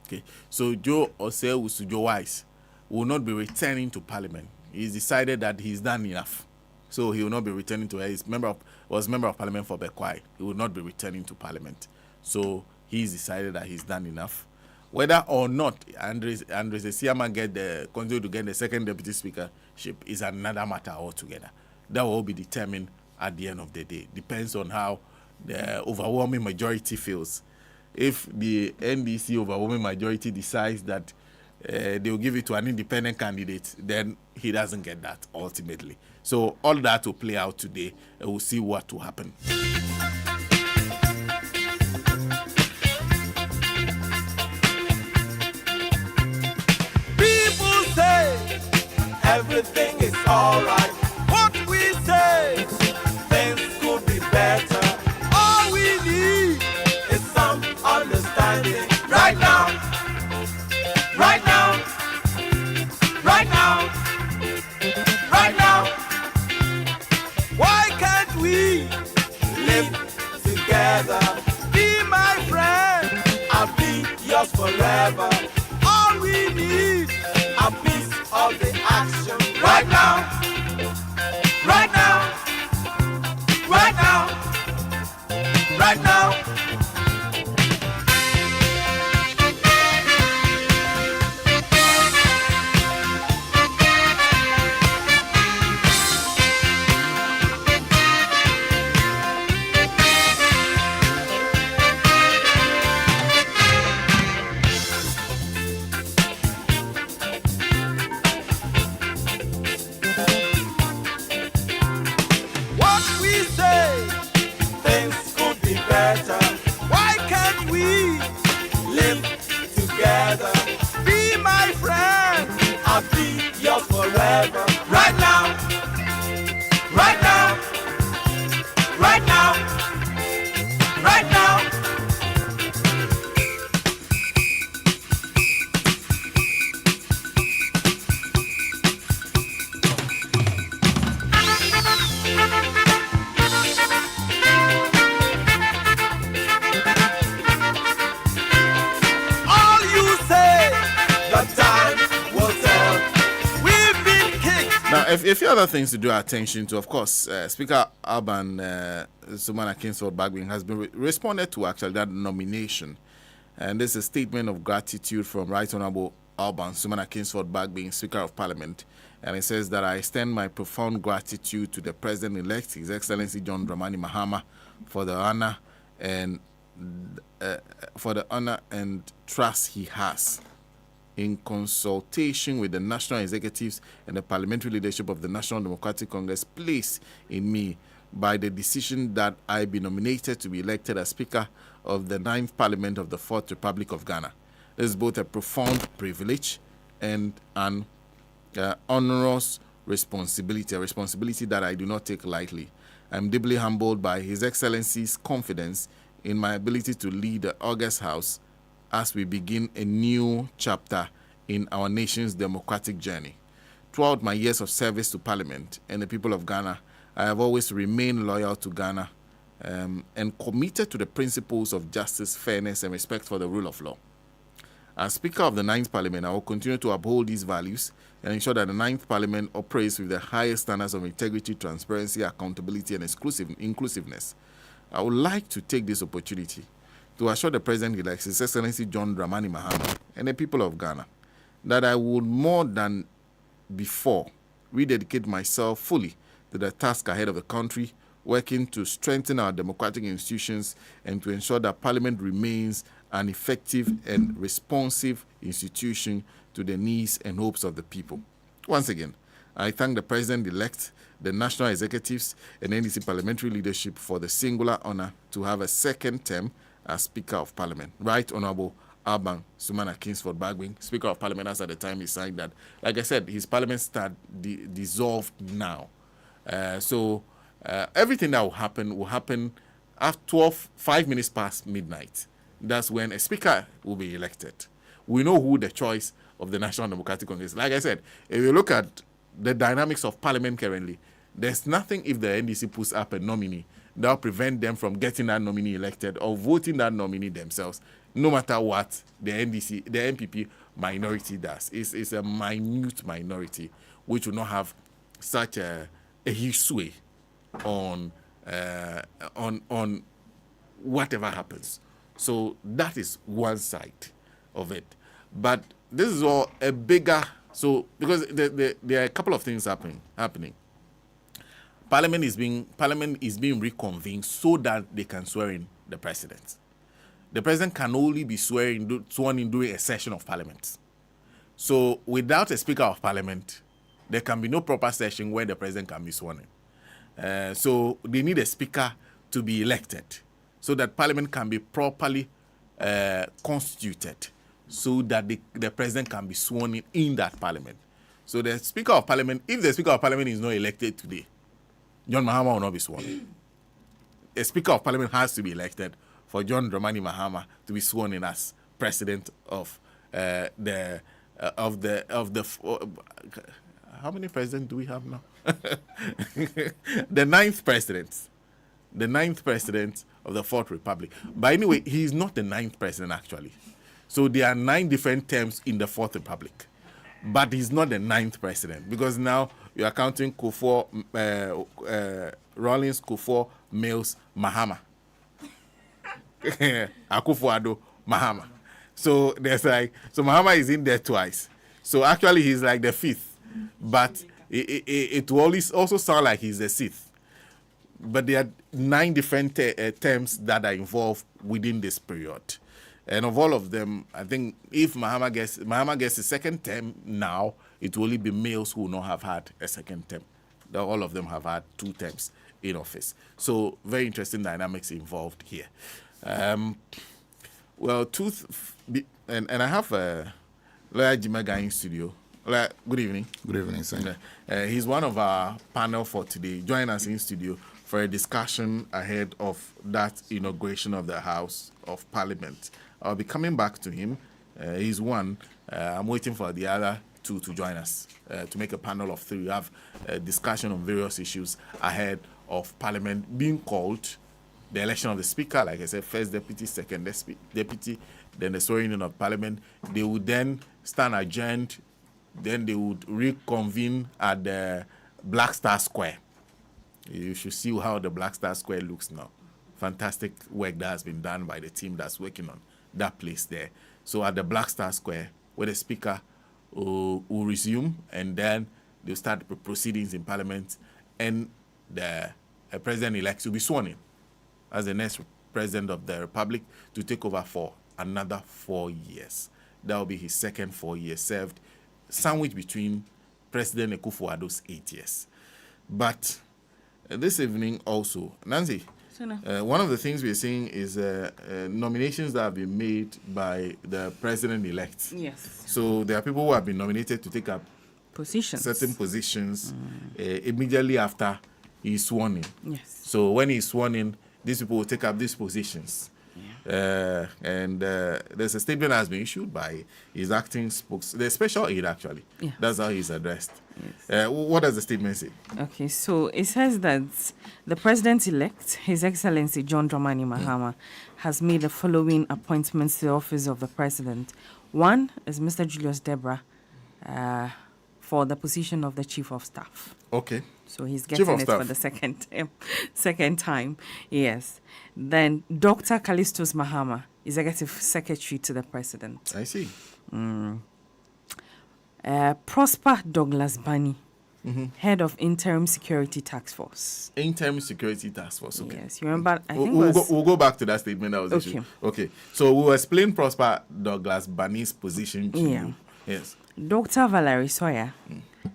Okay, so Joe Osei Wise will not be returning to Parliament. He's decided that he's done enough, so he will not be returning to. He's was member of Parliament for Bekwai. He will not be returning to Parliament. So he's decided that he's done enough. Whether or not Andres Esiama continue to get the second deputy speakership is another matter altogether. That will be determined at the end of the day. Depends on how the overwhelming majority feels. If the NDC overwhelming majority decides that they will give it to an independent candidate, then he doesn't get that ultimately. So all that will play out today, and we'll see what will happen. People say everything is alright. What we say, things could be better. All we need is some understanding. Right now, right now, right now, right now. Why can't we live together? Be my friend, I'll be yours forever. All we need, a piece of the action. Right now, right now, right now, right now. What we say, things could be better. Why can't we live together? Be my friend, I'll be yours forever. Right now, right now, right now, right now. All you say, the time will tell. We've been kicked. Now, a few other things to draw attention to. Of course, Speaker Alban Sumana Kingsford Bagbin has been responded to actually that nomination, and this is a statement of gratitude from Right Honourable Alban Sumana Kingsford Bagbin, Speaker of Parliament, and it says that I extend my profound gratitude to the President-elect, His Excellency John Dramani Mahama, for the honor and trust he has in consultation with the national executives and the parliamentary leadership of the National Democratic Congress placed in me by the decision that I be nominated to be elected as Speaker of the 9th Parliament of the 4th Republic of Ghana. This is both a profound privilege and an onerous responsibility, a responsibility that I do not take lightly. I'm deeply humbled by His Excellency's confidence in my ability to lead the August House as we begin a new chapter in our nation's democratic journey. Throughout my years of service to Parliament and the people of Ghana, I have always remained loyal to Ghana and committed to the principles of justice, fairness, and respect for the rule of law. As Speaker of the 9th Parliament, I will continue to uphold these values and ensure that the 9th Parliament operates with the highest standards of integrity, transparency, accountability, and inclusiveness. I would like to take this opportunity to assure the President-elect, His Excellency John Dramani Mahama, and the people of Ghana that I would more than before rededicate myself fully to the task ahead of the country, working to strengthen our democratic institutions and to ensure that Parliament remains an effective and responsive institution to the needs and hopes of the people. Once again, I thank the President-elect, the national executives, and NDC parliamentary leadership for the singular honor to have a second term as Speaker of Parliament. Right Honourable Alban Sumana Kingsford Bagbin, Speaker of Parliament, as at the time he signed that. Like I said, his Parliament start dissolved now. So everything that will happen at 5 minutes past midnight. That's when a speaker will be elected. We know who the choice of the National Democratic Congress is. Like I said, if you look at the dynamics of Parliament currently, there's nothing if the NDC puts up a nominee that will prevent them from getting that nominee elected or voting that nominee themselves. no matter what the NPP minority does. It's a minute minority which will not have such a huge sway on whatever happens. So that is one side of it. But this is all a bigger, so because there are a couple of things happening. Parliament is being reconvened so that they can swear in the president. The president can only be sworn in during a session of Parliament. So without a Speaker of Parliament, there can be no proper session where the president can be sworn in. So they need a Speaker to be elected so that Parliament can be properly constituted so that the president can be sworn in that Parliament. So the Speaker of Parliament, if the Speaker of Parliament is not elected today, John Mahama will not be sworn. A Speaker of Parliament has to be elected for John Dramani Mahama to be sworn in as president of the how many presidents do we have now? The ninth president of the Fourth Republic. But anyway, he is not the ninth president actually. So there are 9 different terms in the Fourth Republic, but he's not the ninth president because now you are counting Kufuor, Rawlings, Kufuor, Mills, Mahama. Akufo-Addo, Mahama. So there's so Mahama is in there twice. So actually he's like the 5th, but it will always also sound like he's the 6th. But there are 9 different terms that are involved within this period. And of all of them, I think if Mahama gets a second term now, it will only be males who will not have had a second term. All of them have had 2 terms in office. So very interesting dynamics involved here. Well, and I have Lawyer Jimaga in studio. Lawyer, good evening. Good evening, sir. He's one of our panel for today. Join us in studio for a discussion ahead of that inauguration of the House of Parliament. I'll be coming back to him. He's one. I'm waiting for the other 2 to join us to make a panel of 3. We have a discussion on various issues ahead of Parliament being called, the election of the Speaker, like I said, first deputy, second deputy, then the swearing in of Parliament. They would then stand adjourned, then they would reconvene at the Black Star Square. You should see how the Black Star Square looks now. Fantastic work that has been done by the team that's working on that place there. So at the Black Star Square, where the Speaker will resume, and then they'll start the proceedings in Parliament, and the President-elect will be sworn in as the next President of the Republic to take over for another 4 years. That will be his second 4 years served, sandwiched between President Akufo-Addo's 8 years. But this evening also, Nancy, one of the things we're seeing is nominations that have been made by the President-elect. Yes. So there are people who have been nominated to take up certain positions immediately after he's sworn in. Yes. So when he's sworn in, these people will take up these positions. Yeah. And there's a statement that has been issued by his acting the special aide, actually. Yeah. That's how he's addressed. Yes. What does the statement say? Okay, so it says that the President-elect, His Excellency John Dramani Mahama, has made the following appointments to the office of the President. One is Mr. Julius Debra for the position of the Chief of Staff. Okay. So he's getting it for the second time. Yes. Then Dr. Callistus Mahama, Executive Secretary to the President. I see. Prosper Douglas Bani, Head of Interim Security Task Force. Interim Security Task Force, okay. Yes, you remember, I think we'll go back to that statement that was issued. Okay. So we'll explain Prosper Douglas Bani's position to you. Yes. Dr. Valerie Sawyer,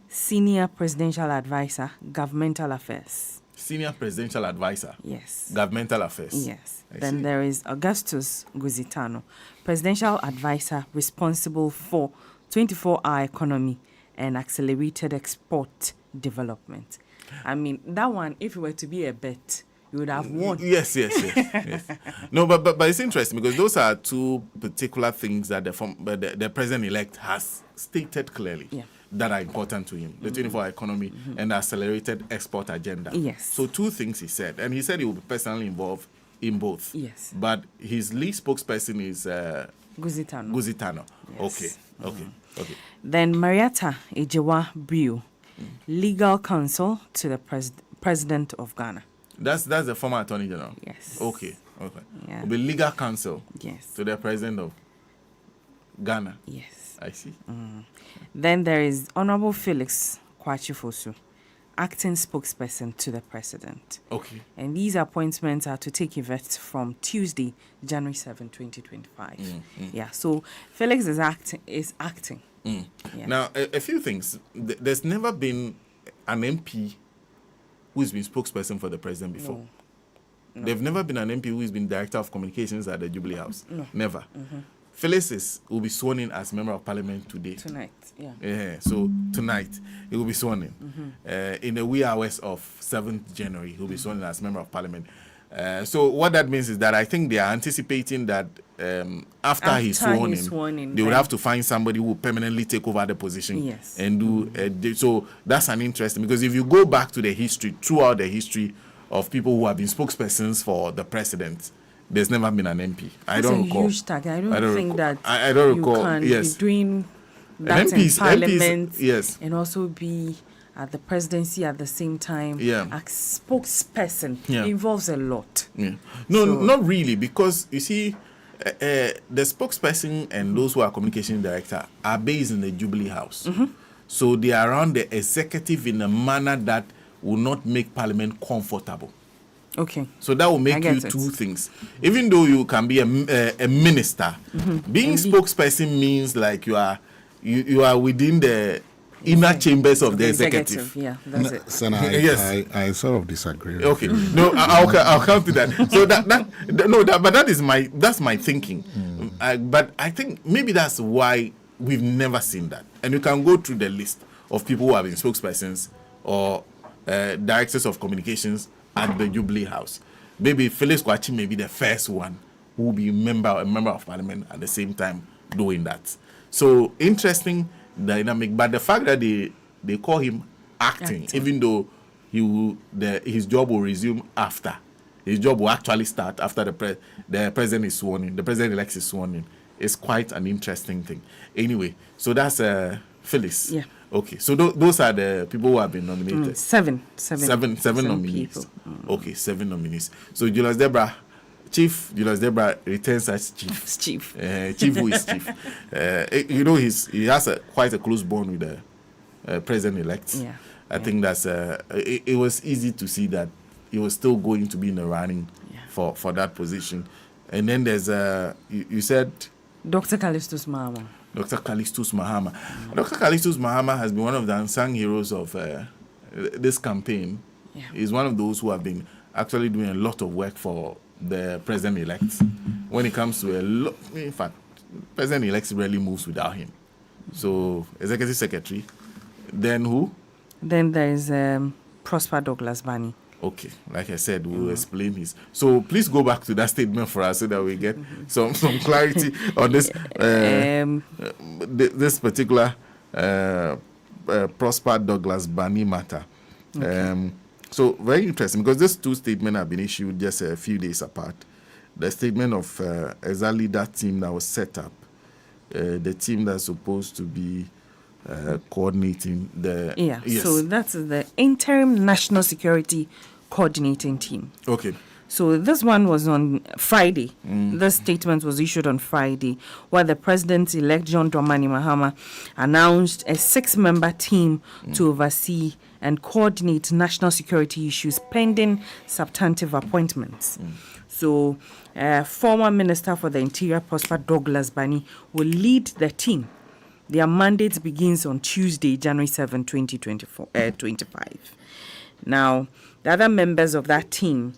Senior Presidential Advisor, Governmental Affairs. Senior Presidential Advisor? Yes. Governmental Affairs? Yes. Then there is Augustus Guzitano, Presidential Advisor responsible for 24-hour economy and accelerated export development. I mean, that one, if it were to be a bet, you would have won. Yes. No, but it's interesting because those are 2 particular things that the President-elect has stated clearly that are important to him. The 24-hour economy and the accelerated export agenda. Yes. So 2 things he said. And he said he will be personally involved in both. Yes. But his lead spokesperson is Guzitano. Guzitano. Yes. Okay. Then Marietta Ejewa Brio, legal counsel to the president of Ghana. That's the former Attorney General. Yes. Okay. Yeah. Will be legal counsel. Yes. To the president of Ghana. Yes. I see. Then there is Honorable Felix Kwachifosu, acting spokesperson to the president. Okay. And these appointments are to take effect from Tuesday, January 7, 2025. Yeah, so Felix is acting. Yeah. Now, a few things. There's never been an MP who's been spokesperson for the president before. No. There've never been an MP who's been director of communications at the Jubilee House. No. Never. Felix will be sworn in as member of parliament today. Tonight, yeah. Yeah, so tonight he will be sworn in the wee hours of 7th January. He'll be sworn in as member of parliament. So what that means is that I think they are anticipating that after he's sworn in, they would have to find somebody who will permanently take over the position. Yes. And do so. That's an interesting, because if you go back to the history, throughout the history of people who have been spokespersons for the president, there's never been an MP. I don't recall. Huge tag. I don't think that I don't recall. You can Yes. be doing that MPs, in parliament, yes, and also be at the presidency at the same time. Yeah. As spokesperson, Yeah. it involves a lot. Yeah. No, So- not really, because you see, the spokesperson and those who are communication director are based in the Jubilee House. So they are around the executive in a manner that will not make parliament comfortable. Okay. So that will make you get it. two things. Even though you can be a minister, being spokesperson means like you are within the inner chambers of the executive. Yeah, that's it. Son, Yes. I sort of disagree. Okay, no, I'll come to that. So that's my thinking. But I think maybe that's why we've never seen that. And you can go through the list of people who have been spokespersons or directors of communications at the Jubilee House. Maybe Felix Kwachi may be the first one who will be a member of parliament at the same time doing that. So interesting dynamic. But the fact that they call him acting, even though his job will resume after. His job will actually start after the president is sworn in. The president-elect is sworn in. It's quite an interesting thing. Anyway, so that's Phyllis. Yeah. Okay, so those are the people who have been nominated. Seven nominees. people. Okay, 7 nominees. So Chief Julius Debra returns as chief. It's chief. Chief who is chief. He has quite a close bond with the president-elect. Yeah. I think that's it was easy to see that he was still going to be in the running for that position. And then there's you said Dr. Callistus Mahama. Dr. Callistus Mahama. Dr. Callistus Mahama has been one of the unsung heroes of this campaign. Yeah. He's one of those who have been actually doing a lot of work for the president-elect. When it comes to in fact, president-elect rarely moves without him. So, executive secretary. Then who? Then there is Prosper Douglas Bani. Okay, like I said, we'll explain his. So please go back to that statement for us so that we get some clarity on this this particular Prosper Douglas Bani matter. Okay. So very interesting, because these two statements have been issued just a few days apart. The statement of exactly that team that was set up, the team that's supposed to be coordinating the... Yes. So that's the Interim National Security Coordinating Team. Okay. So this one was on Friday. This statement was issued on Friday, where the President-elect John Dramani Mahama announced a 6-member team to oversee and coordinate national security issues pending substantive appointments. So former Minister for the Interior, Prosper Douglas Bani, will lead the team. Their mandate begins on Tuesday, January 7, 2025. Now, the other members of that team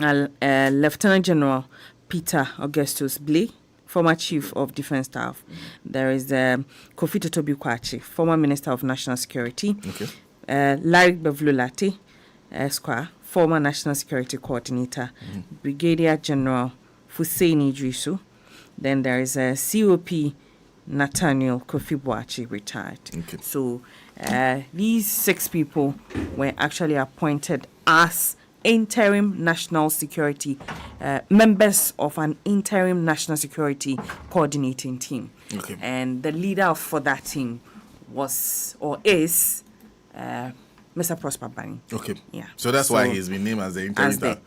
are Lieutenant General Peter Augustus Blay, former Chief of Defense Staff. There is Kofi Totobi Kwachi, former Minister of National Security. Okay. Larry Bevlulate, Esquire, former National Security Coordinator. Brigadier General Fuseini Idrisu. Then there is COP Nathaniel Kofi Boachi, retired. Okay. So these 6 people were actually appointed as interim national security, members of an interim national security coordinating team. Okay. And the leader for that team was or is Mr. Prosper Bani. Okay. Yeah. So that's why he's been named as the interim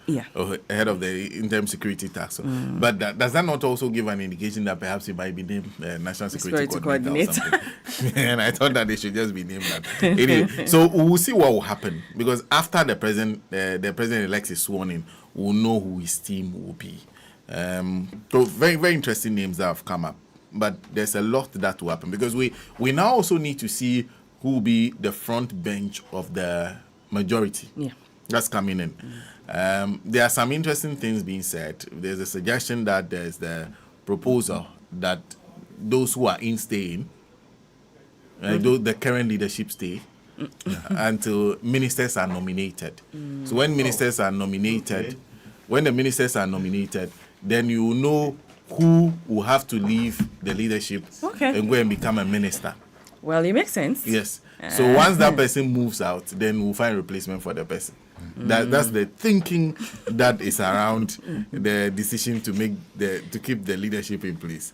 head of the interim security task. But does that not also give an indication that perhaps he might be named national security coordinator or something? And I thought that they should just be named that. Anyway, so we'll see what will happen, because after the president-elect is sworn in, we'll know who his team will be. So very, very interesting names that have come up. But there's a lot that will happen, because we now also need to see who will be the front bench of the majority. Yeah. That's coming in. There are some interesting things being said. There's a suggestion that there's the proposal that those who are in staying, the current leadership stay, until ministers are nominated. So when ministers are nominated, when the ministers are nominated, then you know who will have to leave the leadership and go and become a minister. Well, it makes sense. Yes. So once that person moves out, then we'll find a replacement for the person. That's the thinking that is around the decision to keep the leadership in place.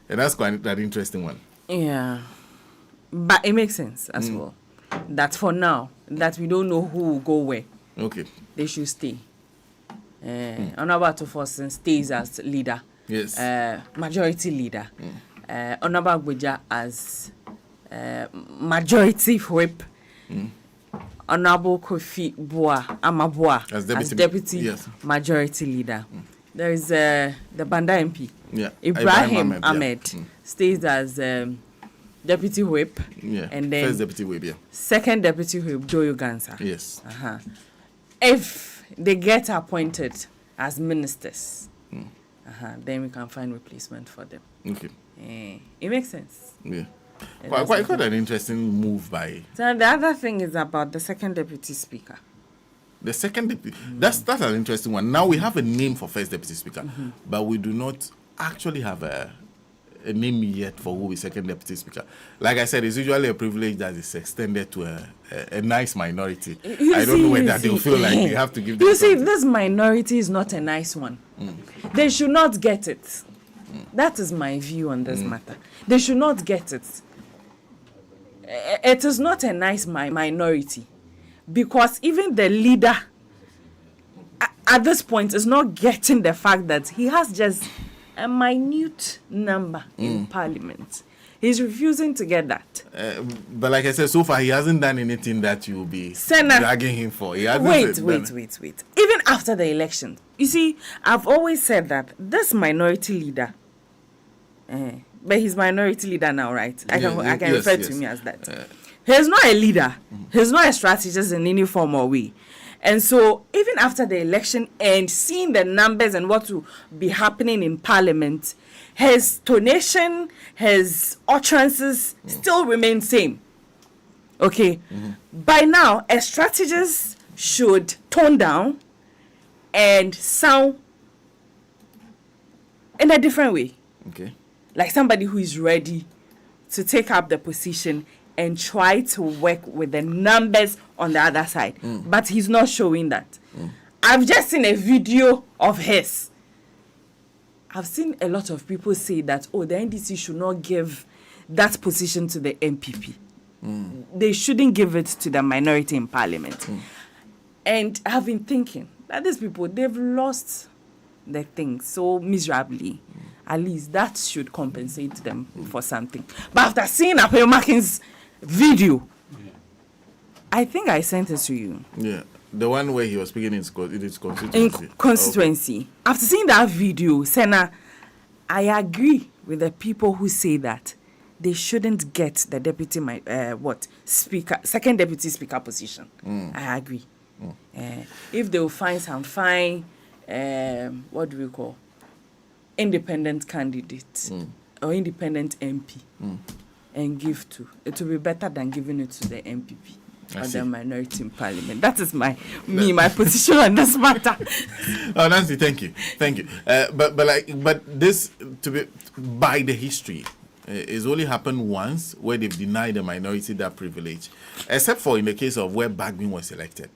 And that's quite an interesting one. Yeah. But it makes sense as well. That for now, that we don't know who will go where. Okay. They should stay. Honorable Tofosin stays as leader. Yes. Majority leader. Honorable Gweja as majority whip. Honorable Kofi Amabua as deputy majority leader. There is the Banda MP. Yeah. Ibrahim Ahmed stays as deputy whip. Yeah. And then first deputy whip, yeah. Second deputy whip, Joyo Gansa. Yes. If they get appointed as ministers, then we can find replacement for them. Okay. It makes sense. Yeah. Quite an interesting move by. So the other thing is about the second deputy speaker. The second deputy, that's an interesting one. Now we have a name for first deputy speaker, but we do not actually have a name yet for who is second deputy speaker. Like I said, it's usually a privilege that is extended to a nice minority. I don't know whether they'll feel like they have to give them. You see, this minority is not a nice one. They should not get it. That is my view on this matter. They should not get it. It is not a nice minority, because even the leader at this point is not getting the fact that he has just a minute number in Parliament. He's refusing to get that. But like I said, so far he hasn't done anything that you will be dragging him for. He hasn't wait. Even after the election, you see, I've always said that this minority leader, but he's minority leader now, right? I can refer to me as that. He's not a leader. He's not a strategist in any form or way. And so, even after the election and seeing the numbers and what will be happening in Parliament, his tonation, his utterances still remain same. Okay? By now, a strategist should tone down and sound in a different way. Okay. Like somebody who is ready to take up the position and try to work with the numbers on the other side. But he's not showing that. I've just seen a video of his. I've seen a lot of people say that, the NDC should not give that position to the MPP. They shouldn't give it to the minority in Parliament. And I've been thinking that these people, they've lost the thing so miserably. At least that should compensate them for something. But after seeing Apel Makin's video, I think I sent it to you. Yeah, the one where he was speaking in his constituency. In constituency. Okay. After seeing that video, Senna, I agree with the people who say that they shouldn't get the deputy second deputy speaker position. I agree. If they will find some fine, what do we call, independent candidate or independent MP and give to, it will be better than giving it to the MPP or the minority in Parliament. That is my position on this matter. Nancy, thank you. But this, to be by the history, it's only happened once where they've denied the minority that privilege, except for in the case of where Bagbin was elected.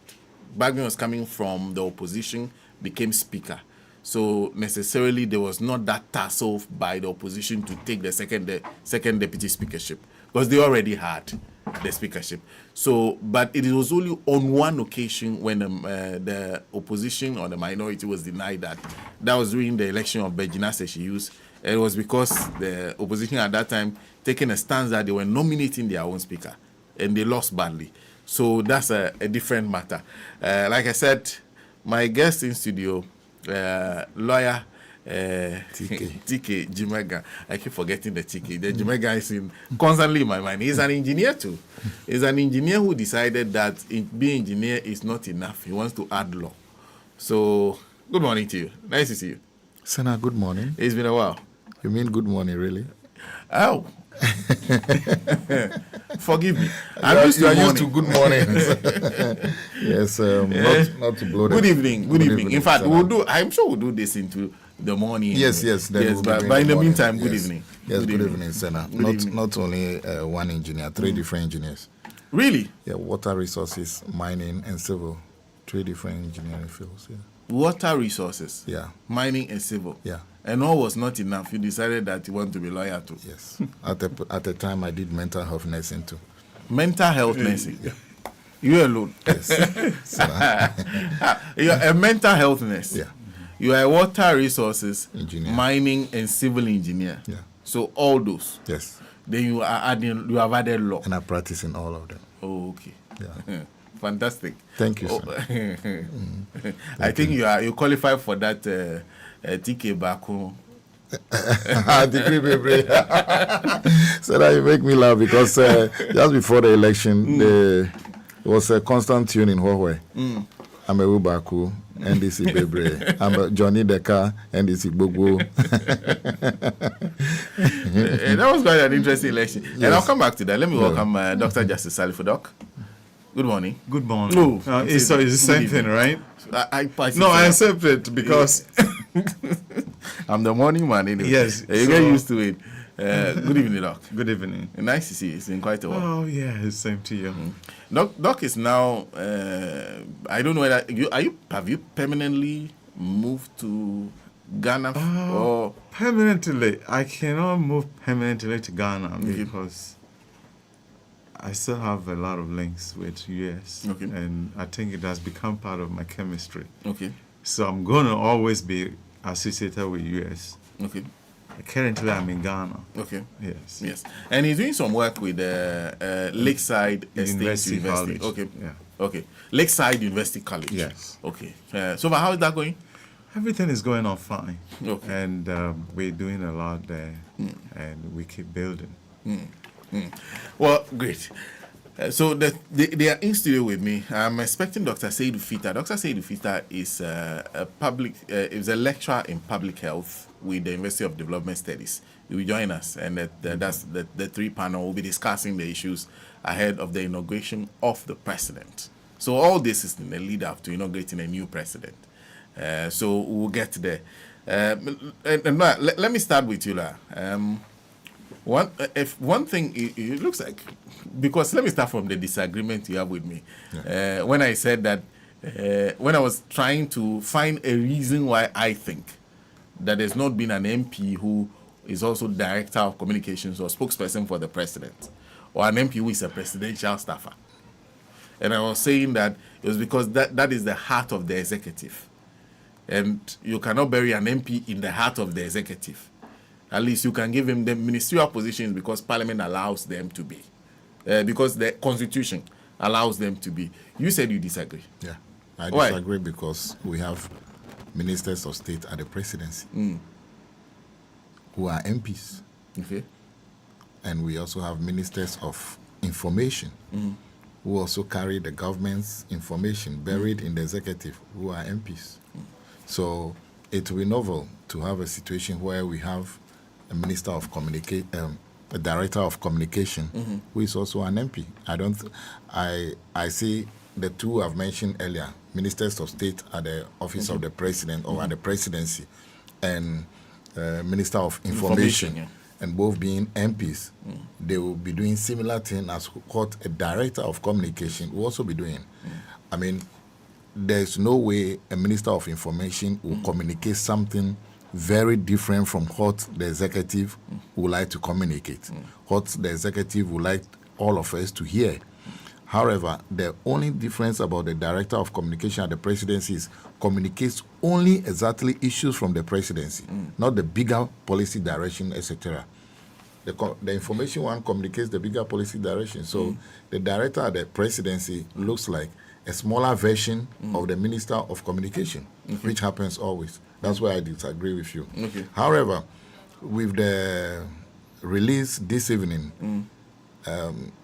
Bagman was coming from the opposition, became speaker. So necessarily there was not that tussle by the opposition to take the second deputy speakership, because they already had the speakership. So, but it was only on one occasion when the opposition or the minority was denied that. That was during the election of Begina Seshius. It was because the opposition at that time taking a stance that they were nominating their own speaker, and they lost badly. So that's a different matter. Like I said, my guest in studio, lawyer TK Jimega. I keep forgetting the TK. The Jimega is constantly in my mind. He's an engineer too. He's an engineer who decided that being engineer is not enough. He wants to add law. So, good morning to you. Nice to see you. Sana, good morning. It's been a while. You mean good morning, really? Oh. Forgive me. You are used to good mornings. Yes, not to blow. Good evening. Good evening. In fact, I'm sure we'll do this into the morning. Yes. But in the meantime, good evening. Yes, good evening, Sana. Not only one engineer, three different engineers. Really? Yeah, water resources, mining, and civil. 3 different engineering fields. Yeah. Water resources. Yeah. Mining and civil. Yeah. And all was not enough. You decided that you want to be lawyer too. Yes. At the time, I did mental health nursing too. Mental health nursing. Yeah. You alone. Yes. You're a mental health nurse. Yeah. You are a water resources, engineer, mining and civil engineer. Yeah. So all those. Yes. Then you have added law. And I practice in all of them. Oh, okay. Yeah. Fantastic. Thank you, sir. I think you qualify for that TK Baku. Degree baby. So that you make me laugh because just before the election, there was a constant tune in Huawei. I'm a Ubaku, NDC Bebre. I'm a Johnny Deka, NDC Bogo. That was quite an interesting election. Yes. And I'll come back to that. Let me welcome Dr. Justice Salifu Doc. Good morning. Good morning. No, it's the same thing, right? I accept it because I'm the morning man anyway. Yes. You get used to it. Good evening, Doc. Good evening. Nice to see you. It's been quite a while. Oh, yeah, same to you. Doc is now, I don't know whether, have you permanently moved to Ghana? Or? Permanently. I cannot move permanently to Ghana because I still have a lot of links with US. Okay. And I think it has become part of my chemistry. Okay. So I'm going to always be associated with US. Okay. Currently, I'm in Ghana. Okay. Yes. And he's doing some work with Lakeside University. College. Okay. Yeah. Okay. Lakeside University College. Yes. Okay. So how is that going? Everything is going on fine. Okay. And we're doing a lot there. And we keep building. Well, great. So they are in studio with me. I'm expecting Dr. Seydou Fita. Dr. Seydou Fita is is a lecturer in public health with the University of Development Studies. He will join us, and that's the 3 panel will be discussing the issues ahead of the inauguration of the president. So all this is in the lead up to inaugurating a new president. So we'll get there. Let me start with you, La. One thing it looks like, because let me start from the disagreement you have with me. Yeah. When I said that, when I was trying to find a reason why I think that there's not been an MP who is also director of communications or spokesperson for the president, or an MP who is a presidential staffer. And I was saying that it was because that is the heart of the executive. And you cannot bury an MP in the heart of the executive. At least you can give him the ministerial positions because Parliament allows them to be. Because the Constitution allows them to be. You said you disagree. Yeah, I disagree because we have ministers of state at the presidency who are MPs. Okay. And we also have ministers of information who also carry the government's information buried in the executive who are MPs. So it will be novel to have a situation where we have a minister of a director of communication who is also an MP. I see the 2 I've mentioned earlier, ministers of state at the office of the president or at the presidency, and minister of information and both being MPs. They will be doing similar thing as what a director of communication will also be doing. I mean, there's no way a Minister of Information will communicate something very different from what the executive would like to communicate, what the executive would like all of us to hear. However, the only difference about the Director of Communication at the Presidency is communicates only exactly issues from the Presidency, not the bigger policy direction, etc. The information one communicates the bigger policy direction. So the Director at the Presidency looks like a smaller version of the Minister of Communication, which happens always. That's why I disagree with you. However, with the release this evening,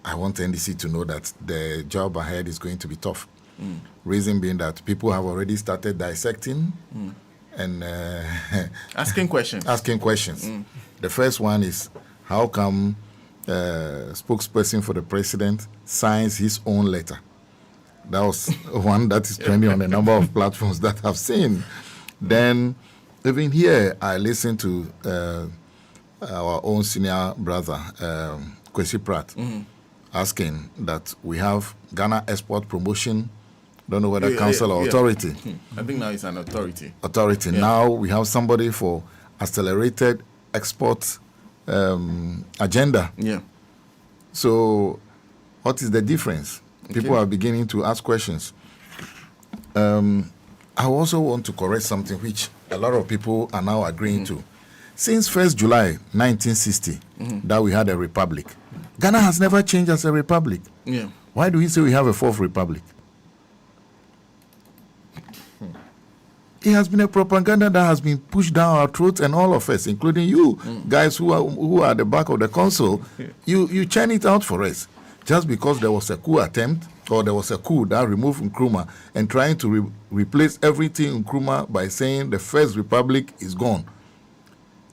I want NDC to know that the job ahead is going to be tough. Reason being that people have already started dissecting and asking questions. The first one is, how come spokesperson for the president signs his own letter? That was one that is trending on a number of platforms that I've seen. Then, even here, I listened to our own senior brother, Kwesi Pratt, asking that we have Ghana Export Promotion, don't know whether council or authority. I think now it's an authority. Now we have somebody for accelerated export agenda. So, what is the difference? People are beginning to ask questions. I also want to correct something which a lot of people are now agreeing to. Since 1st July 1960, that we had a republic, Ghana has never changed as a republic. Why do we say we have a fourth republic? It has been a propaganda that has been pushed down our throats, and all of us, including you guys who are at the back of the console, you churn it out for us. Just because there was a coup attempt, or there was a coup that removed Nkrumah and trying to replace everything in Nkrumah by saying the first republic is gone.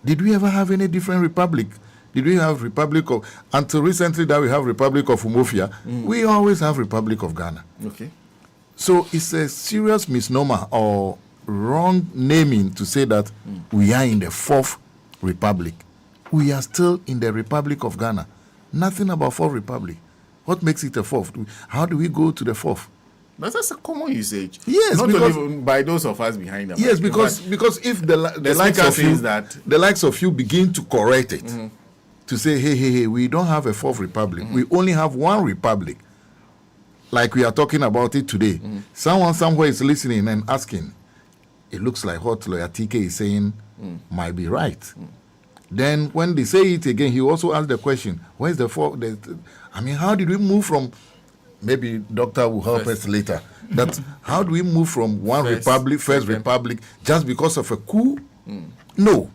Did we ever have any different republic? Did we have republic of, until recently that we have Republic of Umofia, we always have Republic of Ghana. So it's a serious misnomer or wrong naming to say that we are in the fourth republic. We are still in the Republic of Ghana. Nothing about fourth republic. What makes it a fourth? How do we go to the fourth? That's a common usage. Yes, not because, only by those of us behind them. Yes, because if the likes of you begin to correct it, to say, hey, we don't have a fourth republic. We only have one republic. Like we are talking about it today. Someone somewhere is listening and asking, it looks like what Lawyer TK is saying might be right. Then when they say it again, he also asked the question, where's the fourth? How did we move from, maybe doctor will help us later, that how do we move from one republic, first republic, just because of a coup? No,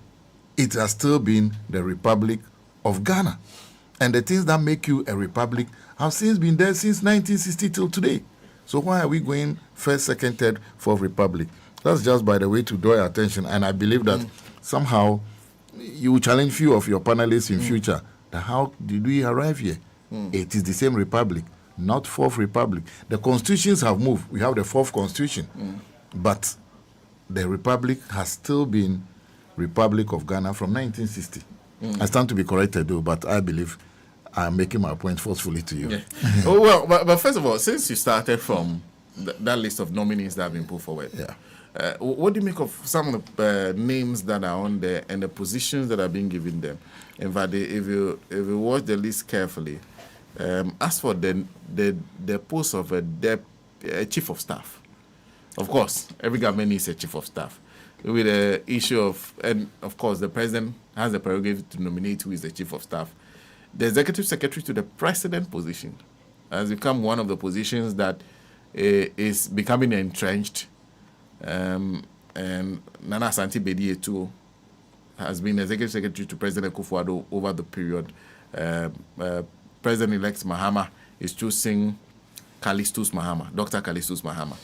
it has still been the Republic of Ghana. And the things that make you a republic have since been there since 1960 till today. So why are we going first, second, third, fourth republic? That's just by the way to draw your attention. And I believe that somehow you will challenge few of your panelists in future that how did we arrive here? It is the same republic, not fourth republic. The constitutions have moved. We have the fourth constitution. But the republic has still been Republic of Ghana from 1960. I stand to be corrected though, but I believe I'm making my point forcefully to you. But first of all, since you started from that list of nominees that have been put forward, what do you make of some of the names that are on there and the positions that are being given them? In fact, if you watch the list carefully, as for the post of a chief of staff, of course, every government needs a chief of staff. With the issue of, and of course, the president has the prerogative to nominate who is the chief of staff. The executive secretary to the president position has become one of the positions that is becoming entrenched. And Nana Asante Bedie too has been executive secretary to President Akufo-Addo over the period. President-elect Mahama is choosing Callistus Mahama, Dr. Callistus Mahama.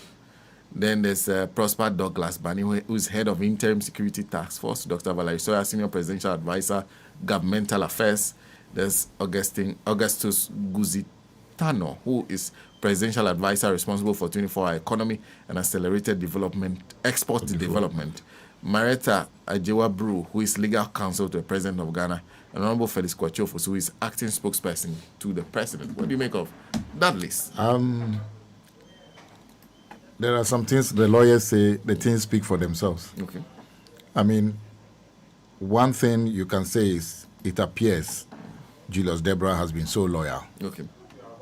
Then there's Prosper Douglas Bani, who is head of Interim Security Task Force. Dr. Valerie Soya, Senior Presidential Advisor, Governmental Affairs. There's Augustus Guzitano, who is Presidential Advisor responsible for 24-hour economy and accelerated development, export development. Marietta Ajewa Brew, who is legal counsel to the President of Ghana. And Honorable Felix Kwachofos, who is acting spokesperson to the President. What do you make of that list? there are some things the lawyers say, the things speak for themselves. Okay. I mean, one thing you can say is it appears Julius Deborah has been so loyal. Okay.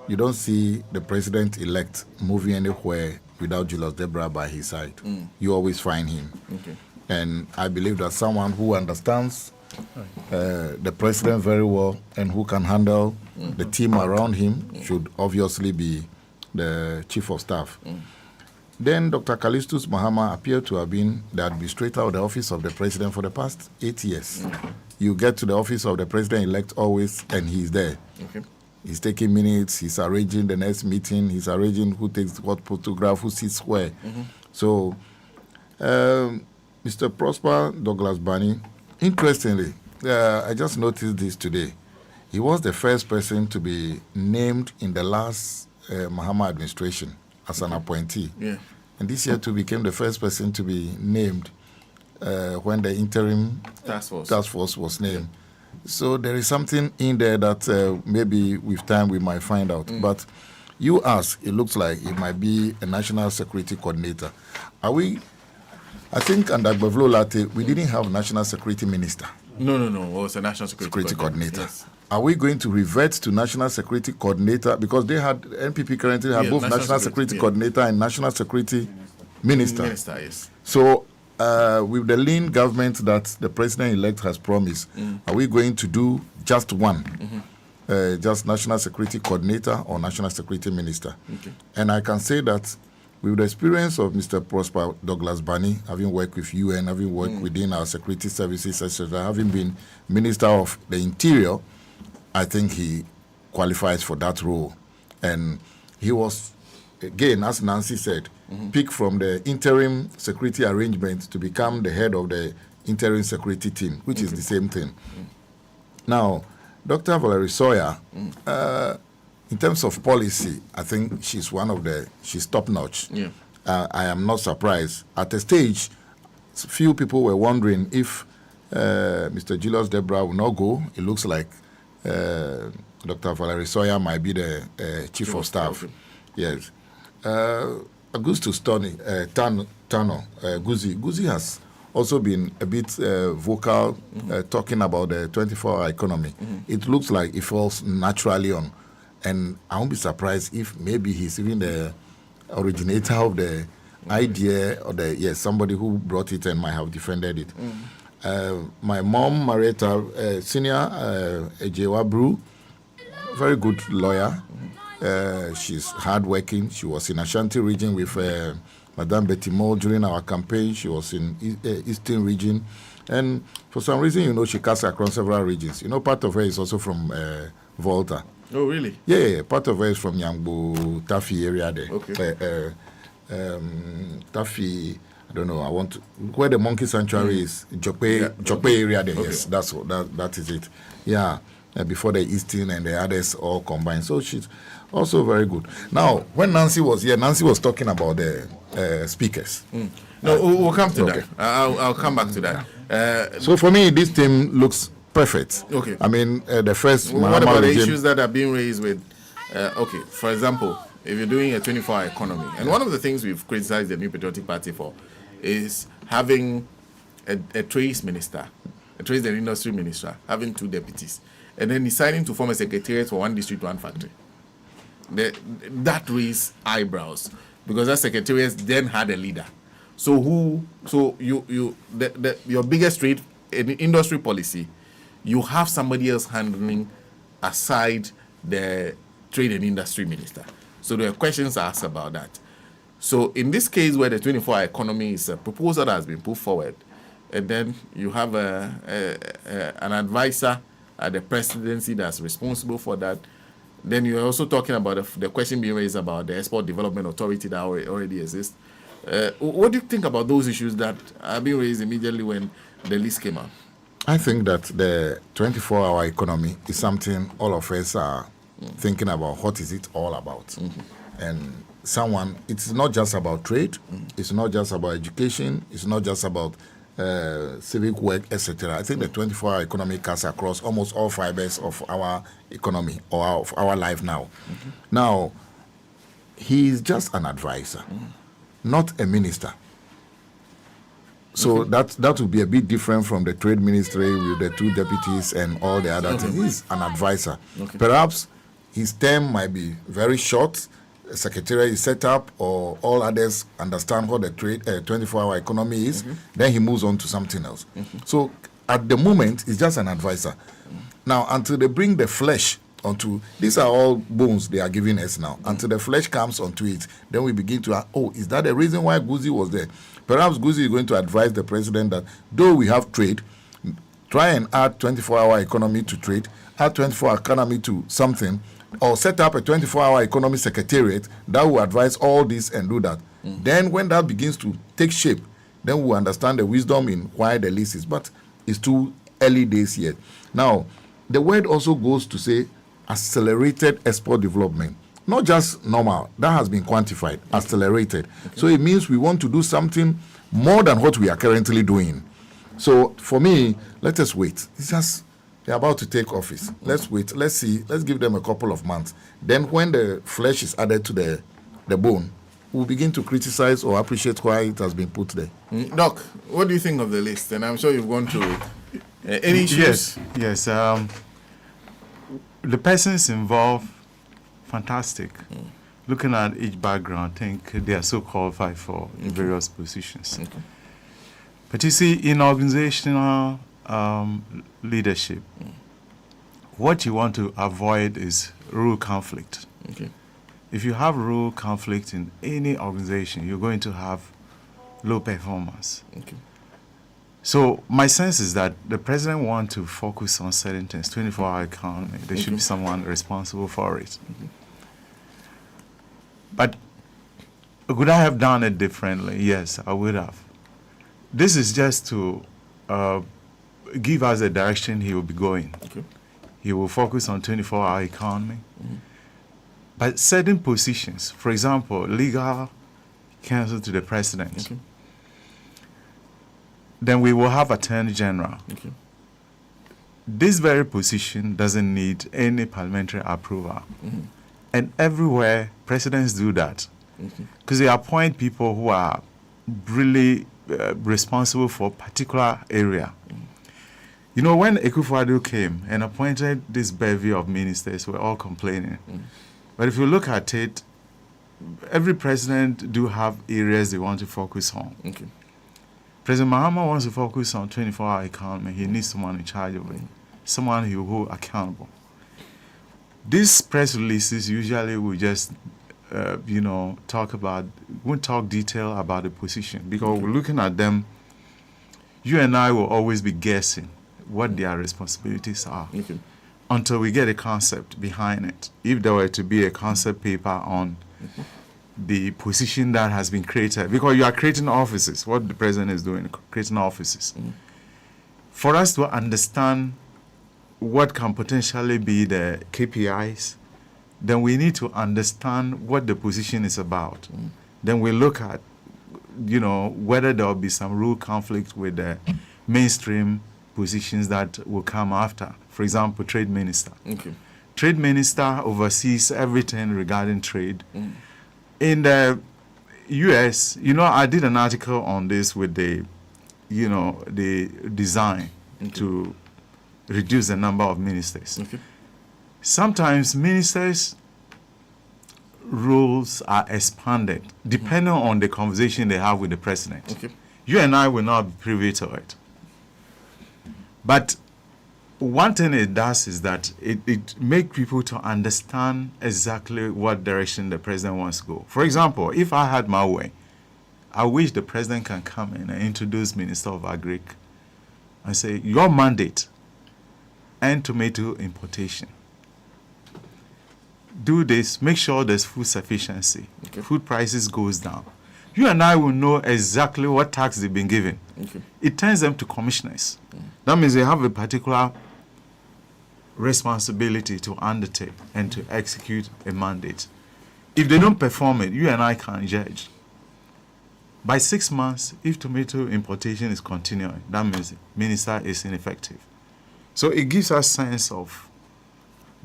You don't see the president-elect moving anywhere without Julius Deborah by his side. You always find him. Okay. And I believe that someone who understands the president very well and who can handle the team around him should obviously be the chief of staff. Then Dr. Callistus Mahama appeared to have been the administrator of the office of the president for the past 8 years. You get to the office of the president-elect always, and he's there. Okay. He's taking minutes, he's arranging the next meeting, he's arranging who takes what photograph, who sits where. So, Mr. Prosper Douglas Bani, interestingly, I just noticed this today. He was the first person to be named in the last Mahama administration as an appointee. Yeah. And this year too became the first person to be named when the interim Task force was named. So there is something in there that maybe with time we might find out. But you ask, it looks like it might be a national security coordinator. Are we? I think under Gbavlo Latte, we didn't have national security minister. No. It was a national security coordinator. Yes. Are we going to revert to national security coordinator? Because they had, NPP currently have both national security coordinator and national security minister. Minister, yes. So with the lean government that the president-elect has promised, are we going to do just one? Just national security coordinator or national security minister? Okay. And I can say that with the experience of Mr. Prosper Douglas Bani, having worked with UN, having worked within our security services, etc., having been Minister of the Interior, I think he qualifies for that role. And he was, again, as Nancy said, picked from the interim security arrangement to become the head of the interim security team, which is the same thing. Now, Dr. Valerie Sawyer, in terms of policy, I think she's she's top-notch. Yeah. I am not surprised. At a stage, few people were wondering if Mr. Julius Deborah will not go. It looks like Dr. Valerie Sawyer might be the chief of staff. Okay. Yes. Augustus Tano, Guzi has also been a bit vocal, talking about the 24-hour economy. It looks like it falls naturally on. And I won't be surprised if maybe he's even the originator of the idea, or somebody who brought it and might have defended it. My mom, Marietta, senior Ejewa Brew, very good lawyer. She's hardworking. She was in Ashanti region with Madame Betty Moore during our campaign. She was in Eastern region. And for some reason, she cuts across several regions. Part of her is also from Volta. Oh, really? Yeah, part of her is from Yangbo, Tafi area there. Okay. Tafi, I don't know, where the monkey sanctuary is, Jope area there, yes, that is it. Yeah, before the Eastern and the others all combined. So she's also very good. Now, when Nancy was here, Nancy was talking about the speakers. No, we'll come to that. I'll come back to that. So for me, this team looks perfect. Okay. I mean, the first... What about the issues that are being raised with... for example, if you're doing a 24-hour economy, and one of the things we've criticized the New Patriotic Party for is having a trade minister, a trade and industry minister, having 2 deputies, and then deciding to form a secretariat for 1 district, 1 factory. That raised eyebrows, because that secretariat then had a leader. So your biggest trade and industry policy, you have somebody else handling aside the trade and industry minister. So there are questions asked about that. So in this case where the 24-hour economy is a proposal that has been put forward, and then you have an advisor at the presidency that's responsible for that, then you're also talking about the question being raised about the Export Development Authority that already exists. What do you think about those issues that are being raised immediately when the list came out? I think that the 24-hour economy is something all of us are thinking about. What is it all about? And it's not just about trade, it's not just about education, it's not just about civic work, etc. I think the 24-hour economy cuts across almost all fibers of our economy or of our life now. Now, he is just an advisor. not a minister. So that would be a bit different from the trade ministry with the 2 deputies and all the other things. He's an advisor. Perhaps his term might be very short. A secretariat is set up, or all others understand what the trade 24-hour economy is. Then he moves on to something else. So at the moment, he's just an advisor. Now, until they bring the flesh onto, these are all bones they are giving us now. Until the flesh comes onto it, then we begin to ask, oh, is that the reason why Guzi was there? Perhaps Guzi is going to advise the president that though we have trade, try and add 24-hour economy to trade, add 24-hour economy to something, or set up a 24-hour economy secretariat that will advise all this and do that. Then when that begins to take shape, then we'll understand the wisdom in why the list is. But it's too early days yet. Now, the word also goes to say accelerated export development. Not just normal, that has been quantified, accelerated. So it means we want to do something more than what we are currently doing. So for me, let us wait. It's just, they're about to take office. Let's wait, let's see, let's give them a couple of months. Then when the flesh is added to the bone, we'll begin to criticize or appreciate why it has been put there. Doc, what do you think of the list? And I'm sure you've gone through any issues. Yes. The persons involved, fantastic. Looking at each background, I think they are so qualified for various positions. But you see, in organizational leadership, what you want to avoid is rule conflict. If you have rule conflict in any organization, you're going to have low performance. So my sense is that the president wants to focus on certain things, 24-hour economy. There should be someone responsible for it. But could I have done it differently? Yes, I would have. This is just to give us a direction he will be going. He will focus on 24-hour economy. But certain positions, for example, legal counsel to the president, then we will have Attorney General. This very position doesn't need any parliamentary approval. And everywhere, presidents do that. Because they appoint people who are really responsible for a particular area. You know, when Akufo-Addo came and appointed this bevy of ministers, we're all complaining. But if you look at it, every president do have areas they want to focus on. President Mahama wants to focus on 24-hour economy. He needs someone in charge of it, someone he will hold accountable. These press releases usually will just, won't talk detail about the position, because we're looking at them, you and I will always be guessing what their responsibilities are until we get a concept behind it. If there were to be a concept paper on the position that has been created, because you are creating offices, what the president is doing, creating offices. For us to understand what can potentially be the KPIs, then we need to understand what the position is about. Then we look at, whether there will be some rule conflict with the mainstream positions that will come after. For example, trade minister. Trade minister oversees everything regarding trade. In the U.S., I did an article on this with the design to reduce the number of ministers. Sometimes ministers' roles are expanded depending on the conversation they have with the president. You and I will not be privy to it. But one thing it does is that it makes people to understand exactly what direction the president wants to go. For example, if I had my way, I wish the president can come in and introduce Minister of Agric and say, your mandate, end tomato importation. Do this, make sure there's food sufficiency. Food prices goes down. You and I will know exactly what tax they've been given. It turns them to commissioners. That means they have a particular responsibility to undertake and to execute a mandate. If they don't perform it, you and I can't judge. By 6 months, if tomato importation is continuing, that means the minister is ineffective. So it gives us sense of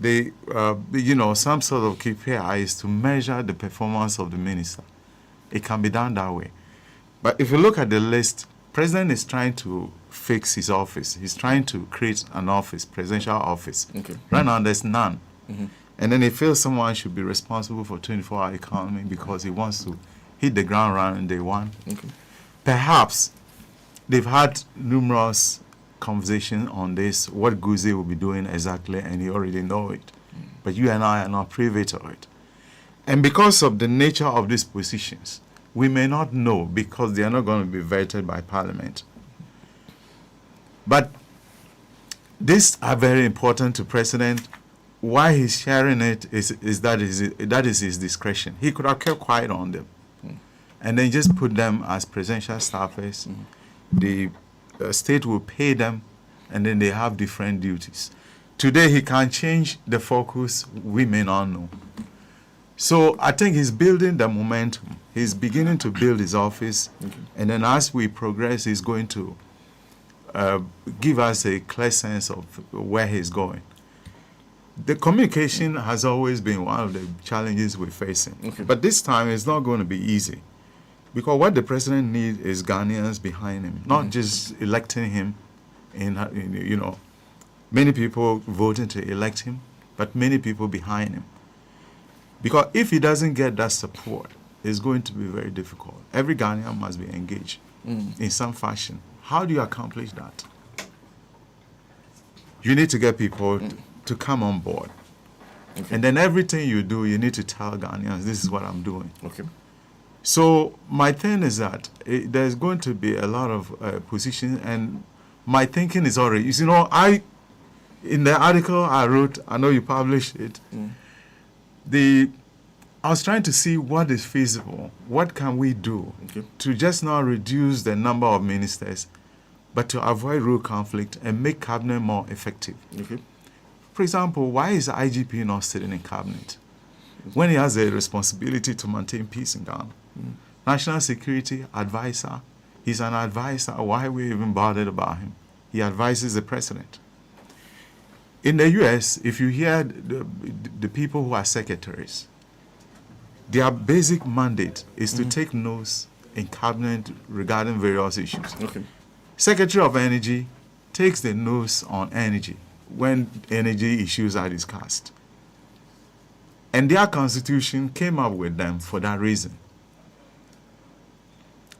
some sort of KPIs to measure the performance of the minister. it can be done that way. But if you look at the list, President is trying to fix his office. He's trying to create an office, presidential office. Okay. Right now, there's none. And then he feels someone should be responsible for 24-hour economy because he wants to hit the ground running day one. Okay. Perhaps they've had numerous conversations on this, what Guzi will be doing exactly, and you already know it. But you and I are not privy to it. And because of the nature of these positions, we may not know because they are not going to be vetted by Parliament. But these are very important to President. Why he's sharing it is that is his discretion. He could have kept quiet on them and then just put them as presidential staffers. The state will pay them, and then they have different duties. Today, he can change the focus. We may not know. So I think he's building the momentum. He's beginning to build his office. And then as we progress, he's going to give us a clear sense of where he's going. The communication has always been one of the challenges we're facing. But this time, it's not going to be easy. Because what the president needs is Ghanaians behind him, not just electing him many people voting to elect him, but many people behind him. Because if he doesn't get that support, it's going to be very difficult. Every Ghanaian must be engaged in some fashion. How do you accomplish that? You need to get people to come on board. And then everything you do, you need to tell Ghanaians, this is what I'm doing. Okay. So my thing is that there's going to be a lot of positions, and my thinking is already, in the article I wrote, I know you published it, I was trying to see what is feasible, what can we do to just not reduce the number of ministers, but to avoid rule conflict and make cabinet more effective. For example, why is the IGP not sitting in cabinet when he has a responsibility to maintain peace in Ghana? National security advisor, he's an advisor. Why are we even bothered about him? He advises the president. In the US, if you hear the people who are secretaries, their basic mandate is to take notes in cabinet regarding various issues. Secretary of Energy takes the notes on energy when energy issues are discussed. And their constitution came up with them for that reason.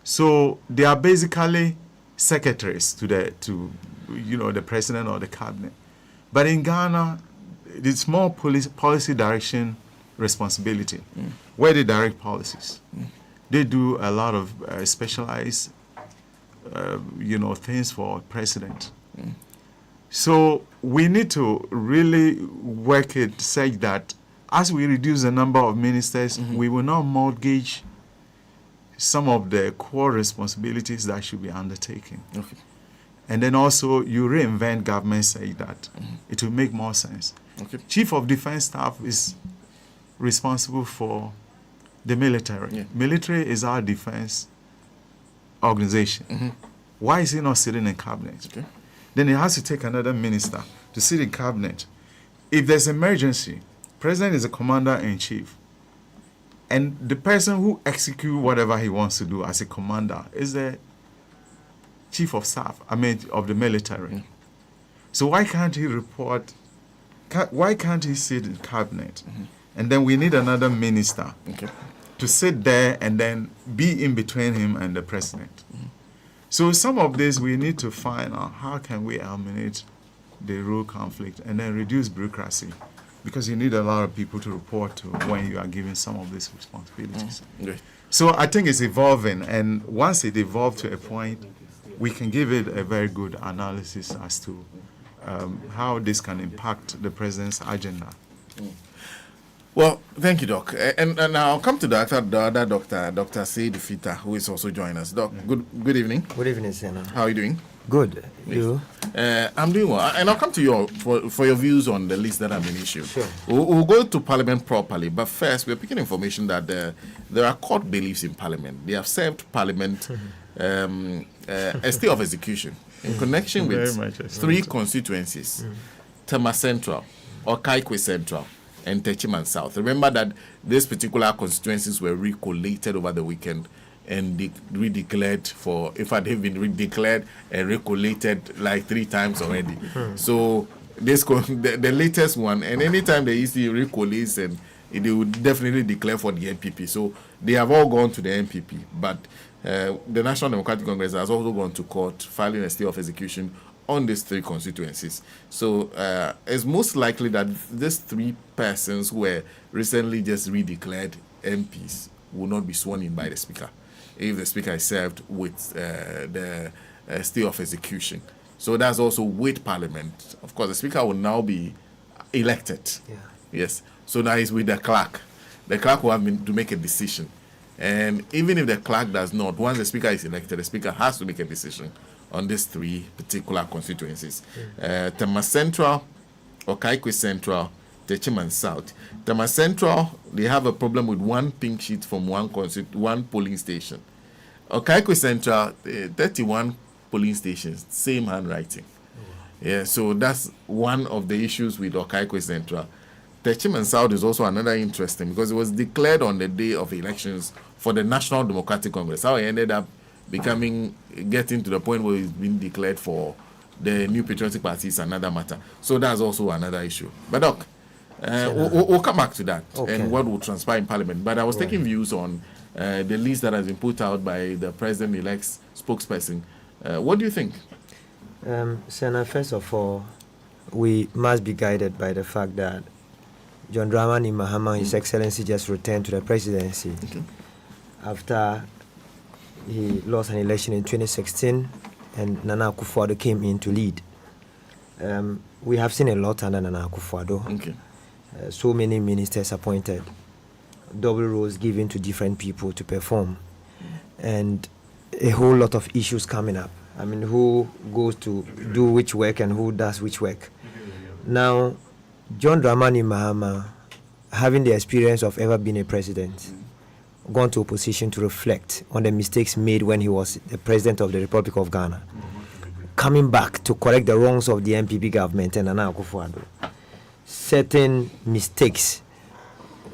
So they are basically secretaries to the president or the cabinet. But in Ghana, it's more policy direction responsibility, where they direct policies. They do a lot of specialized, things for president. So we need to really work it such that as we reduce the number of ministers, we will not mortgage some of the core responsibilities that should be undertaken. And then also you reinvent government such that it will make more sense. Chief of Defense Staff is responsible for the military. Military is our defense organization. Why is he not sitting in cabinet? Then he has to take another minister to sit in cabinet. If there's emergency, president is a commander-in-chief. And the person who executes whatever he wants to do as a commander is the chief of staff, of the military. So why can't he report, why can't he sit in cabinet? And then we need another minister to sit there and then be in between him and the president. So some of this we need to find out how can we eliminate the rule conflict and then reduce bureaucracy, because you need a lot of people to report to when you are given some of these responsibilities. So I think it's evolving, and once it evolves to a point, we can give it a very good analysis as to how this can impact the president's agenda. Well, thank you, Doc. And I'll come to the other doctor, Dr. Seydou Fita, who is also joining us. Doc, good evening. Good evening, Senator. How are you doing? Good. You? I'm doing well. And I'll come to you for your views on the list that have been issued. Sure. We'll go to Parliament properly. But first, we're picking information that there are court bailiffs in Parliament. They have served Parliament a stay of execution in connection with 3 constituencies: Tema Central, Okaikwe Central, and Techiman South. Remember that these particular constituencies were recollated over the weekend and redeclared for, in fact, they've been redeclared and recollated like 3 times already. So this the latest one, and anytime the EC recollates, and they would definitely declare for the NPP. So they have all gone to the NPP, but the National Democratic Congress has also gone to court, filing a stay of execution on these 3 constituencies. So it's most likely that these 3 persons who were recently just redeclared MPs will not be sworn in by the Speaker if the Speaker is served with the stay of execution. So that's also with Parliament. Of course, the Speaker will now be elected. Yeah. Yes. So now it's with the clerk. The clerk will have to make a decision. And even if the clerk does not, once the Speaker is elected, the Speaker has to make a decision on these 3 particular constituencies. Tema Central, Okaikwe Central, Techiman South. Tema Central, they have a problem with 1 pink sheet from one polling station. Okaikwe Central, 31 polling stations, same handwriting. Yeah, so that's one of the issues with Okaikwe Central. Techiman South is also another interesting because it was declared on the day of elections for the National Democratic Congress. How it ended up getting to the point where it's been declared for the New Patriotic Party is another matter. So that's also another issue. But Doc, we'll come back to that and what will transpire in Parliament. But I was taking views on the list that has been put out by the President-elect's spokesperson. What do you think? Senator, first of all, we must be guided by the fact that John Dramani Mahama, His Excellency, just returned to the presidency after he lost an election in 2016 and Nana Akufo-Addo came in to lead. We have seen a lot under Nana Akufo-Addo. So many ministers appointed, double roles given to different people to perform, and a whole lot of issues coming up. I mean, who goes to do which work and who does which work. Now, John Dramani Mahama, having the experience of ever being a president, gone to opposition to reflect on the mistakes made when he was the president of the Republic of Ghana, coming back to correct the wrongs of the MPP government and Nana Akufo-Addo. Certain mistakes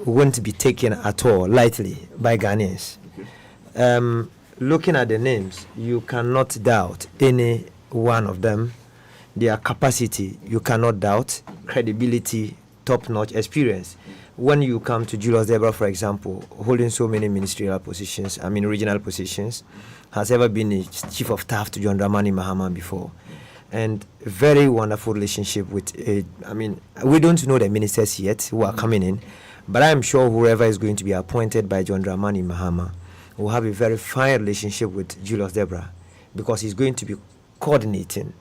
won't be taken at all lightly by Ghanaians. Looking at the names, you cannot doubt any one of them. Their capacity, you cannot doubt. Credibility, top-notch experience. When you come to Julius Deborah, for example, holding so many ministerial positions, regional positions, has ever been a chief of staff to John Dramani Mahama before. And very wonderful relationship with, we don't know the ministers yet who are coming in, but I am sure whoever is going to be appointed by John Dramani Mahama will have a very fine relationship with Julius Deborah, because he's going to be coordinating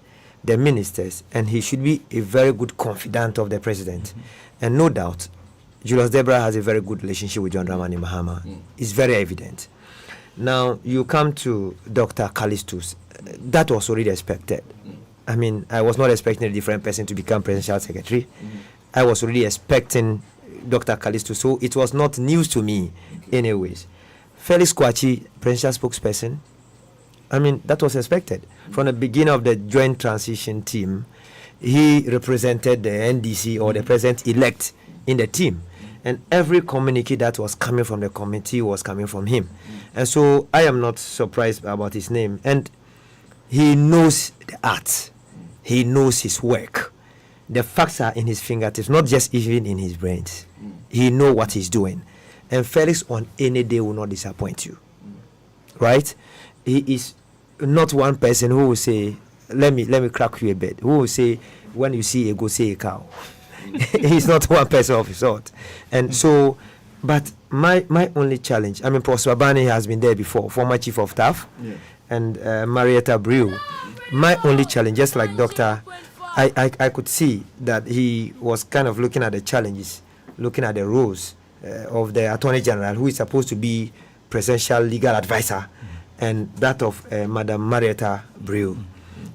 the ministers, and he should be a very good confidant of the president. And no doubt, Julius Deborah has a very good relationship with John Dramani Mahama. It's very evident. Now, you come to Dr. Callistus. That was already expected. I was not expecting a different person to become presidential secretary. I was already expecting Dr. Callistus, so it was not news to me anyways. Felix Kwachi, presidential spokesperson, that was expected. From the beginning of the joint transition team, he represented the NDC or the president-elect in the team. And every communique that was coming from the committee was coming from him. And so I am not surprised about his name. And he knows the art. He knows his work. The facts are in his fingertips, not just even in his brains. He knows what he's doing. And Felix on any day will not disappoint you. Right? He is not one person who will say, let me crack you a bit. Who will say, when you see a goat, say a cow. He's not one person of his sort. And so, but my only challenge, Professor Abani has been there before, former chief of staff, and Marietta Brew. My only challenge, just like Doctor, I could see that he was kind of looking at the challenges, looking at the roles of the Attorney General, who is supposed to be presidential legal advisor, and that of Madam Marietta Brew.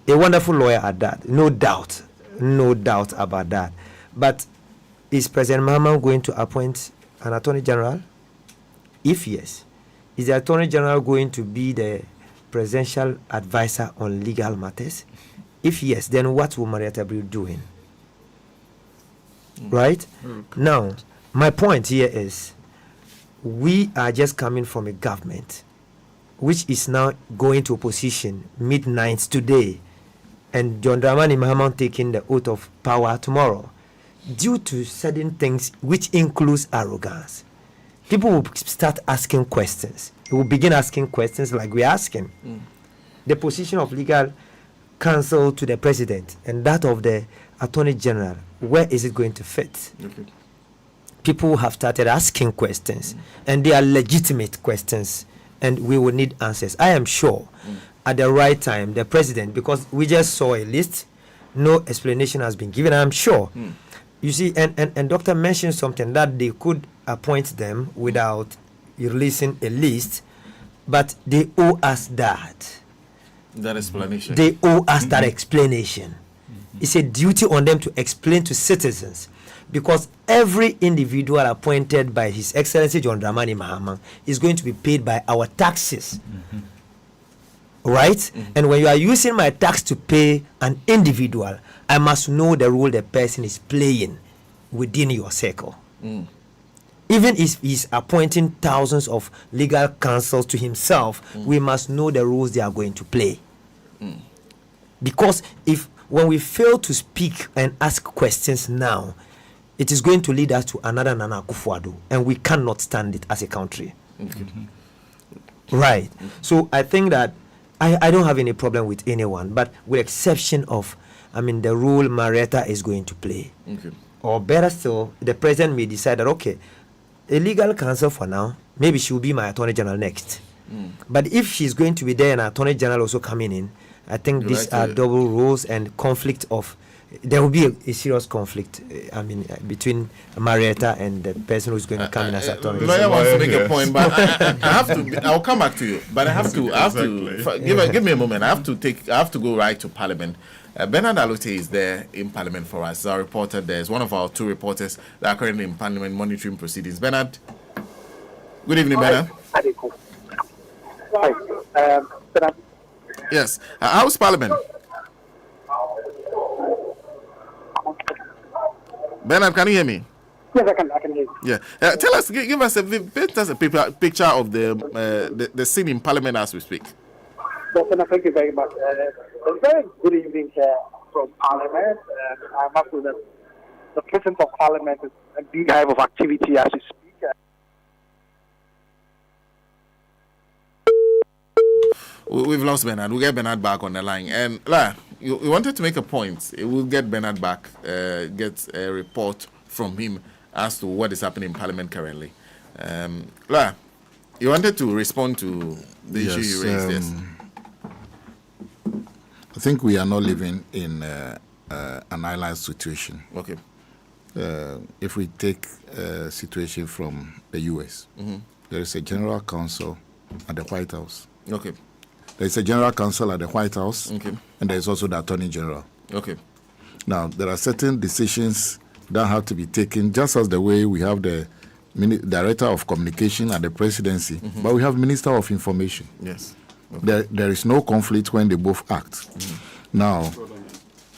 A wonderful lawyer at that, no doubt about that. But is President Mahama going to appoint an Attorney General? If yes, is the Attorney General going to be the presidential advisor on legal matters? If yes, then what will Marietta be doing? right? Now, my point here is we are just coming from a government which is now going to opposition midnight today, and John Dramani Mahama taking the oath of power tomorrow, due to certain things which includes arrogance. People will start asking questions. They will begin asking questions like we're asking. The position of legal counsel to the president and that of the attorney general, where is it going to fit? Okay. People have started asking questions, and they are legitimate questions, and we will need answers. I am sure at the right time, the president, because we just saw a list, no explanation has been given, I'm sure. You see, and doctor mentioned something that they could appoint them without releasing a list, but they owe us that. That explanation. They owe us that explanation. It's a duty on them to explain to citizens, because every individual appointed by His Excellency John Dramani Mahama is going to be paid by our taxes. Right? And when you are using my tax to pay an individual, I must know the role the person is playing within your circle. Even if he's appointing thousands of legal counsels to himself, we must know the roles they are going to play. Because when we fail to speak and ask questions now, it is going to lead us to another Nana Akufo-Addo, and we cannot stand it as a country. Right. So I think that I don't have any problem with anyone, but with exception of, the role Marietta is going to play. Or better still, the president may decide that, okay, a legal counsel for now, maybe she will be my attorney general next. But if she's going to be there and attorney general also coming in, I think these are double roles and conflict of, there will be a serious conflict, between Marietta and the person who's going to come in as attorney. Lawyer wants to make a point, but I have to. I'll come back to you, but I have to. Give me a moment. I have to go right to Parliament. Bernard Alote is there in Parliament for us. Our reporter there is one of our two reporters that are currently in Parliament monitoring proceedings. Bernard, good evening, Bernard. Hi. Yes. How's Parliament? Bernard, can you hear me? Yes, I can hear you. Yeah. Tell us, give us a picture of the scene in Parliament as we speak. Dr. Thank you very much. A very good evening from Parliament. I must say that the presence of Parliament is a big hive of activity as we speak. We've lost Bernard. We'll get Bernard back on the line. And La, you wanted to make a point. We'll get Bernard back, get a report from him as to what is happening in Parliament currently. La, you wanted to respond to the issue you raised. Yes. I think we are not living in an island situation. Okay. If we take a situation from the U.S., there is a general counsel at the White House. Okay. There is a general counsel at the White House, okay, and there is also the Attorney General. Okay. Now, there are certain decisions that have to be taken, just as the way we have the Director of Communication at the Presidency, but we have Minister of Information. Yes. Okay. There is no conflict when they both act. Now,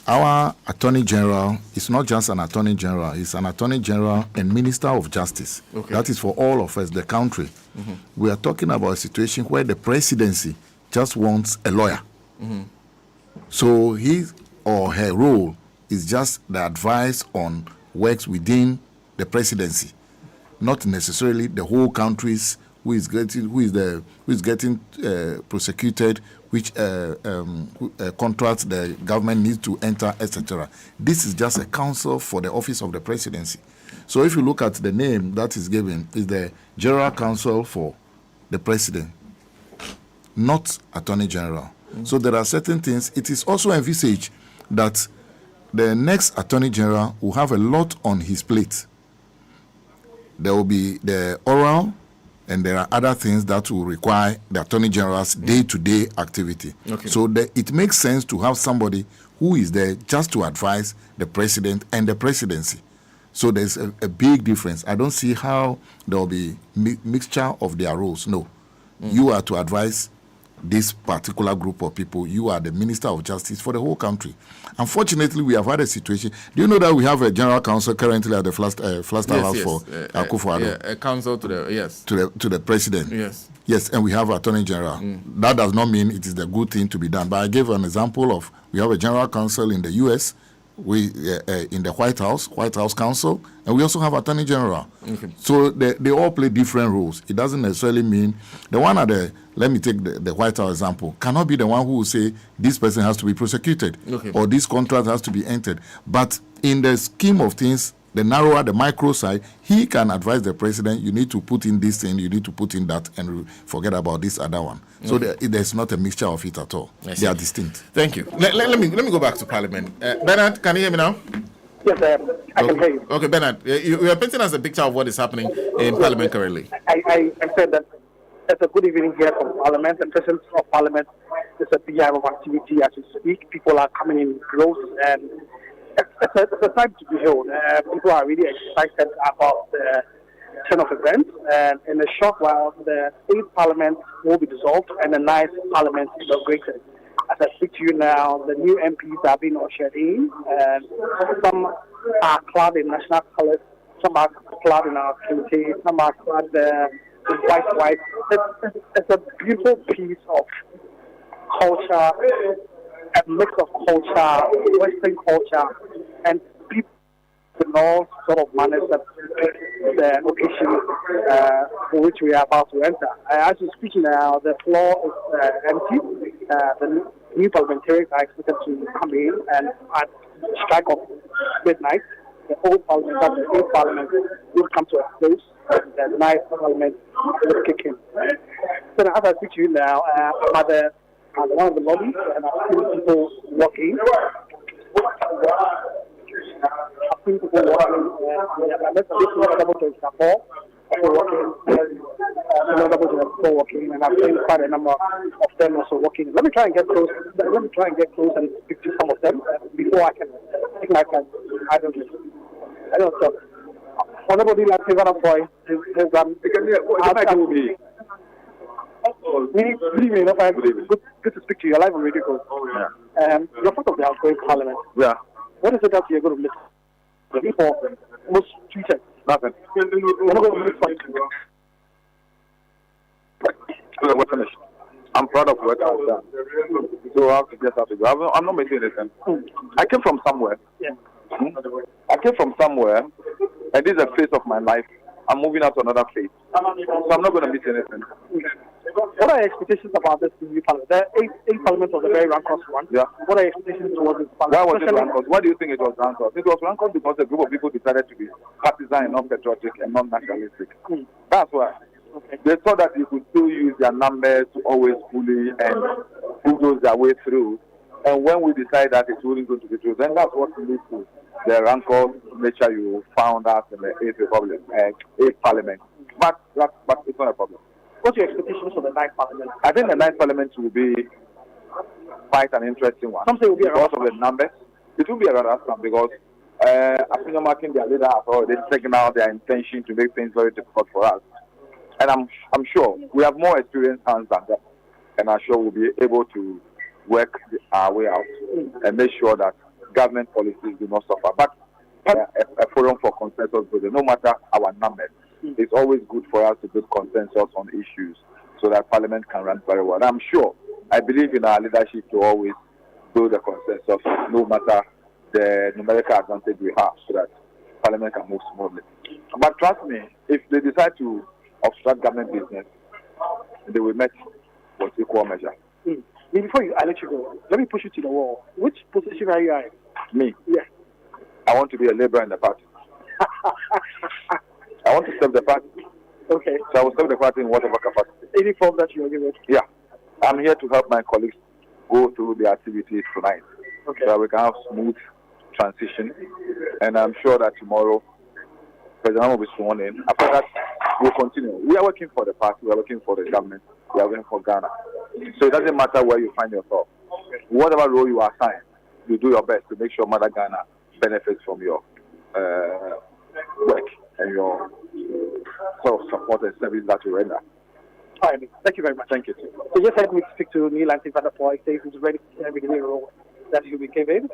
our Attorney General is not just an Attorney General, he's an Attorney General and Minister of Justice. Okay. That is for all of us, the country. We are talking about a situation where the Presidency just wants a lawyer. So his or her role is just the advice on works within the Presidency, not necessarily the whole country's who is getting prosecuted, which contracts the government needs to enter, etc. This is just a counsel for the office of the Presidency. So if you look at the name that is given, is the General Counsel for the President, not Attorney General. So there are certain things. It is also envisaged that the next Attorney General will have a lot on his plate. There will be the oral, and there are other things that will require the Attorney General's day-to-day activity. Okay. So it makes sense to have somebody who is there just to advise the President and the Presidency. So there's a big difference. I don't see how there will be mixture of their roles. No. You are to advise this particular group of people. You are the Minister of Justice for the whole country. Unfortunately, we have had a situation. Do you know that we have a general counsel currently at the Flaster House for Akufo-Addo? Yeah, a counsel to the president. Yes. Yes, and we have Attorney General. That does not mean it is the good thing to be done. But I gave an example of we have a general counsel in the U.S., we in the White House Counsel, and we also have Attorney General. Okay. So they all play different roles. It doesn't necessarily mean the one at the, let me take the White House example, cannot be the one who will say this person has to be prosecuted or this contract has to be entered. But in the scheme of things, the narrower, the micro side, he can advise the president, you need to put in this thing, you need to put in that, and forget about this other one. So there's not a mixture of it at all. They are distinct. Thank you. Let me go back to Parliament. Bernard, can you hear me now? Yes, I can hear you. Okay, Bernard, you are painting us a picture of what is happening in Parliament currently. I said that it's a good evening here from Parliament. The presence of Parliament is a big of activity as we speak. People are coming in droves, and it's a time to behold. People are really excited about the turn of events, and in a short while, the 8th Parliament will be dissolved and the 9th Parliament inaugurated. As I speak to you now, the new MPs are being ushered in, and some are clad in national colors, some are clad in our kente, some are clad in white. It's a beautiful piece of culture, a mix of culture, Western culture, and people in all sort of manners that the occasion for which we are about to enter. As we speak now, the floor is empty. The new parliamentarians are expected to come in and at strike of midnight, the old parliament, the 8th Parliament, will come to a close, and the 9th Parliament will kick in. So as I speak to you now, I'm at one of the lobbies, and I've seen people walking. Walking, and I've seen quite a number of them also walking. Let me try and get close. And speak to some of them before I can take my time. I don't know. Honorable like Savannah Boy, good to speak to you. You're live on Radio Go. You're part of the outgoing Parliament. Yeah. What is it that you're going to miss? For most tweeted. Nothing. We're finished. I'm proud of what I've done. So I have to just have to go. I'm not missing anything. I came from somewhere. Yeah. I came from somewhere, and this is a phase of my life. I'm moving out to another phase. So I'm not going to miss anything. What are your expectations about this new parliament? The 8th Parliament was a very rancorous one. Yeah. What are your expectations towards this parliament? Why was it rancorous? Why do you think it was rancorous? It was rancorous because a group of people decided to be partisan and non-patriotic and non-nationalistic. That's why. Okay. They thought that you could still use their numbers to always bully and bulldoze their way through. And when we decide that it's really going to be true, then that's what leads to the rancorous nature you found out in the 8th Parliament. But it's not a problem. What's your expectations for the 9th Parliament? I think the 9th Parliament will be quite an interesting one. Something will be because of the numbers. It will be a rather fun because African American, their leader, has already signaled their intention to make things very difficult for us. And I'm sure we have more experienced hands than them, and I'm sure we'll be able to work our way out and make sure that government policies do not suffer. But a forum for consensus building, no matter our numbers. It's always good for us to build consensus on issues so that Parliament can run very well. I'm sure, I believe in our leadership to always build a consensus no matter the numerical advantage we have so that Parliament can move smoothly. But trust me, if they decide to obstruct government business, they will meet with equal measure. Before I let you go, let me push you to the wall. Which position are you in? Me? Yes. I want to be a labourer in the party. I want to serve the party. Okay. So I will serve the party in whatever capacity. Any form that you are given? Yeah. I'm here to help my colleagues go through the activities tonight. Okay. So that we can have smooth transition. And I'm sure that tomorrow, President will be sworn in. After that, we'll continue. We are working for the party. We are working for the government. We are working for Ghana. So it doesn't matter where you find yourself. Whatever role you are assigned, you do your best to make sure Mother Ghana benefits from your work and your sort of support and service that you render. fine. Thank you very much. Thank you. So just let me speak to Neil and Van der Poel, say he's ready to every role that he'll be given.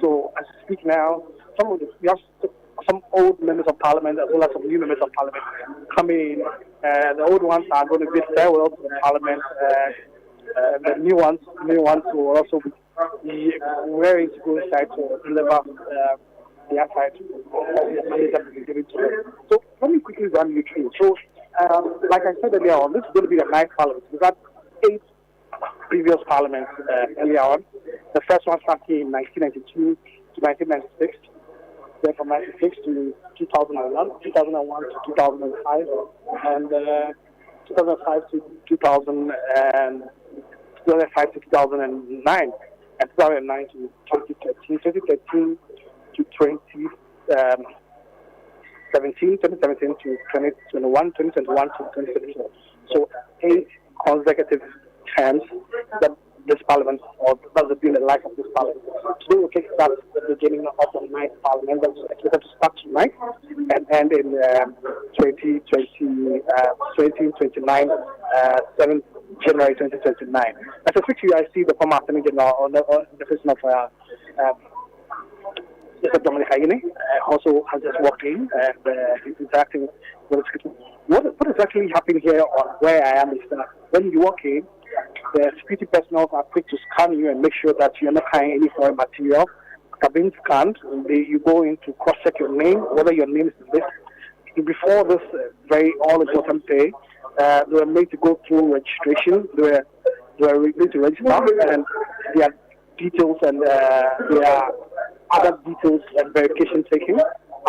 So as we speak now, we have some old members of parliament as well as some new members of parliament coming in. The old ones are going to bid farewell to the parliament. The new ones will also be raring to go inside to deliver the outside that will be given to them. So let me quickly run you through. So like I said earlier on, this is going to be the ninth parliament. We've had 8 previous parliaments earlier on. The first one started in 1992 to 1996. Then from 96 to 2001, 2001 to 2005, and 2005 to 2009, and 2009 to 2013, 2013 to 2017 to 2021, 2021 to 2024. So 8 consecutive terms that this parliament, or that has been the life of this parliament. Today we'll kick start at the beginning of the 9th parliament. That's expected to start tonight and end in 2029, 7th January 2029. As I speak to you, I see the former Attorney General on the person of Mr. Dominic Hayine, also has just walked in and he's interacting with the security. What is actually happening here on where I am is that when you walk in, the security personnel are quick to scan you and make sure that you're not carrying any foreign material. After being scanned, you go in to cross-check your name, whether your name is in this. Before this very all-important day, they were made to go through registration. They were made to register, and their details and their other details and verification taken,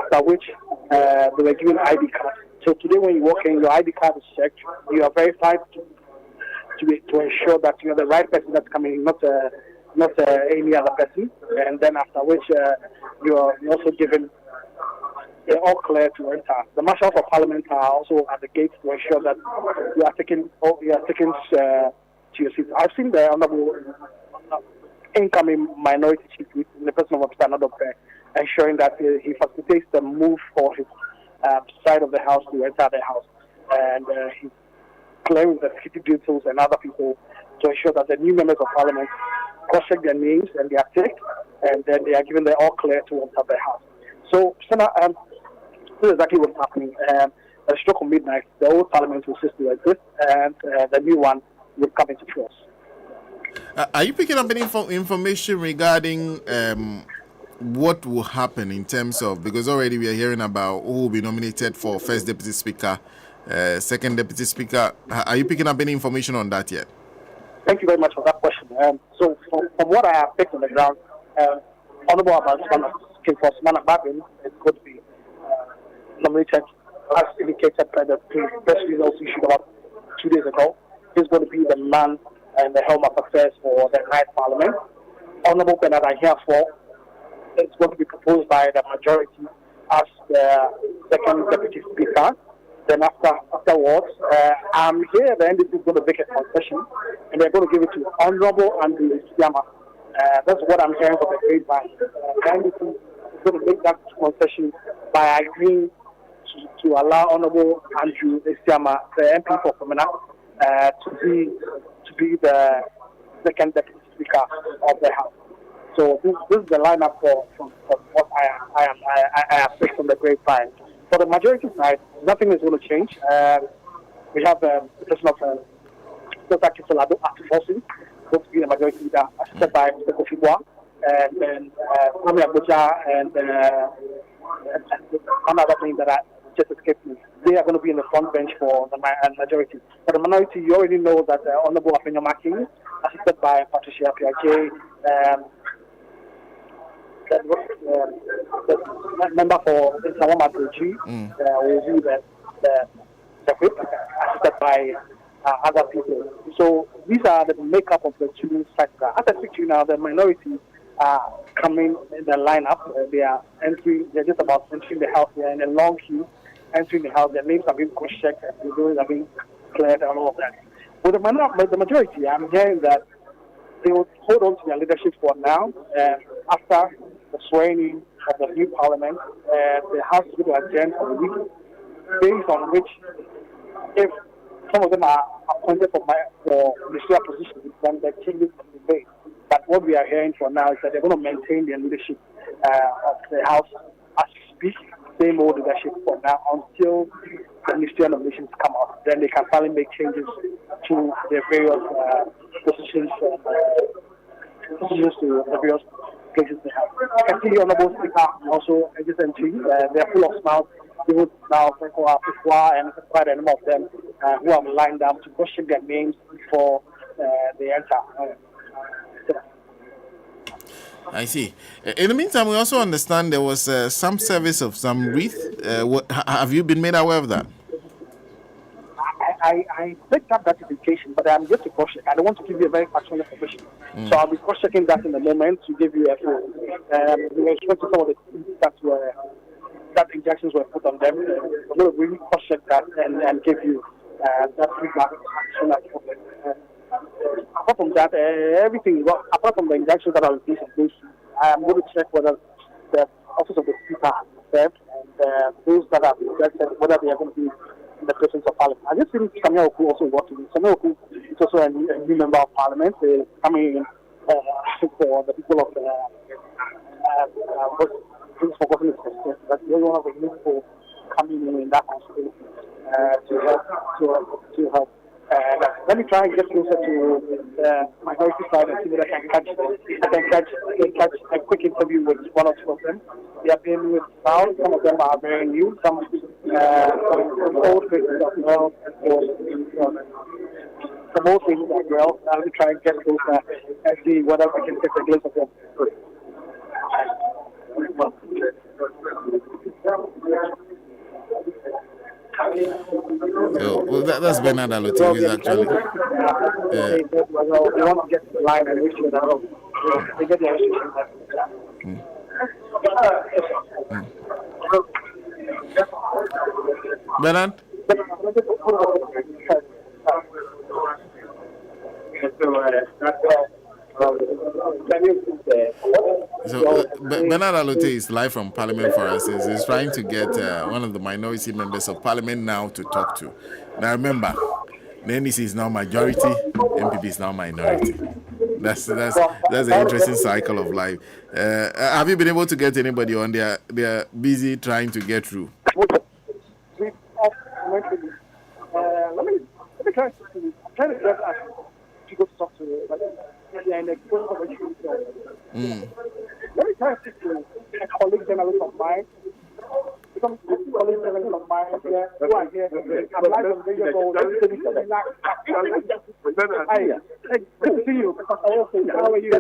after which they were given ID cards. So today when you walk in, your ID card is checked. You are verified to ensure that you're the right person that's coming in, not any other person. And then after which you're also given the all clear to enter. The marshals of parliament are also at the gate to ensure that you are taken to your seats. I've seen the honorable incoming minority chief in the person of Mr. Nodopé, ensuring that he facilitates the move for his side of the house to enter the house. And he's clearing the security details and other people to ensure that the new members of parliament cross-check their names and they are ticked, and then they are given the all clear to enter the house. So, Senator, this is exactly what's happening. At a stroke of midnight, the old parliament will cease to exist, and the new one will come into force. Are you picking up any information regarding what will happen in terms of, because already we are hearing about who will be nominated for first deputy speaker, second deputy speaker. Are you picking up any information on that yet? Thank you very much for that question. So from what I have picked on the ground, Honorable Osman Babin is going to be nominated as indicated by the press results issued about 2 days ago. He's going to be the man and the helm of affairs for the 9th Parliament. Honorable Bernard Ahiafo is going to be proposed by the majority as the second deputy speaker. Then afterwards, I'm here. The NDP is going to make a concession, and they're going to give it to Honorable Andrew Isiama. That's what I'm hearing from the grapevine. The NDP is going to make that concession by agreeing to allow Honorable Andrew Isiama, the MP for Femina, to be the second deputy speaker of the House. So this is the lineup from what I have picked from the grapevine. For the majority side, nothing is going to change. We have the person of Dr. Kisolado Atifosi, going to be the majority leader, assisted by Mr. Kofi Boa, and then Kwame Abuja, and one other thing that I just escaped me. They are going to be in the front bench for the majority. For the minority, you already know that Honorable Afenyo Making, assisted by Patricia Piaget, the member for Sawama Toji will be the whip, assisted by other people. So these are the makeup of the two sides. As I speak to you now, the minority are coming in the lineup. They're just about entering the house. They're in a long queue, entering the house. Their names are being cross-checked, and the doors are being cleared, and all of that. With the majority, I'm hearing that they will hold on to their leadership for now. After the swearing-in of the new parliament, the House is going to adjourn for a week, based on which, if some of them are appointed for ministerial positions, then the changes can be made. But what we are hearing for now is that they're going to maintain their leadership of the House as we speak, same old leadership for now until the ministerial nominations come out. Then they can finally make changes to their various positions to the various places they have. I can see the Honorable Speaker also SSNG. They're full of smiles. Even now, and quite a number of them who have lined up to question their names before they enter. I see. In the meantime, we also understand there was some service of some wreath. Have you been made aware of that? I picked up that indication, but I'm just a cross-check. I don't want to give you a very factual information. So I'll be cross-checking that in the moment to give you a full. We expect some of the that injections were put on them. I'm going to really cross-check that and give you that feedback as soon as possible. Apart from that, everything, apart from the injections that are in place of those, I'm going to check whether the office of the speaker has served and those that are injected, whether they are going to be in the presence of Parliament. I just think Samuel Oku also working. Samuel Oku is also a new member of Parliament coming in for the people of for government president. But we don't have a new people coming in that constituency to help. Let me try and get closer to the minority side and see whether I can catch a quick interview with one or two of them. They have been with now. Some of them are very new. Some old faces as well. Some old faces as well. Let me try and get closer and see whether we can take a glimpse of them. Well, that's Bernard Alote, who is actually. They want to get the line and make sure that they get the restriction. Bernard? So Bernard Alote is live from Parliament for us. He's trying to get one of the minority members of Parliament now to talk to. Now remember, the NDC is now majority, MPP is now minority. That's an interesting cycle of life. Have you been able to get anybody on there? They are busy trying to get through. Let me try to. I'm trying to get to go to talk to you. Let me try to speak to a colleague journalist of mine. Some colleague journalists of mine here who are here. I'm live on radio. Good to see you. How are you?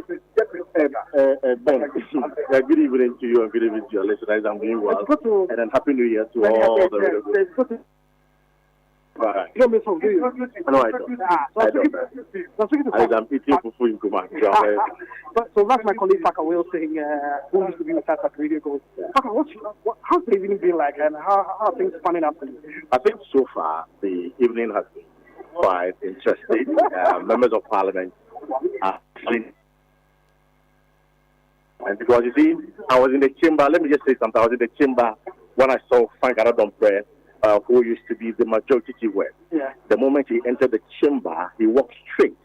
Ben, good evening to you and good evening to your listeners. I'm doing well. And then Happy New Year to all the radio. Right. You don't miss home, do you? No, I don't. I'm eating fufu in Kuma. So that's my colleague Paka Will saying, who used to be with us at Radio Goes. Paka, how's the evening been like and how are things panning out for you? I think so far the evening has been quite interesting. Members of Parliament are and because you see, I was in the chamber, let me just say something. I was in the chamber when I saw Frank Aradon who used to be the majority whip. Yeah. The moment he entered the chamber, he walked straight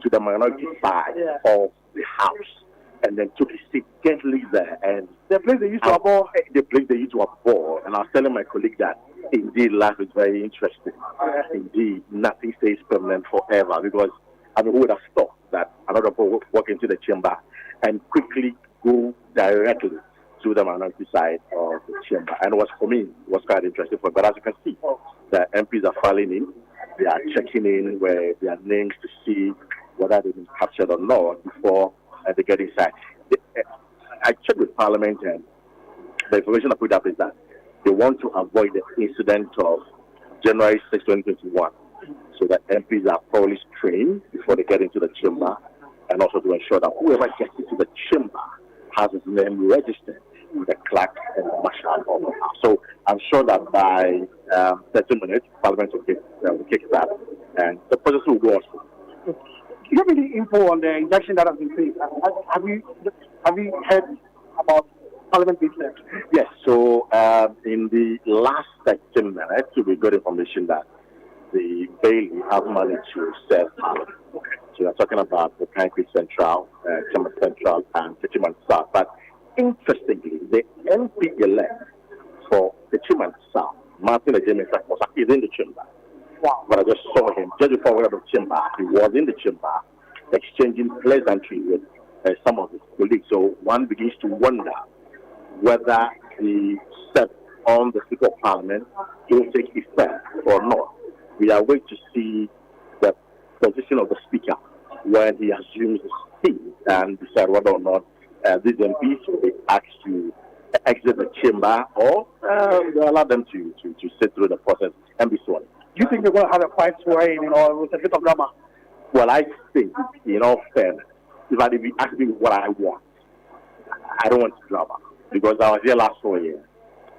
to the minority side of the house and then took his seat gently there. And the place they used to abhor. The place they used to abhor. And I was telling my colleague that indeed life is very interesting. Yeah. Indeed, nothing stays permanent forever because who would have thought that another person walk into the chamber and quickly go directly to the minority side of the chamber. And for me, it was quite interesting. But as you can see, the MPs are filing in. They are checking in where their names to see whether they've been captured or not before they get inside. I checked with Parliament and the information I put up is that they want to avoid the incident of January 6, 2021. So that MPs are thoroughly trained before they get into the chamber and also to ensure that whoever gets into the chamber has his name registered with the clerk and the marshal. So I'm sure that by 30 minutes, Parliament will kick that, and the process will go on. Do you have any info on the injection that has been paid? Have you heard about Parliament being left? Yes. So in the last 30 minutes, we got information that the Bailey have managed to serve Parliament. So we're talking about the Concrete Central, Chairman Central, and the Chairman South. But interestingly, the MP elect for the Chairman South, Martin Ejemesa, is in the chamber. Wow. But I just saw him just before we were in the chamber. He was in the chamber exchanging pleasantry with some of his colleagues. So one begins to wonder whether the step on the Speaker of Parliament will take effect or not. We are waiting to see the position of the Speaker when he assumes his seat and decide whether or not these MPs will be asked to exit the chamber or allow them to sit through the process and be sworn. Do you think they're going to have a quiet swearing or with a bit of drama? Well, I think, in all fairness, if you ask me what I want, I don't want drama because I was here last 4 years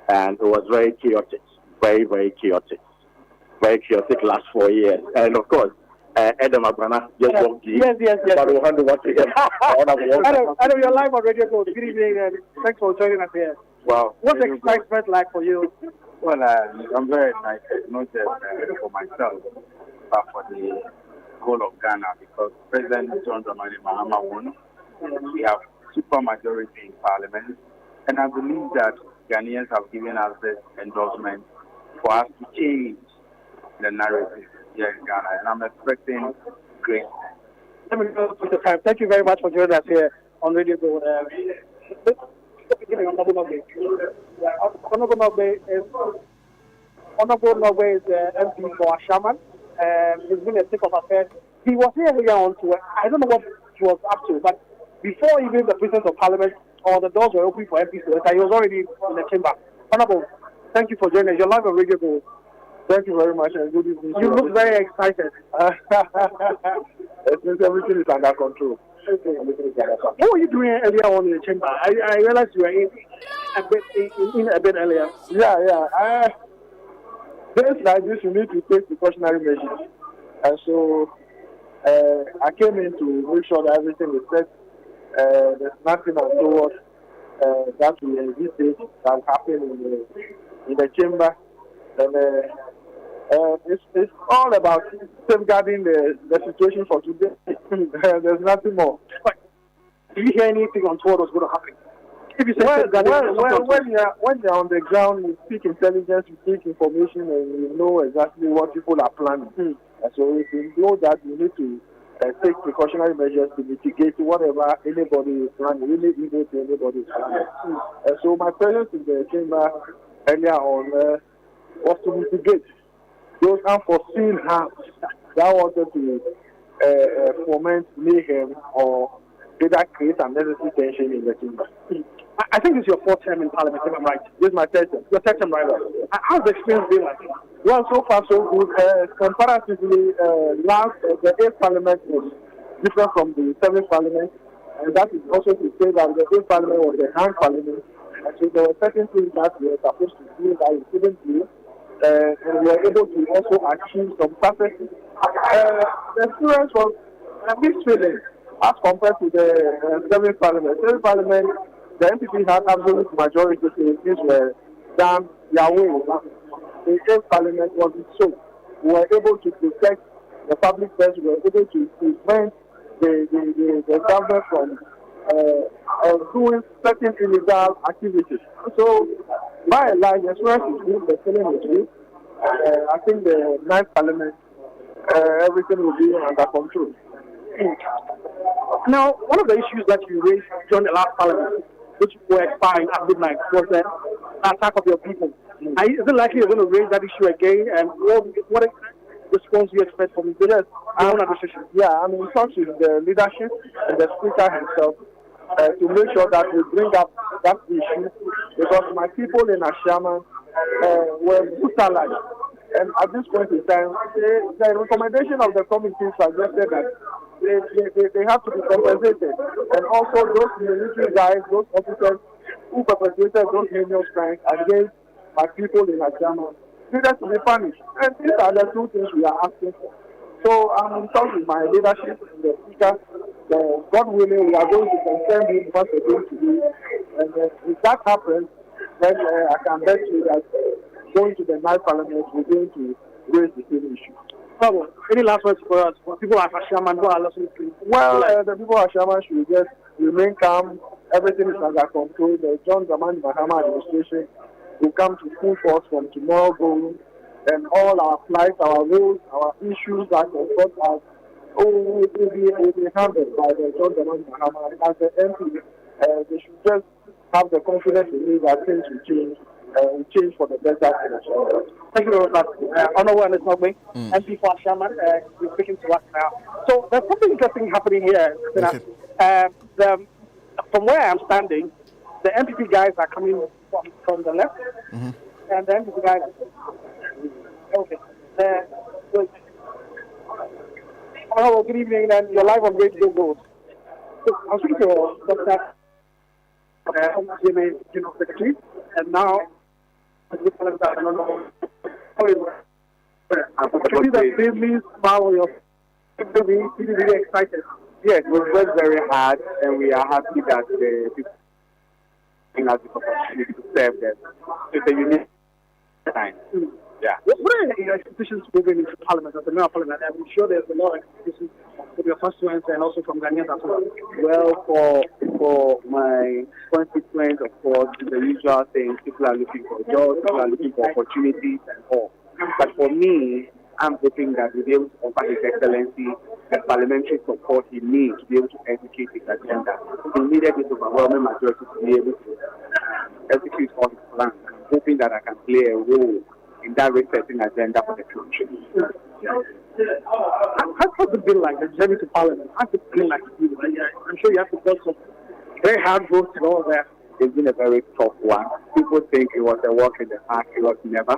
and it was very chaotic, very, very chaotic last 4 years. And of course, Adam Agbana just walked in. Yes. But we'll hand over to him. Adam, you're live on Radio Gold. Good evening and thanks for joining us here. Well, what's the excitement like for you? Well, I'm very excited, not just for myself, but for the whole of Ghana, because President John Dramani Mahama won. We have super majority in Parliament, and I believe that Ghanaians have given us this endorsement for us to change the narrative here in Ghana, and I'm expecting great. Let me go to the time. Thank you very much for joining us here on Radio Gold. Honorable Nogbe is MP for Ashaman. He's been a stick of affairs. He was here earlier on to, I don't know what he was up to, but before even the presence of Parliament or the doors were open for MPs to enter, he was already in the chamber. Honorable, thank you for joining us. You're live on Radio Gold. Thank you very much and good evening. You look very excited. Everything is under control. What were you doing earlier on in the chamber? I realized you were in a bit earlier. Yeah. Days like this, you need to take precautionary measures. And so I came in to make sure that everything is set. There's nothing untoward that will envisage that will happen in the chamber. And it's all about safeguarding the situation for today. There's nothing more. But do you hear anything untoward was going to happen? If you say when you're on the ground, you speak intelligence, you speak information, and you know exactly what people are planning. And so if you know that, you need to take precautionary measures to mitigate whatever anybody is planning, any evil to anybody is planning. And so my presence in the chamber earlier on was to mitigate those unforeseen harms that wanted to foment mayhem or either create unnecessary tension in the chamber. I think it's your fourth term in Parliament, if I'm right. This is my third term. Your third term, right? How's the experience been like? Well, so far so good. Comparatively, the 8th Parliament was different from the 7th Parliament, and that is also to say that the 8th Parliament was the hand Parliament, and so there were certain things that we were supposed to do that we couldn't do, and we were able to also achieve some successes. The experience was a mixed feeling as compared to the 7th Parliament. 7th Parliament, the MPP had absolute majority, so things were done their way. The 8th Parliament wasn't so. We were able to protect the public purse, we were able to prevent the government from doing certain illegal activities. So, by and large, the experience is good, the feeling is good. I think the 9th Parliament, everything will be under control. Now, one of the issues that you raised during the last Parliament, which were expiring at midnight, was the attack of your people. Is it likely you're going to raise that issue again? And what response do you expect from the own administration? Yeah, I'm in touch with the leadership and the Speaker himself to make sure that we bring up that issue, because my people in Ashama were brutalized. And at this point in time, the recommendation of the committee suggested that they have to be compensated. And also those military guys, those officers who perpetrated those heinous crimes against my people in Ashama needed to be punished. And these are the two things we are asking for. So I'm in touch with my leadership and the Speaker. God willing, we are going to confirm him what we're going to do. And if that happens, then I can bet you that going to the 9th Parliament, we're going to raise the same issue. Bravo, any last words for us? For people like Ashaman who are listening to? Well, the people at Ashaman should just remain calm. Everything is under control. The John Dramani Mahama administration will come to full force from tomorrow going, and all our flights, our rules, our issues that confront us will be handled by the John Dramani Mahama. As the MP, they should just have the confidence in me that things will change for the better. Thank you very much. Honorable Ernest Nogbe, MP for Ashaman, you're speaking to us now. So there's something interesting happening here. From where I'm standing, the MPP guys are coming from the left, and the MPP guys. Okay. Honorable, good evening, and you're live on Radio Gold. So I was speaking to Dr. General Secretary, and now I see that Bailey's power of really excited. Yes, we worked very hard, and we are happy that people has the opportunity to serve them. It's a unique time. Yeah. What are your expectations moving into Parliament, as a member of Parliament? I'm sure there's a lot of expectations from your constituents and also from Ghanaians as well. Well, for my constituents, of course, the usual things. People are looking for jobs, people are looking for opportunities and all. But for me, I'm hoping that we'll be able to offer His Excellency the parliamentary support he needs to be able to execute his agenda. He needed this overwhelming majority to be able to execute all his plans. I'm hoping that I can play a role in that resetting agenda for the future. How's it been like, the journey to Parliament? How's it been like to you? I'm sure you have to go some very hard votes and all that. It's been a very tough one. People think it was a walk in the park. It was never.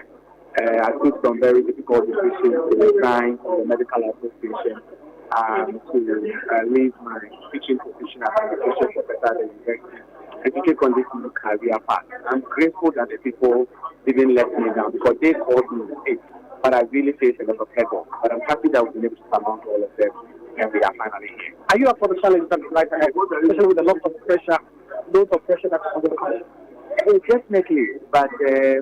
I took some very difficult decisions to resign from the medical association to leave my teaching position as an associate professor at the university and to take on this new career path. I'm grateful that the people didn't let me down because they called me sick, but I really faced a lot of hurdles. But I'm happy that we've been able to surmount all of them, and we are finally here. Are you up for the challenge that lies ahead, especially with a lot of pressure that's on the country? Definitely, but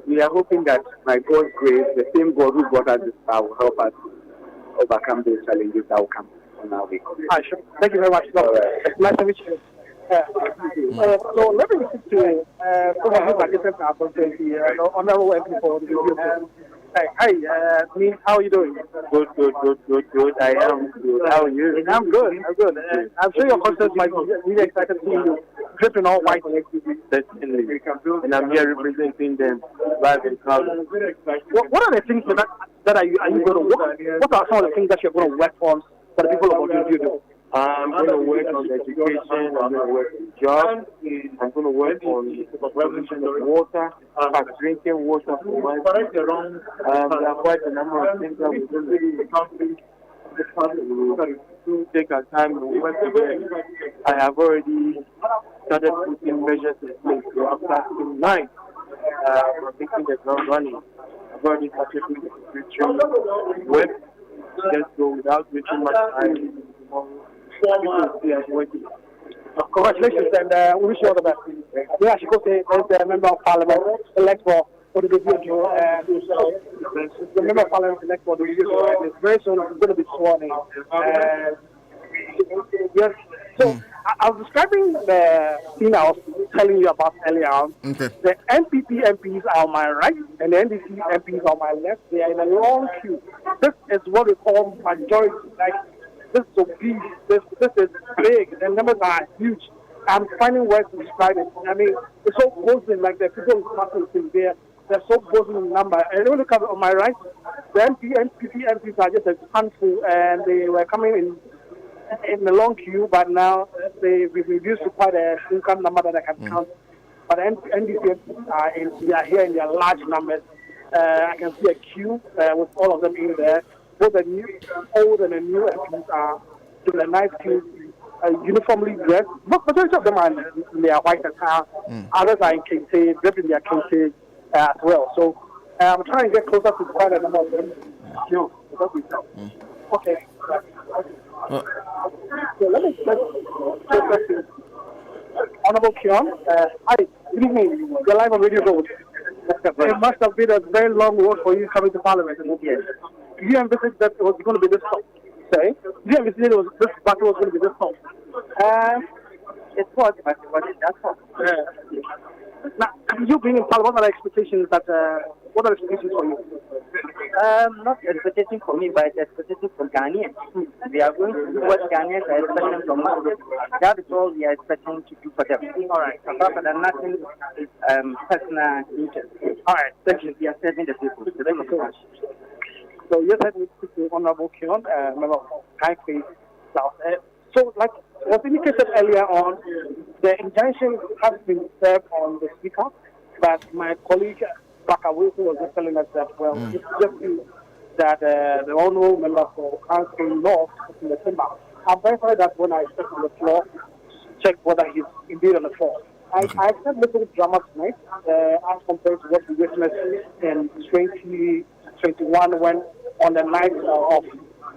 we are hoping that by God's grace, the same God who brought us this far will help us overcome those challenges that will come on our way. Sure. Thank you very much. It's nice to meet you. So let me speak to someone who participated in our conference, Honorable MP for the review. Hi, how are you doing? Good. I am good. How are you? I'm good. I'm sure your concerns might be really excited to see you dripping all white. Certainly. And I'm here representing them live in Carlos. What are the things that are you going to work? What are some of the things that you're going to work on for the people of Odu? I'm going to work on the education, I'm going to work on jobs, I'm going to work on the provision of water, drinking water for my people. There are quite a number of things that we're going to do. To take our time and work together. I have already started putting measures in place. So after tonight, we're making the ground running. I've already started doing the preparation work. Just go without wasting much time. Congratulations, and we wish you all the best. We actually go say there's a member of Parliament Electoral for the review. The member of Parliament Electoral for the review, and it's very soon going to be sworn in. Yes. So I was describing the thing I was telling you about earlier on. Okay. The NPP MPs are on my right, and the NDC MPs are on my left. They are in a long queue. This is what we call majority. Like, this is obese. This is big. The numbers are huge. I'm finding words to describe it. I mean, it's so boasting. Like the people who are sitting there, they're so boasting in number. And when you look on my right, the NPP MPs are just a handful, and they were coming in a long queue, but now we've reduced to quite a significant number that I can count. But the NDC MPs they are here in their large numbers. I can see a queue with all of them in there. Both the new, old and the new MPs are in a nice queue, uniformly dressed. But majority of them are in their white attire. Others are in kente, dressed in their kente as well. So I'm trying to get closer to quite a number of them. Okay. So let me Honorable Kion. Hi, good evening. You're live on Radio Gold. It must have been a very long road for you coming to Parliament. Yes. You envisaged that it was going to be this long. Sorry? You envisaged this battle was going to be this long. It was, but it wasn't that long. Now, you being in Parliament, what are expectations for you? Not expectation for me, but expectation for Ghanaians. We are going to do what Ghanaians are expecting from us. That is all we are expecting to do for them. All right. Apart from that, nothing is personal interest. All right. Thank you. We are serving the people. So thank you so much. So yes, I will speak to Honorable Kion, member of Kai South. So, like was indicated earlier on, the injunction has been served on the speaker, but my colleague Baka Wilson was just telling us that, well, it's just that the honorable member for Council North in the chamber. I'm very sorry that when I stepped on the floor, check whether he's indeed on the floor. I said little drama tonight as compared to what we witnessed in 2021 when on the night of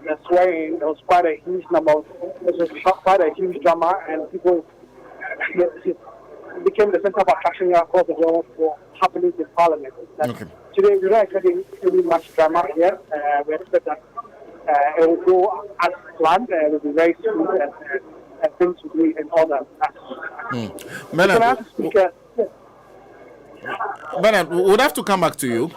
the swearing, there was quite a huge drama, and people became the center of attraction across the world for happenings in Parliament. Today, we're not expecting really much drama here. We expect that it will go as planned. It will be very smooth, and things will be in order. Bernard, we would have to come back to you.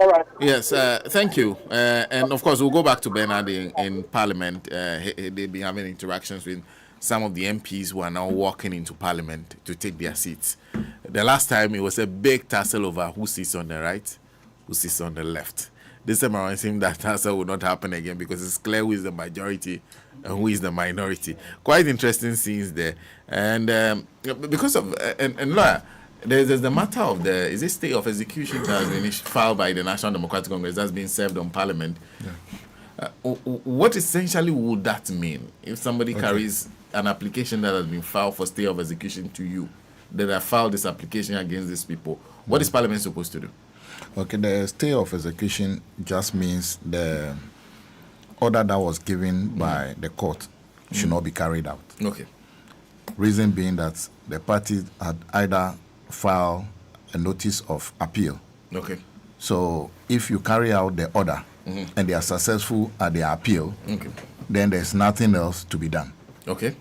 All right. Yes, thank you. And of course, we'll go back to Bernard in Parliament. They've been having interactions with some of the MPs who are now walking into Parliament to take their seats. The last time, it was a big tussle over who sits on the right, who sits on the left. This time around, it seems that tussle will not happen again because it's clear who is the majority and who is the minority. Quite interesting scenes there. And because of... And Laura, there's the matter of is it stay of execution that has been filed by the National Democratic Congress that's been served on Parliament. Yeah. What essentially would that mean if somebody carries an application that has been filed for stay of execution to you, that have filed this application against these people? What is Parliament supposed to do? Okay, the stay of execution just means the order that was given by the court should not be carried out. Okay. Reason being that the parties had either file a notice of appeal. Okay. So if you carry out the order and they are successful at their appeal, then there's nothing else to be done. Okay.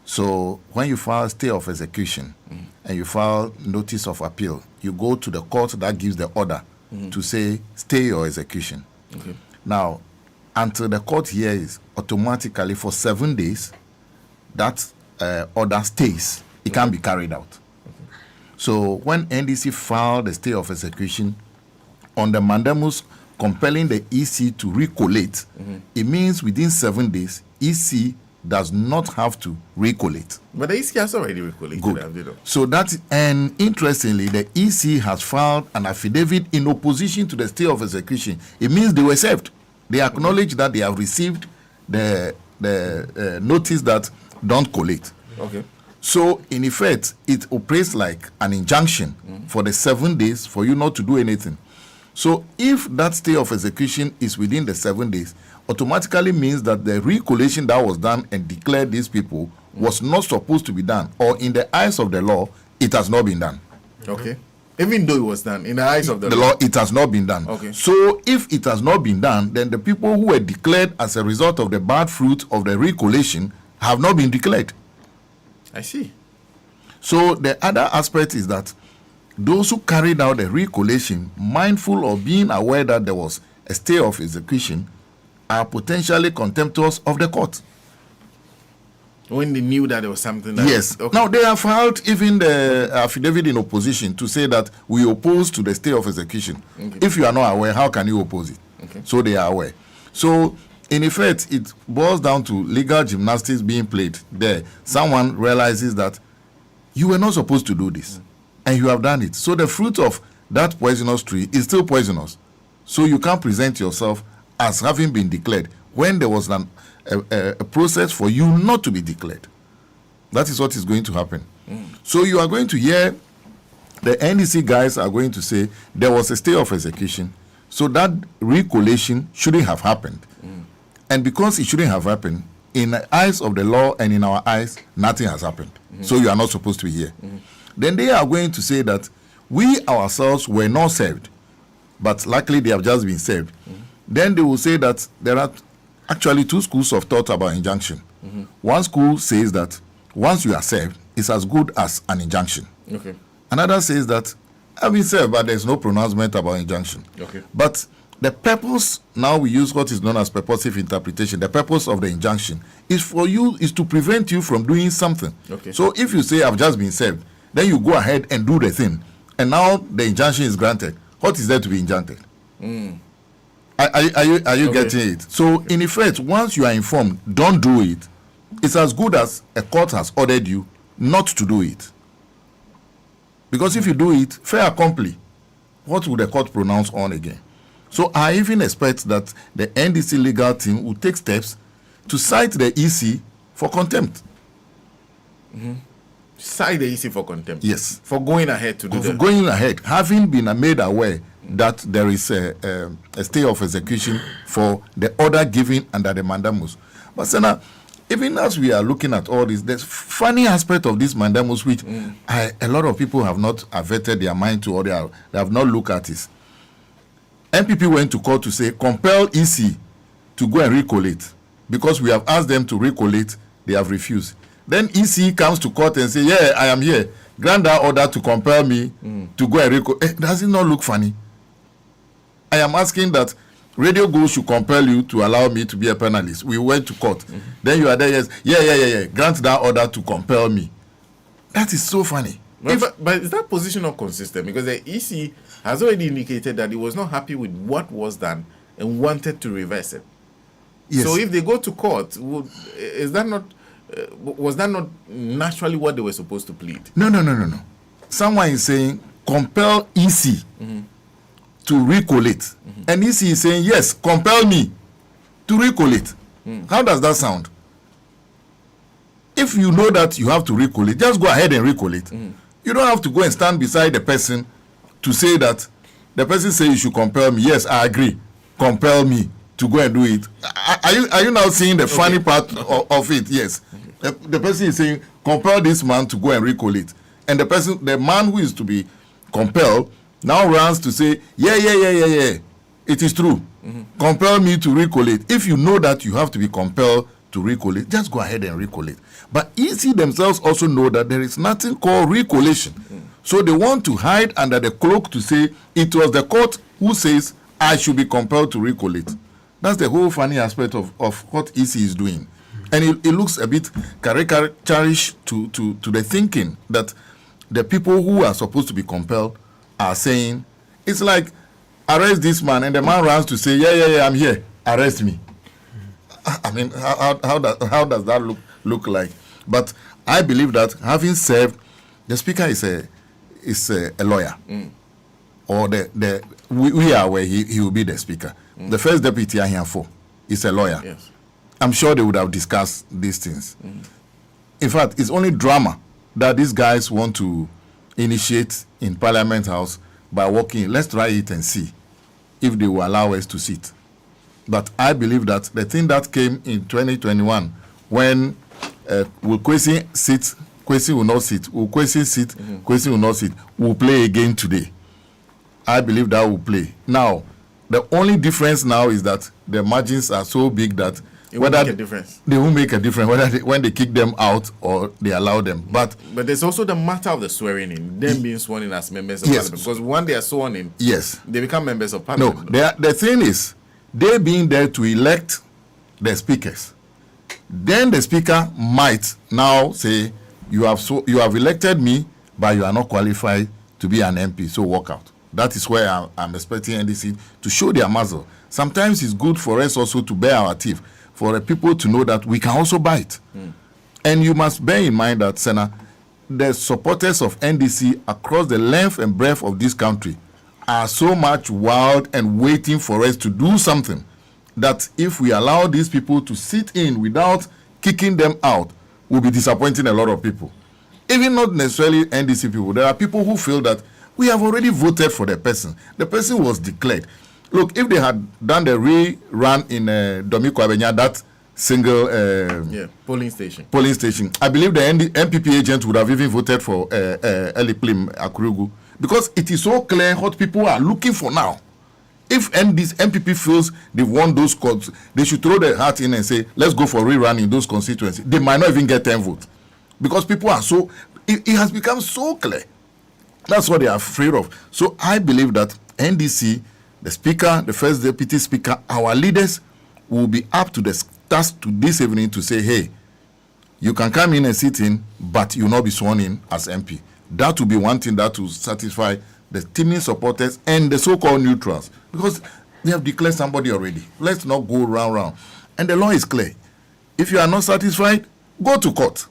So when you file stay of execution and you file notice of appeal, you go to the court that gives the order to say stay your execution. Okay. Now, until the court hears automatically for 7 days, that order stays. It can't be carried out. So when NDC filed the stay of execution on the mandamus compelling the EC to recollate, it means within 7 days, EC does not have to recollate. But the EC has already recollated. Good. So that, and interestingly, the EC has filed an affidavit in opposition to the stay of execution. It means they were served. They acknowledge that they have received the notice that don't collate. Okay. So, in effect, it operates like an injunction for the 7 days for you not to do anything. So, if that stay of execution is within the 7 days, automatically means that the recollation that was done and declared these people was not supposed to be done, or in the eyes of the law, it has not been done. Okay. Even though it was done, in the eyes of the law, it has not been done. Okay. So, if it has not been done, then the people who were declared as a result of the bad fruit of the recollation have not been declared. I see. So the other aspect is that those who carried out the recollation, mindful of being aware that there was a stay of execution, are potentially contemptuous of the court. When they knew that there was something that... Yes. Okay. Now, they have filed even the affidavit in opposition to say that we oppose to the stay of execution. Okay. If you are not aware, how can you oppose it? Okay. So they are aware. So, in effect, it boils down to legal gymnastics being played there. Someone realizes that you were not supposed to do this, and you have done it. So the fruit of that poisonous tree is still poisonous. So you can't present yourself as having been declared when there was a process for you not to be declared. That is what is going to happen. So you are going to hear the NDC guys are going to say there was a stay of execution, so that recollation shouldn't have happened. And because it shouldn't have happened, in the eyes of the law and in our eyes, nothing has happened. So you are not supposed to be here. Then they are going to say that we ourselves were not served, but luckily they have just been served, then they will say that there are actually two schools of thought about injunction. One school says that once you are served, it's as good as an injunction. Okay. Another says that I've been served, but there's no pronouncement about injunction. Okay. But the purpose, now we use what is known as purposive interpretation. The purpose of the injunction is to prevent you from doing something. Okay. So if you say I've just been served, then you go ahead and do the thing, and now the injunction is granted. What is there to be injuncted? Are you getting it? So in effect, once you are informed, don't do it. It's as good as a court has ordered you not to do it. Because if you do it, fait accompli, what will the court pronounce on again? So I even expect that the NDC legal team will take steps to cite the EC for contempt. Cite the EC for contempt? Yes. For going ahead to do that? For going ahead, having been made aware that there is a stay of execution for the order given under the mandamus. But Senator, even as we are looking at all this, there's funny aspect of this mandamus which a lot of people have not averted their mind to, or they have not looked at it. MPP went to court to say, compel EC to go and recollate. Because we have asked them to recollate, they have refused. Then EC comes to court and say, yeah, I am here. Grant that order to compel me to go and recollate. Does it not look funny? I am asking that Radio Go should compel you to allow me to be a panelist. We went to court. Then you are there, yes. Yeah. Grant that order to compel me. That is so funny. But is that position not consistent? Because the EC has already indicated that it was not happy with what was done and wanted to reverse it. Yes. So if they go to court, is that not was that not naturally what they were supposed to plead? No. Someone is saying compel EC to recollate. And EC is saying, yes, compel me to recollate. How does that sound? If you know that you have to recollate, just go ahead and recollate. You don't have to go and stand beside the person to say that the person says you should compel me. Yes, I agree. Compel me to go and do it. Are you now seeing the funny part of it? Yes. The person is saying, compel this man to go and recollate. And the man who is to be compelled now runs to say, yeah. It is true. Compel me to recollate. If you know that you have to be compelled to recollate, just go ahead and recollate. But EC themselves also know that there is nothing called recollation. So they want to hide under the cloak to say it was the court who says I should be compelled to recollate. That's the whole funny aspect of what EC is doing. And it looks a bit caricaturish to the thinking that the people who are supposed to be compelled are saying, it's like, arrest this man, and the man runs to say, yeah, I'm here, arrest me. I mean, how does that look like? But I believe that having served, the speaker is a lawyer, or we are where he will be the speaker. The first deputy I hear for is a lawyer. Yes. I'm sure they would have discussed these things. In fact, it's only drama that these guys want to initiate in Parliament House by walking. Let's try it and see if they will allow us to sit. But I believe that the thing that came in 2021, when will Kwesi sit, Kwesi will not sit, will Kwesi sit, Kwesi will not sit, will play again today. I believe that will play. Now, the only difference now is that the margins are so big that it won't make a difference. They won't make a difference whether when they kick them out or they allow them. But there's also the matter of the swearing in, them being sworn in as members of Parliament. Because when they are sworn in, they become members of Parliament. No, the thing is, they being there to elect the speakers. Then the speaker might now say, you have elected me, but you are not qualified to be an MP, so walk out. That is where I'm expecting NDC to show their muzzle. Sometimes it's good for us also to bare our teeth, for the people to know that we can also bite. And you must bear in mind that, Senator, the supporters of NDC across the length and breadth of this country are so much wild and waiting for us to do something that if we allow these people to sit in without kicking them out, we'll be disappointing a lot of people. Even not necessarily NDC people. There are people who feel that we have already voted for the person. The person was declared. Look, if they had done the rerun in Domiko Abenya, that single polling station, I believe the MPP agent would have even voted for Eli Plim Akurugu, because it is so clear what people are looking for now. If this MPP feels they've won those courts, they should throw their hat in and say, let's go for rerun in those constituencies. They might not even get 10 votes. Because people are so, it has become so clear. That's what they are afraid of. So I believe that NDC, the Speaker, the First Deputy Speaker, our leaders will be up to the task to this evening to say, hey, you can come in and sit in, but you'll not be sworn in as MP. That will be one thing that will satisfy the teaming supporters and the so-called neutrals. Because they have declared somebody already. Let's not go round. And the law is clear. If you are not satisfied, go to court.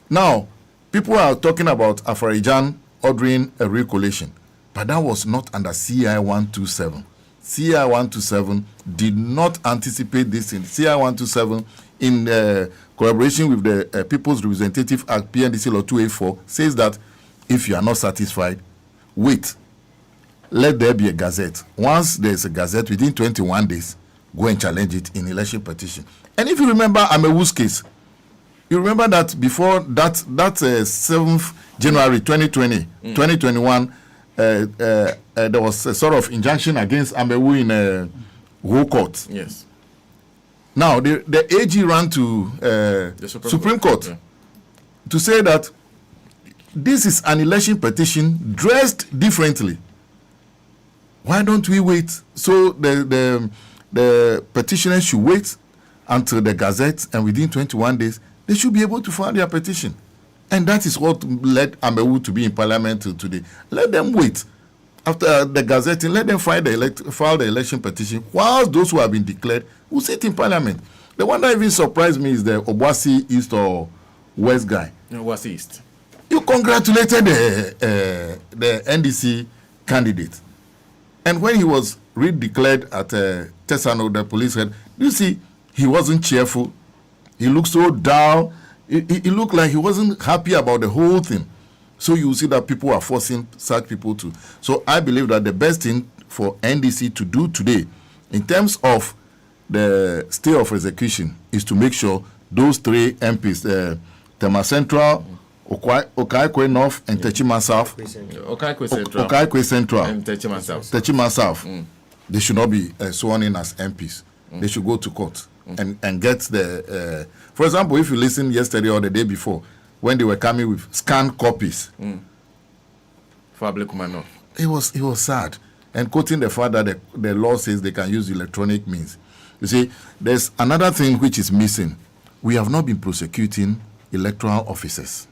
Now, people are talking about Afarijan ordering a recollation, but that was not under CI 127. CI 127 did not anticipate this in CI 127 in collaboration with the People's Representative Act PNDC Law 284 says that if you are not satisfied, wait. Let there be a gazette. Once there's a gazette, within 21 days, go and challenge it in election petition. And if you remember Amewu's case, you remember that before that 7th January 2021, there was a sort of injunction against Amewu in a whole court. Yes. Now, the AG ran to the Supreme Court to say that this is an election petition dressed differently. Why don't we wait? So the petitioners should wait until the Gazette, and within 21 days, they should be able to file their petition. And that is what led Amewu to be in Parliament today. Let them wait. After the Gazette, let them file the election petition, whilst those who have been declared will sit in Parliament. The one that even surprised me is the Obuasi East or West guy. Obuasi East. You congratulated the NDC candidate. And when he was redeclared at Tesano, the police head, you see, he wasn't cheerful. He looked so down. He looked like he wasn't happy about the whole thing. So you see that people are forcing such people to. So I believe that the best thing for NDC to do today, in terms of the stay of execution, is to make sure those three MPs, Tema Central, Okaikwe North, and Techima South, Okaikwe Central, and Techima South, they should not be sworn in as MPs. They should go to court and get the. For example, if you listen yesterday or the day before, when they were coming with scanned copies, for Ablekumanov, it was sad. And quoting the fact that the law says they can use electronic means. You see, there's another thing which is missing. We have not been prosecuting electoral officers.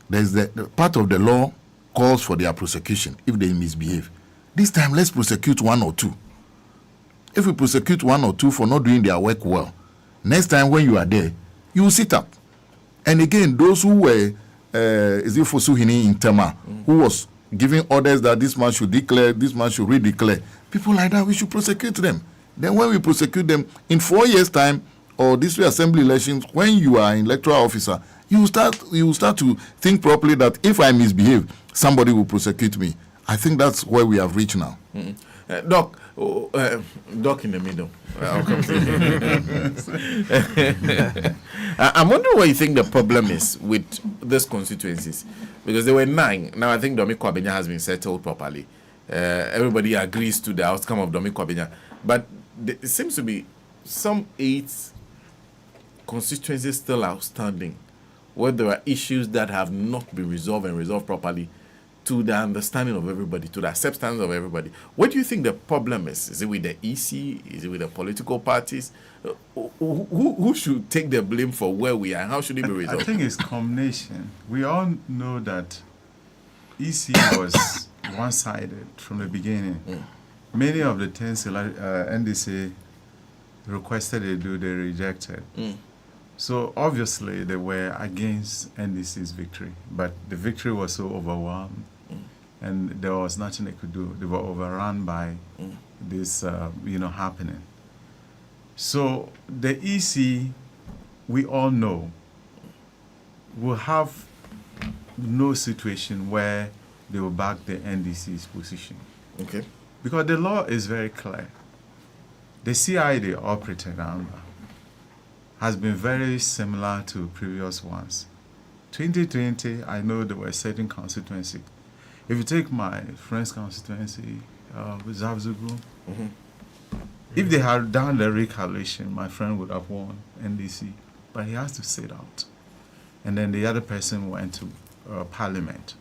There's the part of the law calls for their prosecution if they misbehave. This time, let's prosecute one or two. If we prosecute one or two for not doing their work well, next time when you are there, you will sit up. And again, those who were, Fosuhini in Tema, who was giving orders that this man should declare, this man should redeclare, people like that, we should prosecute them. Then when we prosecute them, in 4 years' time, or this way assembly elections, when you are an electoral officer, you will start to think properly that if I misbehave, somebody will prosecute me. I think that's where we have reached now. Doc in the middle. I'll come to I'm wondering what you think the problem is with these constituencies, because there were 9. Now I think Domi Kwabenya has been settled properly. Everybody agrees to the outcome of Domi Kwabenya, but there seems to be some 8 constituencies still outstanding, where there are issues that have not been resolved properly to the understanding of everybody, to the acceptance of everybody. What do you think the problem is? Is it with the EC? Is it with the political parties? Who should take the blame for where we are? How should it be resolved? I think it's combination. We all know that EC was one-sided from the beginning. Many of the things NDC requested they do, they rejected. So obviously they were against NDC's victory, but the victory was so overwhelmed, and there was nothing they could do. They were overrun by this, happening. So the EC, we all know, will have no situation where they will back the NDC's position. Okay. Because the law is very clear. The CI they operated under has been very similar to previous ones. 2020, I know there were certain constituencies If you take my friend's constituency, Zabzugu, if they had done the recalculation, my friend would have won NDC, but he has to sit out. And then the other person went to Parliament.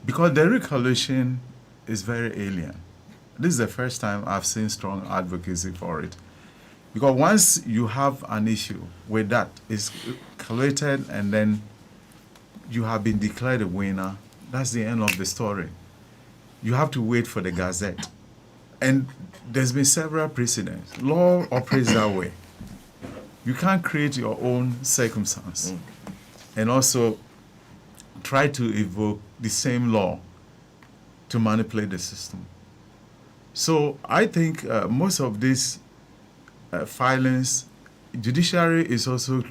Because the recalculation is very alien. This is the first time I've seen strong advocacy for it. Because once you have an issue with that, it's collated and then you have been declared a winner, that's the end of the story. You have to wait for the Gazette. And there's been several precedents. Law operates that way. You can't create your own circumstance and also try to evoke the same law to manipulate the system. So I think most of these filings, judiciary is also,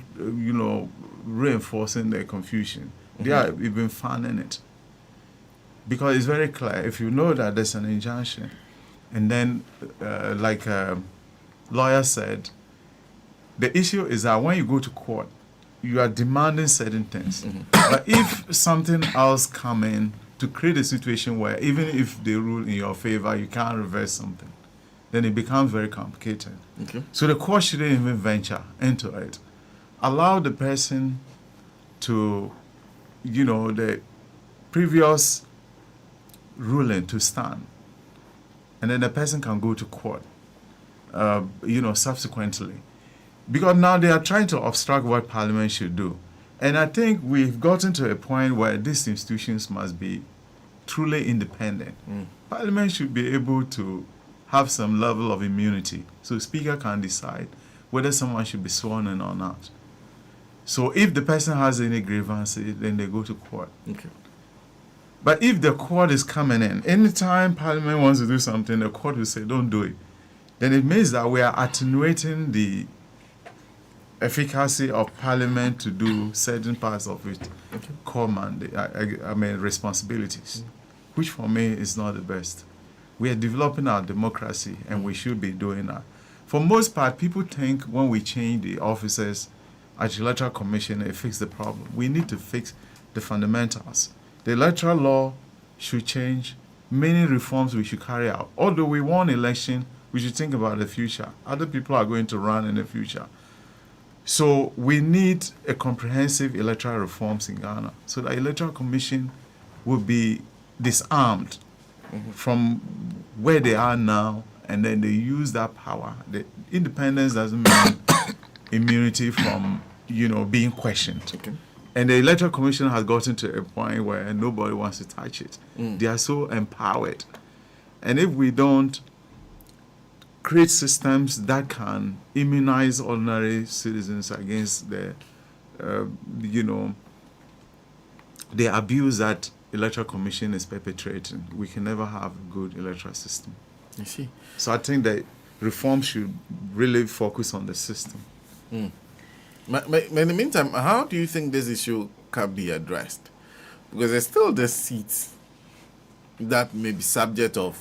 reinforcing the confusion. They are even fanning it. Because it's very clear, if you know that there's an injunction, and then, like a lawyer said, the issue is that when you go to court, you are demanding certain things. But if something else comes in to create a situation where even if they rule in your favor, you can't reverse something, then it becomes very complicated. So the court shouldn't even venture into it. Allow the person to, the previous ruling to stand. And then the person can go to court, subsequently. Because now they are trying to obstruct what Parliament should do. And I think we've gotten to a point where these institutions must be truly independent. Parliament should be able to have some level of immunity. So Speaker can decide whether someone should be sworn in or not. So if the person has any grievances, then they go to court. But if the court is coming in, anytime Parliament wants to do something, the court will say, don't do it. Then it means that we are attenuating the efficacy of Parliament to do certain parts of its core mandate, responsibilities, which for me is not the best. We are developing our democracy and we should be doing that. For most part, people think when we change the officers at the Electoral Commission, it fixes the problem. We need to fix the fundamentals. The electoral law should change. Many reforms we should carry out. Although we won election, we should think about the future. Other people are going to run in the future. So we need a comprehensive electoral reforms in Ghana so the Electoral Commission will be disarmed from where they are now, and then they use that power. The independence doesn't mean immunity from, being questioned. And the Electoral Commission has gotten to a point where nobody wants to touch it. They are so empowered. And if we don't create systems that can immunize ordinary citizens against the abuse that Electoral Commission is perpetrating, we can never have a good electoral system. You see. So I think that reform should really focus on the system. But in the meantime, how do you think this issue can be addressed? Because there's still the seats that may be subject of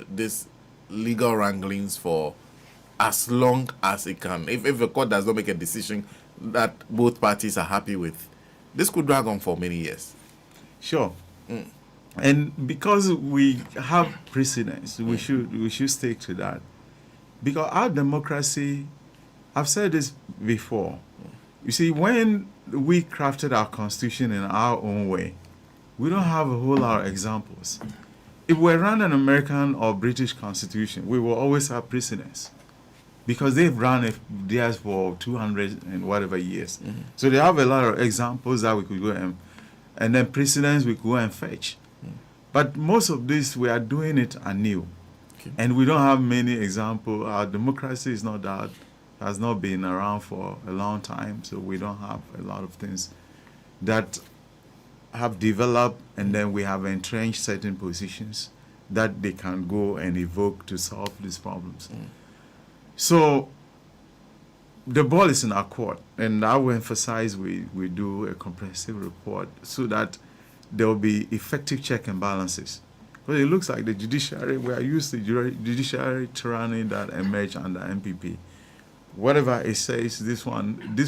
this legal wranglings for as long as it can. If the court does not make a decision that both parties are happy with, this could drag on for many years. Sure. And because we have precedents, we should stick to that. Because our democracy, I've said this before. You see, when we crafted our constitution in our own way, we don't have a whole lot of examples. If we run an American or British constitution, we will always have precedents because they've run theirs for 200 and whatever years. So they have a lot of examples that we could go and then precedents we could go and fetch. But most of this, we are doing it anew. And we don't have many examples. Our democracy is not that, has not been around for a long time, so we don't have a lot of things that have developed, and then we have entrenched certain positions that they can go and evoke to solve these problems. So the ball is in our court, and I will emphasize we do a comprehensive report so that there will be effective check and balances. Because it looks like the judiciary, we are used to judiciary tyranny that emerged under MPP. Whatever it says, this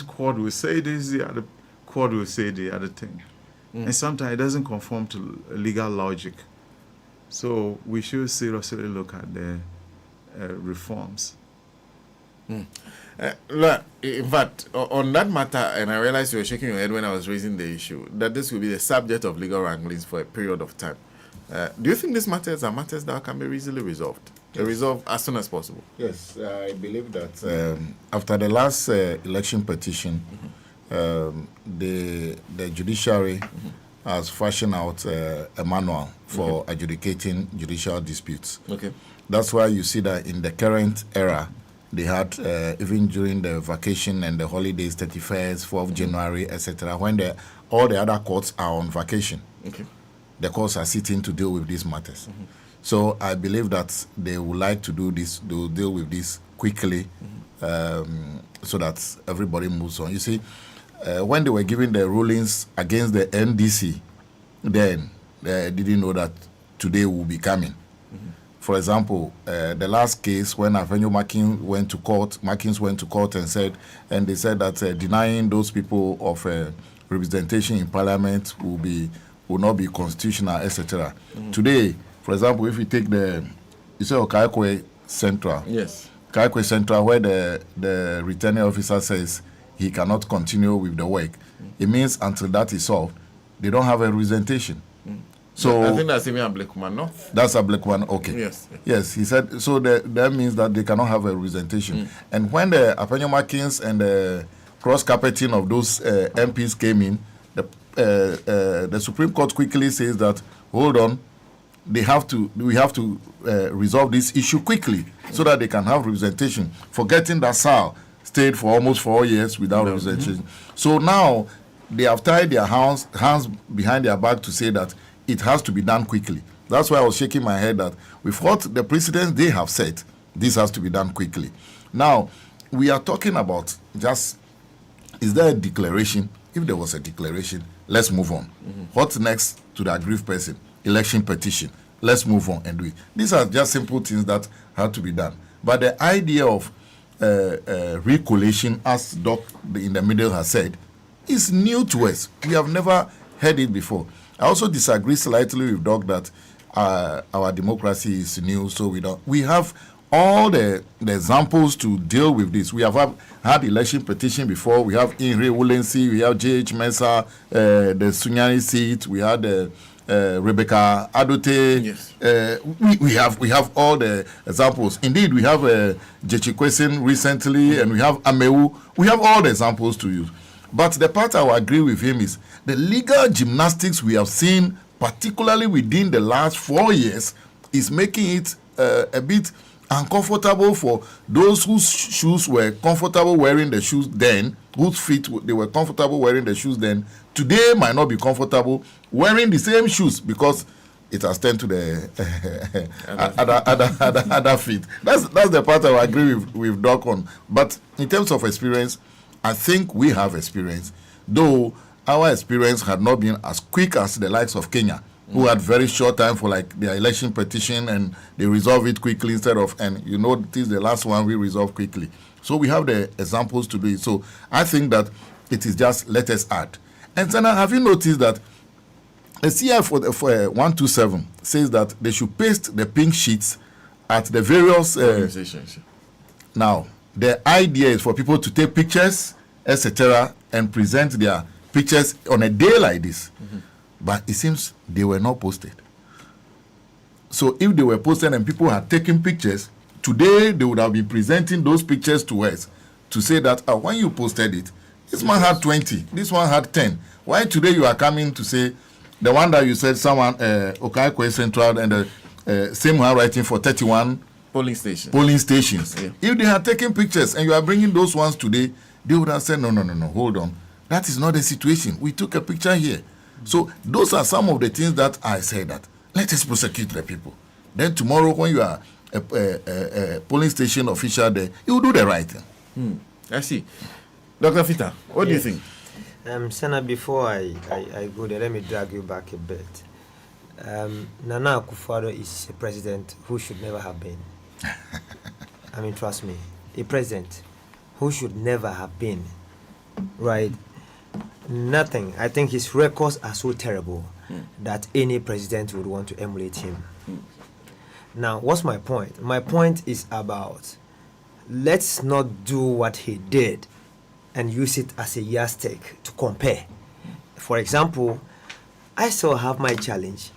court will say this, the other court will say the other thing. And sometimes it doesn't conform to legal logic. So we should seriously look at the reforms. Look, in fact, on that matter, and I realized you were shaking your head when I was raising the issue, that this will be the subject of legal wranglings for a period of time. Do you think these matters are matters that can be easily resolved? Yes. Resolved as soon as possible? Yes, I believe that after the last election petition, the judiciary has fashioned out a manual for adjudicating judicial disputes. Okay. That's why you see that in the current era, they had, even during the vacation and the holidays, 31st, 4th January, etc., when all the other courts are on vacation, the courts are sitting to deal with these matters. So I believe that they would like to do this, they will deal with this quickly, so that everybody moves on. You see, when they were giving the rulings against the NDC, then they didn't know that today will be coming. For example, the last case when Afenyo Markins went to court and they said that denying those people of representation in Parliament will not be constitutional, etc. Today, for example, if you take you say Okaikwe Central, yes, Okaikwe Central, where the returning officer says he cannot continue with the work, it means until that is solved, they don't have a representation. So I think that's even a black man, no? That's a black one, okay. Yes. Yes, he said, so that means that they cannot have a representation. And when the Afenyo Markins and the cross-carpeting of those MPs came in, the Supreme Court quickly says that, hold on, we have to resolve this issue quickly so that they can have representation, forgetting that SAL stayed for almost 4 years without representation. So now they have tied their hands behind their back to say that it has to be done quickly. That's why I was shaking my head that with what the precedents they have said, this has to be done quickly. Now, we are talking about just, is there a declaration? If there was a declaration, let's move on. What's next to the aggrieved person? Election petition. Let's move on and do it. These are just simple things that have to be done. But the idea of recollation, as Doc in the middle has said, is new to us. We have never heard it before. I also disagree slightly with Doc that our democracy is new, so we have all the examples to deal with this. We have had election petition before. We have Inre Wulensi, we have J.H. Mensah, the Sunyani seat, we had Rebecca Adote. Yes. We have all the examples. Indeed, we have Jechi Kwesen recently, and we have Amewu. We have all the examples to use. But the part I will agree with him is the legal gymnastics we have seen, particularly within the last 4 years, is making it a bit uncomfortable for those whose shoes were comfortable wearing the shoes then, whose feet they were comfortable wearing the shoes then, today might not be comfortable wearing the same shoes because it has turned to the other feet. That's the part I will agree with Doc on. But in terms of experience, I think we have experience, though our experience had not been as quick as the likes of Kenya, who had very short time for like their election petition and they resolve it quickly instead of, and you know, this is the last one we resolve quickly. So we have the examples to do it. So I think that it is just let us add. And Sana, have you noticed that the CI for 127 says that they should paste the pink sheets at the various organizations. Now, the idea is for people to take pictures, etc., and present their pictures on a day like this. But it seems they were not posted. So if they were posted and people had taken pictures, today they would have been presenting those pictures to us to say that when you posted it, this one had 20, this one had 10. Why today you are coming to say the one that you said someone, Okaikwe Central, and the same handwriting for 31 polling stations. Yeah. If they had taken pictures and you are bringing those ones today, they would have said, no, hold on. That is not the situation. We took a picture here. So those are some of the things that I say that let us prosecute the people. Then tomorrow when you are a polling station official there, you will do the right thing. I see. Dr. Fita, what do you think? Senna, before I go there, let me drag you back a bit. Nana Akufo-Addo is a president who should never have been. I mean, trust me, a president who should never have been, right? Nothing. I think his records are so terrible that any president would want to emulate him. Now, what's my point? My point is about, let's not do what he did and use it as a yardstick to compare. For example, I still have my challenge.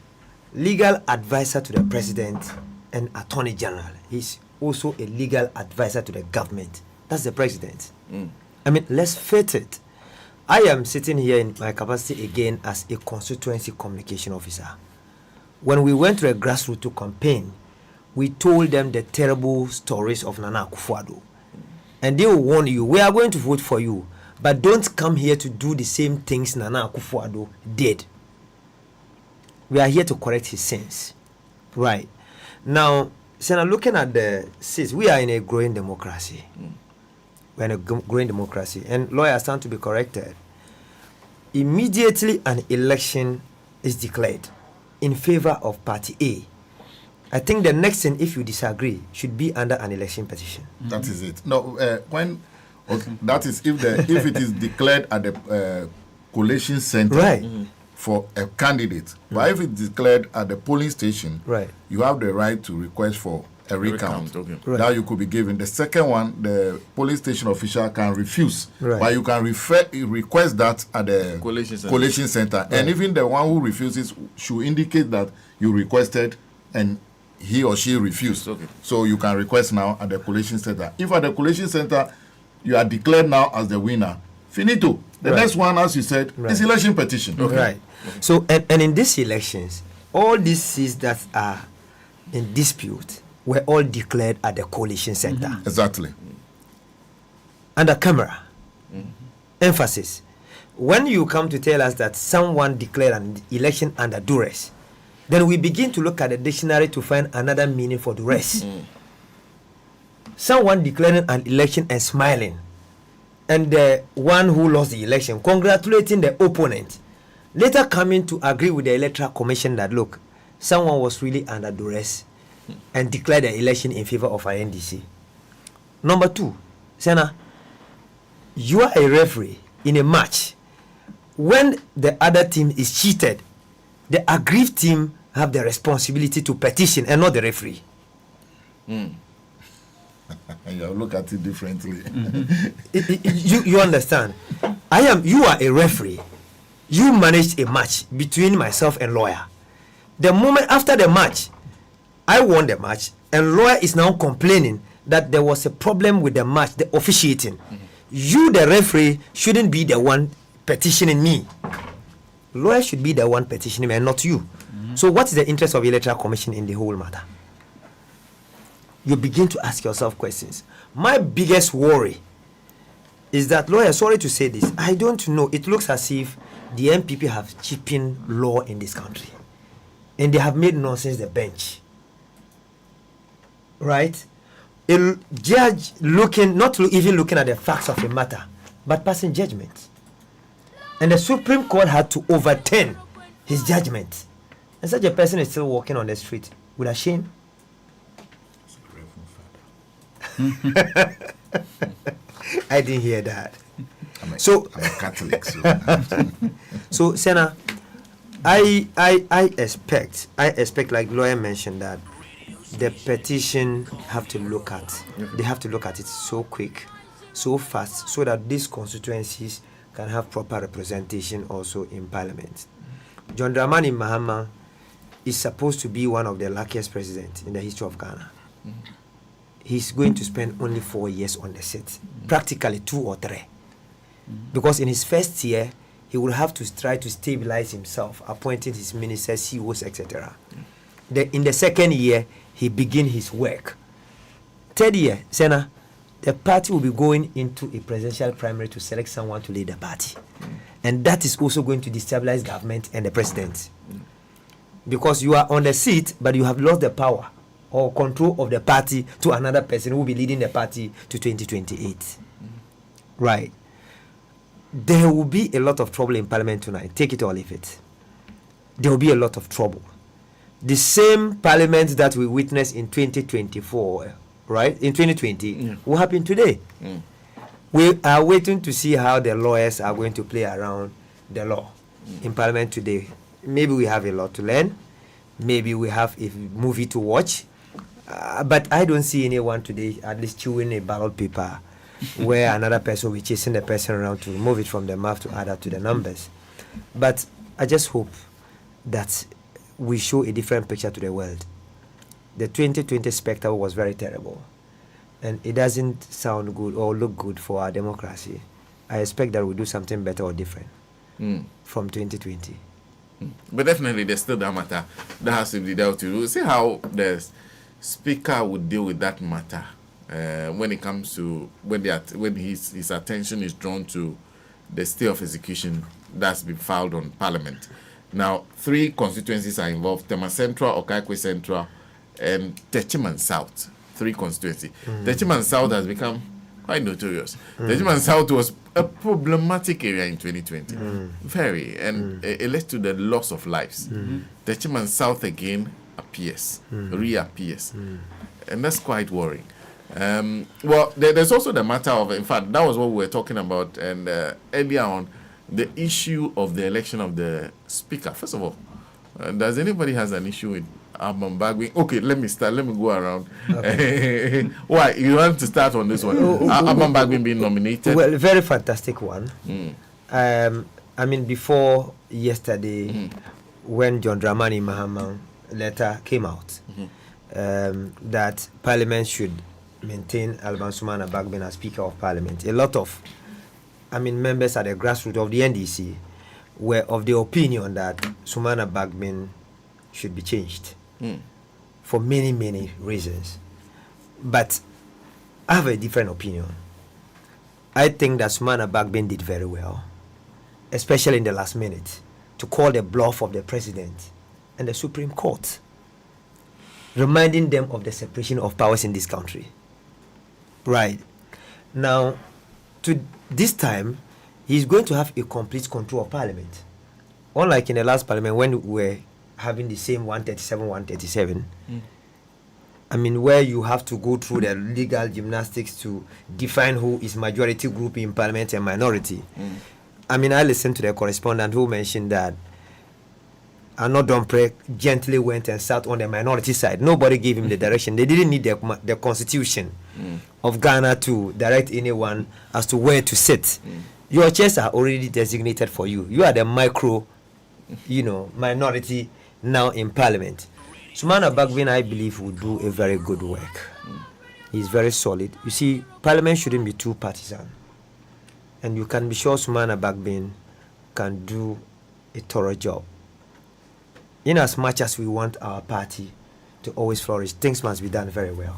Legal advisor to the president and attorney general. He's also a legal advisor to the government. That's the president. I mean, let's fit it. I am sitting here in my capacity again as a constituency communication officer. When we went to a grassroots campaign, we told them the terrible stories of Nana Akufo-Addo. And they will warn you, we are going to vote for you, but don't come here to do the same things Nana Akufo-Addo did. We are here to correct his sins. Right. Now, Senator, looking at the seats, we are in a growing democracy. We're in a growing democracy. And lawyers stand to be corrected. Immediately an election is declared in favor of Party A. I think the next thing, if you disagree, should be under an election petition. That is it. No, that is if it is declared at the collation center, right, for a candidate. But if it's declared at the polling station, right, you have the right to request for a recount. Okay. Right. That you could be given. The second one, the polling station official can refuse, right, but you can request that at the collation center. Right. And even the one who refuses should indicate that you requested and he or she refused. Okay. So you can request now at the collation center. If at the collation center you are declared now as the winner, finito. The right, next one, as you said, right, is election petition. Okay. Right. Okay. So, and in these elections, all these seats that are in dispute were all declared at the coalition center. Exactly. Under camera. Emphasis. When you come to tell us that someone declared an election under duress, then we begin to look at the dictionary to find another meaning for duress. Someone declaring an election and smiling, and the one who lost the election congratulating the opponent, later coming to agree with the Electoral Commission that, look, someone was really under duress and declared the election in favor of an NDC. Number two, Senna, you are a referee in a match. When the other team is cheated, the aggrieved team have the responsibility to petition and not the referee. You look at it differently. You understand? You are a referee. You managed a match between myself and lawyer. The moment after the match, I won the match, and lawyer is now complaining that there was a problem with the match, the officiating. You, the referee, shouldn't be the one petitioning me. Lawyer should be the one petitioning me and not you. So what is the interest of the Electoral Commission in the whole matter? You begin to ask yourself questions. My biggest worry is that, lawyer, sorry to say this, I don't know, it looks as if the MPP have cheapened law in this country. And they have made nonsense the bench. Right? A judge even looking at the facts of a matter, but passing judgment. And the Supreme Court had to overturn his judgment. And such a person is still walking on the street with a shame. I didn't hear that. I'm a Catholic. So Senna, I expect, like lawyer mentioned, that the petition have to look at. They have to look at it so quick, so fast, so that these constituencies can have proper representation also in Parliament. John Dramani Mahama is supposed to be one of the luckiest presidents in the history of Ghana. He's going to spend only 4 years on the seat, practically 2 or 3. Because in his first year, he will have to try to stabilize himself, appointing his ministers, CEOs, etc. In the second year, he begin his work. Third year, Senna, the party will be going into a presidential primary to select someone to lead the party. And that is also going to destabilize government and the president. Because you are on the seat, but you have lost the power or control of the party to another person who will be leading the party to 2028. Right. There will be a lot of trouble in Parliament tonight. Take it or leave it. There will be a lot of trouble. The same Parliament that we witnessed in 2024, right, in 2020, will happen today. We are waiting to see how the lawyers are going to play around the law in Parliament today. Maybe we have a lot to learn. Maybe we have a movie to watch. But I don't see anyone today at least chewing a ballot paper where another person will be chasing the person around to remove it from the mouth to add up to the numbers. But I just hope that we show a different picture to the world. The 2020 spectacle was very terrible, and it doesn't sound good or look good for our democracy. I expect that we'll do something better or different from 2020. But definitely, there's still that matter that has to be dealt with. We'll see how the Speaker would deal with that matter when it comes to when his attention is drawn to the stay of execution that's been filed on Parliament. Now, 3 constituencies are involved: Tema Central, Okaikwe Central, and Techiman South. 3 constituencies. Techiman South has become quite notorious. Techiman South was a problematic area in 2020. Very. And it led to the loss of lives. Techiman South again reappears. And that's quite worrying. Well, there's also the matter of, in fact, that was what we were talking about and earlier on, the issue of the election of the Speaker. First of all, does anybody has an issue with Abban Bagbin? Okay, let me go around. Okay. Why? You want to start on this one? Abban Bagbin being nominated? Well, very fantastic one. I mean, before yesterday, when John Dramani Mahama letter came out, that Parliament should maintain Alban Sumana Bagbin as Speaker of Parliament, a lot of members at the grassroots of the NDC were of the opinion that Sumana Bagbin should be changed for many, many reasons. But I have a different opinion. I think that Sumana Bagbin did very well, especially in the last minute, to call the bluff of the President and the Supreme Court, reminding them of the separation of powers in this country. Right. Now, to this time, he's going to have a complete control of Parliament. Unlike in the last Parliament when we were having the same 137, where you have to go through the legal gymnastics to define who is majority group in Parliament and minority. I listened to the correspondent who mentioned that Arnaud Dompré gently went and sat on the minority side. Nobody gave him the direction. They didn't need the constitution of Ghana to direct anyone as to where to sit. Your chairs are already designated for you. You are the micro, minority now in Parliament. Sumana Bagbin, I believe, will do a very good work. He's very solid. You see, Parliament shouldn't be too partisan. And you can be sure Sumana Bagbin can do a thorough job. In as much as we want our party to always flourish, things must be done very well.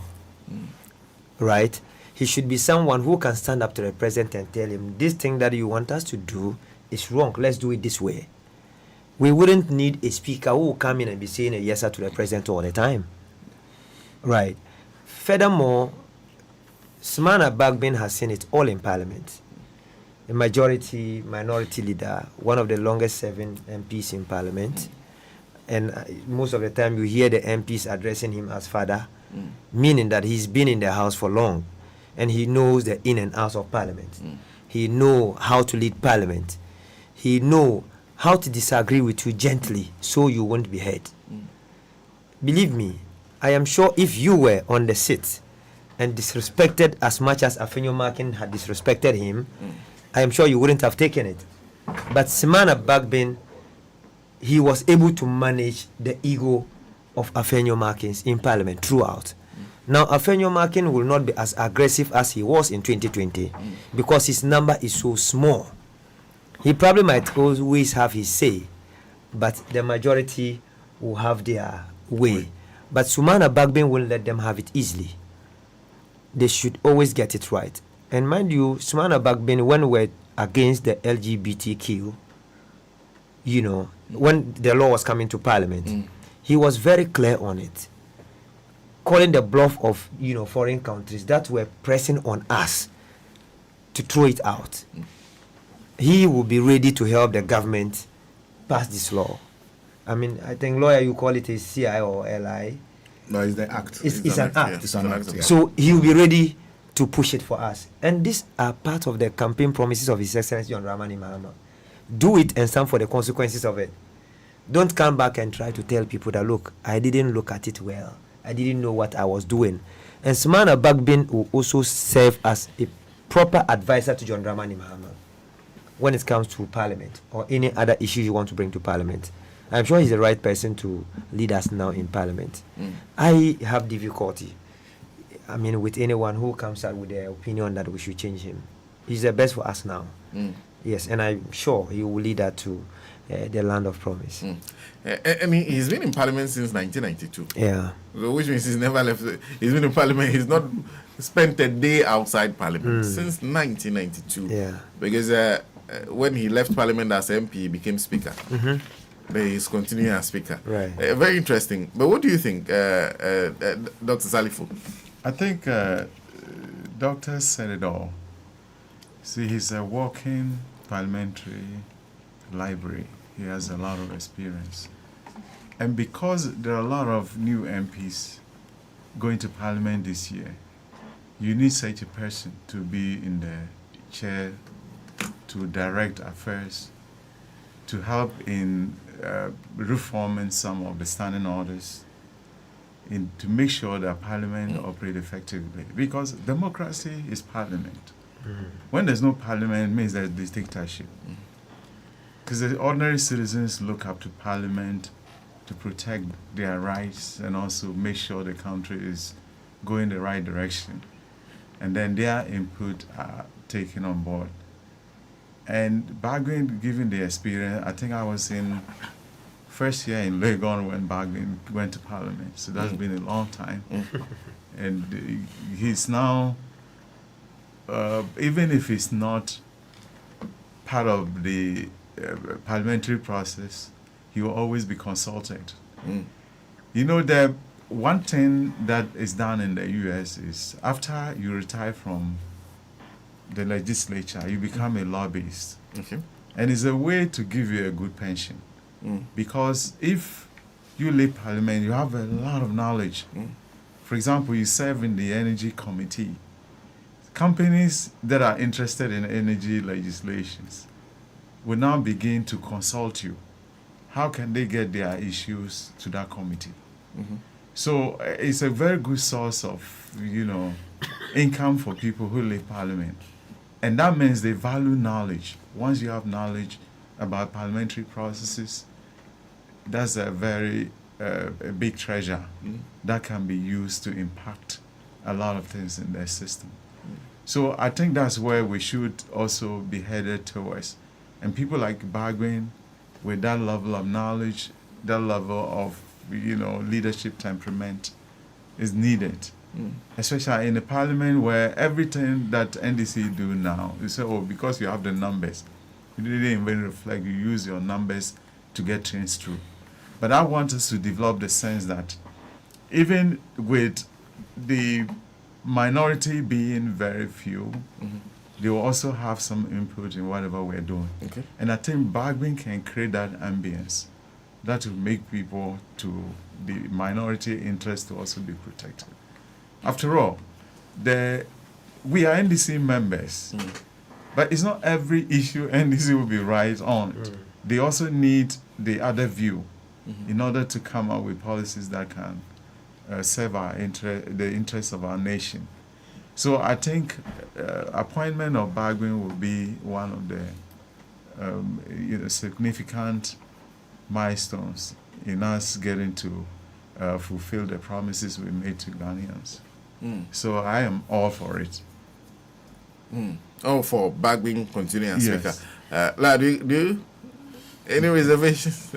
Right? He should be someone who can stand up to the president and tell him, this thing that you want us to do is wrong. Let's do it this way. We wouldn't need a speaker who will come in and be saying a yes to the president all the time. Right? Furthermore, Sumana Bagbin has seen it all in Parliament. A majority, minority leader, one of the longest serving MPs in Parliament. And most of the time you hear the MPs addressing him as father, meaning that he's been in the house for long and he knows the in and outs of Parliament. He knows how to lead Parliament. He knows how to disagree with you gently so you won't be hurt. Believe me, I am sure if you were on the seat and disrespected as much as Afenyo Markin had disrespected him, I am sure you wouldn't have taken it. But Sumana Bagbin, he was able to manage the ego of Afenyo Markins in Parliament throughout. Now, Afenyo Markin will not be as aggressive as he was in 2020 because his number is so small. He probably might always have his say, but the majority will have their way. But Sumana Bagbin will let them have it easily. They should always get it right. And mind you, Sumana Bagbin, when we're against the LGBTQ, when the law was coming to Parliament, he was very clear on it, calling the bluff of foreign countries that were pressing on us to throw it out. He will be ready to help the government pass this law. I think lawyer, you call it a CI or LI. No, it's the act. It's an act. Yes, it's an act. Yeah. So he will be ready to push it for us. And these are part of the campaign promises of His Excellency John Dramani Mahama. do it and stand for the consequences of it. Don't come back and try to tell people that, look, I didn't look at it well. I didn't know what I was doing. And Smana Bagbin will also serve as a proper advisor to John Dramani Mahama when it comes to Parliament or any other issue you want to bring to Parliament. I'm sure he's the right person to lead us now in Parliament. I have difficulty, with anyone who comes out with the opinion that we should change him. He's the best for us now. Yes, and I'm sure he will lead us to the land of promise. He's been in Parliament since 1992. Yeah. So which means he's never left. He's been in Parliament. He's not spent a day outside Parliament since 1992. Yeah. Because when he left Parliament as MP, he became Speaker. But he's continuing as Speaker. Right. Very interesting. But what do you think, Dr. Salifo? I think Doctor said it all. See, he's a walking parliamentary library. He has a lot of experience. And because there are a lot of new MPs going to Parliament this year, you need such a person to be in the chair, to direct affairs, to help in reforming some of the standing orders, to make sure that Parliament operates effectively. Because democracy is Parliament. When there's no Parliament, it means there's dictatorship. Because the ordinary citizens look up to Parliament to protect their rights and also make sure the country is going the right direction. And then their input are taken on board. And Bagwin, given the experience, I think I was in first year in Legon when Bagwin went to Parliament. So that's been a long time. And he's now, even if he's not part of the parliamentary process, he will always be consulted. You know, the one thing that is done in the US is after you retire from the legislature, you become a lobbyist. Okay. And it's a way to give you a good pension. Because if you leave Parliament, you have a lot of knowledge. For example, you serve in the Energy Committee. Companies that are interested in energy legislations will now begin to consult you. How can they get their issues to that committee? So it's a very good source of, income for people who leave Parliament. And that means they value knowledge. Once you have knowledge about parliamentary processes, that's a very a big treasure that can be used to impact a lot of things in their system. So I think that's where we should also be headed towards. And people like Bagwin, with that level of knowledge, that level of, leadership temperament is needed. Especially in the Parliament where everything that NDC do now, you say, because you have the numbers, you didn't even reflect, you use your numbers to get things through. But I want us to develop the sense that even with the minority being very few, they will also have some input in whatever we're doing. Okay. And I think Bagwin can create that ambience that will make people to the minority interest to also be protected. After all, we are NDC members, but it's not every issue NDC will be right on. They also need the other view in order to come up with policies that can serve the interests of our nation. So I think appointment of Bagwin will be one of the significant milestones in us getting to fulfill the promises we made to Ghanaians. So I am all for it. All for Bagwin continuing as Yes. Speaker. La, do you any reservations?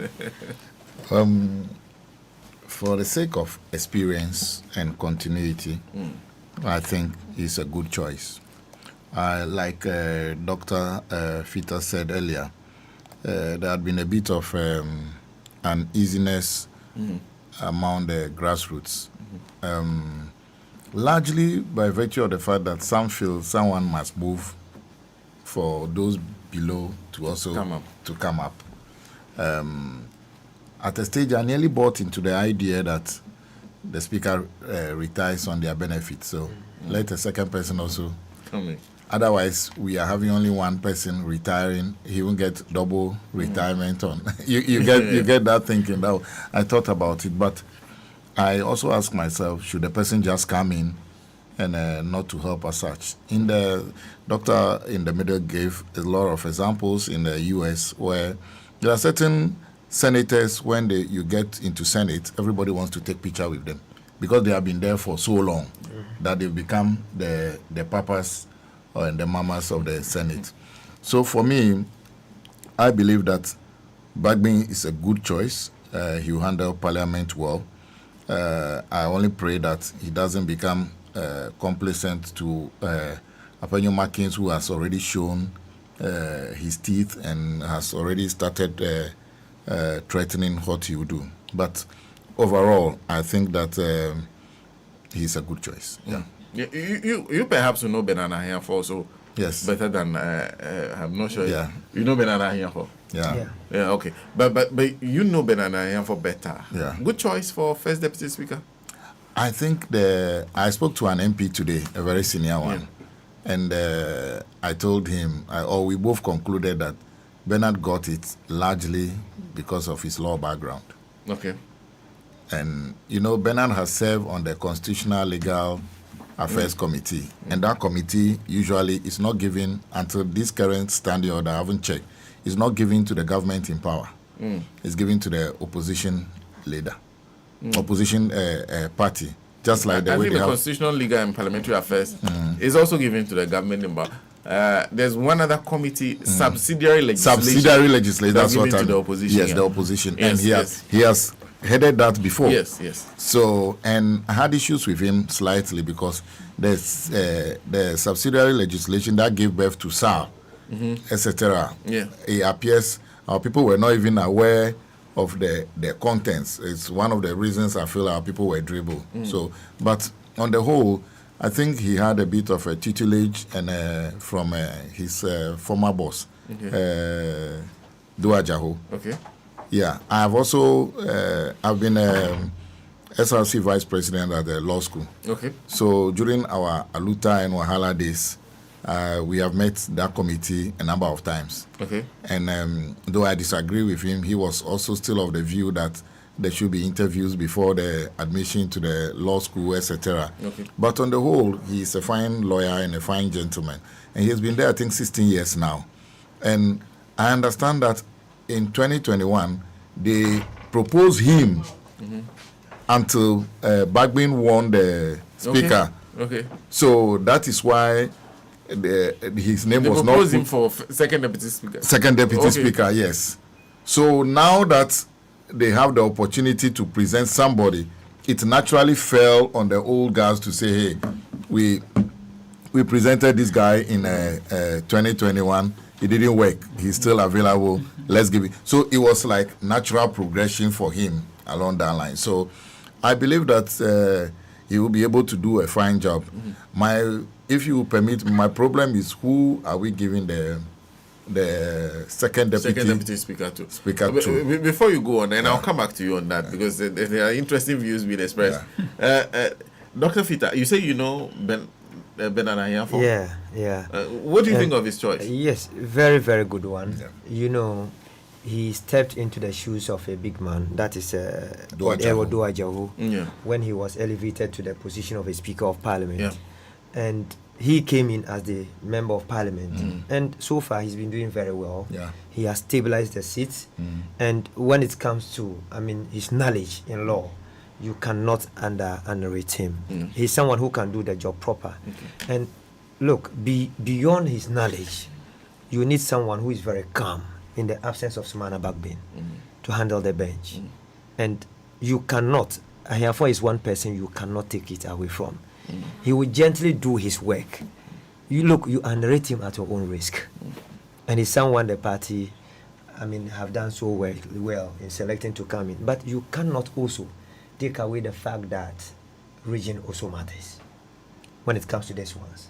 For the sake of experience and continuity, I think it's a good choice. Like Dr. Fita said earlier, there had been a bit of uneasiness among the grassroots, largely by virtue of the fact that some feel someone must move for those below to also come up. At a stage, I nearly bought into the idea that the speaker retires on their benefit. So let a second person also Otherwise, we are having only one person retiring. He won't get double retirement on. you get that thinking. That I thought about it, but I also ask myself, should the person just come in and not to help as such? In the doctor in the middle gave a lot of examples in the U.S. where there are certain senators, when you get into Senate, everybody wants to take picture with them because they have been there for so long that they've become the papas and the mamas of the Senate. So for me, I believe that Bagbin is a good choice. He will handle Parliament well. I only pray that he doesn't become complacent to Apenyo Makins, who has already shown his teeth and has already started threatening what he will do. But overall, I think that he's a good choice. Yeah. You perhaps know Benana here for also. Yes. Better than I'm not sure. Yeah. You know Benana here for. Yeah. Yeah. Okay. But you know Benana here for better. Yeah. Good choice for First Deputy Speaker. I think I spoke to an MP today, a very senior one, and I told him, we both concluded that Bernard got it largely because of his law background. Okay. And Bernard has served on the Constitutional Legal Affairs Committee, and that committee usually is not given, until this current standing order, I haven't checked, is not given to the government in power. It's given to the opposition leader, opposition party, just like the way they have. Constitutional, Legal and Parliamentary Affairs is also given to the government in power. There's one other committee, subsidiary legislation. Subsidiary legislation, that's what I mean. The opposition. Yes, the opposition. Yes, and he has headed that before. Yes. So, and I had issues with him slightly because there's the subsidiary legislation that gave birth to SAR, etc. Yeah. It appears our people were not even aware of the contents. It's one of the reasons I feel our people were dribbled. So, but on the whole, I think he had a bit of a tutelage and from his former boss, Duajaho. Okay. Yeah, I have also I've been SRC vice president at the law school. Okay. So during our Aluta and Wahala days, we have met that committee a number of times. Okay. And though I disagree with him, he was also still of the view that there should be interviews before the admission to the law school, etc. Okay. But on the whole, he's a fine lawyer and a fine gentleman. And he has been there, I think, 16 years now. And I understand that in 2021, they proposed him until Bagbin won the speaker. Okay. So that is why his name was not... They proposed him for second deputy speaker. Second deputy speaker, yes. So now that they have the opportunity to present somebody, it naturally fell on the old guys to say, hey, we presented this guy in 2021. It didn't work. He's still available. Let's give it. So it was like natural progression for him along that line. So I believe that he will be able to do a fine job. If you permit, my problem is who are we giving the second deputy speaker to? Before you go on, and I'll come back to you on that because there are interesting views being expressed. Dr. Fita, you say you know Benana Yafo? Yeah. What do you think of his choice? Yes, very, very good one. Yeah. He stepped into the shoes of a big man, that is Duajaho, when he was elevated to the position of a Speaker of Parliament. Yeah. And he came in as the Member of Parliament. And so far, he's been doing very well. Yeah. He has stabilized the seats. And when it comes to, his knowledge in law, you cannot underrate him. He's someone who can do the job proper. Okay. And look, beyond his knowledge, you need someone who is very calm in the absence of Sumana Bagbin to handle the bench. And you cannot, Ahiafo is one person you cannot take it away from. He will gently do his work. You underrate him at your own risk. And he's someone the party, have done so well in selecting to come in. But you cannot also take away the fact that region also matters when it comes to these ones.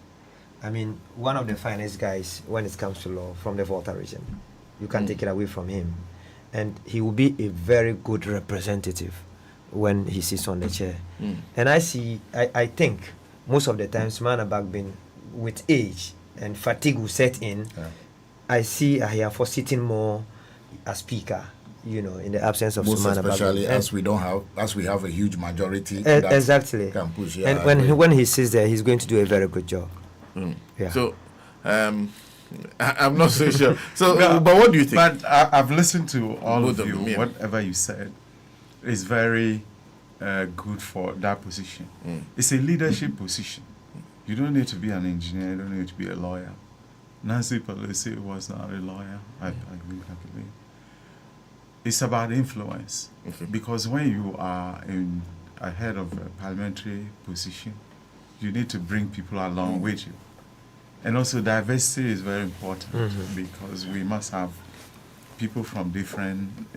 One of the finest guys when it comes to law from the Volta region. You can't take it away from him. And he will be a very good representative when he sits on the chair. And I think most of the times Sumana Bagbin with age and fatigue will set in, I see Ahiafo sitting more as speaker, in the absence of Most Sumana especially Bagbo. as we have a huge majority that exactly. can push. And when he sits there, he's going to do a very good job. Yeah. So, I'm not so sure. So, but what do you think? But I've listened to all Both of you. them, yeah. Whatever you said is very good for that position. It's a leadership position. You don't need to be an engineer. You don't need to be a lawyer. Nancy Pelosi was not a lawyer, I believe. It's about influence. Because when you are a head of a parliamentary position, you need to bring people along with you. And also diversity is very important because we must have people from different,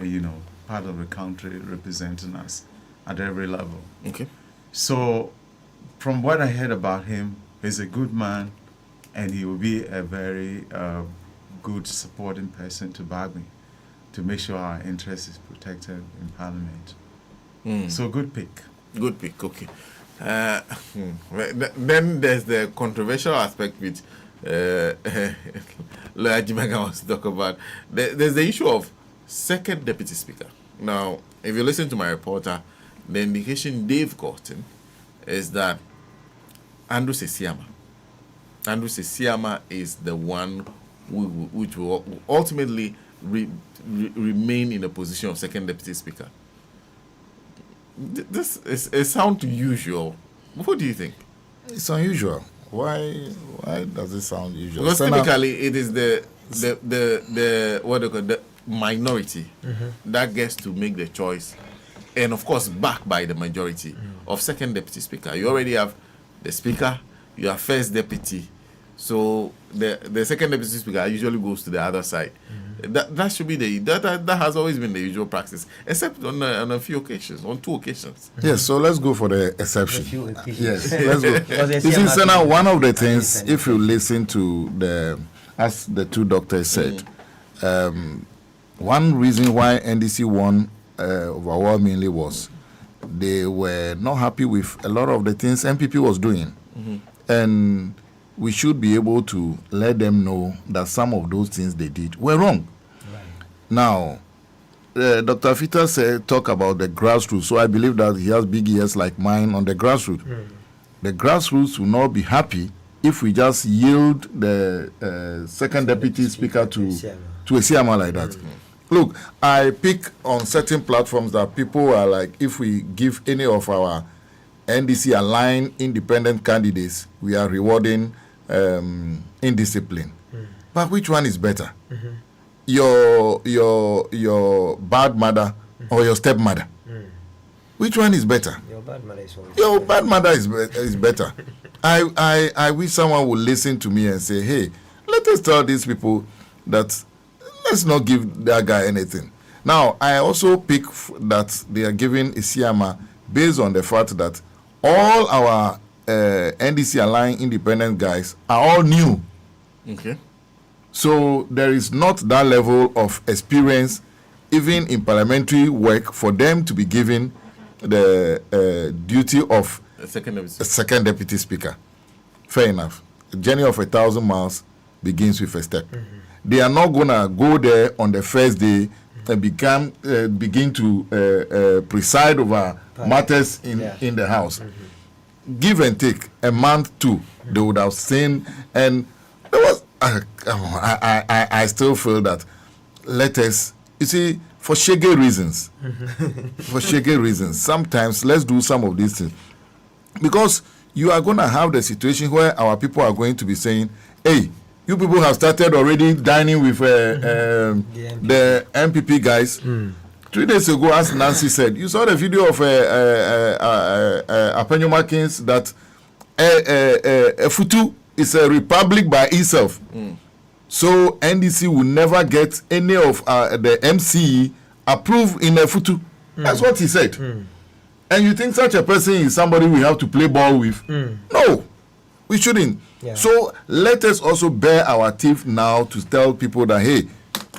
part of the country representing us at every level. Okay. So from what I heard about him, he's a good man and he will be a very good supporting person to BAGMI to make sure our interest is protected in Parliament. So good pick. Good pick, okay. Then there's the controversial aspect which Lawyer Jimenga wants to talk about. There's the issue of second deputy speaker. Now, if you listen to my reporter, the indication they've gotten is that Andrew Sesiama is the one which will ultimately remain in a position of second deputy speaker. This is sound usual. What do you think? It's unusual. Why does it sound usual? Because typically it is the what they call the minority that gets to make the choice, and of course backed by the majority of second deputy speaker. You already have the speaker, you have first deputy, so the second deputy speaker usually goes to the other side. That should be that has always been the usual practice, except on a few occasions, on 2 occasions. Yes, so let's go for the exception. Yes, let's go. You You see, Senna, one of the things, if you listen to as the 2 doctors said, one reason why NDC won overwhelmingly was they were not happy with a lot of the things MPP was doing. And we should be able to let them know that some of those things they did were wrong. Now, Dr. Fita talk about the grassroots, so I believe that he has big ears like mine on the grassroots. The grassroots will not be happy if we just yield the second deputy speaker to Esiama like that. Look, I pick on certain platforms that people are like, if we give any of our NDC aligned independent candidates, we are rewarding indiscipline. But which one is better? Your bad mother or your stepmother? Which one is better? Your bad mother is always Your bad mother is better. I wish someone would listen to me and say, hey, let us tell these people that let's not give that guy anything. Now, I also pick that they are giving Isiama based on the fact that all our NDC aligned independent guys are all new. Okay. So there is not that level of experience, even in parliamentary work, for them to be given the duty of a second deputy speaker. Fair enough. A journey of 1,000 miles begins with a step. They are not going to go there on the first day and begin to preside over matters in the house. Give and take a month, 2, they would have seen, and there was. I still feel that let us, you see, for shaggy reasons, sometimes let's do some of these things, because you are going to have the situation where our people are going to be saying, hey, you people have started already dining with the MPP guys. 3 days ago, as Nancy said, you saw the video of Apenyo Markins that Futu is a republic by itself. So NDC will never get any of the MCE approved in a Futu. That's what he said. And you think such a person is somebody we have to play ball with? No, we shouldn't. Yeah. So let us also bare our teeth now to tell people that, hey,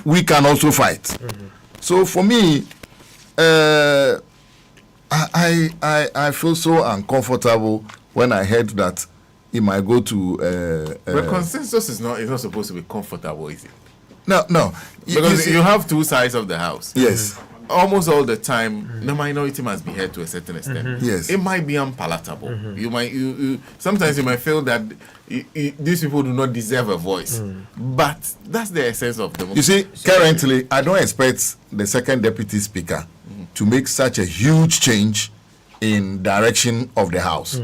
we can also fight. So for me, I feel so uncomfortable when I heard that it might go to. But consensus is not supposed to be comfortable, is it? No. Because you have two sides of the house. Yes. Almost all the time, the minority must be heard to a certain extent. Yes. It might be unpalatable. Sometimes you might feel that these people do not deserve a voice. But that's the essence of democracy. You see, currently, I don't expect the second deputy speaker to make such a huge change in direction of the house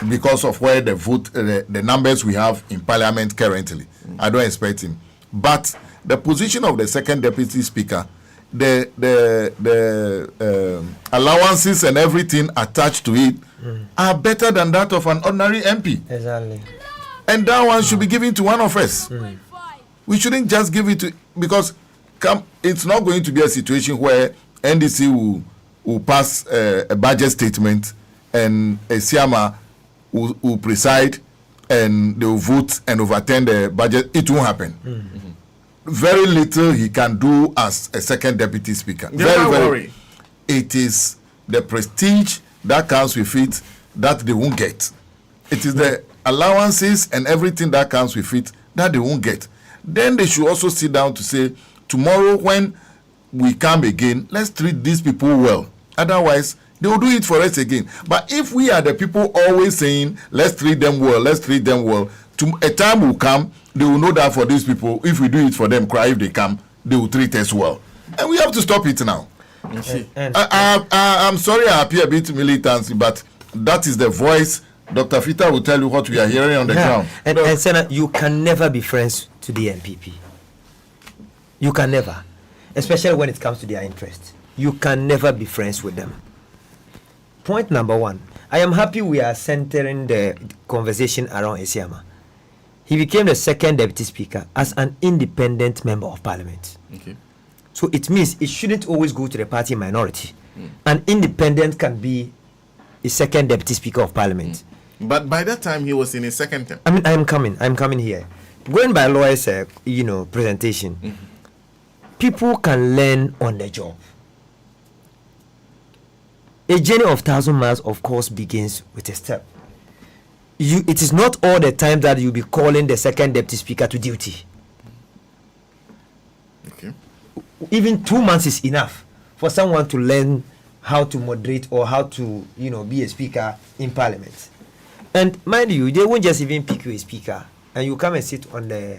because of where the vote, the numbers we have in parliament currently. I don't expect him. But the position of the second deputy speaker, the allowances and everything attached to it are better than that of an ordinary MP. Exactly. And that one should be given to one of us. We shouldn't just give it to, because it's not going to be a situation where NDC will pass a budget statement and a Siama will preside and they will vote and overturn the budget. It won't happen. Very little he can do as a second deputy speaker. Very. It is the prestige that comes with it that they won't get. It is the allowances and everything that comes with it that they won't get. Then they should also sit down to say, tomorrow when we come again, let's treat these people well. Otherwise, they will do it for us again. But if we are the people always saying, let's treat them well, a time will come, they will know that for these people, if we do it for them, if they come, they will treat us well. And we have to stop it now. I'm sorry I appear a bit militant, but that is the voice. Dr. Fita will tell you what we are hearing on the ground. And Senator, you can never be friends to the MPP. You can never. Especially when it comes to their interests. You can never be friends with them. Point number one. I am happy we are centering the conversation around Esiama. He became the second deputy speaker as an independent member of parliament. Okay. So it means it shouldn't always go to the party minority. An independent can be a second deputy speaker of parliament. But by that time, he was in his second term. I mean, I'm coming here. Going by lawyers, presentation, people can learn on the job. A journey of 1,000 miles, of course, begins with a step. It is not all the time that you'll be calling the second deputy speaker to duty. Okay. Even 2 months is enough for someone to learn how to moderate or how to, be a speaker in parliament. And mind you, they won't just even pick you a speaker and you come and sit on the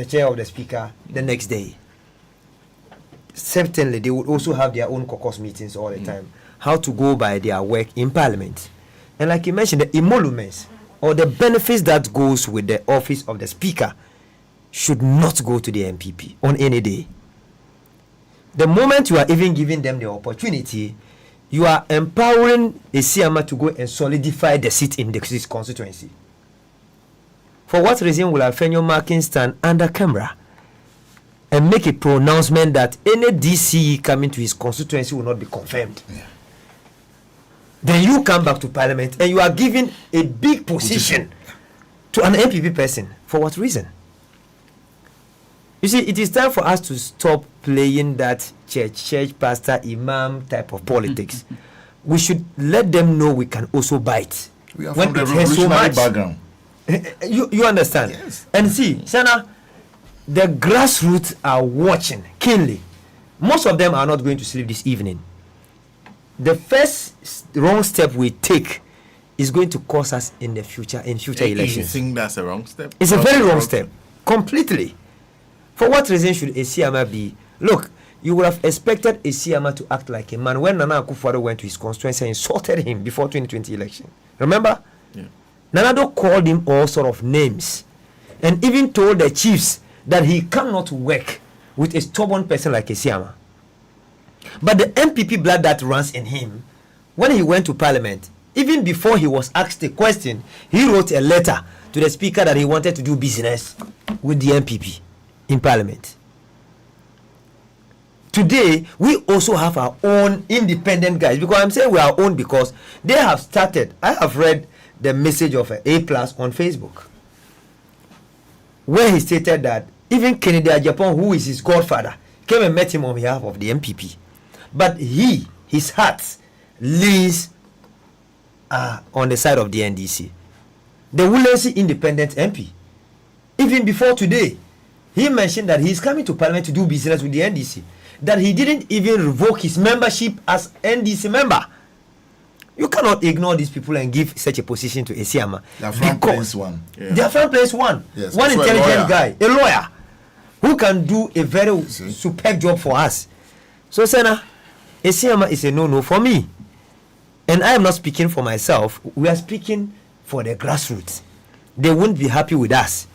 chair of the speaker the next day. Certainly, they would also have their own caucus meetings all the time. How to go by their work in parliament. And like you mentioned, the emoluments or the benefits that goes with the office of the speaker should not go to the MPP on any day. The moment you are even giving them the opportunity, you are empowering a Siama to go and solidify the seat in the constituency. For what reason will Alfenio Markin stand under camera and make a pronouncement that any DCE coming to his constituency will not be confirmed? Then you come back to parliament and you are giving a big position to an MPP person. For what reason? You see, it is time for us to stop playing that church pastor, imam type of politics. We should let them know we can also bite. We are from the revolutionary background. You understand? Yes. And see, Sana, the grassroots are watching keenly. Most of them are not going to sleep this evening. The first wrong step we take is going to cost us in the future, elections. You think that's a wrong step? It's a very wrong step. Completely. For what reason should a Siama be? Look, you would have expected a Siama to act like a man when Nana Akufo-Addo went to his constituency and insulted him before 2020 election. Remember? Yeah. Nana Addo called him all sort of names and even told the chiefs that he cannot work with a stubborn person like a Siama. But the MPP blood that runs in him, when he went to parliament, even before he was asked a question, he wrote a letter to the speaker that he wanted to do business with the MPP in parliament. Today, we also have our own independent guys, because I'm saying we are our own because they have started. I have read the message of A+ on Facebook, where he stated that even Kennedy Agyapong, who is his godfather, came and met him on behalf of the MPP. But his heart leans on the side of the NDC. the Woolensey independent MP. Even before today, he mentioned that he's coming to Parliament to do business with the NDC. That he didn't even revoke his membership as NDC member. You cannot ignore these people and give such a position to Esiama. Their front place one. Yeah. Their front place one. Yes, one intelligent guy, a lawyer, who can do a very superb job for us. So, Senna, Esiama is a no-no for me. And I am not speaking for myself. We are speaking for the grassroots. They won't be happy with us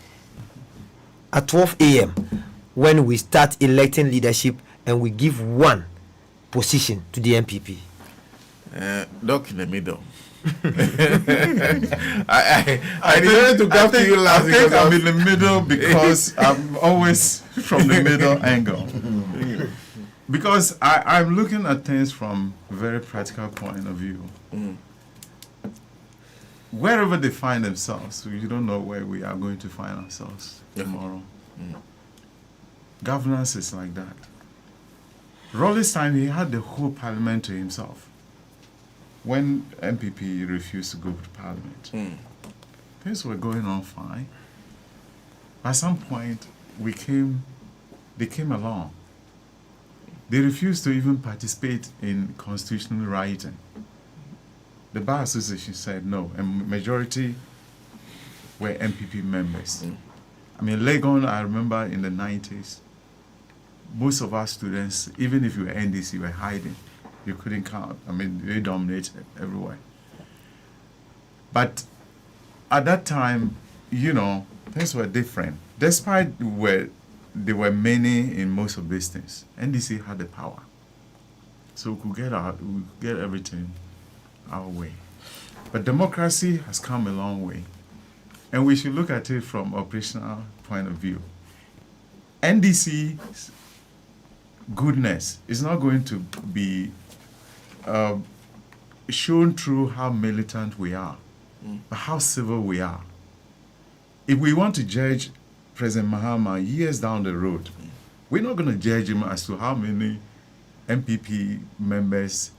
at 12 a.m. when we start electing leadership and we give one position to the MPP. Doc in the middle. I decided to come to you last. I think I'm in the middle because I'm always from the middle angle. Because I'm looking at things from a very practical point of view. Wherever they find themselves, you don't know where we are going to find ourselves tomorrow. Governance is like that. Rawley's time, he had the whole parliament to himself. When MPP refused to go to Parliament, things were going on fine. At some point, they came along. They refused to even participate in constitutional writing. The Bar Association said no, and majority were MPP members. I mean, Legon, I remember in the 90s, most of our students, even if you were NDC, were hiding. You couldn't count. I mean, they dominated everywhere. But at that time, things were different. Despite there were many in most of these things, NDC had the power. So we could get everything our way. But democracy has come a long way. And we should look at it from operational point of view. NDC's goodness is not going to be shown through how militant we are, but how civil we are. If we want to judge President Mahama years down the road, we're not going to judge him as to how many MPP members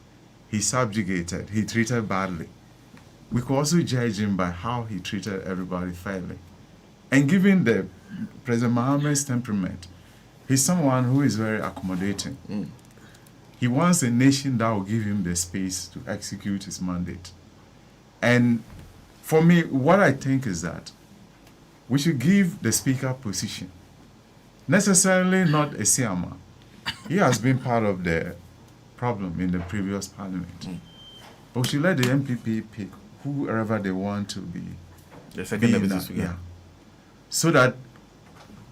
he subjugated, he treated badly. We could also judge him by how he treated everybody fairly. And given the President Mahama's temperament, he's someone who is very accommodating. He wants a nation that will give him the space to execute his mandate. And for me, what I think is that we should give the speaker position. Necessarily not Esiama. He has been part of the problem in the previous parliament. But we should let the MPP pick whoever they want to be. The second speaker. Yeah. So that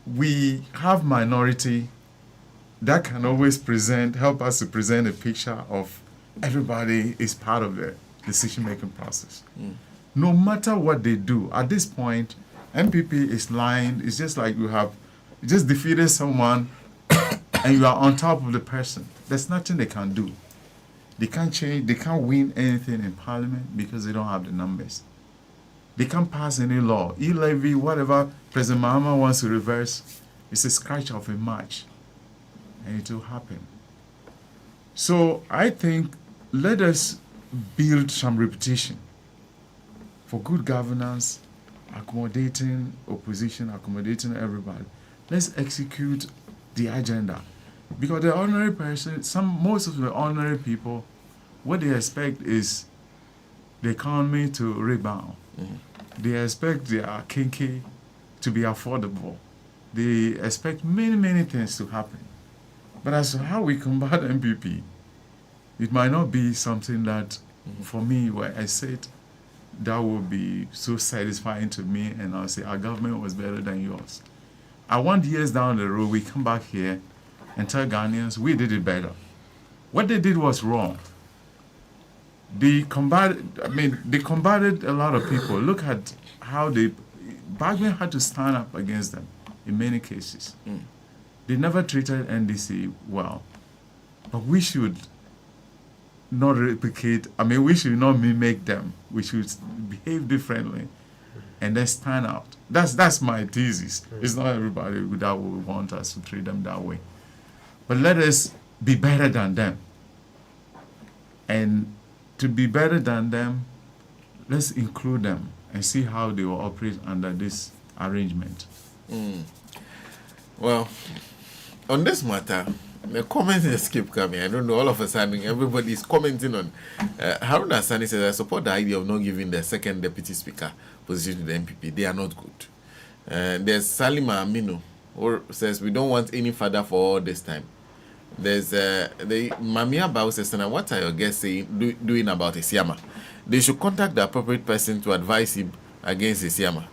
we have minority that can always help us to present a picture of everybody is part of the decision-making process. No matter what they do, at this point, MPP is lying. It's just like you just defeated someone and you are on top of the person. There's nothing they can do. They can't change, they can't win anything in Parliament because they don't have the numbers. They can't pass any law. E-levy, whatever President Mahama wants to reverse, it's a scratch of a match. And it will happen. So I think let us build some reputation for good governance, accommodating opposition, accommodating everybody. Let's execute the agenda. Because the ordinary person, most of the ordinary people, what they expect is the economy to rebound. They expect their kinky to be affordable. They expect many, many things to happen. But as to how we combat MPP, it might not be something that, for me, where I said that would be so satisfying to me, and I'll say our government was better than yours. I want years down the road, we come back here and tell Ghanaians we did it better. What they did was wrong. They combated a lot of people. Look at how Bagman had to stand up against them in many cases. They never treated NDC well. But we should not replicate, we should not mimic them. We should behave differently and then stand out. That's my thesis. It's not everybody that would want us to treat them that way. But let us be better than them. And to be better than them, let's include them. and see how they will operate under this arrangement. Well, on this matter, the comments just keep coming. I don't know, all of a sudden, everybody's commenting on. Haruna Sani says, I support the idea of not giving the second deputy speaker position to the MPP. They are not good. There's Salima Aminu, who says, we don't want any father for all this time. There's the Mamia Bao says, what are your guests saying, doing about Isiama? They should contact the appropriate person to advise him against Isiama.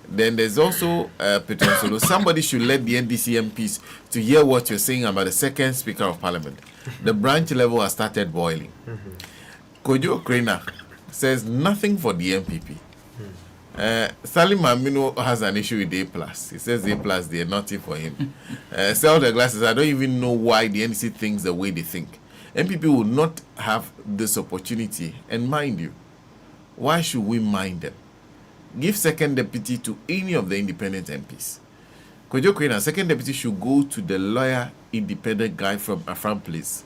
Then there's also Peter Solo. Somebody should let the NDC MPs to hear what you're saying about the second Speaker of Parliament. The branch level has started boiling. Kojo Krena says nothing for the MPP. Salim Amino has an issue with A+. He says A+, they're nothing for him. Sell the glasses. I don't even know why the NDC thinks the way they think. MPP will not have this opportunity. And mind you, why should we mind them? Give second deputy to any of the independent MPs. Kojo Krena, second deputy should go to the lawyer independent guy from Afram Place.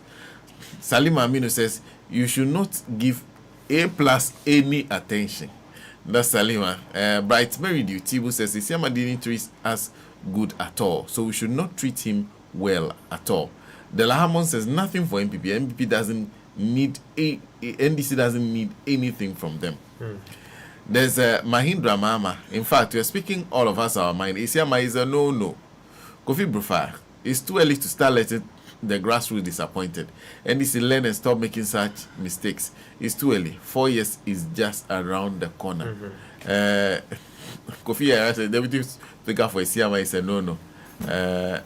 Salim Amino says you should not give A+ any attention. That's Salima. Bright Mary Tibu says Isiama didn't treat us good at all, so we should not treat him well at all. Delahamon says nothing for MPP. MPP doesn't need NDC doesn't need anything from them. There's Mahindra Mama. In fact, we're speaking all of us our mind. Isiama is a no. Kofi Brufar, it's too early to start letting the grassroots disappointed. NDC learn and stop making such mistakes. It's too early. 4 years is just around the corner. Kofi said Deputy Speaker for Isiama is a no.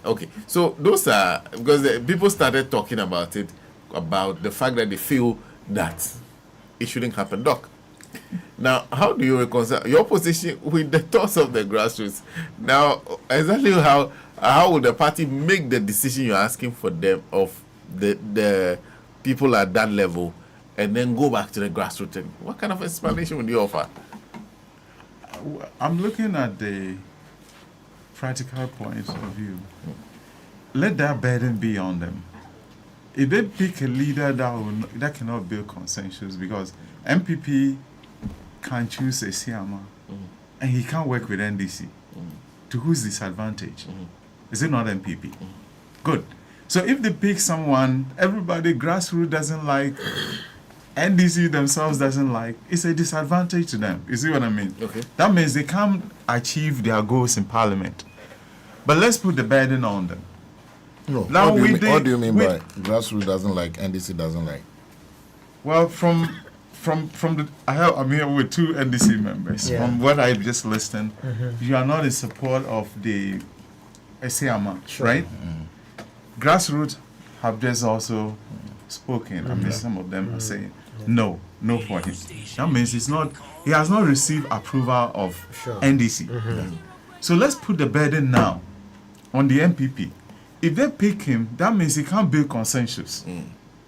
Okay, so those are because people started talking about it, about the fact that they feel that it shouldn't happen. Doc, now how do you reconcile your position with the thoughts of the grassroots? Now, exactly how will the party make the decision you're asking for them of the people at that level, and then go back to the grassroots? What kind of explanation would you offer? I'm looking at the practical points of view. Let that burden be on them. If they pick a leader that cannot build consensus, because MPP can choose a Isiama and he can't work with NDC, to whose disadvantage? Is it not MPP? Good. So if they pick someone everybody grassroots doesn't like, NDC themselves doesn't like, it's a disadvantage to them. You see what I mean? Okay. That means they can't achieve their goals in Parliament. But let's put the burden on them. No. Now What do you mean by grassroots doesn't like, NDC doesn't like? Well, from the I'm here with two NDC members. Yeah. From what I've just listened, you are not in support of the Isiama, right? Grassroots have just also spoken. I mean, some of them are saying no for him. That means he has not received approval of NDC. So let's put the burden now on the MPP. If they pick him, that means he can't build consensus.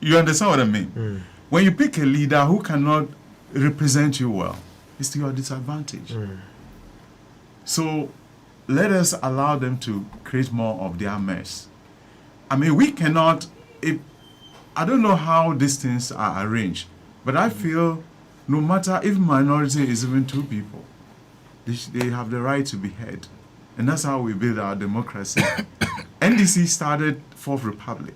You understand what I mean? When you pick a leader who cannot represent you well, it's to your disadvantage. So let us allow them to create more of their mess. I mean, we cannot, I don't know how these things are arranged, but I feel no matter if minority is even 2 people, they have the right to be heard. And that's how we build our democracy. NDC started Fourth Republic.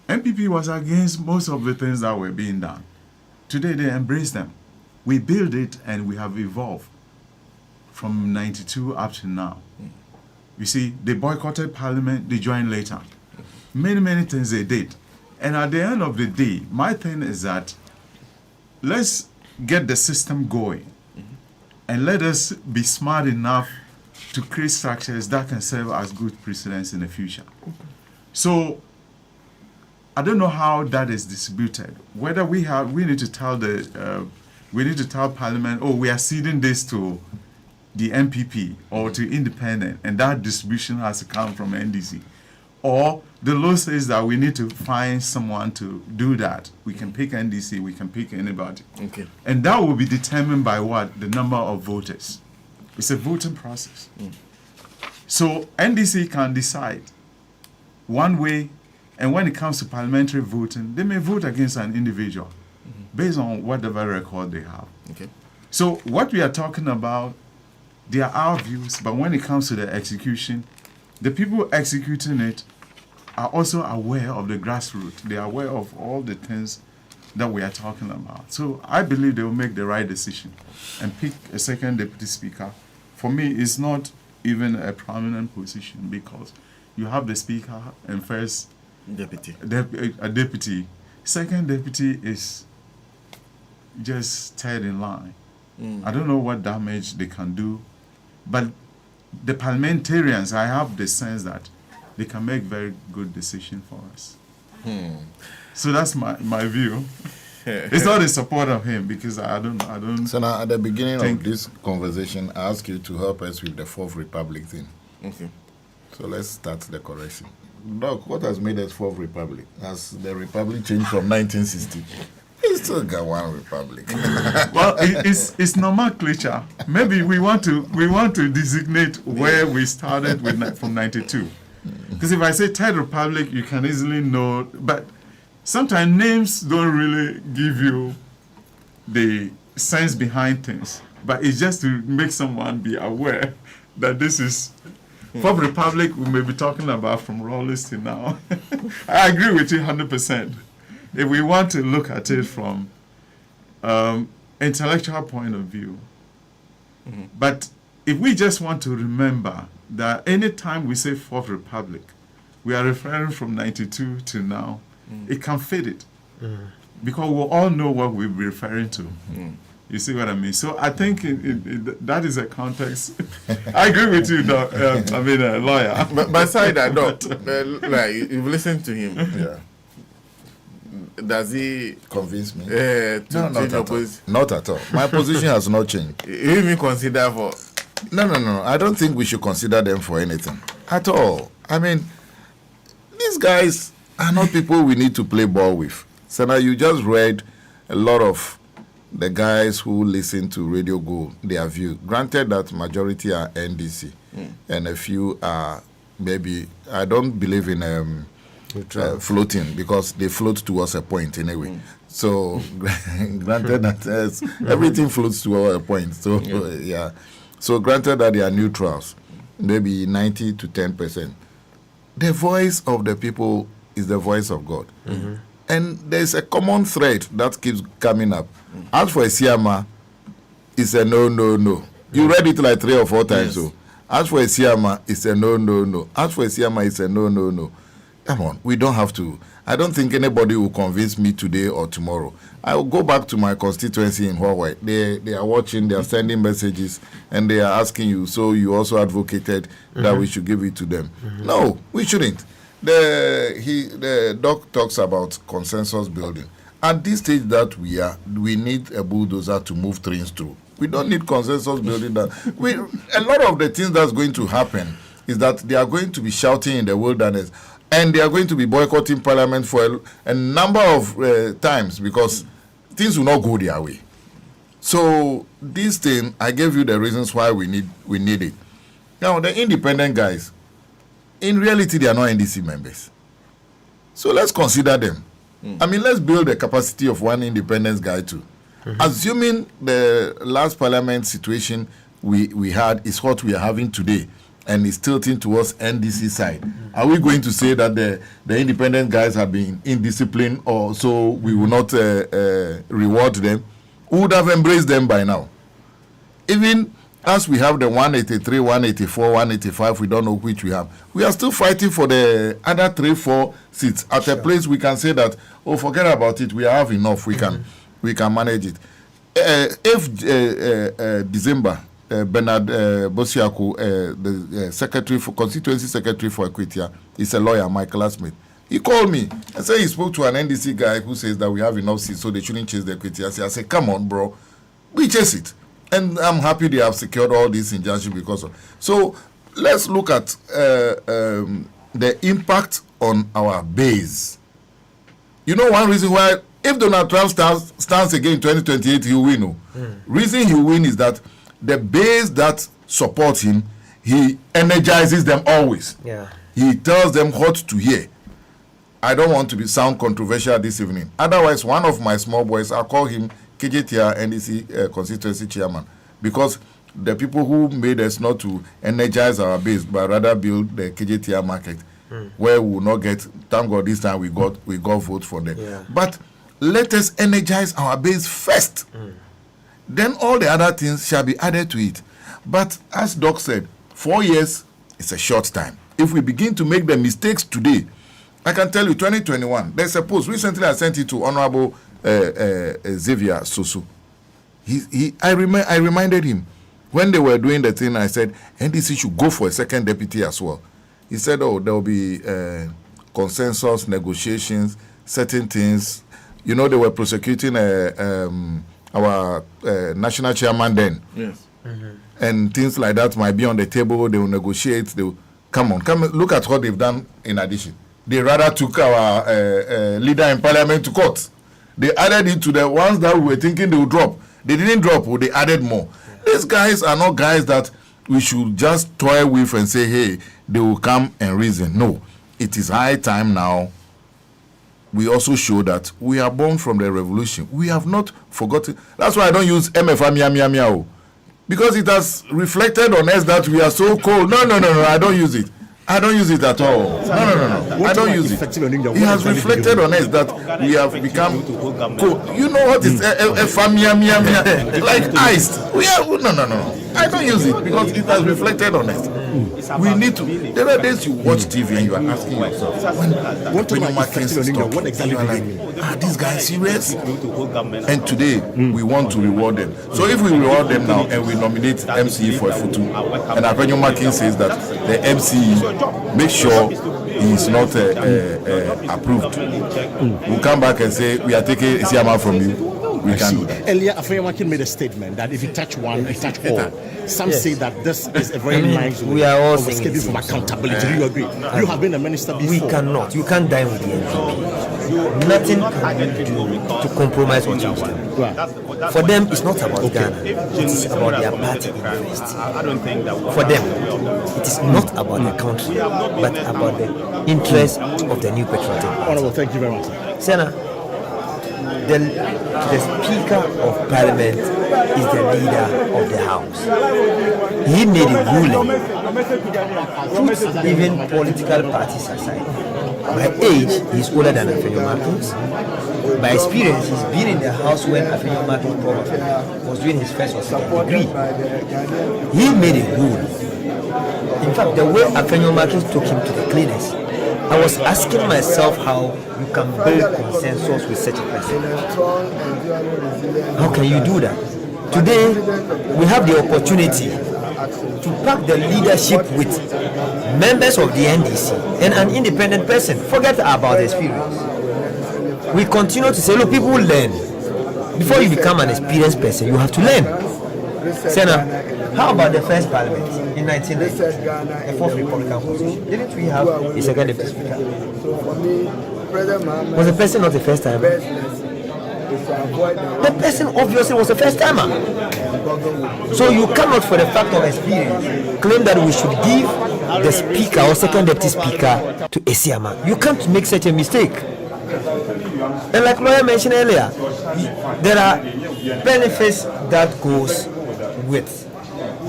MPP was against most of the things that were being done. Today they embrace them. We build it and we have evolved from 92 up to now. You see, they boycotted Parliament, they joined later. Many things they did. And at the end of the day, my thing is that let's get the system going and let us be smart enough to create structures that can serve as good precedents in the future. So I don't know how that is distributed. Whether we need to tell Parliament, oh, we are ceding this to the MPP or to independent, and that distribution has to come from NDC. Or the law says that we need to find someone to do that. We can pick NDC, we can pick anybody. Okay. And that will be determined by what? The number of voters. It's a voting process. So NDC can decide one way, and when it comes to parliamentary voting, they may vote against an individual based on whatever record they have. Okay. So what we are talking about, they are our views, but when it comes to the execution, the people executing it are also aware of the grassroots. They are aware of all the things that we are talking about. So I believe they will make the right decision and pick a second deputy speaker. For me, it's not even a prominent position because you have the speaker and first Deputy. a deputy. Second deputy is just third in line. I don't know what damage they can do, but the parliamentarians, I have the sense that they can make very good decision for us. So that's my view. It's not in support of him because I don't. So now at the beginning of this conversation, I asked you to help us with the Fourth Republic thing. Okay. So let's start the correction. Doc, what has made us Fourth Republic? Has the Republic changed from 1960? We still got one republic. Well, it's nomenclature. Maybe we want to designate where we started with from 92. Because if I say Third Republic, you can easily know. But sometimes names don't really give you the sense behind things. But it's just to make someone be aware that this is Fourth Republic. We may be talking about from Rawlins to now. I agree with you 100%. If we want to look at it from intellectual point of view, but if we just want to remember that anytime we say Fourth Republic, we are referring from 92 to now, it can fit it. Because we all know what we're referring to. You see what I mean? So I think that is a context. I agree with you, Doc. I mean, a lawyer. But beside that, Doc, like, you've listened to him. Yeah. Does he convince me? No, not at all. Not at all. My position has not changed. You even consider for? No. I don't think we should consider them for anything at all. I mean, these guys are not people we need to play ball with. So now you just read a lot of the guys who listen to Radio Go, their view. Granted that majority are NDC and a few are maybe, I don't believe in floating because they float towards a point anyway. So granted that everything floats towards a point. So yeah. So granted that they are neutrals, maybe 90 to 10%. The voice of the people is the voice of God. And there's a common thread that keeps coming up. As for Siama, it's a no. You read it like 3 or 4 times. So as for Siama, it's a no. As for Siama, it's a no. Come on, we don't have to. I don't think anybody will convince me today or tomorrow. I will go back to my constituency in Hawaii. They are watching, they are sending messages, and they are asking you, so you also advocated that we should give it to them. No, we shouldn't. The doc talks about consensus building. At this stage that we are, we need a bulldozer to move trains through. We don't need consensus building. A lot of the things that's going to happen is that they are going to be shouting in the wilderness. And they are going to be boycotting Parliament for a number of times because things will not go their way. So this thing, I gave you the reasons why we need it. Now, the independent guys, in reality, they are not NDC members. So let's consider them. I mean, let's build the capacity of one independent guy too. Assuming the last Parliament situation we had is what we are having today, and is tilting towards NDC side. Are we going to say that the independent guys have been indisciplined or so we will not reward them? We would have embraced them by now. Even as we have the 183, 184, 185, we don't know which we have. We are still fighting for the other 3-4 seats. At a place we can say that, oh, forget about it, we have enough, we can manage it. If December, Bernard Bosiaku, the secretary for constituency secretary for Equitia, is a lawyer, my classmate. He called me and said he spoke to an NDC guy who says that we have enough seats, so they shouldn't chase the Equitia. I said, come on, bro, we chase it. And I'm happy they have secured all this injunction because of. So let's look at the impact on our base. You know one reason why, if Donald Trump stands again in 2028, he will win. Reason he will win is that the base that supports him, he energizes them always. Yeah. He tells them what to hear. I don't want to sound controversial this evening. Otherwise, one of my small boys, I call him KJTR NDC constituency chairman, because the people who made us not to energize our base, but rather build the KJTR market, where we will not get. Thank God, this time we got votes for them. Yeah. But let us energize our base first. Then all the other things shall be added to it. But as Doc said, 4 years is a short time. If we begin to make the mistakes today, I can tell you, 2021, there's a post. Recently, I sent it to Honorable Xavier Soso. I reminded him, when they were doing the thing, I said, NDC should go for a second deputy as well. He said, oh, there will be consensus, negotiations, certain things. You know, they were prosecuting our national chairman then. Yes. And things like that might be on the table. They will negotiate. They will come look at what they've done in addition. They rather took our leader in parliament to court. They added it to the ones that we were thinking they would drop. They didn't drop, they added more. These guys are not guys that we should just toy with and say, hey, they will come and reason. No, it is high time now. We also show that we are born from the revolution. We have not forgotten. That's why I don't use MFA miao, because it has reflected on us that we are so cold. No, I don't use it. I don't use it at all. No. I don't use it. It has reflected on us that we have become cold. You know what is MFA like ice. No. I don't use it because it has reflected on us. We need to. There are days you watch TV and you are asking yourself, when your markets stop, what exactly do you mean? Are these guys serious? And today we want to reward them. So if we reward them now and we nominate MCE for a photo, and Apenyo Makin says that the MCE make sure he is not approved, we'll come back and say we are taking Isiama from you. We can do that. Earlier, Afenyo may a statement that if you touch one, you touch all. Some say that this is a very nice way of escaping from accountability. Do you agree? You have been a minister before. We cannot. You can't dine with the NPP. Nothing can you do to compromise what you've done. Right. For them, it's not about Ghana. It is about their party interest. For them, it is not about the country, but about the interest of the new patriotic party. Honorable, thank you very much. Senna, the Speaker of Parliament is the leader of the House. He made a ruling. Put even political parties aside. By age, he's older than Afenyo Martins. By experience, he's been in the House when Afenyo Martins probably was doing his first or second degree. He made a rule. In fact, the way Afenyo Martins took him to the cleaners, I was asking myself how you can build consensus with such a person. How can you do that? Today, we have the opportunity to pack the leadership with members of the NDC and an independent person. Forget about the experience. We continue to say, look, people will learn. Before you become an experienced person, you have to learn. Senator, how about the first parliament in 1990, the fourth Republican Constitution? Didn't we have a second deputy speaker? Was the person not the first timer? The person obviously was a first timer. So you cannot, for the fact of experience, claim that we should give the speaker or second deputy speaker to Esiama. You can't make such a mistake. And like Lawyer mentioned earlier, there are benefits that goes with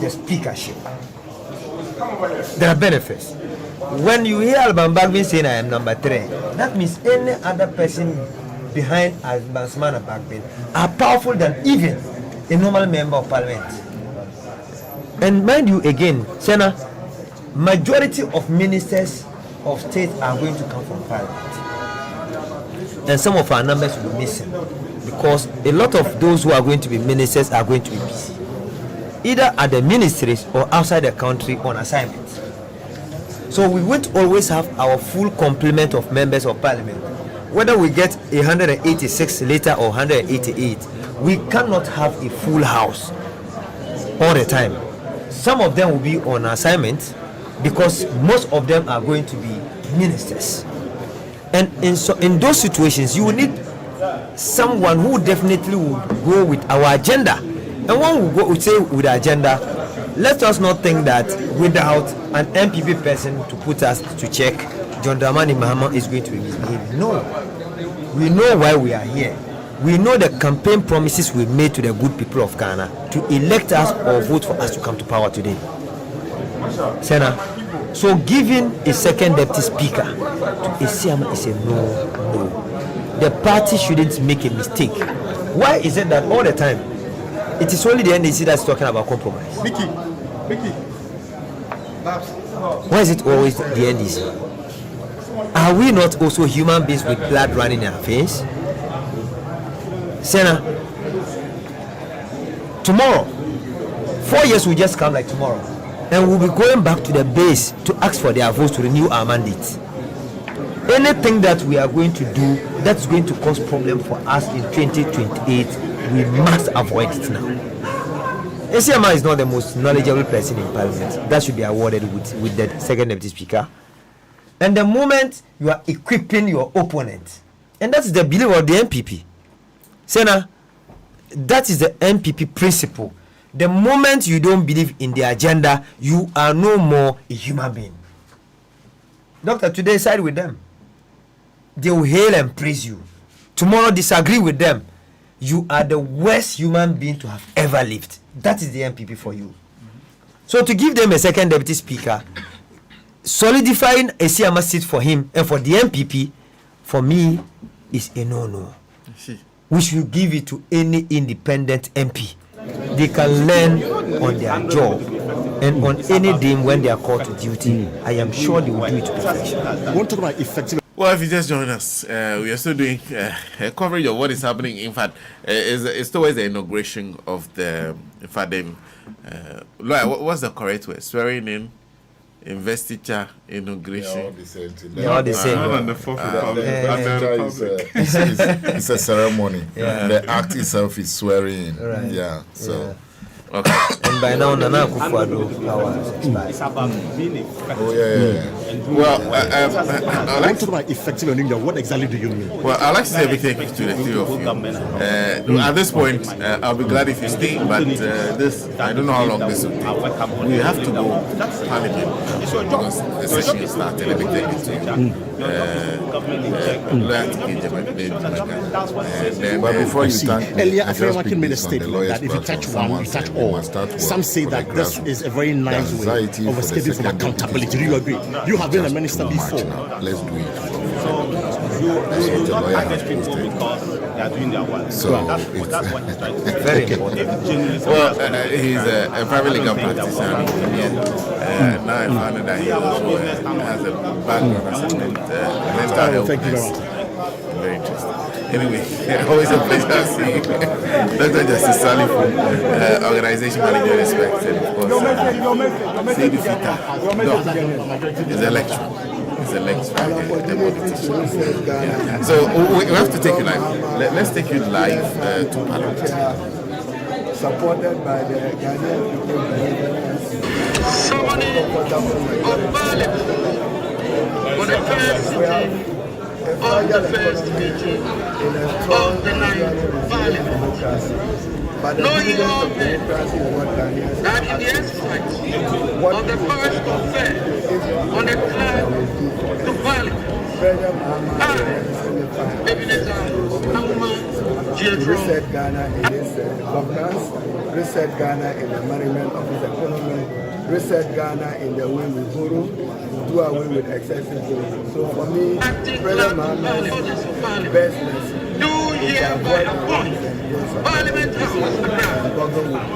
the speakership. There are benefits. When you hear Alban Bagbin saying I am number 3, that means any other person behind Alban Bagbin are powerful than even a normal member of parliament. And mind you again, Sena, majority of ministers of state are going to come from parliament. And some of our numbers will be missing because a lot of those who are going to be ministers are going to be busy, either at the ministries or outside the country on assignment. So we won't always have our full complement of members of parliament. Whether we get 186 later or 188, we cannot have a full house all the time. Some of them will be on assignment because most of them are going to be ministers. And in those situations, you will need someone who definitely will go with our agenda. And when we say with the agenda, let us not think that without an MPP person to put us to check, John Dramani Mahama is going to be misbehaving. No. We know why we are here. We know the campaign promises we made to the good people of Ghana to elect us or vote for us to come to power today. Senator, so giving a second deputy speaker to Esiama is a no. The party shouldn't make a mistake. Why is it that all the time it is only the NDC that's talking about compromise? Mickey. Why is it always the NDC? Are we not also human beings with blood running in our veins? Senna, tomorrow, 4 years will just come like tomorrow, and we'll be going back to the base to ask for their votes to renew our mandate. Anything that we are going to do that's going to cause problem for us in 2028, we must avoid it now. ACMA is not the most knowledgeable person in Parliament. That should be awarded with the second deputy speaker. And the moment you are equipping your opponent, and that's the belief of the MPP. Senna, that is the MPP principle. The moment you don't believe in the agenda, you are no more a human being. Doctor, today side with them. They will hail and praise you. Tomorrow disagree with them. You are the worst human being to have ever lived. That is the MPP for you. So to give them a second deputy speaker, solidifying a CMA seat for him and for the MPP, for me, is a no. We should give it to any independent MP. They can learn on their job, and on any day when they are called to duty, I am sure they will do it to perfection. Well, if you just join us, we are still doing coverage of what is happening. In fact, it's towards the inauguration of the. In fact, what's the correct word? Swearing in, investiture, inauguration. They're all the same. It's a ceremony. Yeah. The act itself is swearing in. Right. Yeah. So. Yeah. Okay. And by now, Nana Akufo-Addo power has expired. Oh yeah. Well, I want to know effective in India. What exactly do you mean? Well, I'd like to say everything to the three of you. At this point, I'll be glad if you stay, but this, I don't know how long this will take. We have to go to Parliament because the session is started. Everything is But before you start, earlier, African made a statement that if you touch one, you touch all. Some say that this is a very nice way of escaping from accountability. Do you agree? You have been a minister before. Let's do it. So you don't target people because they are doing their work. So that's what he's trying to do. Very important. Well, he's a private legal practitioner. Now I found out that he also has a background as a mental health. Thank you very much. Very interesting. Anyway, always a pleasure seeing you. Dr. Justice Sally from Organization Manager Respect, and of course, Say the Fita. It's Electoral. It's Electoral. Yeah. So we have to take you live. Let's take you live to Parliament. Supported by the Ghanaian people. Summoning of Parliament for the first meeting of the ninth Parliament. Knowing all men that in the exercise of the powers conferred on the clerk to Parliament, I, Ebenezer reset Ghana in its governance, reset Ghana in the management of its economy, reset Ghana in the way we borrow, do away with excessive borrowing. So for me, President Mahama's best lesson do hereby appoint Parliament House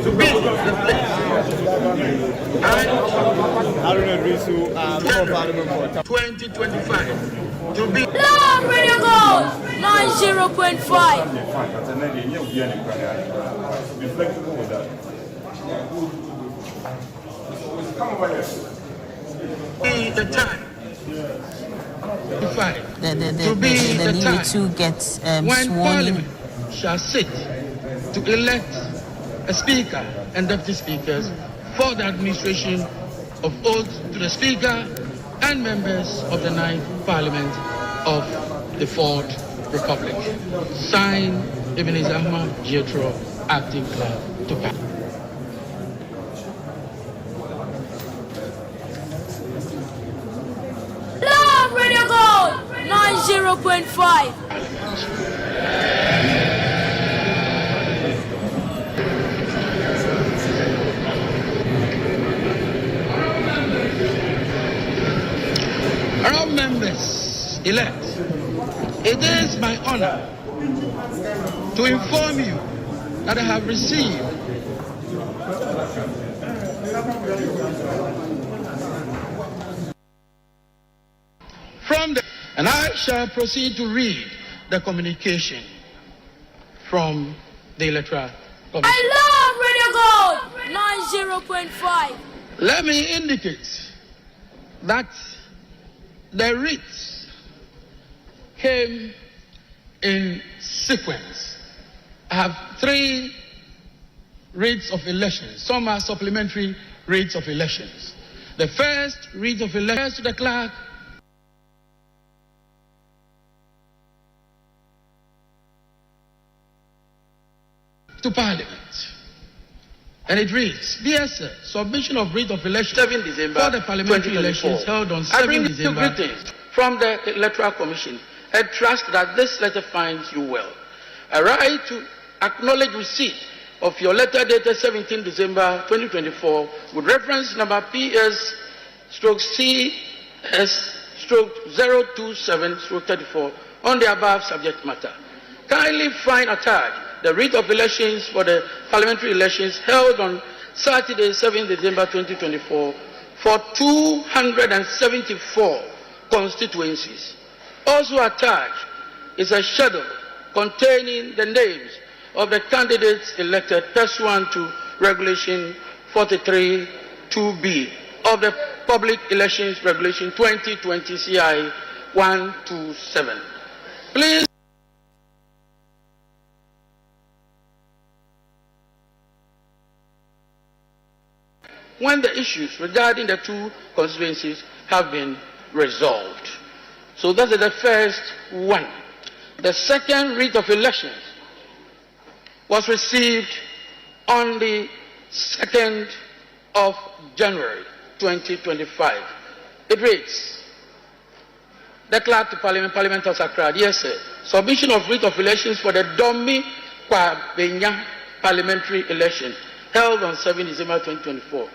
to be the place. And 2025 to be Lord, Radio Gold 90.5. Be the time. The leader to get when sworn in. Parliament shall sit to elect a speaker and deputy speakers for the administration of oath to the speaker and members of the 9th Parliament of the 4th Republic. Signed, Ebenezer Electoral, acting clerk to Parliament. Love Radio Gold 90.5. members elect, it is my honor to inform you that I have received from the, and I shall proceed to read the communication from the Electoral Commission. I love Radio Gold 90.5. Let me indicate that the writs came in sequence. I have 3 writs of elections. Some are supplementary writs of elections. The first writ of elections to the clerk to Parliament. And it reads, Dear Sir, submission of writ of election 7 December for the parliamentary elections held on 7 December. I bring you greetings from the Electoral Commission and trust that this letter finds you well. I write to acknowledge receipt of your letter dated 17 December 2024 with reference number PS/CS/027/34 on the above subject matter. Kindly find attached the writ of elections for the parliamentary elections held on Saturday, 7 December 2024 for 274 constituencies. Also attached is a schedule containing the names of the candidates elected pursuant to Regulation 43(2)(b) of the Public Elections Regulation 2020 CI 127. Please. When the issues regarding the 2 constituencies have been resolved. So that is the first one. The second writ of elections was received on the 2nd of January 2025. It reads, the clerk to Parliament of Accra, yes sir, submission of writ of elections for the Domi Kwabenya parliamentary election held on 7 December 2024.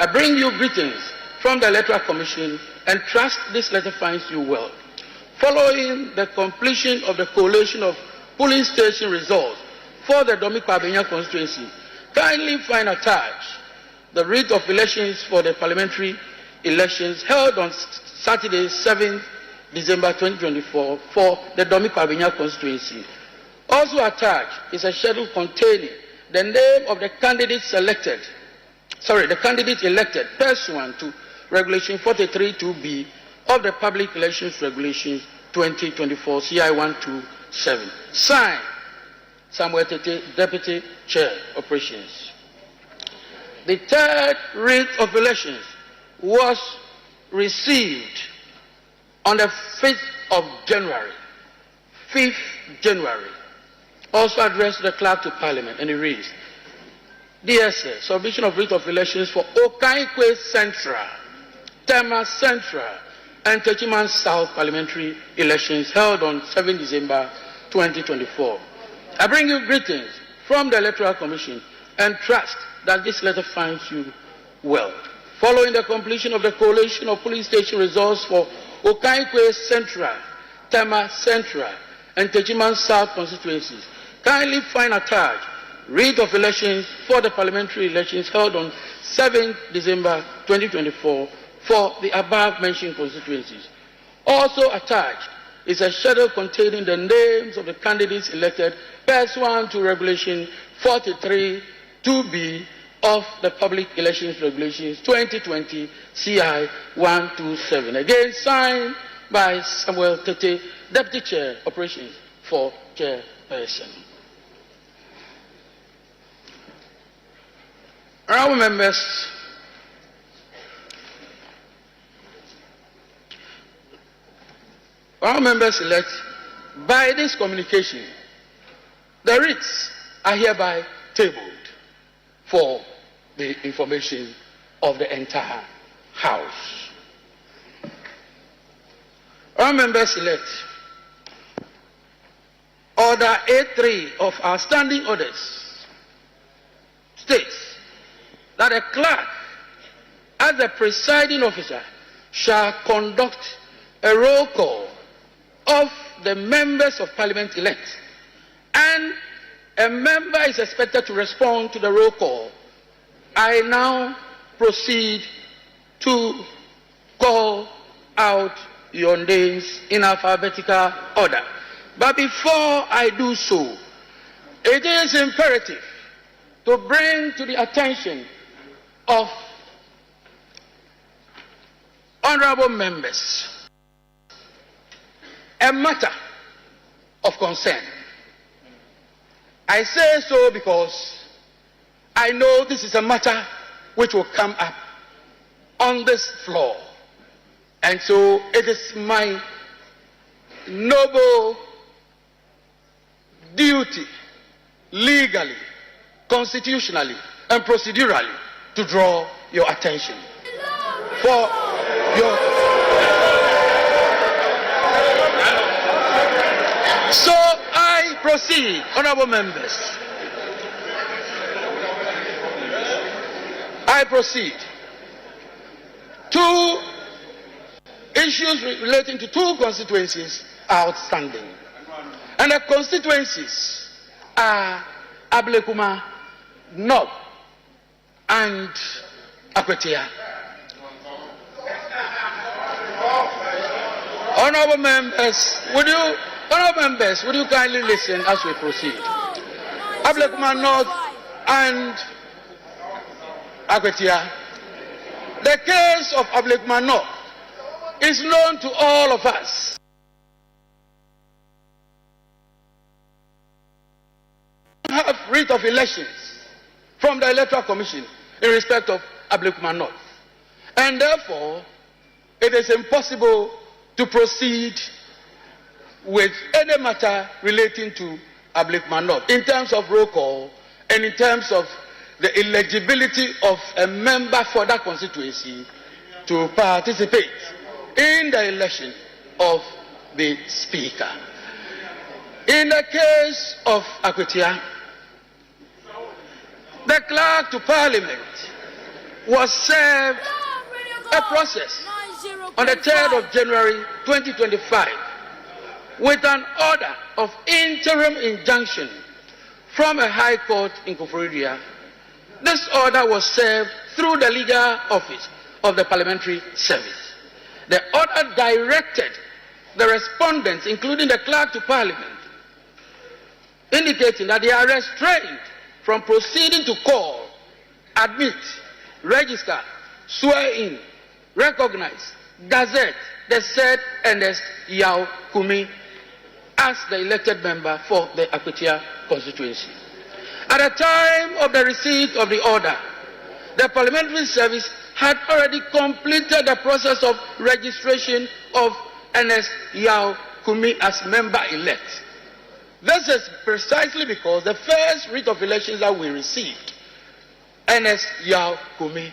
I bring you greetings from the Electoral Commission and trust this letter finds you well. Following the completion of the collation of polling station results for the Domi Kwabenya constituency, kindly find attached the writ of elections for the parliamentary elections held on Saturday, 7 December 2024 for the Domi Kwabenya constituency. Also attached is a schedule containing the name of the candidates elected pursuant to Regulation 43(2)(b) of the Public Elections Regulations 2024 CI 127. Signed, Samuel Tete, Deputy Chair, Operations. The third writ of elections was received on the 5th of January. 5th January. Also addressed to the clerk to Parliament, and it reads, Dear Sir, submission of writ of elections for Okaikwe Central, Tema Central, and Techiman South parliamentary elections held on 7 December 2024. I bring you greetings from the Electoral Commission and trust that this letter finds you well. Following the completion of the collation of polling station results for Okaikwe Central, Tema Central, and Techiman South constituencies, kindly find attached writ of elections for the parliamentary elections held on 7 December 2024 for the above mentioned constituencies. Also attached is a schedule containing the names of the candidates elected pursuant to Regulation 43(2)(b) of the Public Elections Regulations 2020 CI 127. Again, signed by Samuel Tete, Deputy Chair, Operations for Chairperson. Our members, elect, by this communication, the writs are hereby tabled for the information of the entire House. Our members elect, Order A3 of our standing orders states that a clerk, as the presiding officer, shall conduct a roll call of the members of Parliament elect, and a member is expected to respond to the roll call, I now proceed to call out your names in alphabetical order. But before I do so, it is imperative to bring to the attention of honorable members a matter of concern. I say so because I know this is a matter which will come up on this floor. And so it is my noble duty, legally, constitutionally, and procedurally, to draw your attention for your... So I proceed, honorable members. I proceed. Two issues relating to two constituencies are outstanding. And the constituencies are Ablekuma North and Akwetia. Honorable members, would you kindly listen as we proceed? Ablekuma North and Akwetia. The case of Ablekuma North is known to all of us. We have writ of elections from the Electoral Commission in respect of Ablekuma North. And therefore, it is impossible to proceed with any matter relating to Ablekuma North in terms of roll call and in terms of the eligibility of a member for that constituency to participate in the election of the Speaker. In the case of Akwetia, the clerk to Parliament was served a process on the 3rd of January 2025 with an order of interim injunction from a high court in Koforidua. This order was served through the legal office of the Parliamentary Service. The order directed the respondents, including the clerk to Parliament, indicating that they are restrained from proceeding to call, admit, register, swear in, recognize, gazette the said Ernest Yao Kumi as the elected member for the Akwetia constituency. At the time of the receipt of the order, the Parliamentary Service had already completed the process of registration of Ernest Yao Kumi as member-elect. This is precisely because the first writ of elections that we received, Ernest Yao Kumi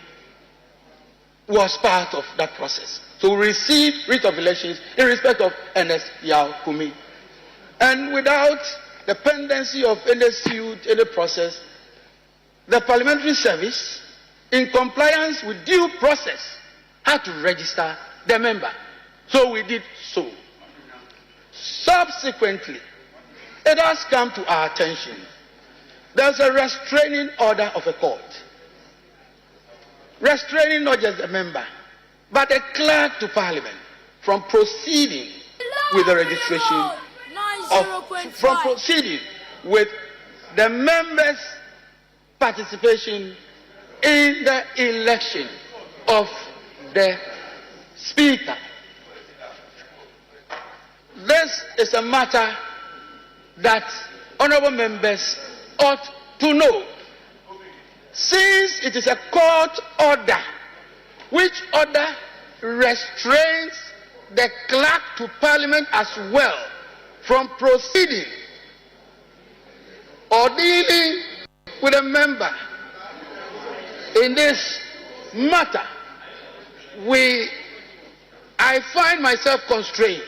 was part of that process. So we received writ of elections in respect of Ernest Yao Kumi. And without the pendency of any suit, any process, the Parliamentary Service, in compliance with due process, had to register the member. So we did so. Subsequently, it has come to our attention. There's a restraining order of a court. Restraining not just the member, but the clerk to Parliament from proceeding with the registration from proceeding with the members' participation in the election of the Speaker. This is a matter that honorable members ought to know, since it is a court order which order restrains the clerk to Parliament as well from proceeding or dealing with a member in this matter. I find myself constrained.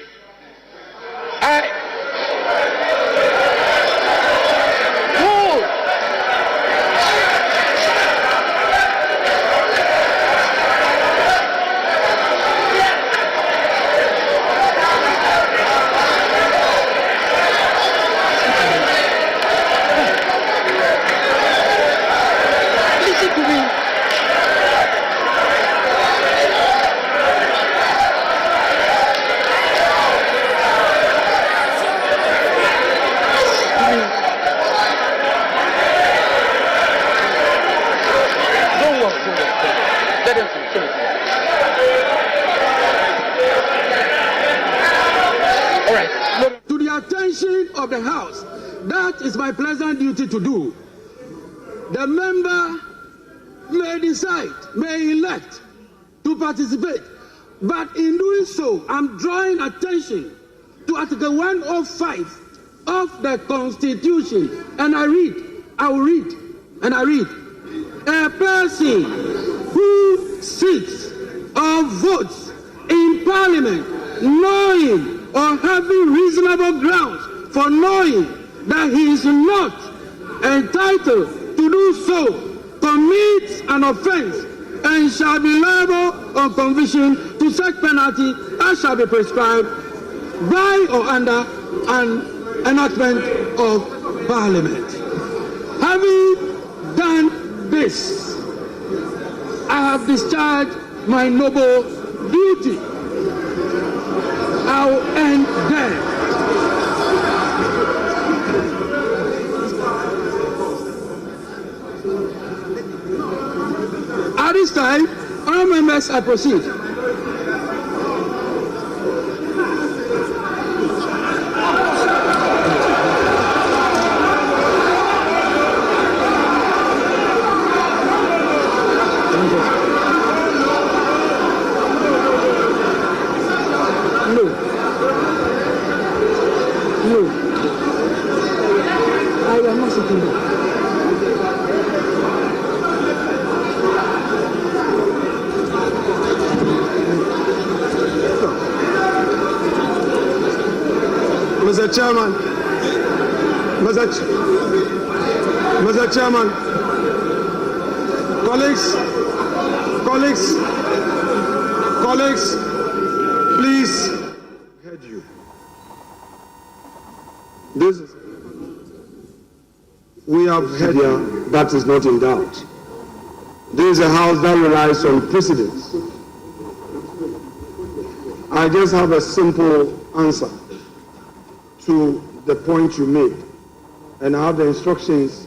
attention of the House. That is my pleasant duty to do. The member may decide, may elect to participate, but in doing so, I'm drawing attention to Article 105 of the Constitution, and I will read, a person who sits or votes in Parliament knowing or having reasonable grounds for knowing that he is not entitled to do so commits an offense and shall be liable on conviction to such penalty as shall be prescribed by or under an enactment of Parliament. Having done this, I have discharged my noble duty. I'll end there. At this time, all members, I proceed. No, I am not sitting there. Mr. Chairman, Mr. Chairman, colleagues, please. Heard you. We have heard here, that is not in doubt. This is a house that relies on precedents. I just have a simple answer to the point you made, and I have the instructions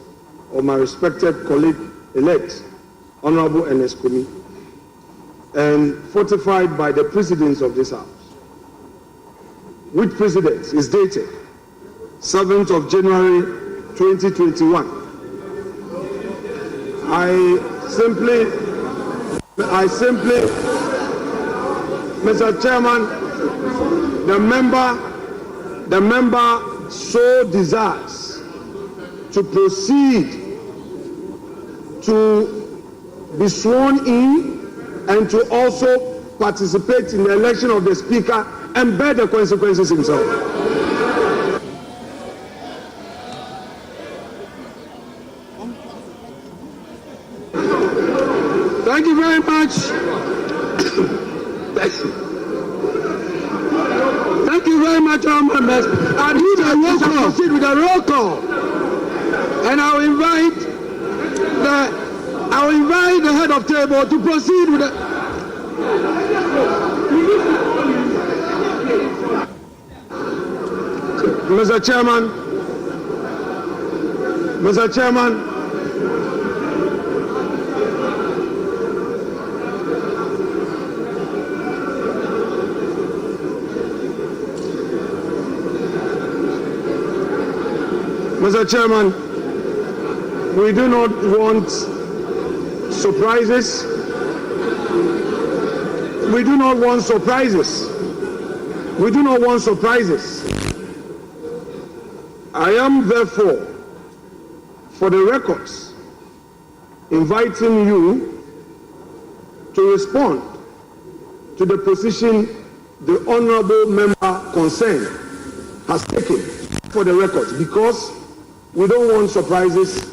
of my respected colleague-elect, Honorable Enescomi, and fortified by the precedents of this House, which precedents is dated 7th of January 2021. I simply, Mr. Chairman, the member so desires to proceed to be sworn in and to also participate in the election of the Speaker and bear the consequences himself. Thank you very much. Thank you very much, all members. I need a roll call. Proceed with a roll call, and I'll invite the head of table to proceed with the. Mr. Chairman. Mr. Chairman, we do not want surprises. We do not want surprises. I am therefore, for the records, inviting you to respond to the position the honorable member concerned has taken for the records, because we don't want surprises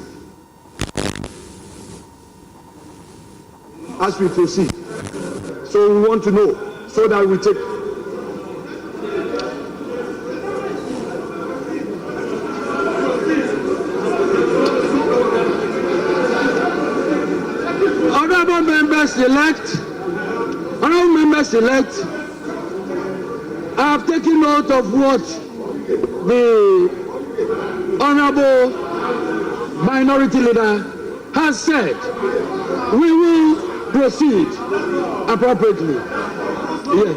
as we proceed. So we want to know so that we take. Honorable members elect, I have taken note of what the Honorable Minority Leader has said. We will proceed appropriately. Yes.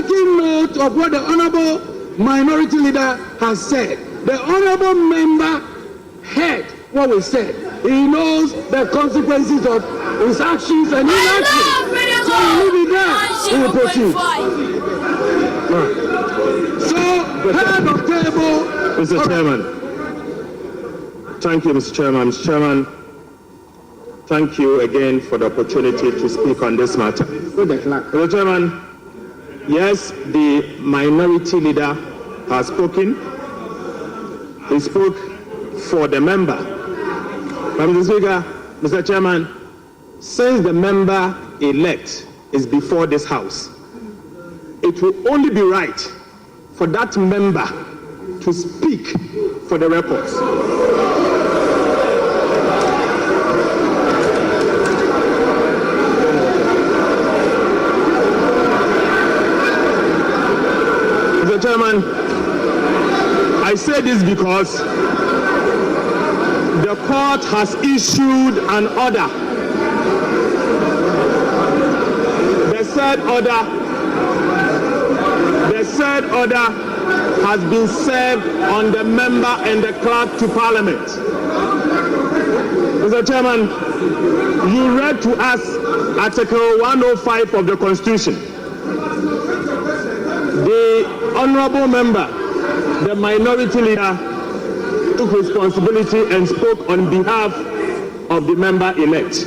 taking note of what the Honorable Minority Leader has said. The Honorable Member heard what we said. He knows the consequences of his actions and inaction. So he will be there. He will proceed. So, head of table. Mr. Chairman. Thank you, Mr. Chairman. Mr. Chairman, thank you again for the opportunity to speak on this matter. Mr. Chairman, yes, the minority leader has spoken. He spoke for the member. But Mr. Speaker, Mr. Chairman, since the member-elect is before this House, it will only be right for that member to speak for the records. Mr. Chairman, I say this because the court has issued an order. The said order has been served on the member and the clerk to Parliament. Mr. Chairman, you read to us Article 105 of the Constitution. The honorable member, the minority leader, took responsibility and spoke on behalf of the member-elect.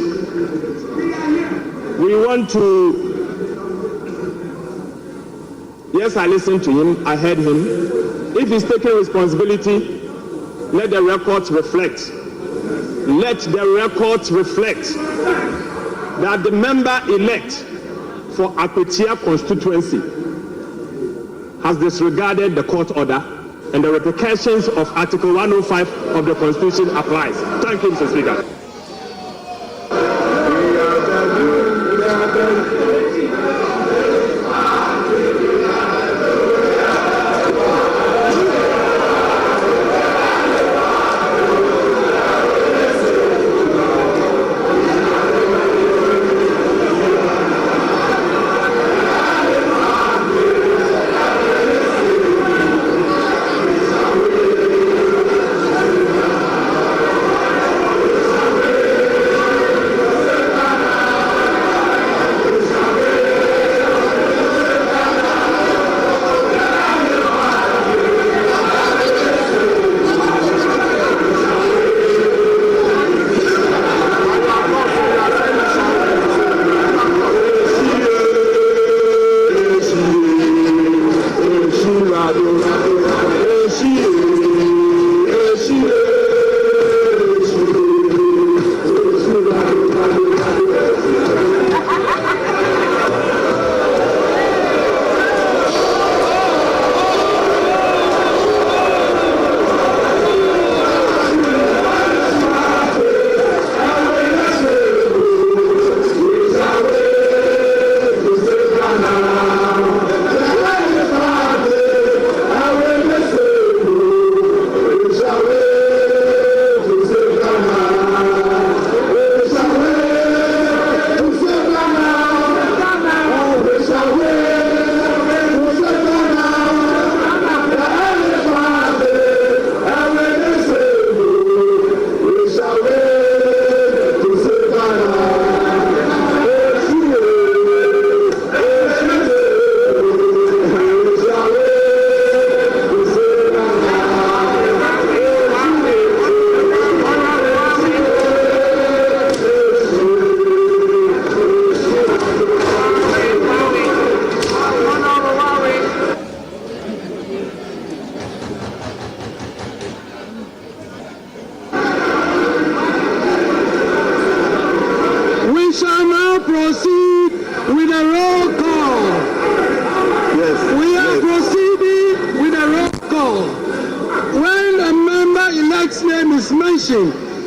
We want to... Yes, I listened to him, I heard him. If he's taking responsibility, let the records reflect. Let the records reflect that the member-elect for Akwetia constituency has disregarded the court order, and the repercussions of Article 105 of the Constitution applies. Thank you, Mr. Speaker.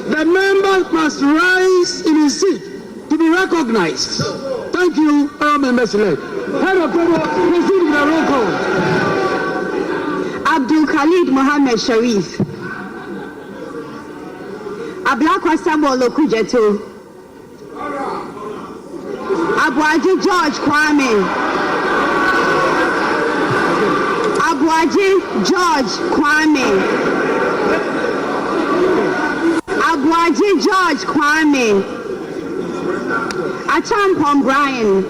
The member must rise in his seat to be recognized. Thank you, all members elect. Head of table, proceed with the roll call. Abdul Khalid Mohammed Sharif. Ablakwa Samuel Okujeto. Abuaji George Kwame. Abuaji George Kwame. Abuaji George Kwame. Achampon Brian.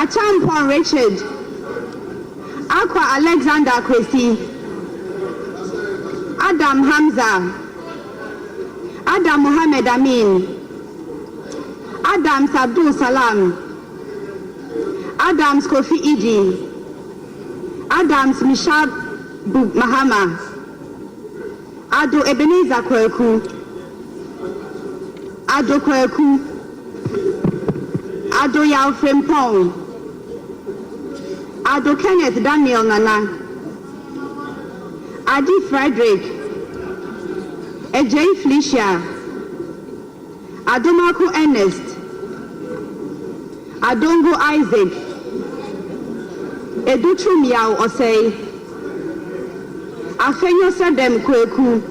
Achampon Richard. Aqua Alexander Kwesi. Adam Hamza. Adam Mohammed Amin. Adams Abdul Salam. Adams Kofi Idi. Adams Mishab Mahama. Ado Ebenezer Kweku. Ado Kweku. Ado Yao Frempong. Ado Kenneth Daniel Nana. Adi Frederick. Ejay Felicia. Adomako Ernest. Adongo Isaac. Edutrum Yao Osei. Afenyo Sedem Kweku.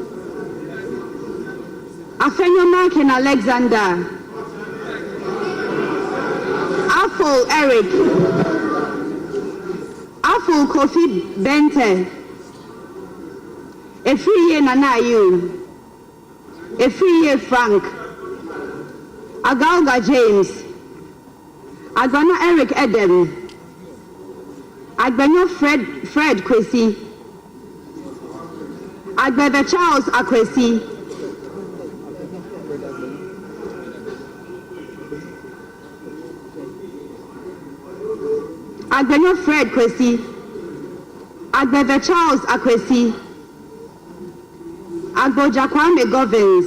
Afenyo Markin Alexander. Afol Eric. Afol Kofi Bente. Efriye Nanayu. Efriye Frank. Agalga James. Agana Eric Edem. Agbanyo Fred Kwesi. Agbebe Charles Akwesi. Agbanyo Fred Kwesi. Agbebe Charles Akwesi. Agboja Kwame Govins.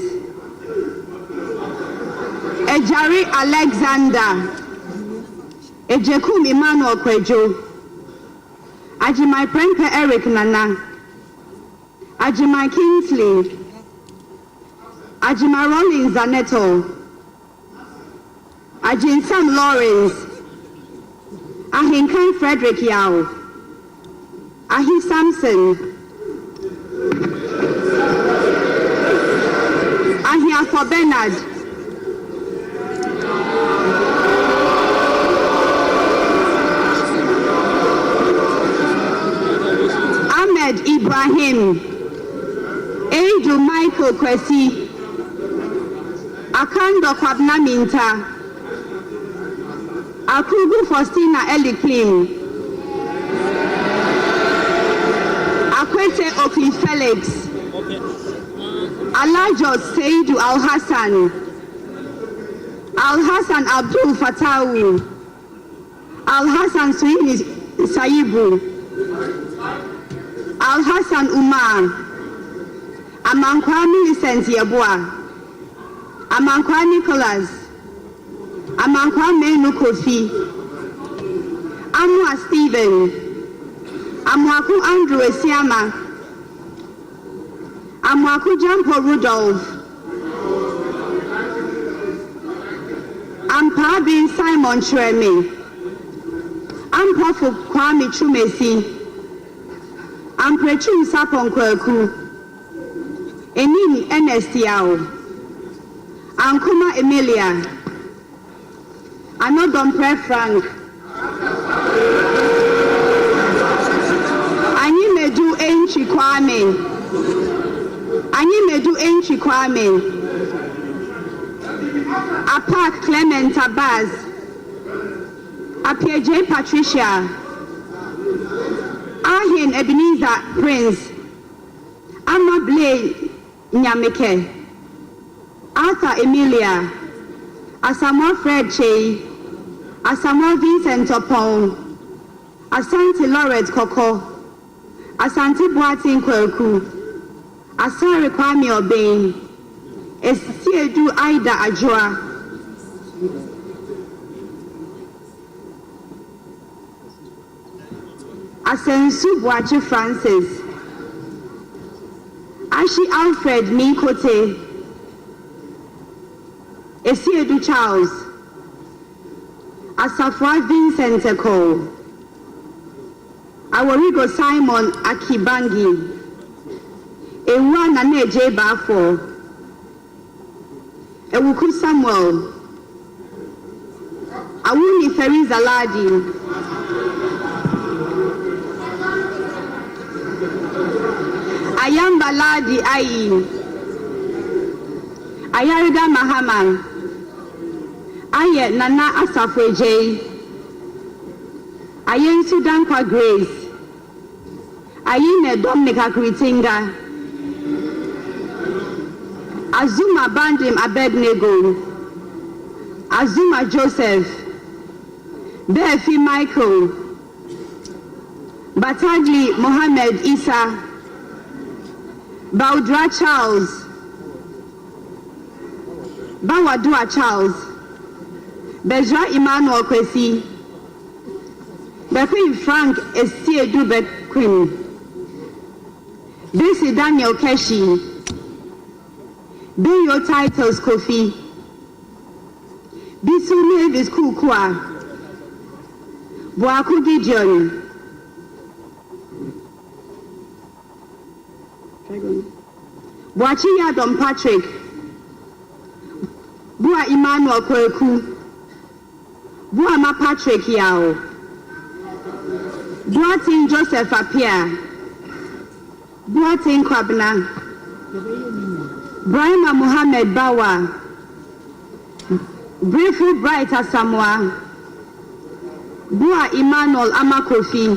Ejari Alexander. Ejekum Emmanuel Kwejo. Ajimai Prempe Eric Nana. Ajimai Kingsley. Ajimai Rollins Zaneto. Ajin Sam Lawrence. Ahinkan Frederick Yao. Ahi Samson. Ahi Afo Bernard. Ahmed Ibrahim. Eju Michael Kwesi. Akando Kwabna Minta. Akugu Faustina Eliklim. Akwete Okli Felix. Alajos Seidu Al-Hassan. Al-Hassan Abdul Fatawu. Al-Hassan Suini Saibu. Al-Hassan Umar. Amankwa Millicent Yabua. Amankwa Nicholas. Amankwa Menu Kofi. Amwa Stephen. Amwaku Andrew Esiama. Amwaku Jampo Rudolph. Ampabin Simon Treme. Ampofu Kwame Chumesi. Amprechu Sapon Kweku. Enim Ernest Yao. Ankuma Emilia. Anodompre Frank. Anyimedu Enchi Kwame. Anyimedu Enchi Kwame. Apak Clement Abaz. Apieje Patricia. Ahin Ebenezer Prince. Amable Nyameke. Arthur Emilia. Asamoah Fred Chey. Asamoah Vincent Opon. Asante Lawrence Koko. Asante Boatin Kweku. Asare Kwame Obeng. Esiedu Aida Ajua. Asensu Boachi Francis. Ashi Alfred Minkote. Esiedu Charles. Asafwa Vincent Eko. Aworigo Simon Akibangi. Ewa Naneje Bafo. Ewuku Samuel. Awuni Feriz Aladi. Ayamba Ladi Ayi, Ayarida Mahama, Aye Nana Asafweje, Ayen Sudankwa Grace, Ayine Dominica Kritinga, Azuma Bandim Abednego, Azuma Joseph, Befi Michael, Batagli Mohammed Isa, Baudra Charles, Bawadua Charles, Bejra Emmanuel Kwesi, Bequim Frank Estiedu Bequim, Bisi Daniel Keshi, Be Your Titles Kofi, Bisu Mavis Kukwa, Boaku Gideon, Boachi Yadom Patrick, Boa Emmanuel Kweku, Boa Ma Patrick Yao, Boatin Joseph Apia, Boatin Kwabna, Brahma Muhammad Bawa, Briefly Bright Asamoah, Boa Emmanuel Amakofi,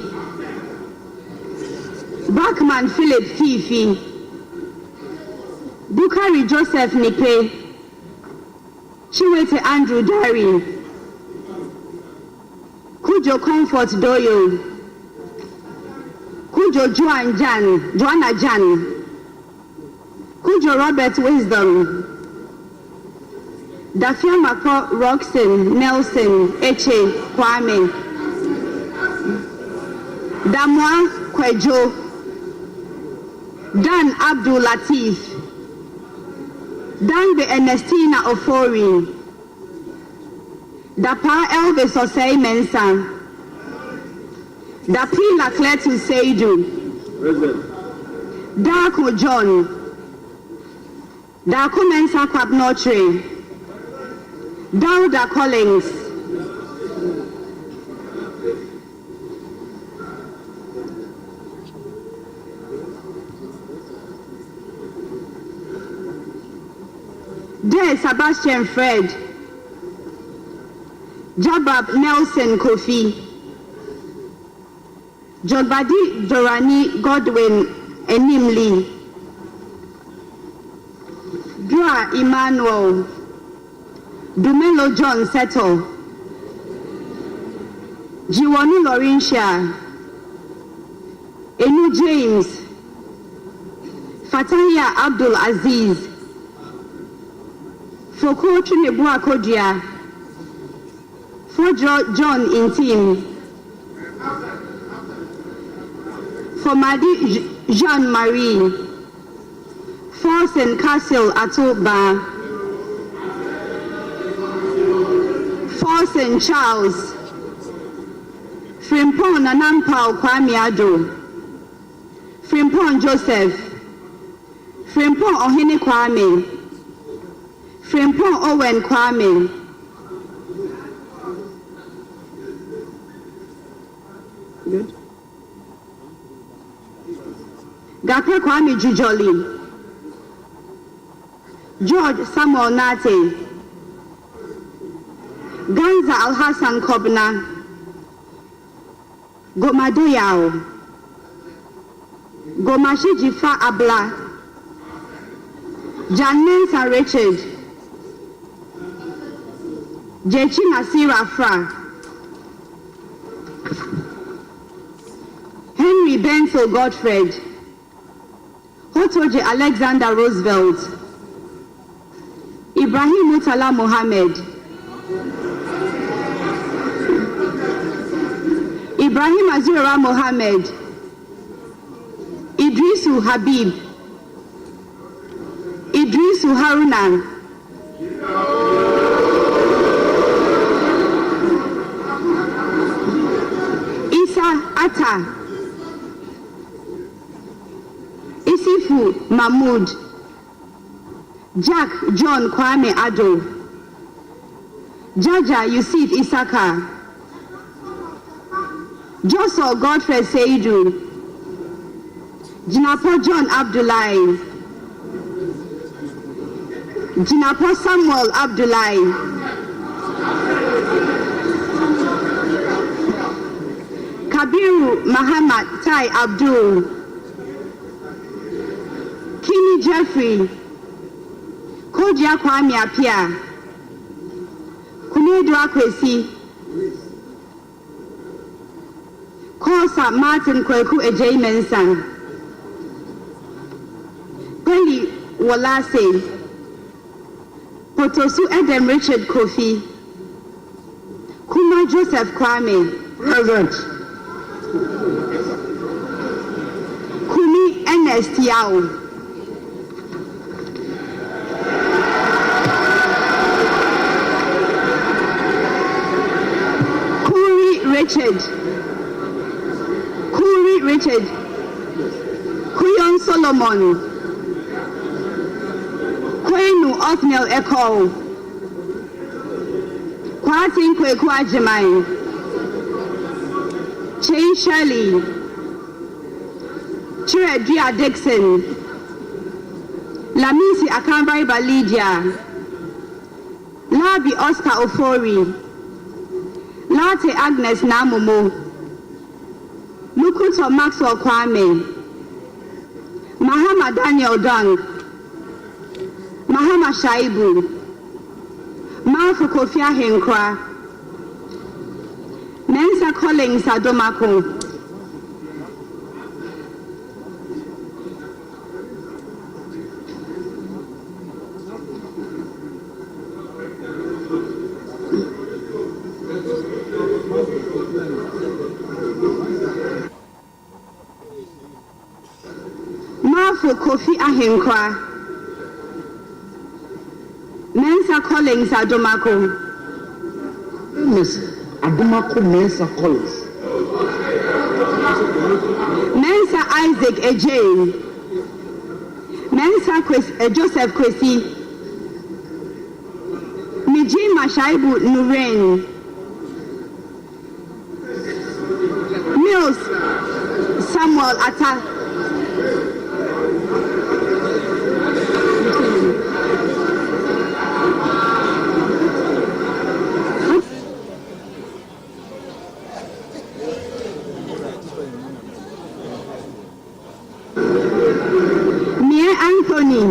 Bachman Philip Fifi, Bukari Joseph Nipe, Chiwete Andrew Dari, Kujo Comfort Doyo, Kujo Joanna Jan, Kujo Robert Wisdom, Dafia Mako Roxon Nelson Eche Kwame, Damwa Kwejo, Dan Abdul Latif, Dangbe Ernestina Ofori, Dapa Elvis Osei Mensa, Dapila Kletu Seidu, Darko John, Darko Mensa Kwabnotre, Dauda Collins, Day Sebastian Fred, Jabab Nelson Kofi, Jogbadi Dorani Godwin Enimli, Dua Emmanuel, Dumelo John Settle, Jiwanu Laurentia, Enu James, Fatahia Abdul Aziz, Foko Chinebua Kodia, Fojo John Intim, Fomadi Jean-Marie, Forsen Castle Atoba, Forsen Charles, Frimpon Nanampao Kwame Ado, Frimpon Joseph, Frimpon Ohene Kwame, Frimpon Owen Kwame, good. Gakwe Kwame Jujoli, George Samuel Nate, Ganza Al-Hassan Kobna, Gomadoyao, Gomashi Jifa Abla, Janensa Richard, Jechi Nasira Fra, Henry Benso Godfred, Hotoje Alexander Roosevelt, Ibrahim Mutala Mohammed, Ibrahim Azura Mohammed, Idrisu Habib, Idrisu Haruna, Isa Atta, Isifu Mahmoud, Jack John Kwame Ado, Jaja Yusuf Isaka, Joshua Godfrey Seidu, Jinapo John Abdullahi, Jinapo Samuel Abdullahi, Kabiru Muhammad Tai Abdul, Kini Jeffrey, Kodia Kwame Apia, Kunedu Akwesi, Kosa Martin Kweku Ejay Mensah, Peli Wolase, Potosu Edem Richard Kofi, Kuma Joseph Kwame, present. Kumi Ernest Yao, Kuri Richard, Kuyon Solomon, Kwenu Othniel Eko, Kwatin Kweku Ajimai, Chain Shirley, Chiredria Dixon, Lamisi Akambai Balidia, Labi Oscar Ofori, Latte Agnes Namomo, Lukuto Maxwell Kwame, Mahama Daniel Dung, Mahama Shaibu, Marfu Kofi Ahenkwa, Mensa Collins Adomako, Marfu Kofi Ahenkwa, Mensa Collins Adomako, Miss Adomako Mensa Collins, Mensa Isaac Ejay, Mensa Joseph Kwesi, Mijima Shaibu Nuren, Mills Samuel Atta, Anthony,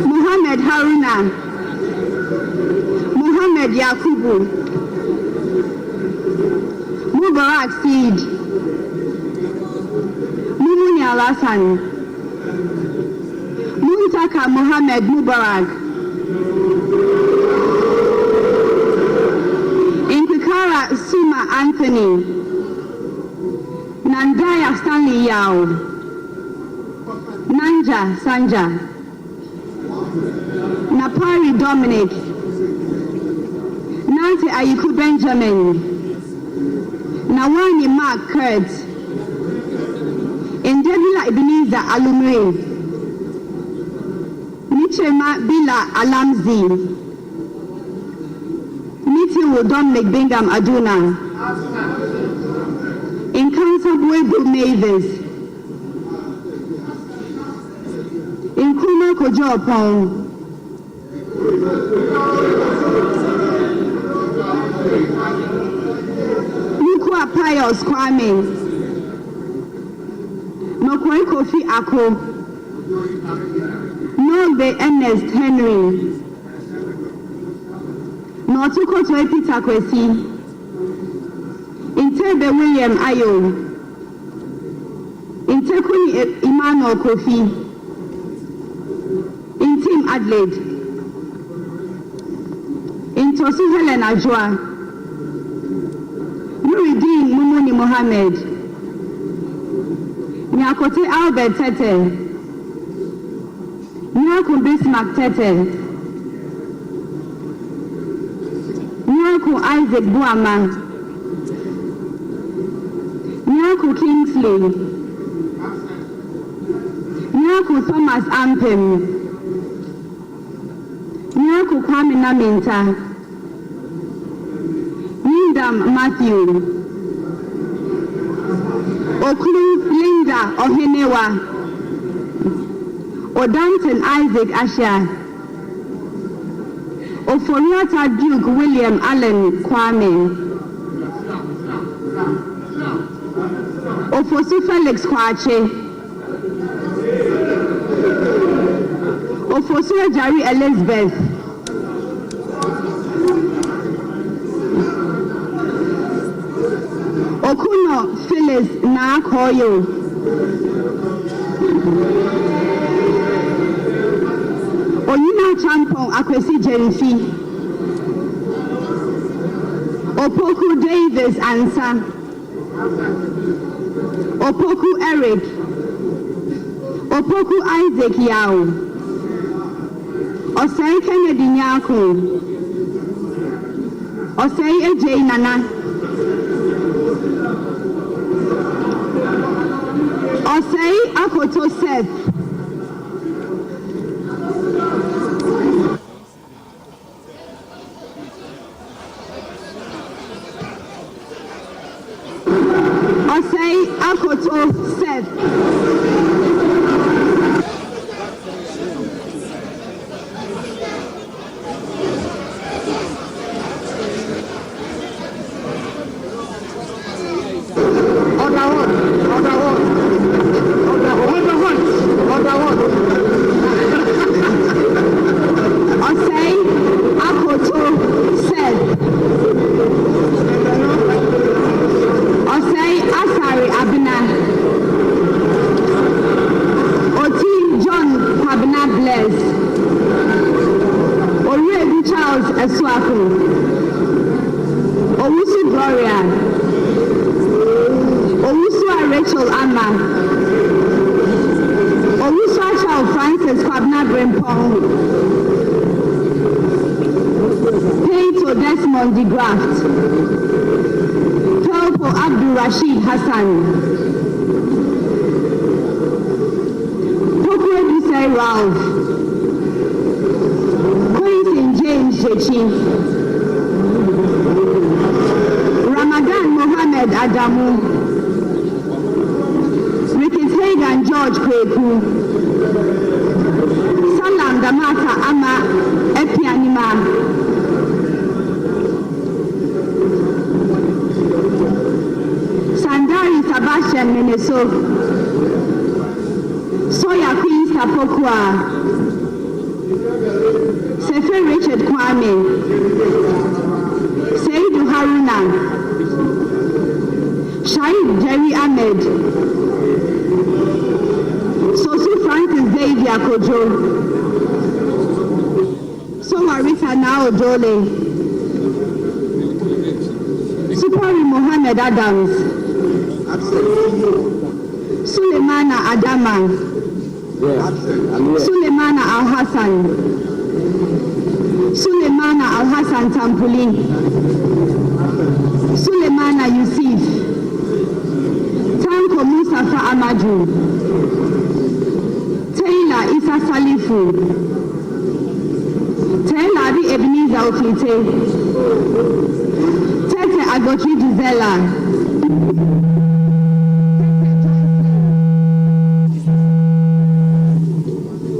Muhammad Haruna, Muhammad Yakubu, Mubarak Seed, Mumuni Alasan, Muntaka Muhammad Mubarak, Inkwikara Suma Anthony, Nandaya Stanley Yao, Nanja Sanja, Napari Dominic, Nancy Ayiku Benjamin, Nawani Mark Kurt, Indebila Ebenezer Alumri, Nichema Bila Alamzi, Nitiwo Dominic Bingham Aduna, Inkansabwe Mavis, Inkuma Kojopon, Nukwa Pius Kwame, Nokwai Kofi Ako, Nogbe Ernest Henry, Notuko Toy Peter Kwesi, Intebe William Ayo, Intekuni Emmanuel Kofi, Intim Adelaide, Intosu Helen Ajwa, Nuruddin Mumuni Mohammed, Nyakote Albert Tete, Nyaku Bismarck Tete, Nyaku Isaac Buama, Nyaku Kingsley, Nyaku Thomas Ampem, Nyaku Kwame Naminta, Nindam Matthew, Okulu Linda Ohenewa, Odanton Isaac Asha, Oforiata Duke William Allen Kwame, Ofosu Felix Kwache, Ofosu Jari Elizabeth, Okuno Phyllis Nakoyo, Oyina Champon Akwesi Jenfi, Opoku Davis Ansa, Opoku Eric, Opoku Isaac Yao, Osei Kennedy Nyako, Osei AJ Nana, Osei Akoto Seth, Osei Akoto Seth, Osei Akoto Seth, Osei Asari Abina, Oti John Pabna Bless, Orebu Charles Esuaku, Owusu Gloria, Owusu Rachel Amma, Owusu Charles Francis Pabna Brempong, Peito Desmond de Graft, Pelpo Abdul Rashid Hassan, Pokwe Dusei Ralph, Quentin James Jechi, Ramadan Mohammed Adamu, Ricketts Hagan George Kweku, Salam Damata Ama Epianima, Sandari Sebastian Meneso, Soya Queen Sapokwa, Sefe Richard Kwame, Seidu Haruna, Shaib Jerry Ahmed, Sosu Francis Xavier Kojo, Sowa Rita Nao Jole, Supari Mohammed Adams, Sulemana Adama, Sulemana Al-Hassan, Sulemana Al-Hassan Tampuli, Sulemana Yusuf, Tanko Mustafa Amaju, Taylor Isa Salifu, Taylor Adi Ebenezer Okite, Tete Agotri Gisela,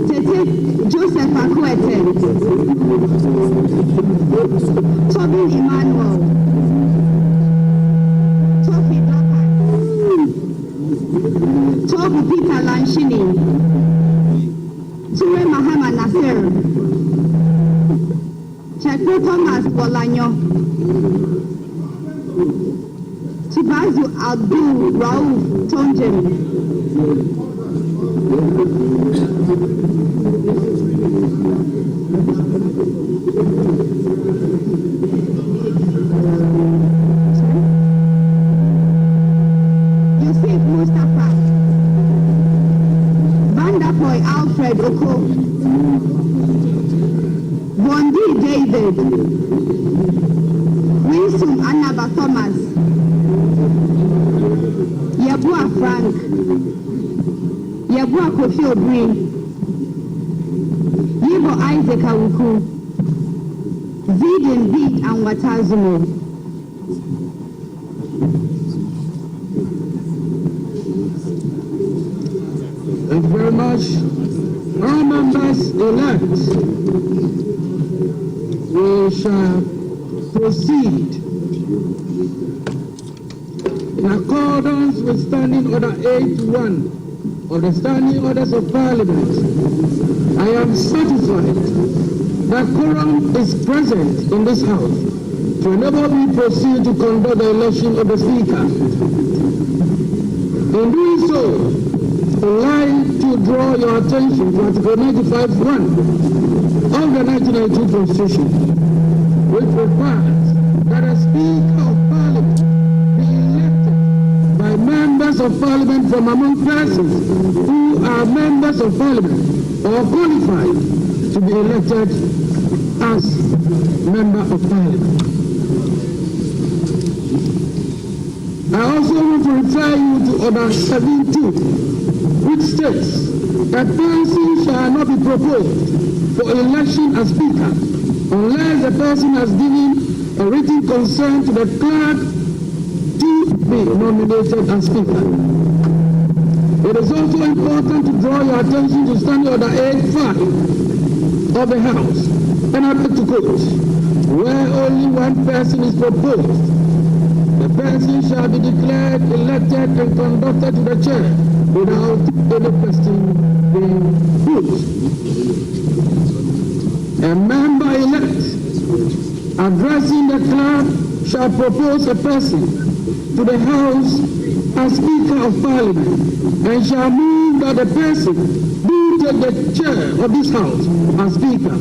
Tete Joseph Akwete, Tobin Emmanuel, Tofi Dokan, Tobu Peter Lanshini, Ture Mahama Nasir, Chekwe Thomas Bolanyo, Tibazu Abdul Rauf Tonjem, Yusuf Mustafa, Vanderpoy Alfred Oko, Bondi David, Winsum Anaba Thomas, Yabua Frank, Yabua Kofi Obri, Yibo Isaac Awuku, Zidin Beat and Watazumo, elect, we shall proceed in accordance with Standing Order 8.1 of the Standing Orders of Parliament. I am satisfied that quorum is present in this House to enable me proceed to conduct the election of the Speaker. In doing so, I would like to draw your attention to Article 95.1 of the 1992 Constitution, which requires that a Speaker of Parliament be elected by members of Parliament from among persons who are members of Parliament or qualified to be elected as Member of Parliament. I also want to refer you to Order 17, which states that person shall not be proposed for election as Speaker unless the person has given a written consent to the clerk to be nominated as Speaker. It is also important to draw your attention to Standing Order 8.5 of the House, and I beg to quote, where only one person is proposed, the person shall be declared elected and conducted to the chair without any question being put. A member-elect addressing the clerk shall propose a person to the House as Speaker of Parliament and shall move that the person do take the chair of this House as Speaker.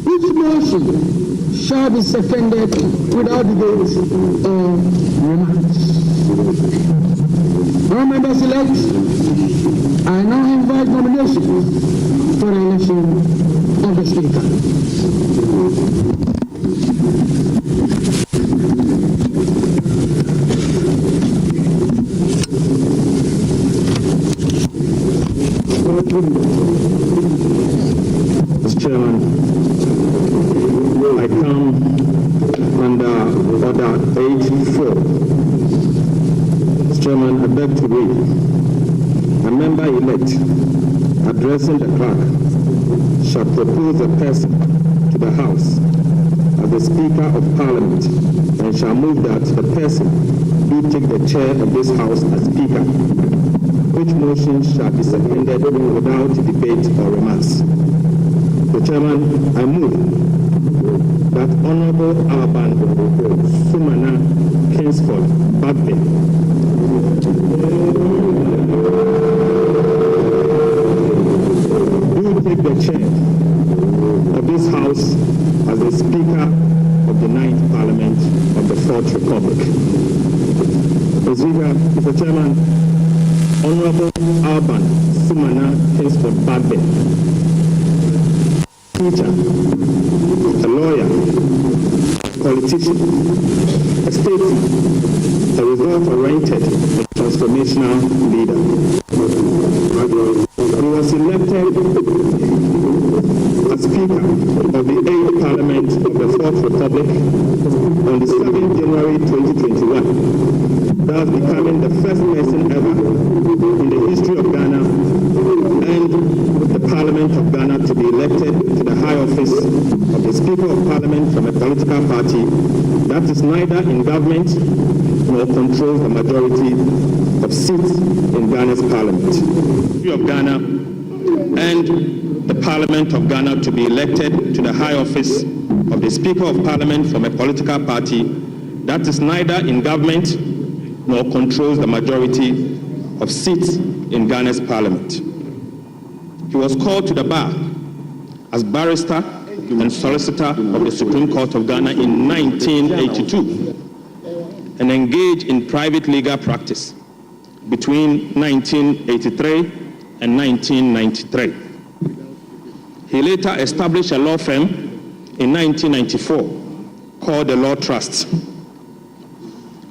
Each motion shall be seconded without debate or remarks. All members elect, I now invite nominations for the election of the Speaker. Mr. Chairman, I come under Order 8.4. Mr. Chairman, I beg to read. A member-elect addressing the clerk shall propose a person to the House as the Speaker of Parliament and shall move that the person do take the chair of this House as Speaker. Which motion shall be seconded without debate or remarks. Mr. Chairman, I move that Honorable Alban Sumana Kingsford Bagbe do take the chair of this House as the Speaker of the 9th Parliament of the 4th Republic. Mr. Chairman, Honorable Alban Sumana Kingsford Bagbe, teacher, a lawyer, politician, a statesman, a result-oriented and transformational leader. He was elected as Speaker of the 8th Parliament of the 4th Republic on the 7th January 2021, thus becoming the first person ever in the history of Ghana and the Parliament of Ghana to be elected to the high office of the Speaker of Parliament from a political party that is neither in government nor controls the majority of seats in Ghana's Parliament. The of Ghana and the Parliament of Ghana to be elected to the high office of the Speaker of Parliament from a political party that is neither in government nor controls the majority of seats in Ghana's Parliament. He was called to the bar as barrister and solicitor of the Supreme Court of Ghana in 1982 and engaged in private legal practice between 1983 and 1993. He later established a law firm in 1994 called the Law Trust.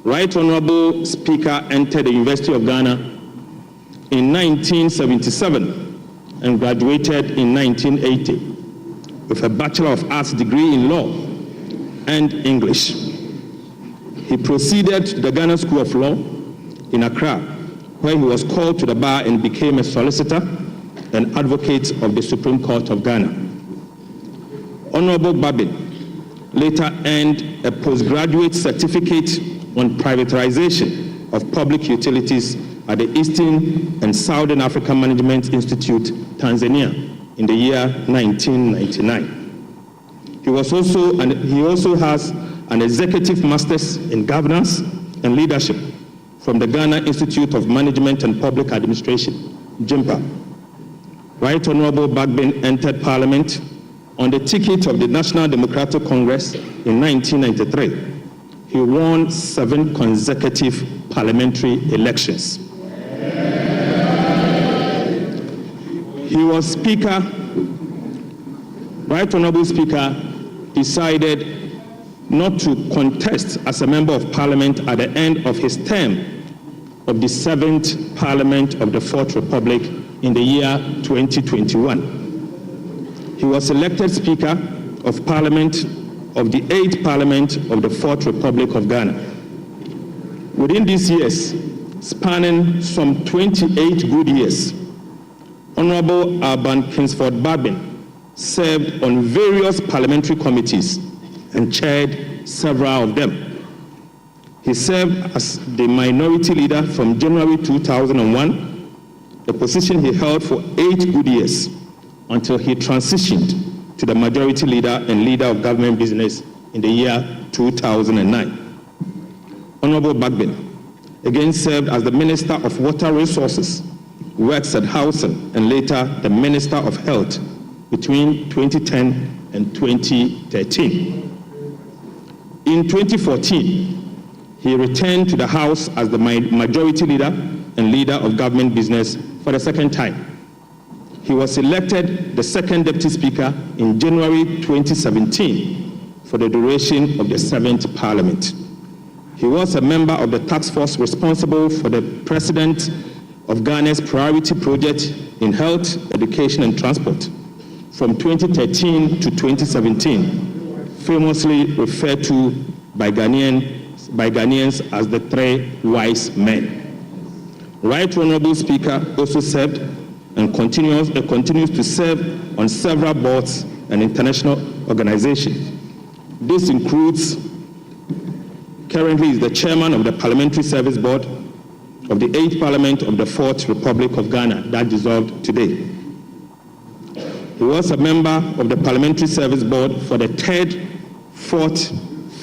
Right Honorable Speaker entered the University of Ghana in 1977 and graduated in 1980 with a Bachelor of Arts degree in Law and English. He proceeded to the Ghana School of Law in Accra, where he was called to the bar and became a solicitor and advocate of the Supreme Court of Ghana. Honorable Babin later earned a postgraduate certificate on privatization of public utilities at the Eastern and Southern African Management Institute, Tanzania, in the year 1999. He also has an executive master's in governance and leadership from the Ghana Institute of Management and Public Administration, JIMPA. Right Honorable Bagbin entered Parliament on the ticket of the National Democratic Congress in 1993. He won 7 consecutive parliamentary elections. He was Speaker. Right Honorable Speaker decided not to contest as a Member of Parliament at the end of his term of the 7th Parliament of the 4th Republic in the year 2021. He was elected Speaker of Parliament of the 8th Parliament of the 4th Republic of Ghana. Within these years, spanning some 28 good years, Honorable Alban Kingsford Babin served on various parliamentary committees and chaired several of them. He served as the minority leader from January 2001, a position he held for 8 good years until he transitioned to the majority leader and leader of government business in the year 2009. Honorable Bagbin again served as the Minister of Water Resources, Works and Housing, and later the Minister of Health between 2010 and 2013. In 2014, he returned to the House as the majority leader and leader of government business for the second time. He was elected the second Deputy Speaker in January 2017 for the duration of the 7th Parliament. He was a member of the task force responsible for the President of Ghana's priority project in health, education, and transport from 2013 to 2017, famously referred to by Ghanaians as the 3 wise men. Right Honorable Speaker also served and continues to serve on several boards and international organizations. This includes, currently is the chairman of the Parliamentary Service Board of the 8th Parliament of the 4th Republic of Ghana that dissolved today. He was a member of the Parliamentary Service Board for the 3rd, 4th,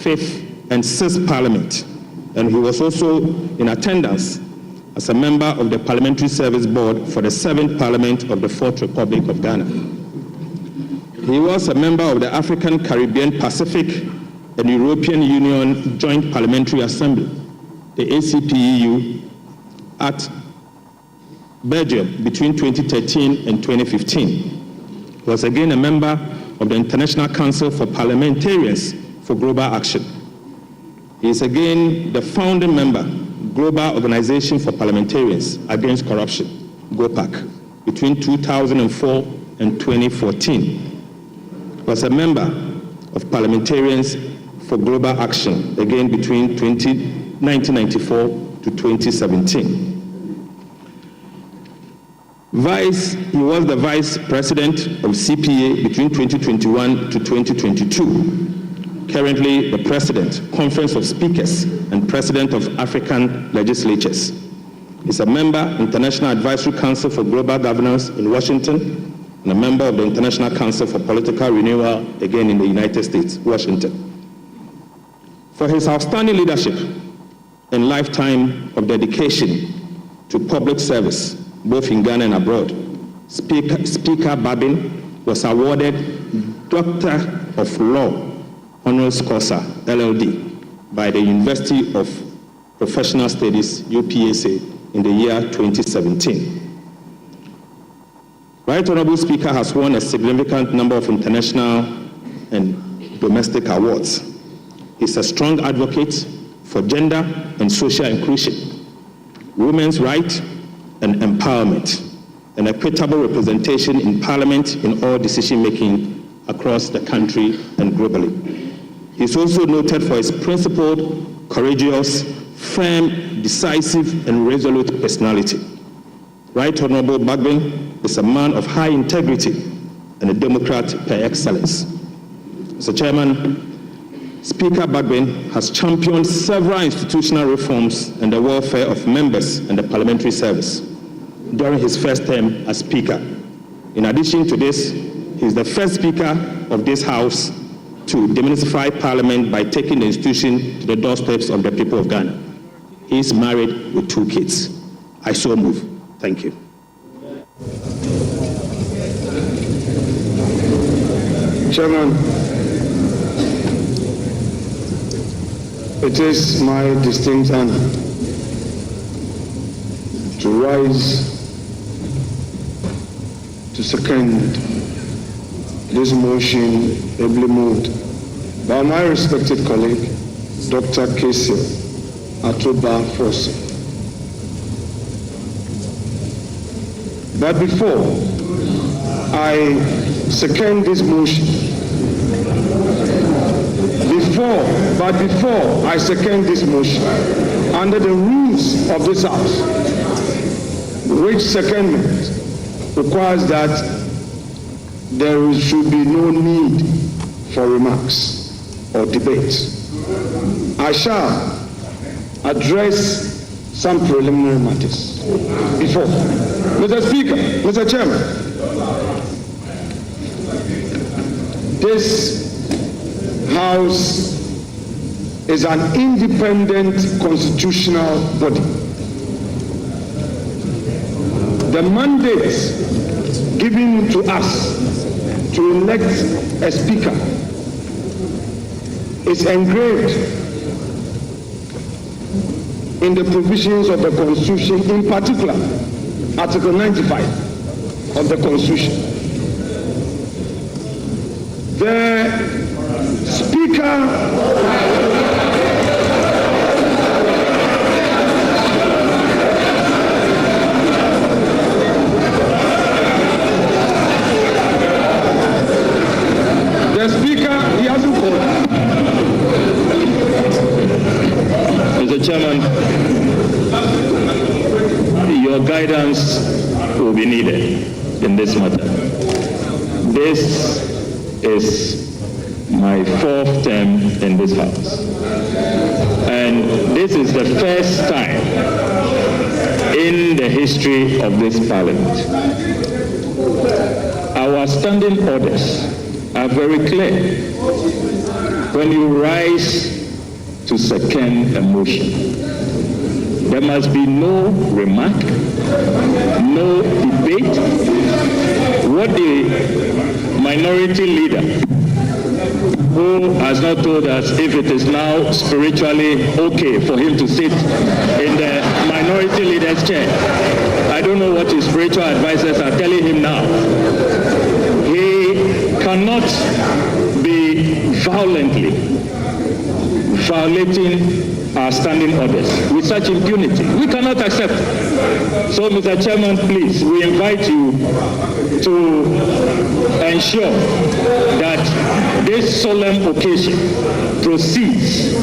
5th, and 6th Parliament, and he was also in attendance as a member of the Parliamentary Service Board for the 7th Parliament of the 4th Republic of Ghana. He was a member of the African, Caribbean, Pacific, and European Union Joint Parliamentary Assembly, the ACPEU, at Belgium between 2013 and 2015. He was again a member of the International Council for Parliamentarians for Global Action. He is again the founding member, Global Organization for Parliamentarians Against Corruption, GOPAC, between 2004 and 2014. He was a member of Parliamentarians for Global Action, again between 1994 to 2017. He was the Vice President of CPA between 2021 to 2022. Currently the President, Conference of Speakers, and President of African Legislatures. He's a member, International Advisory Council for Global Governance in Washington, and a member of the International Council for Political Renewal, again in the United States, Washington. For his outstanding leadership and lifetime of dedication to public service, both in Ghana and abroad, Speaker Babin was awarded Doctor of Law Honoris Causa, LLD, by the University of Professional Studies, UPSA, in the year 2017. Right Honorable Speaker has won a significant number of international and domestic awards. He's a strong advocate for gender and social inclusion, women's rights and empowerment, and equitable representation in Parliament in all decision-making across the country and globally. He's also noted for his principled, courageous, firm, decisive, and resolute personality. Right Honorable Bagbin is a man of high integrity and a Democrat par excellence. Mr. Chairman, Speaker Bagbin has championed several institutional reforms and the welfare of members and the parliamentary service during his first term as Speaker. In addition to this, he is the first Speaker of this House to demunicify Parliament by taking the institution to the doorsteps of the people of Ghana. He is married with 2 kids. I so move. Thank you. Chairman, it is my distinct honor to rise to second this motion ably moved by my respected colleague, Dr. Kesio Atoba Fosu. But before I second this motion, before I second this motion, under the rules of this House, which secondment requires that there should be no need for remarks or debate, I shall address some preliminary matters. Before, Mr. Speaker, Mr. Chairman, this House is an independent constitutional body. The mandate given to us to elect a speaker is engraved in the provisions of the Constitution, in particular, Article 95 of the Constitution. The Speaker, he hasn't called. Mr. Chairman, your guidance will be needed in this matter. This is my 4th term in this House, and this is the first time in the history of this Parliament. Our standing orders are very clear. When you rise to second a motion, there must be no remark, no debate. What the minority leader, who has not told us if it is now spiritually okay for him to sit in the minority leader's chair. I don't know what his spiritual advisors are telling him now. He cannot be violently violating our standing orders with such impunity. We cannot accept it. So, Mr. Chairman, please, we invite you to ensure that this solemn occasion proceeds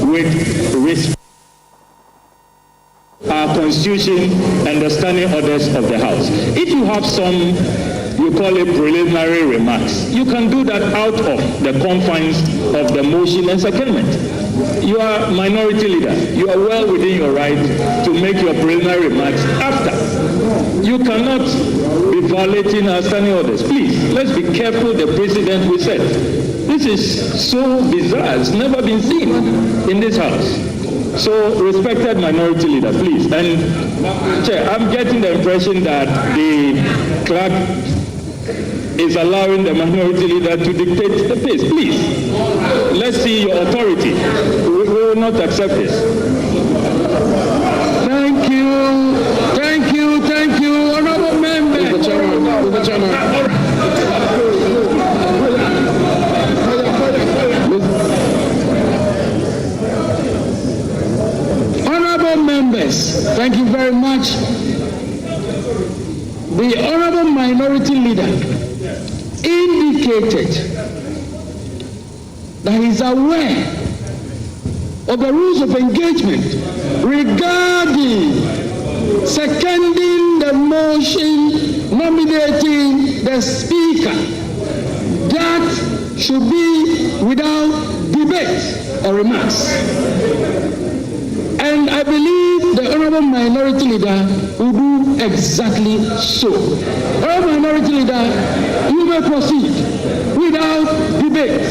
with respect to our Constitution and the standing orders of the House. If you have some, you call it preliminary remarks, you can do that out of the confines of the motion and secondment. You are minority leader. You are well within your right to make your preliminary remarks after. You cannot be violating our standing orders. Please, let's be careful the precedent we set. This is so bizarre. It's never been seen in this House. So, respected minority leader, please. And, Chair, I'm getting the impression that the clerk is allowing the minority leader to dictate the pace. Please, let's see your authority. We will not accept this. Thank you. Thank you. Thank you. Honorable member. Mr. Chairman. Mr. Chairman. Honorable members, thank you very much. The honorable minority leader indicated that he is aware of the rules of engagement regarding seconding the motion nominating the Speaker. That should be without debate or remarks. And I believe the Honorable Minority Leader will do exactly so. Honorable Minority Leader, you may proceed without debate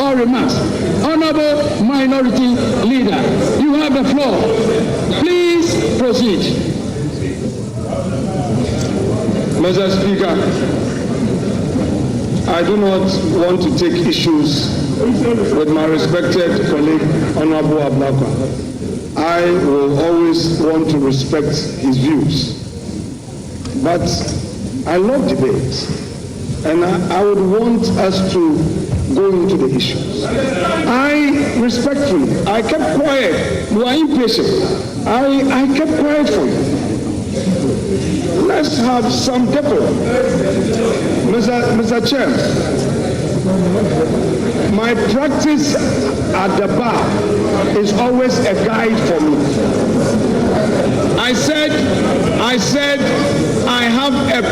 or remarks. Honorable Minority Leader, you have the floor. Please proceed. Mr. Speaker, I do not want to take issues with my respected colleague, Honorable Ablakwa. I will always want to respect his views. But I love debate, and I would want us to go into the issues. I respectfully, I kept quiet. You are impatient. I kept quiet for you. Let's have some decorum. Mr. Chair, my practice at the bar is always a guide for me. I said I have a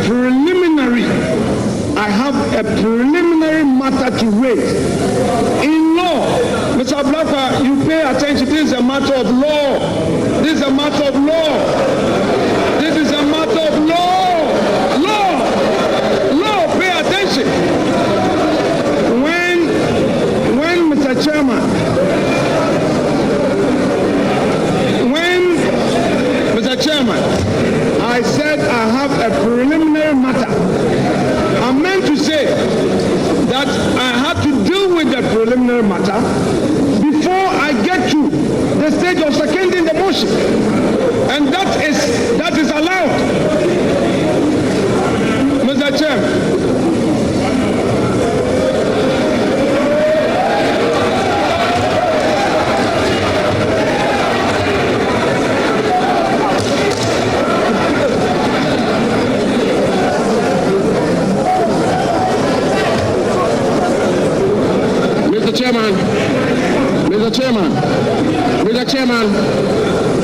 preliminary matter to raise. In law, Mr. Blakwa, you pay attention, this is a matter of law. This is a matter of law. This is a matter of law. Law, pay attention. When Mr. Chairman, I said I have a preliminary matter, I meant to say that I have to deal with the preliminary matter before I get to the stage of seconding the motion. And that is allowed. Mr. Chairman.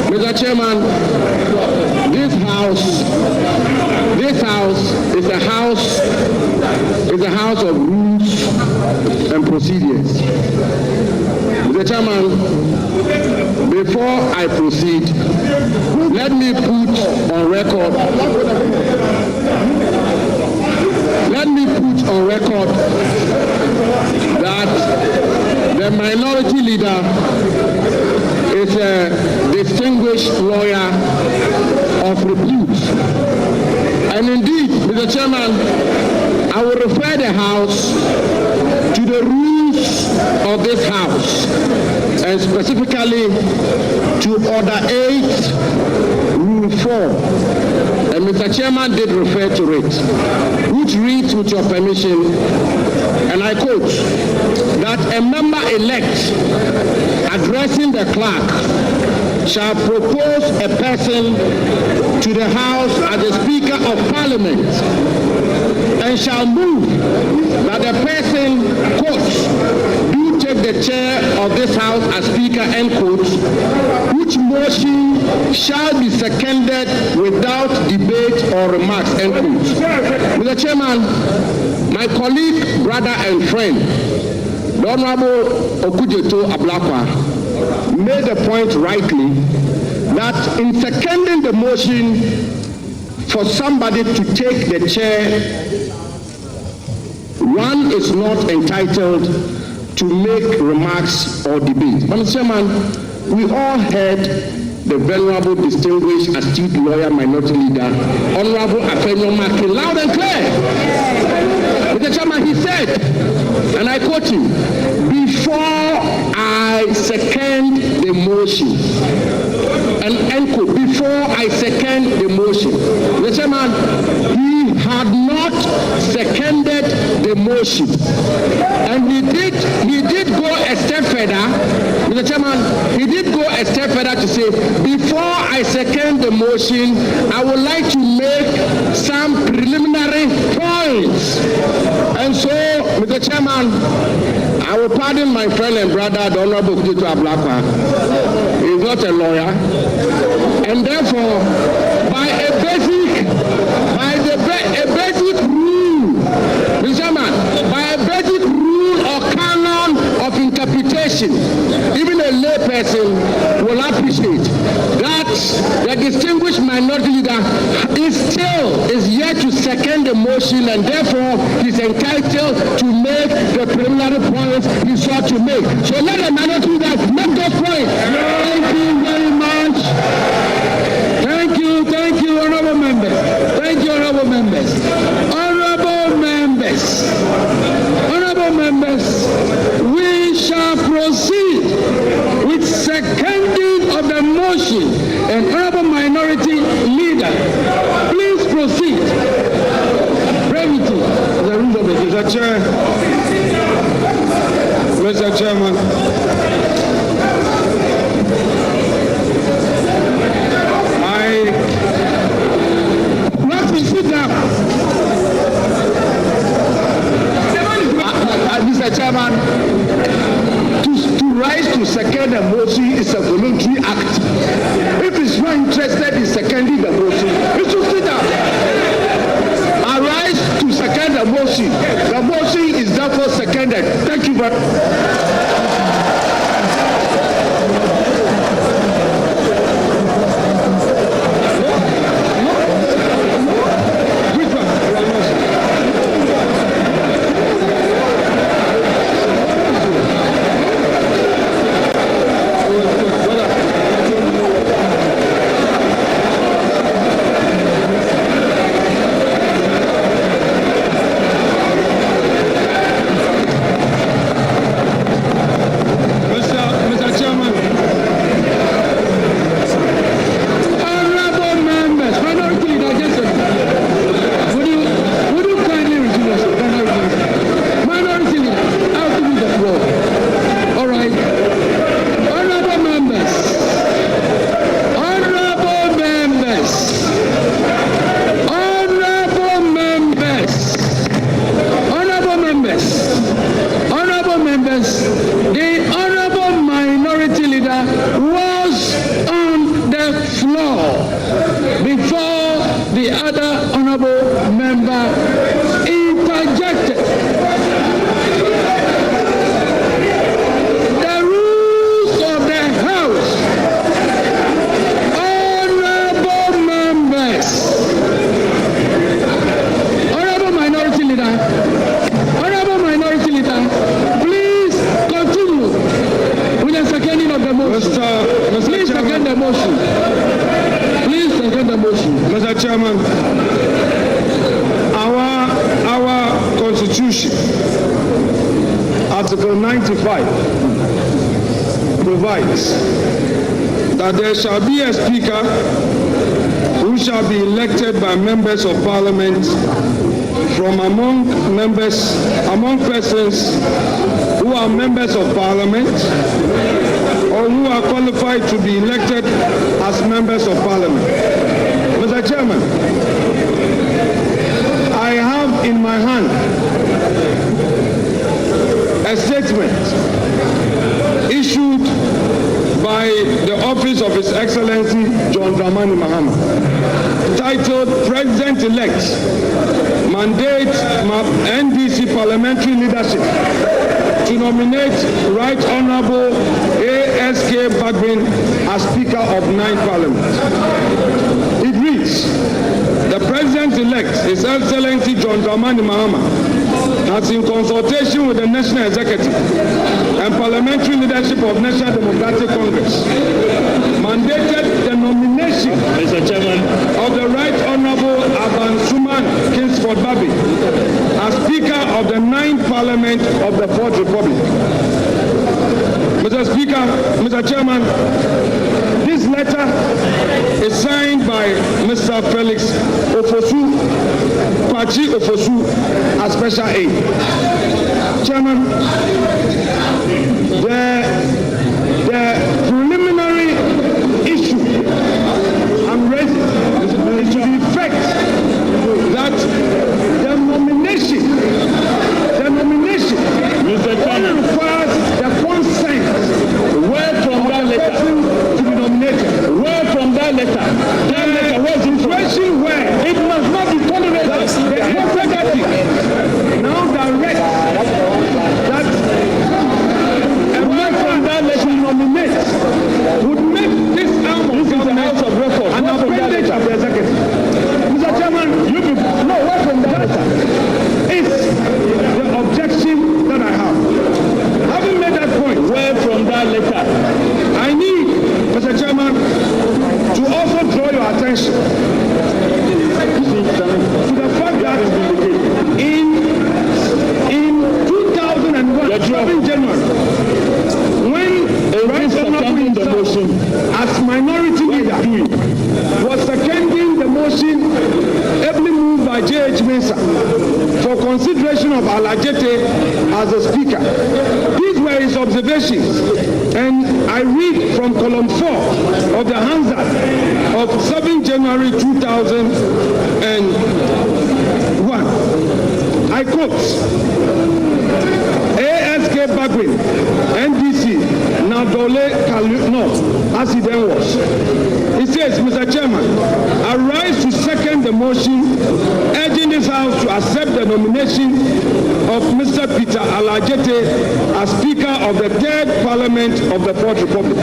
Mr. Chairman, this house is a house of rules and procedures. Mr. Chairman, before I proceed, let me put on record that the minority leader is a distinguished lawyer of repute. And indeed, Mr. Chairman, I will refer the House to the rules of this House, and specifically to Order 8, Rule 4. And Mr. Chairman did refer to it, which reads, with your permission, and I quote, that a member-elect addressing the clerk shall propose a person to the House as the Speaker of Parliament and shall move that the person, quote, do take the chair of this House as Speaker, end quote, which motion shall be seconded without debate or remarks, end quote. Mr. Chairman, my colleague, brother and friend, the Honorable Okujeto Ablakwa, made the point rightly that in seconding the motion for somebody to take the chair, one is not entitled to make remarks or debate. But Mr. Chairman, we all heard the venerable, distinguished, astute lawyer, minority leader, Honorable Afenyo Maki, loud and clear. Mr. Chairman, he said, and I quote him, before I second the motion, and end quote, before I second the motion. Mr. Chairman, he had not seconded the motion. And he did go a step further, Mr. Chairman, he did go a step further to say, before I second the motion, I would like to make some preliminary points. And so, Mr. Chairman, I will pardon my friend and brother, the Honorable Okujeto Ablakwa. He is not a lawyer. And therefore, by a basic nation, even a lay person, will appreciate that the distinguished minority leader is yet to second the motion, and therefore he's entitled to make the preliminary points he sought to make. So let the minority leader make those points. Thank you very much. Thank you, honorable members. Thank you, honorable members. Honorable members, we shall proceed with seconding of the motion. And honorable minority leader, please proceed. Brevity. Mr. Chair, Mr. Chairman. Let me sit down. Mr. Chairman, to rise to second the motion is a voluntary act. If he's not interested in seconding the motion, he should sit down. I rise to second the motion. The motion is therefore seconded. Thank you very much. Mr. Chairman, our Constitution, Article 95, provides that there shall be a Speaker who shall be elected by members of Parliament from among persons who are members of Parliament or who are qualified to be elected as members of Parliament. Mr. Chairman, I have in my hand a statement issued by the office of His Excellency John Dramani Mahama, titled President-elect Mandate NDC Parliamentary Leadership to nominate Right Honorable ASK Bagbin as Speaker of 9th Parliament. It reads, the President-elect, His Excellency John Dramani Mahama, has in consultation with the National Executive and Parliamentary leadership of National Democratic Congress, mandated the nomination of the Right Honorable Aban Suman Kingsford Babi as Speaker of the 9th Parliament of the 4th Republic. Mr. Speaker, Mr. Chairman, this letter is signed by Mr. Felix Ofosu, Pachi Ofosu, as Special Aide. Chairman, the preliminary issue I'm raising is to the effect that the nomination requires the consent word from that letter to be nominated. Word from that letter. That letter was in situation where it must not be tolerated. The executive now directs that as the Speaker. These were his observations, and I read from column 4 of the Hansard of 7 January 2001. I quote, ASK Bagwin, NDC, Nadole Kaluno, as he then was. He says, Mr. Chairman, I rise to second the motion urging this House to accept the nomination of Mr. Peter Alajete as Speaker of the 3rd Parliament of the 4th Republic.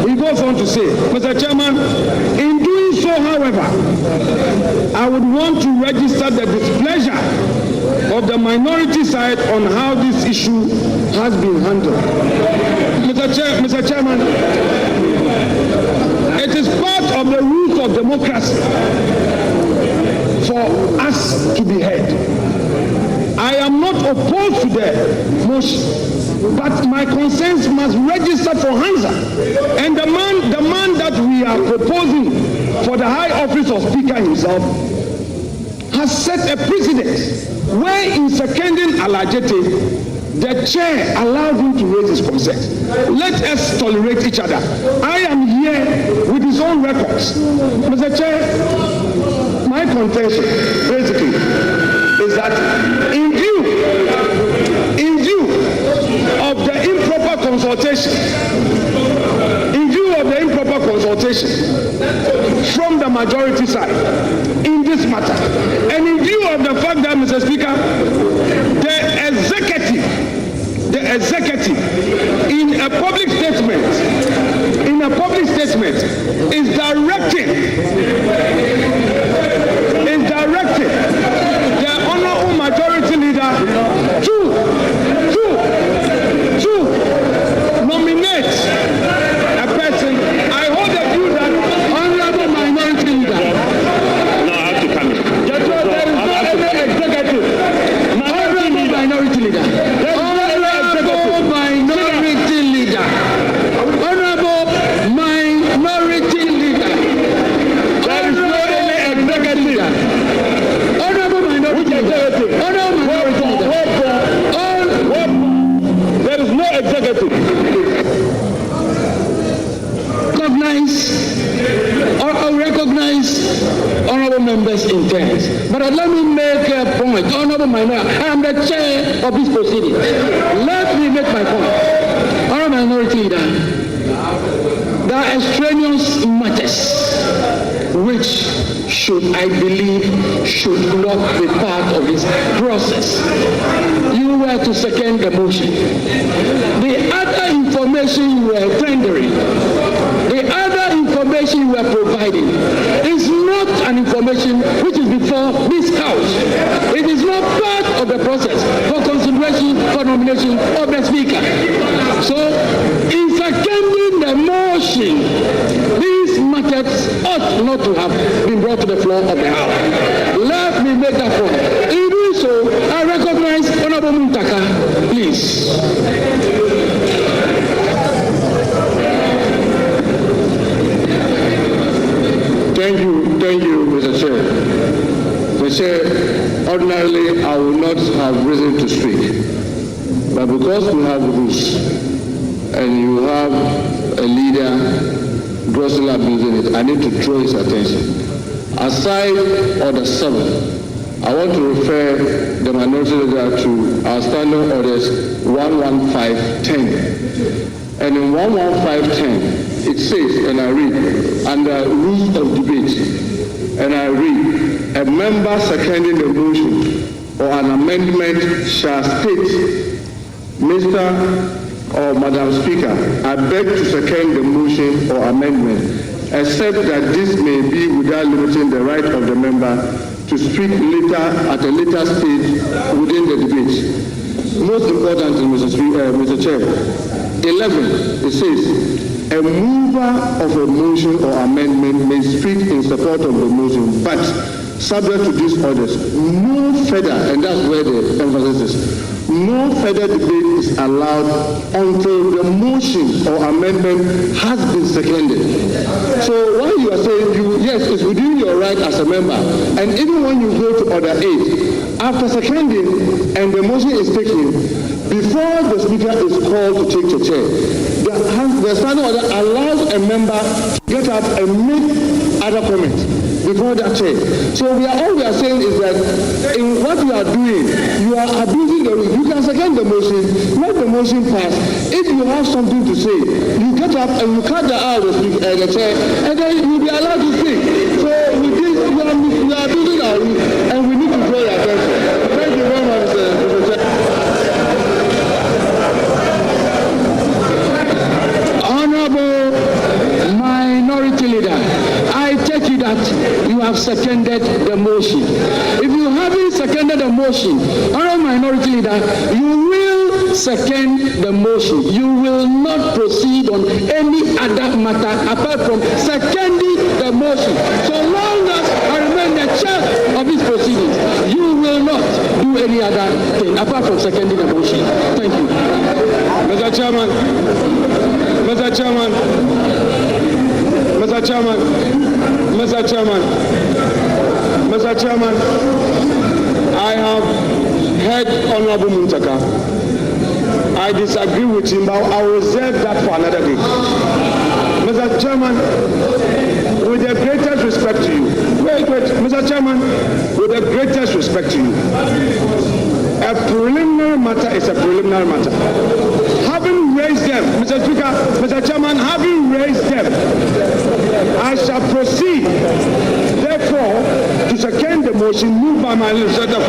He goes on to say, Mr. Chairman, in doing so, however, I would want to register the displeasure of the minority side on how this issue has been handled. Mr. Chairman, it is part of the rules of democracy for us to be heard. I am not opposed to the motion, but my concerns must register for Hansa. And the man that we are proposing for the high office of Speaker himself has set a precedent where in seconding Alajete, the chair allowed him to raise his concerns. Let us tolerate each other. I am here with his own records. Mr. Chair, my contention basically is that in view of the improper consultation, from the majority side in this matter, and in view of the fact that, Mr. Speaker, the executive in a public statement is directing the honorable majority leader to nominate a person. I hold the view that honorable minority leader. No, I have to come in. There is no executive. Honorable minority leader. Honorable members' intent. But let me make a point. Honorable minority, I am the chair of this proceeding. Let me make my point. Honorable minority leader, there are extraneous matters which I believe should not be part of this process. You were to second the motion. The other information you were tendering, the other information you were providing is not an information which is before this House. It is not part of the process for consideration for nomination of the Speaker. So, in seconding the motion, these matters ought not to have been brought to the floor of the House. Let me make that point. In doing so, I recognize Honorable Muntaka, please. Thank you, Mr. Chair. Mr. Chair, ordinarily I would not have reason to speak, but because we have rules and you have a leader grossly abusing it, I need to draw his attention. Aside Order 7, I want to refer the minority leader to our standing orders 11510. And in 11510, it says, and I read, under rules of debate, and I read, a member seconding the motion or an amendment shall state, Mr. or Madam Speaker, I beg to second the motion or amendment, except that this may be without limiting the right of the member to speak later at a later stage within the debate. Most importantly, Mr. Chair, 11, it says, a mover of a motion or amendment may speak in support of the motion, but subject to these orders, no further, and that's where the emphasis is, no further debate is allowed until the motion or amendment has been seconded. So while you are saying, yes, it's within your right as a member, and even when you go to Order 8, after seconding and the motion is taken, before the speaker is called to take the chair, the standing order allows a member to get up and make other comments before that chair. So all we are saying is that in what you are doing, you are abusing the rule. You can second the motion, let the motion pass. If you have something to say, you get up and you cut the hour of the chair, and then you will be allowed to speak. So with this, you are abusing our rule, and we need to draw your attention. Thank you very much, Mr. Chair. Honorable Minority Leader, I take it that you have seconded the motion. If you haven't seconded the motion, Honorable Minority Leader, you will second the motion. You will not proceed on any other matter apart from seconding the motion. So long as I remain the chair of these proceedings, you will not do any other thing apart from seconding the motion. Thank you. Mr. Chairman, Mr. Chairman, Mr. Chairman, Mr. Chairman, Mr. Chairman, I have heard Honorable Muntaka. I disagree with him, but I will reserve that for another day. Mr. Chairman, with the greatest respect to you, wait, Mr. Chairman, with the greatest respect to you, a preliminary matter is a preliminary matter. Having raised them, Mr. Speaker, Mr. Chairman, having raised them, I shall proceed, therefore, to second the motion moved by my legislator.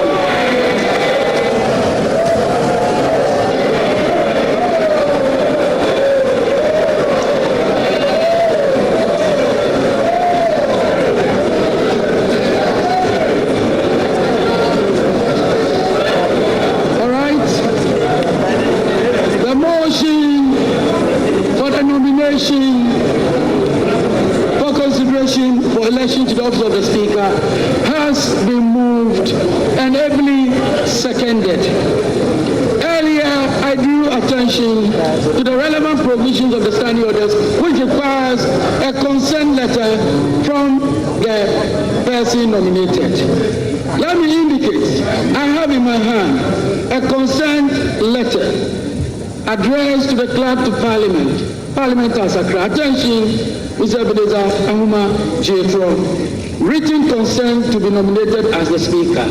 For consideration for election to the office of the Speaker has been moved and ably seconded. Earlier, I drew attention to the relevant provisions of the standing orders, which requires a consent letter from the person nominated. Let me indicate, I have in my hand a consent letter addressed to the Clerk to Parliament. Parliament has attention, Mr. Ebenezer Ahuma Jethro, written consent to be nominated as the Speaker.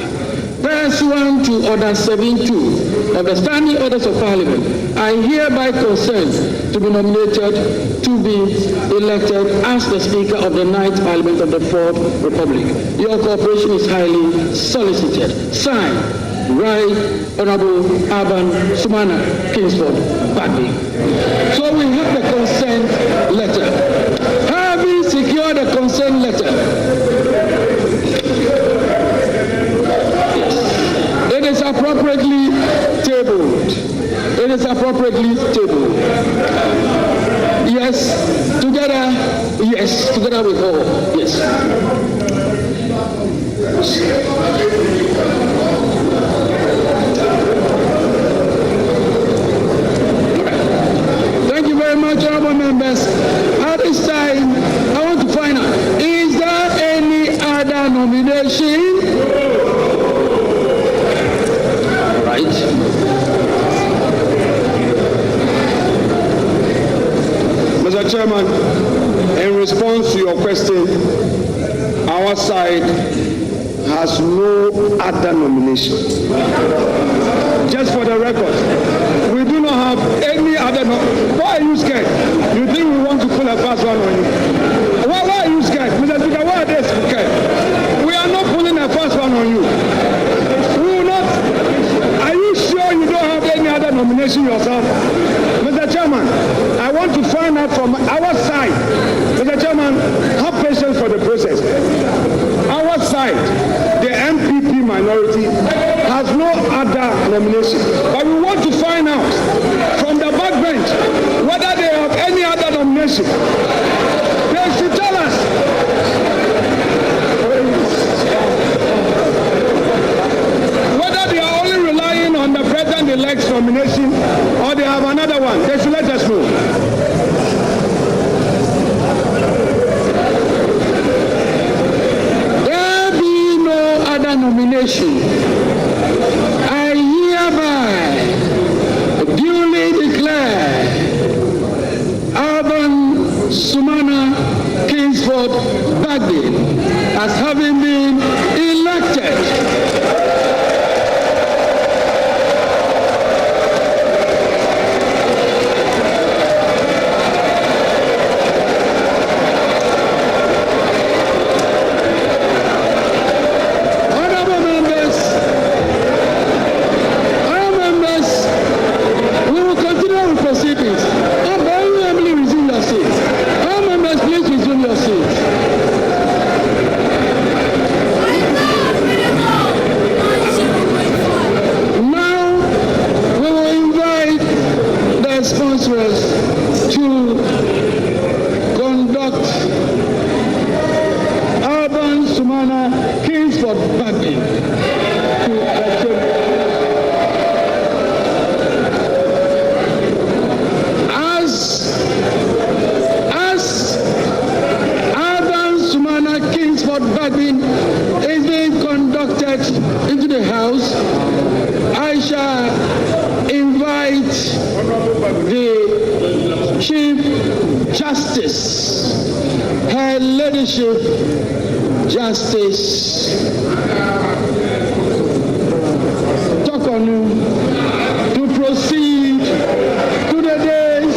Pursuant to Order 7.2 of the Standing Orders of Parliament, I hereby consent to be nominated to be elected as the Speaker of the 9th Parliament of the 4th Republic. Your cooperation is highly solicited. Signed, Right Honorable Aban Sumana Kingsford Bagby. So we have the consent letter. Having secured the consent letter, it is appropriately tabled. It is appropriately tabled. Yes, together with all. Yes. Thank you very much, honorable members. At this time, I want to find out, is there any other nomination? Right. Mr. Chairman, in response to your question, our side has no other nomination. Just for the record, we do not have any other Why are you scared? You think we want to pull a fast one on you? Why are you scared? Mr. Speaker, why are they scared? We are not pulling a fast one on you. We will not. Are you sure you don't have any other nomination yourself? Mr. Chairman, I want to find out from our side. Mr. Chairman, have patience for the process. Our side, the MPP minority, has no other nomination. But we want to find out from the backbench whether they have any other nomination. They should tell us. Whether they are only relying on the president-elect's nomination or they have another one. They should let us know. Nomination. I hereby the Chief Justice, Her Ladyship Justice Tokonu, to proceed to the days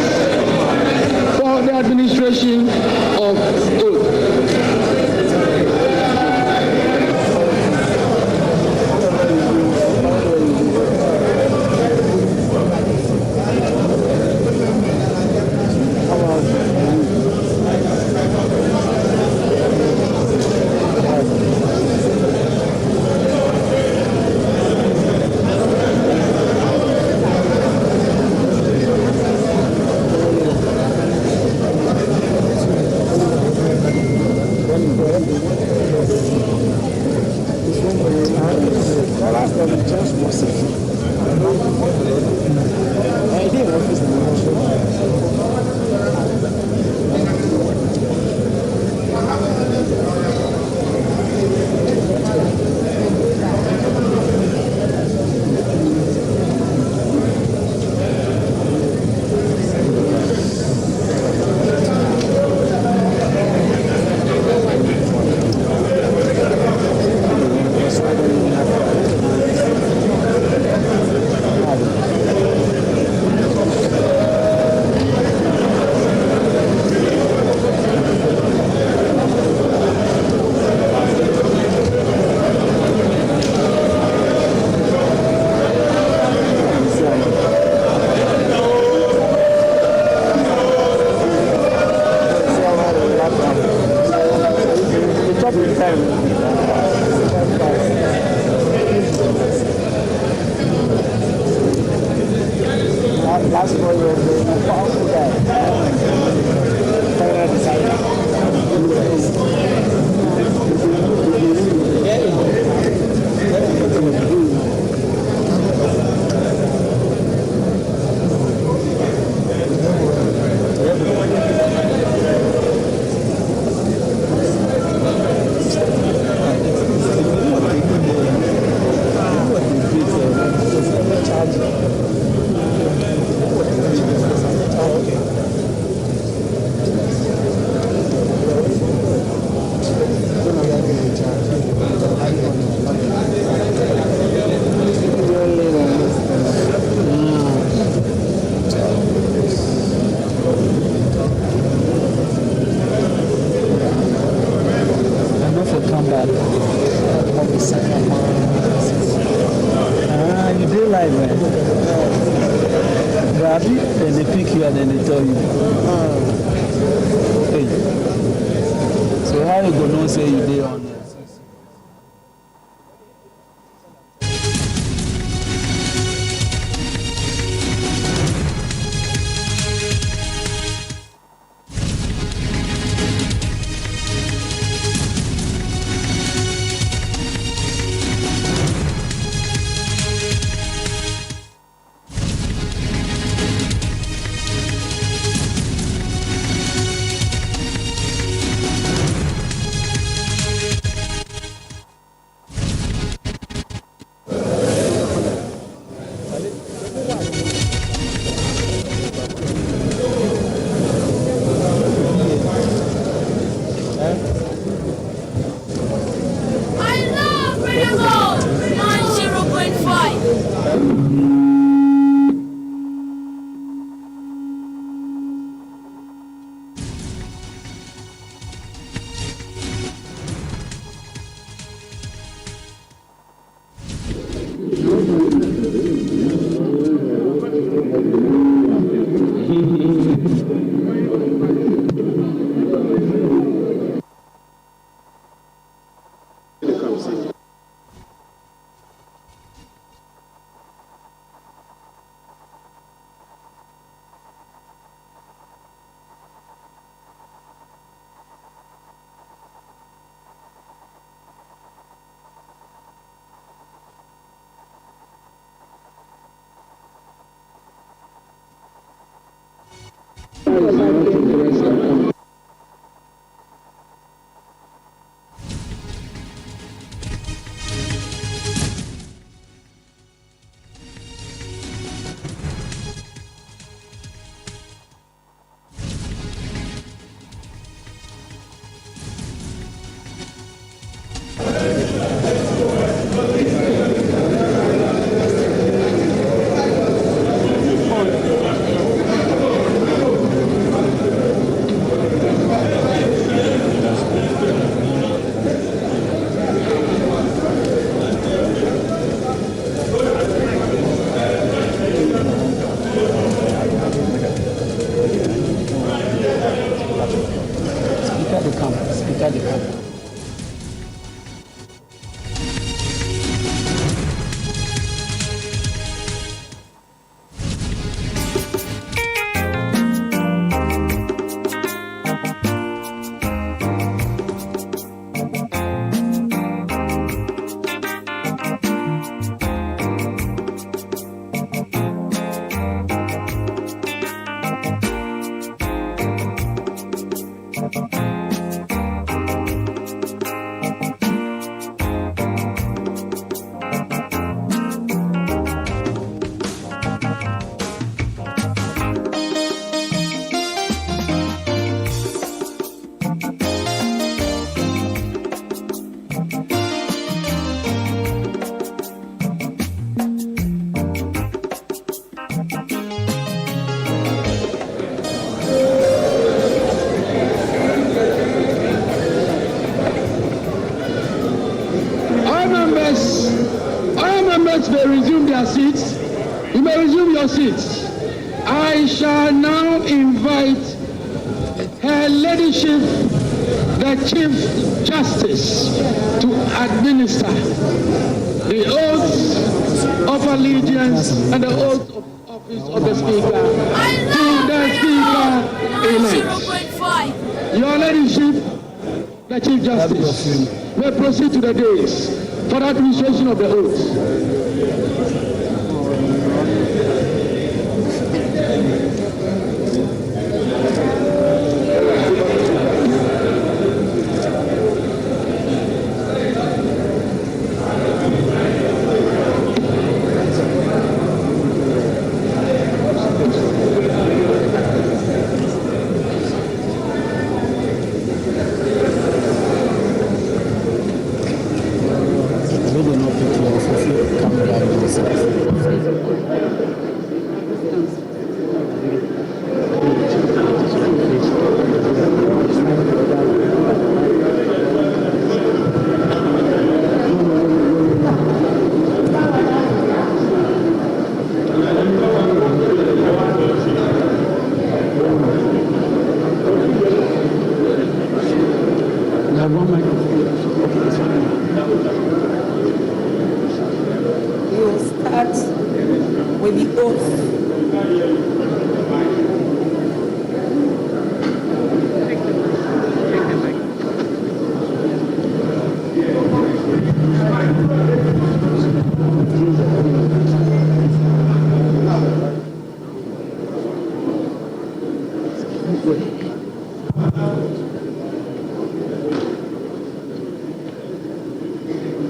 for the administration of oath. seats. I shall now invite Her Ladyship, the Chief Justice, to administer the oath of allegiance and the oath of office of the Speaker to the Speaker-elect. Your Ladyship, the Chief Justice, may proceed to the dais for the administration of the oath.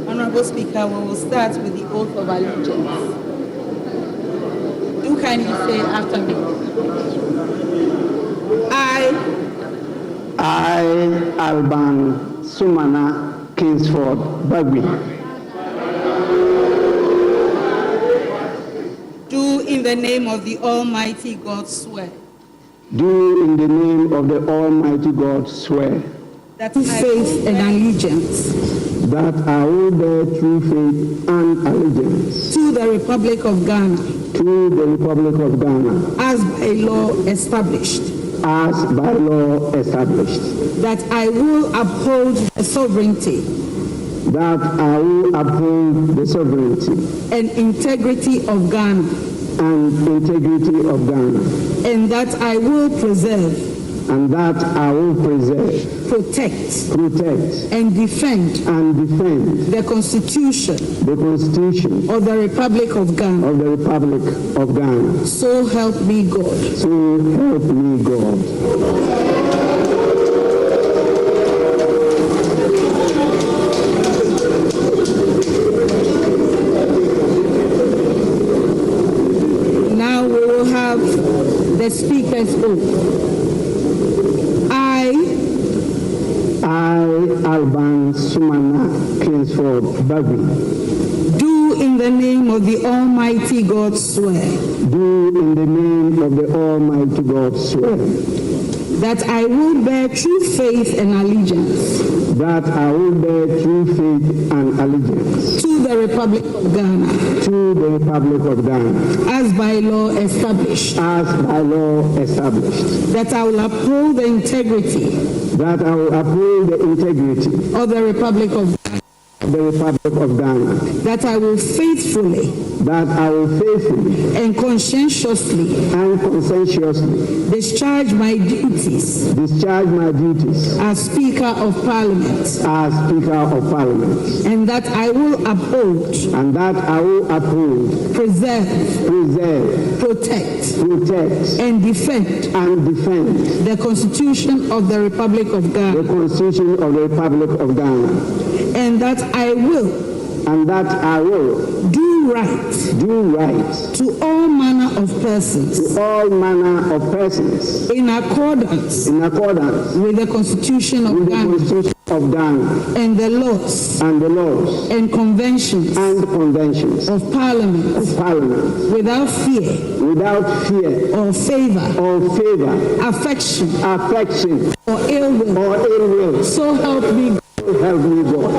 Honorable Speaker, we will start with the oath of allegiance. Do kindly say after me. I, Alban Sumana Kingsford Bagui, do in the name of the Almighty God swear. Do in the name of the Almighty God swear That faith and allegiance. That I will bear true faith and allegiance. To the Republic of Ghana. To the Republic of Ghana. As by law established. As by law established. That I will uphold the sovereignty. That I will uphold the sovereignty. And integrity of Ghana. And integrity of Ghana. And that I will preserve. And that I will preserve, protect, and defend, the Constitution, of the Republic of Ghana. So help me God. So help me God. Now we will have the Speaker's oath. I, Alban Sumana Kingsford Bagui, do in the name of the Almighty God swear. Do in the name of the Almighty God swear. That I will bear true faith and allegiance. That I will bear true faith and allegiance. To the Republic of Ghana. To the Republic of Ghana. As by law established. As by law established. That I will uphold the integrity. That I will uphold the integrity. Of the Republic of Ghana. The Republic of Ghana. That I will faithfully. That I will faithfully. And conscientiously. Discharge my duties. Discharge my duties. As Speaker of Parliament. As Speaker of Parliament. And that I will uphold. And that I will uphold. Preserve. Protect. And defend. The Constitution of the Republic of Ghana. The Constitution of the Republic of Ghana. And that I will. Do right. To all manner of persons. In accordance. With the Constitution of Ghana. And the laws. And conventions. Of Parliament. Without fear. Or favor. Affection. Or ill will. So help me God. Help me God.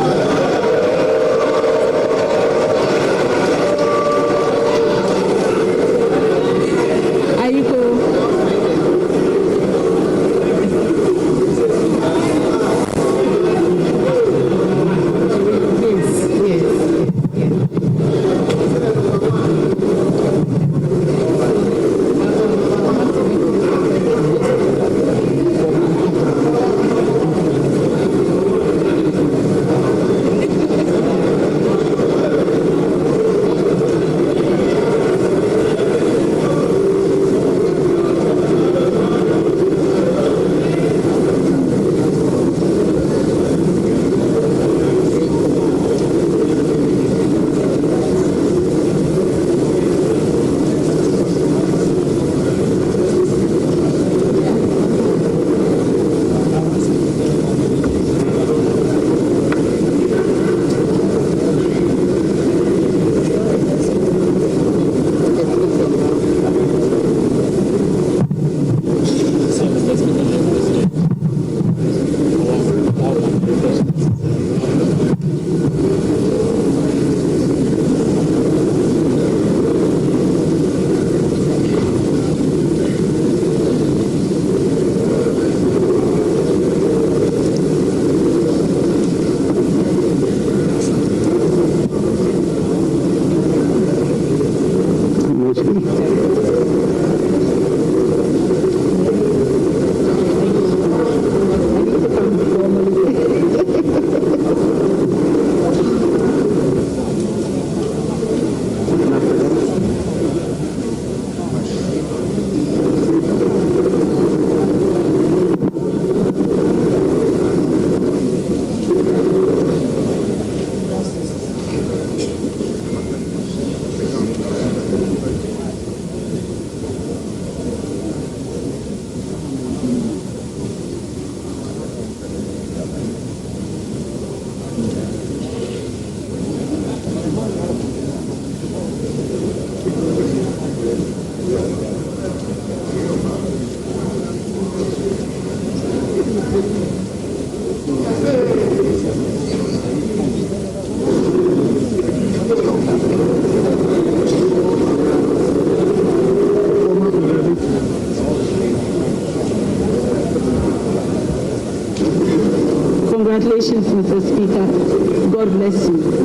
Congratulations, Mr. Speaker. God bless you.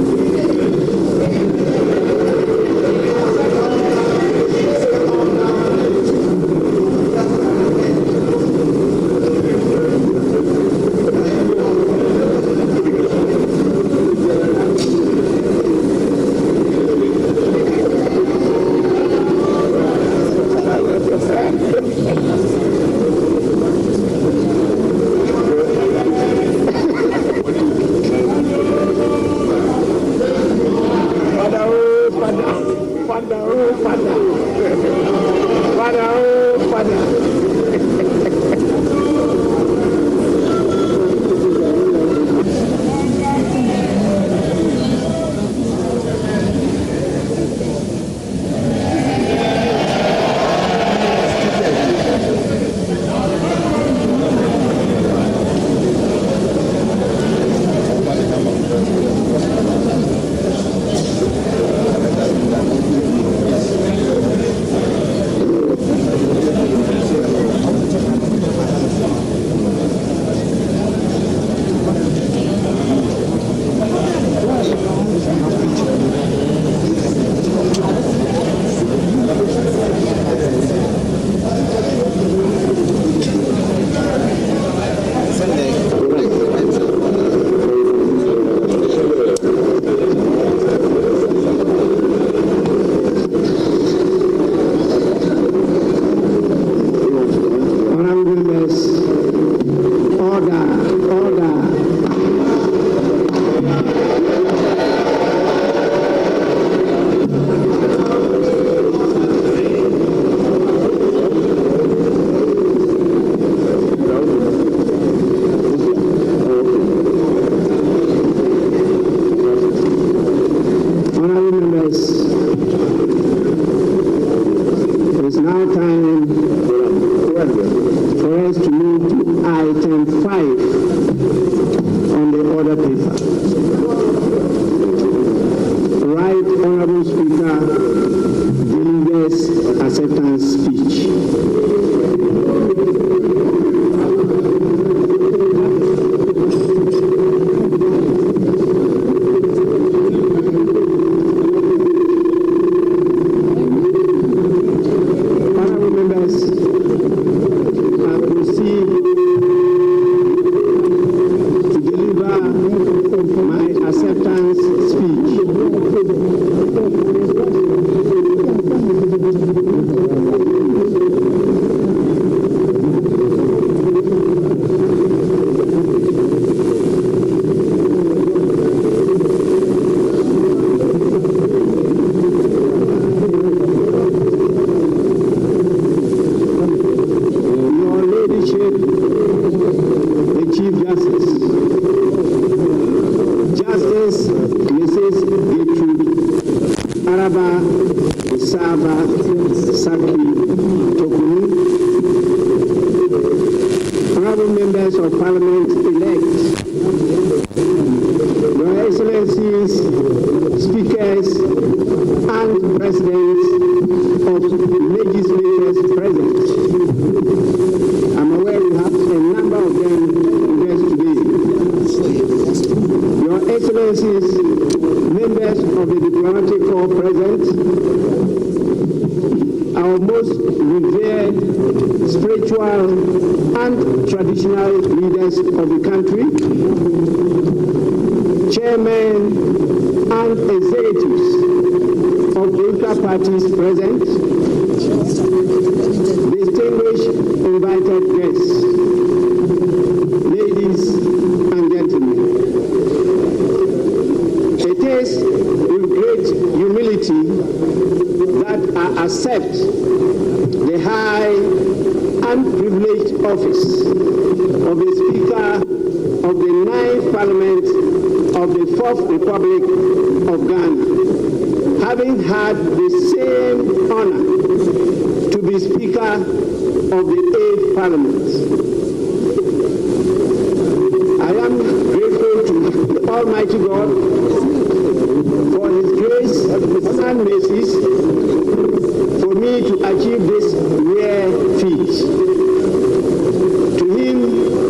To him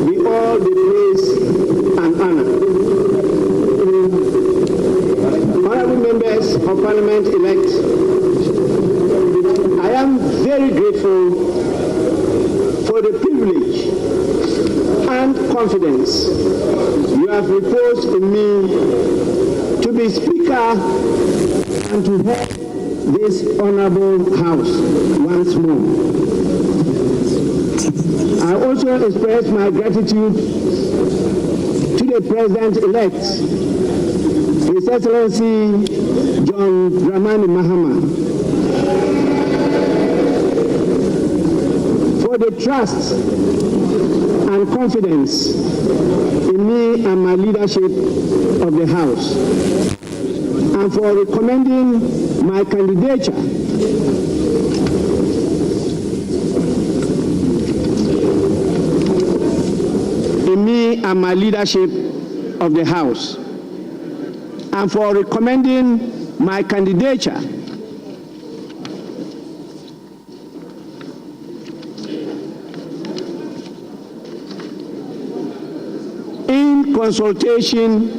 be all the praise and honor. grateful for the privilege and confidence you have reposed in me to be Speaker and to head this honorable House once more. I also express my gratitude to the President-elect, His Excellency John Dramani Mahama, for the trust and confidence in me and my leadership of the House, and for recommending my candidature in me and my leadership of the House, and for recommending my candidature in consultation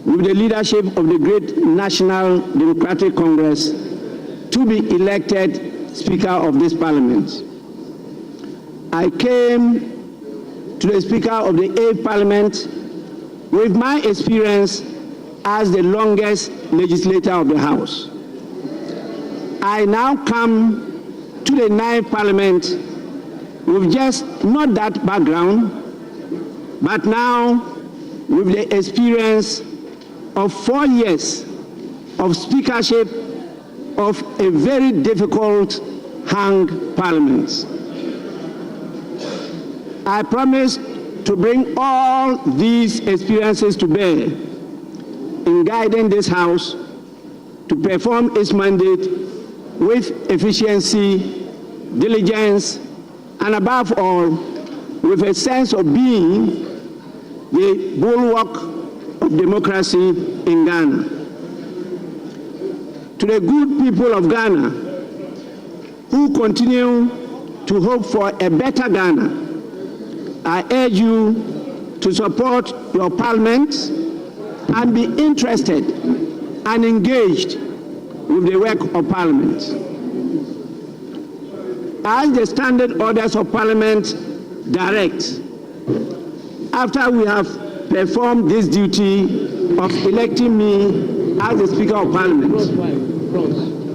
with the leadership of the great National Democratic Congress to be elected Speaker of this Parliament. I came to the Speaker of the 8th Parliament with my experience as the longest legislator of the House. I now come to the 9th Parliament with just not that background, but now with the experience of 4 years of speakership of a very difficult hung parliament. I promise to bring all these experiences to bear in guiding this House to perform its mandate with efficiency, diligence, and above all, with a sense of being the bulwark of democracy in Ghana. To the good people of Ghana who continue to hope for a better Ghana, I urge you to support your parliament and be interested and engaged with the work of parliament. As the standard orders of parliament direct, after we have performed this duty of electing me as the Speaker of Parliament,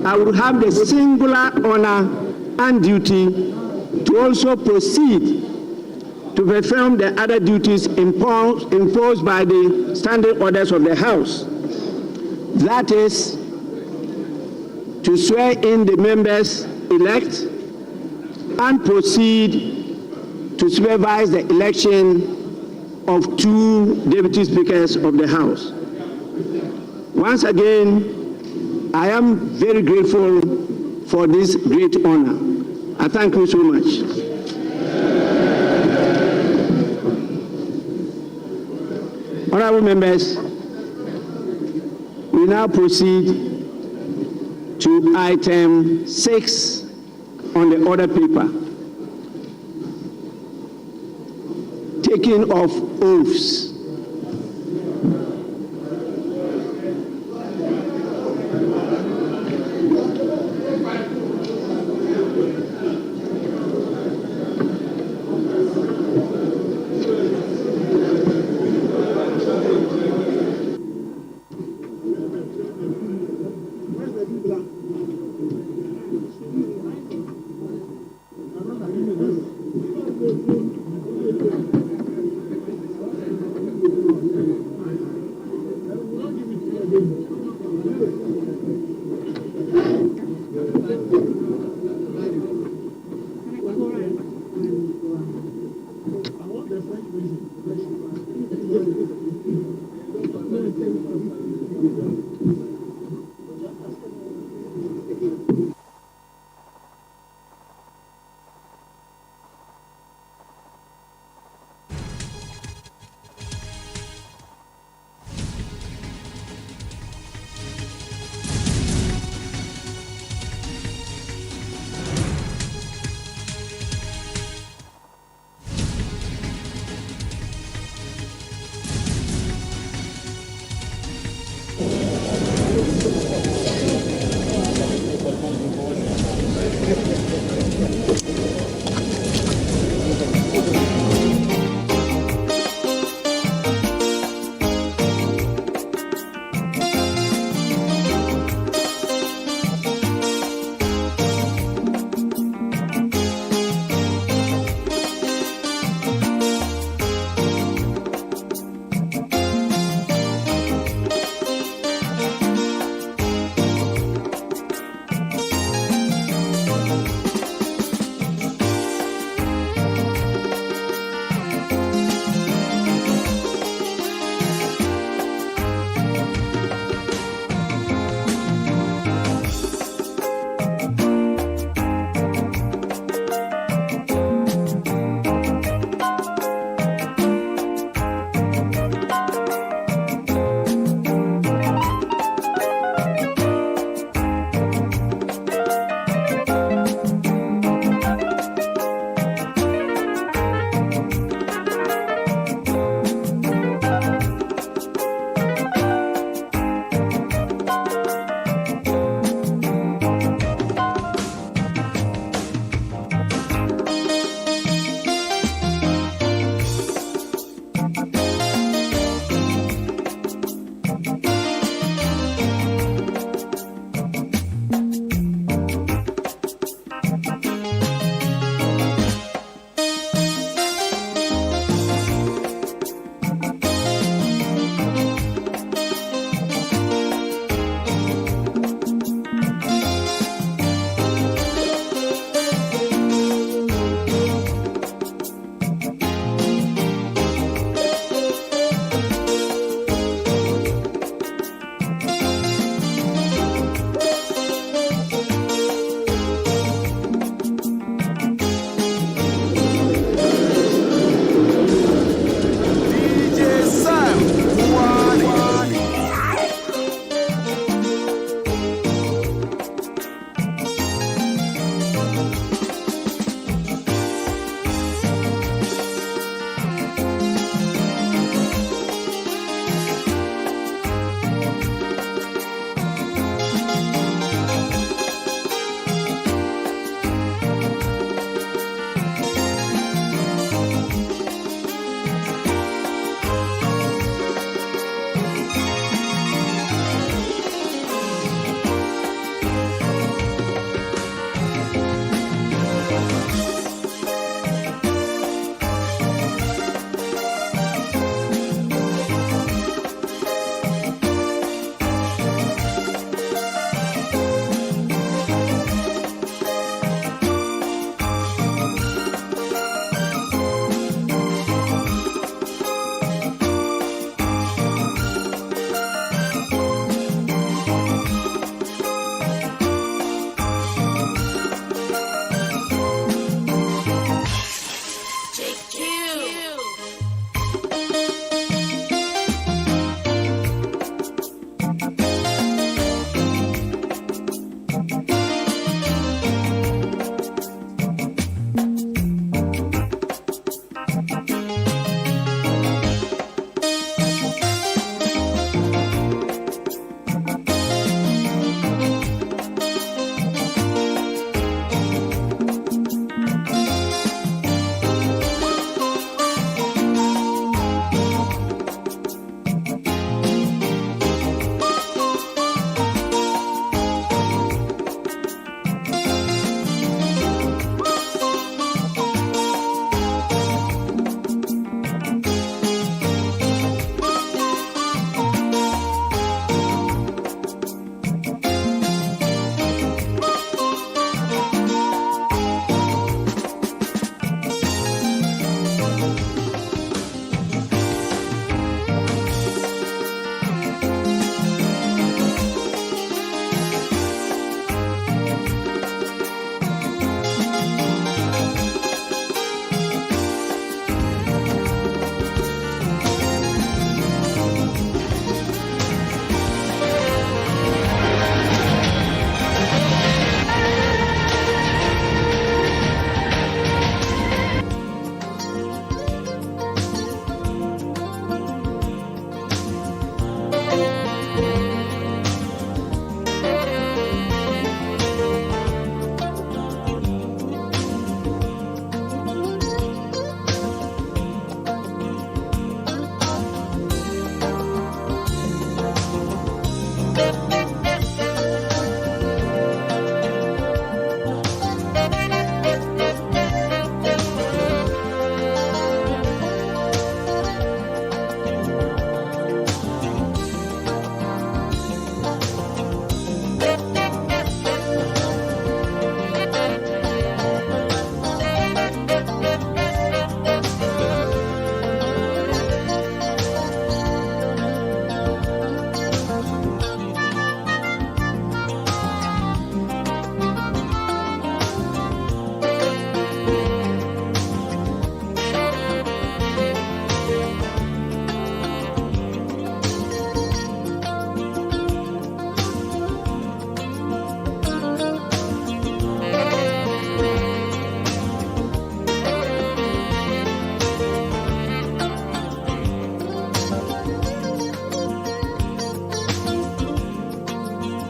I will have the singular honor and duty to also proceed to perform the other duties imposed by the standing orders of the House. That is, to swear in the members elect and proceed to supervise the election of 2 deputy speakers of the House. Once again, I am very grateful for this great honor. I thank you so much. Honorable members, we now proceed to item 6 on the order paper. Taking of oaths.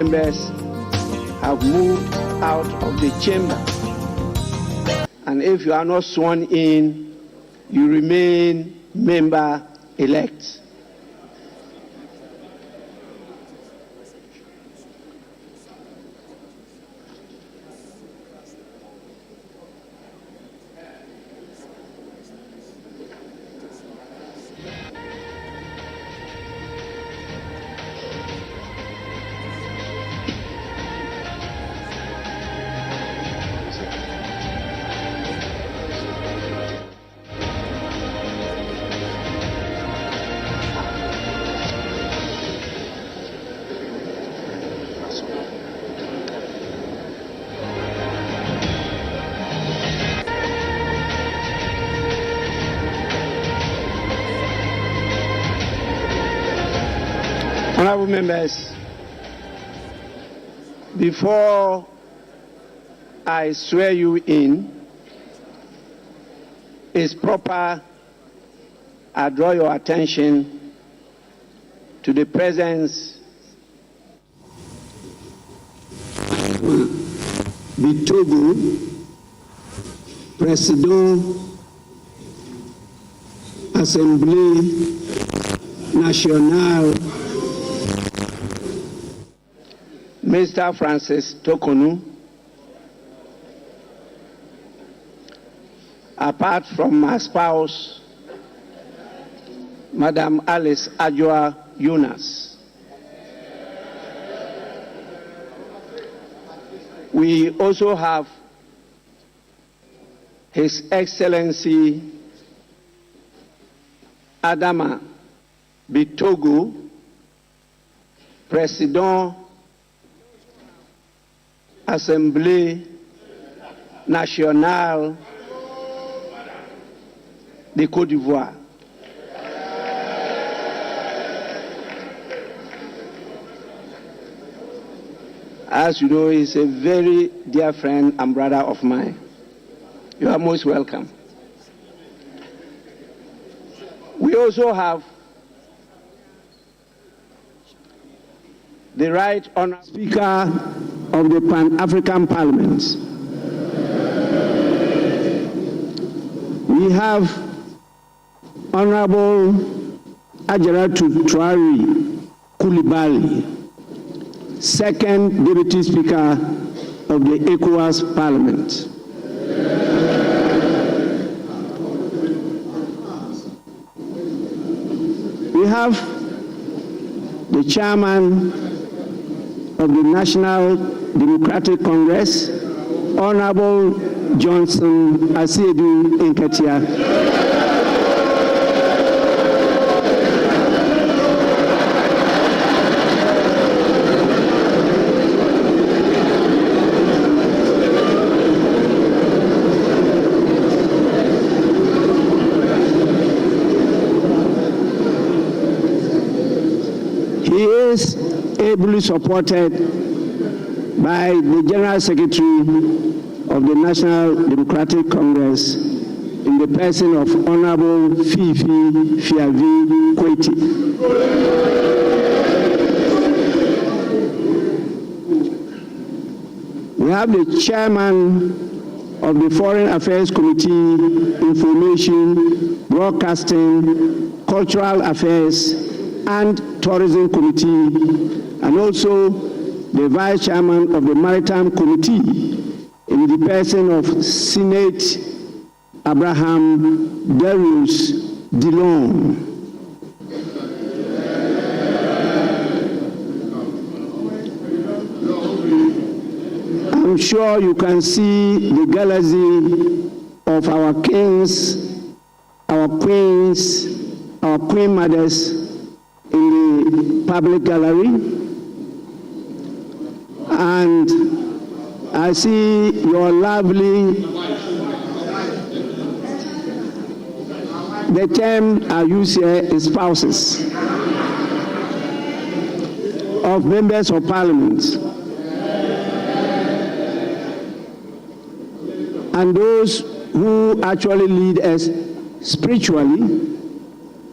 Members have moved out of the chamber. And if you are not sworn in, you remain member-elect. Honorable members, before I swear you in, it's proper I draw your attention to the presence du Togo, Président Assemblée nationale, Mr. Francis Tokonu, apart from my spouse, Madam Alice Ajua Yunus. We also have His Excellency Adama Bitogo, Président Assemblée Nationale de Côte d'Ivoire. As you know, he's a very dear friend and brother of mine. You are most welcome. We also have the Right Honourable Speaker of the Pan-African Parliament. We have Honourable Ajaratu Traore Coulibaly, Second Deputy Speaker of the ECOWAS Parliament. We have the Chairman of the National Democratic Congress, Honorable Johnson Asiedu Nketia. He is ably supported by the General Secretary of the National Democratic Congress in the person of Honorable Fifi Fiavi Kweti. We have the Chairman of the Foreign Affairs Committee, Information, Broadcasting, Cultural Affairs, and Tourism Committee, and also the Vice Chairman of the Maritime Committee in the person of Senate Abraham Darius Dillon. I'm sure you can see the galaxy of our kings, our queens, our queen mothers in the public gallery. And I see your lovely, the term I use here is spouses of members of parliament. And those who actually lead us spiritually.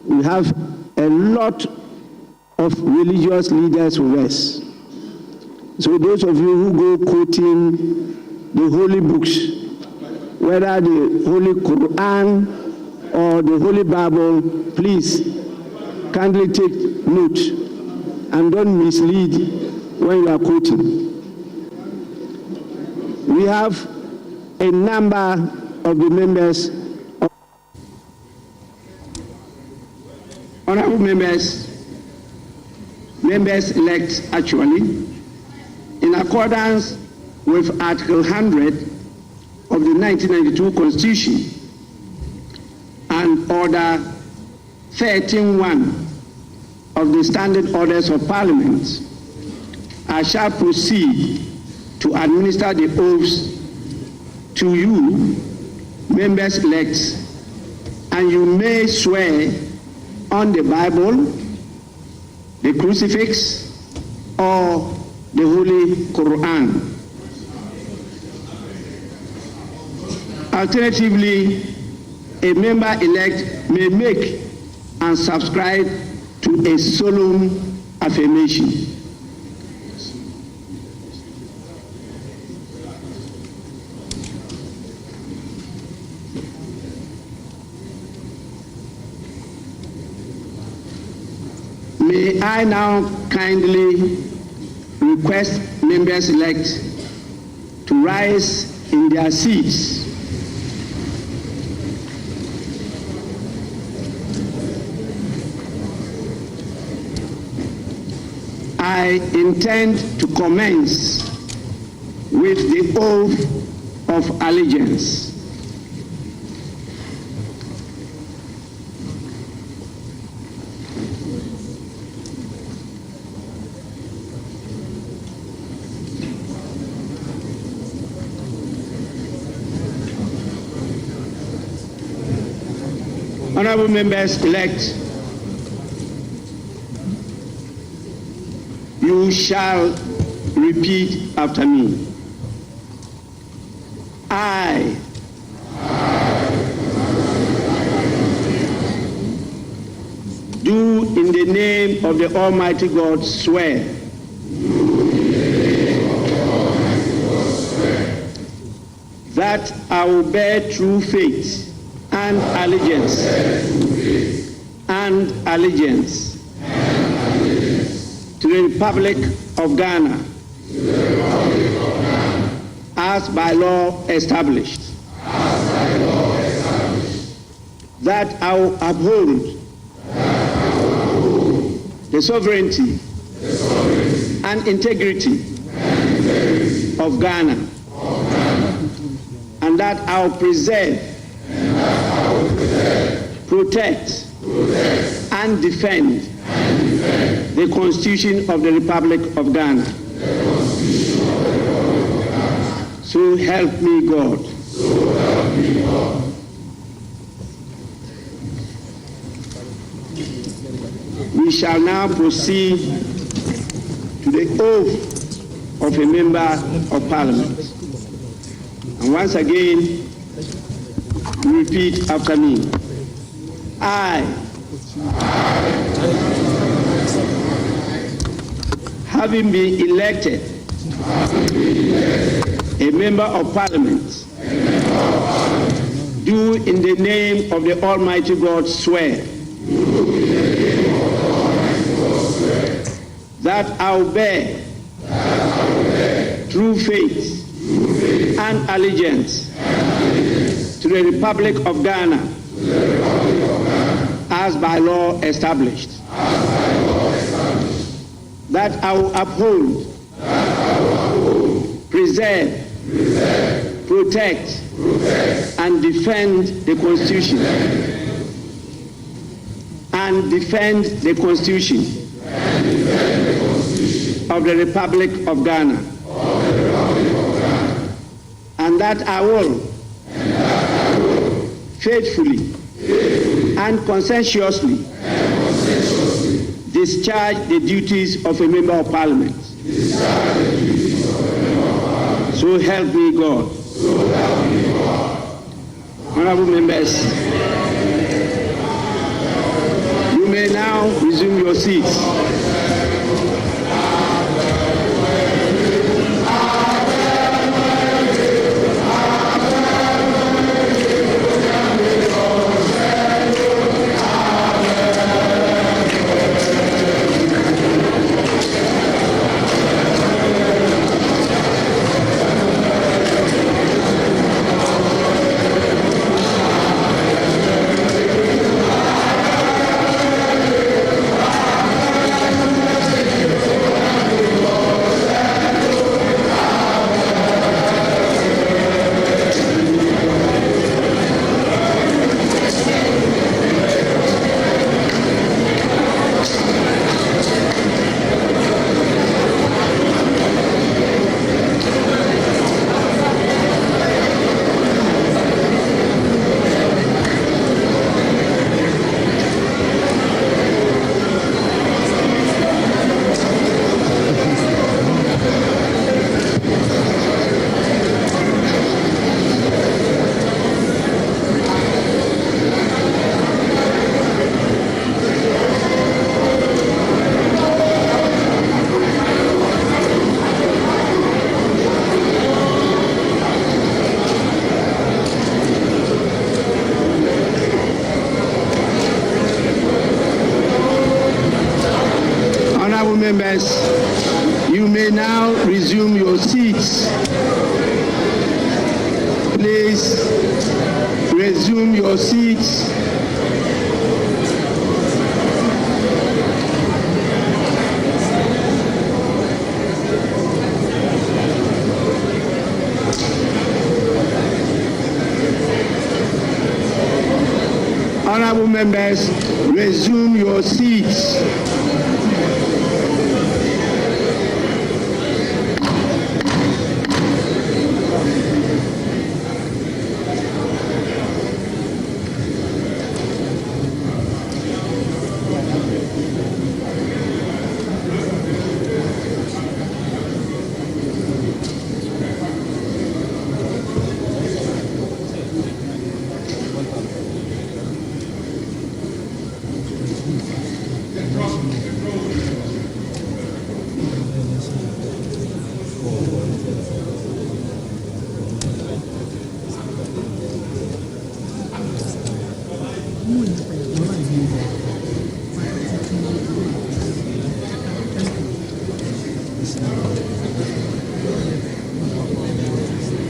We have a lot of religious leaders with us. So those of you who go quoting the holy books, whether the Holy Quran or the Holy Bible, please kindly take note and don't mislead when you are quoting. We have a number of the members, honorable members elect actually, in accordance with Article 100 of the 1992 Constitution and Order 13.1 of the Standard Orders of Parliament, I shall proceed to administer the oaths to you, members elect, and you may swear on the Bible, the crucifix, or the Holy Quran. Alternatively, a member elect may make and subscribe to a solemn affirmation. May I now kindly request members elect to rise in their seats I intend to commence with the oath of allegiance. Honorable members-elect, you shall repeat after me. I do in the name of the Almighty God swear that I will bear true faith and allegiance to the Republic of Ghana as by law established, that I will uphold the sovereignty and integrity of Ghana, and that I will preserve, protect, and defend the Constitution of the Republic of Ghana. So help me God. We shall now proceed to the oath of a member of Parliament. And once again, repeat after me. I, having been elected a member of Parliament, do in the name of the Almighty God swear that I will bear true faith and allegiance to the Republic of Ghana as by law established, that I will uphold, preserve, protect, and defend the Constitution of the Republic of Ghana, and that I will faithfully and conscientiously discharge the duties of a member of Parliament. So help me God. Honorable members, you may now resume your seats. Members, you may now resume your seats. Please resume your seats. Honorable members, resume your seats.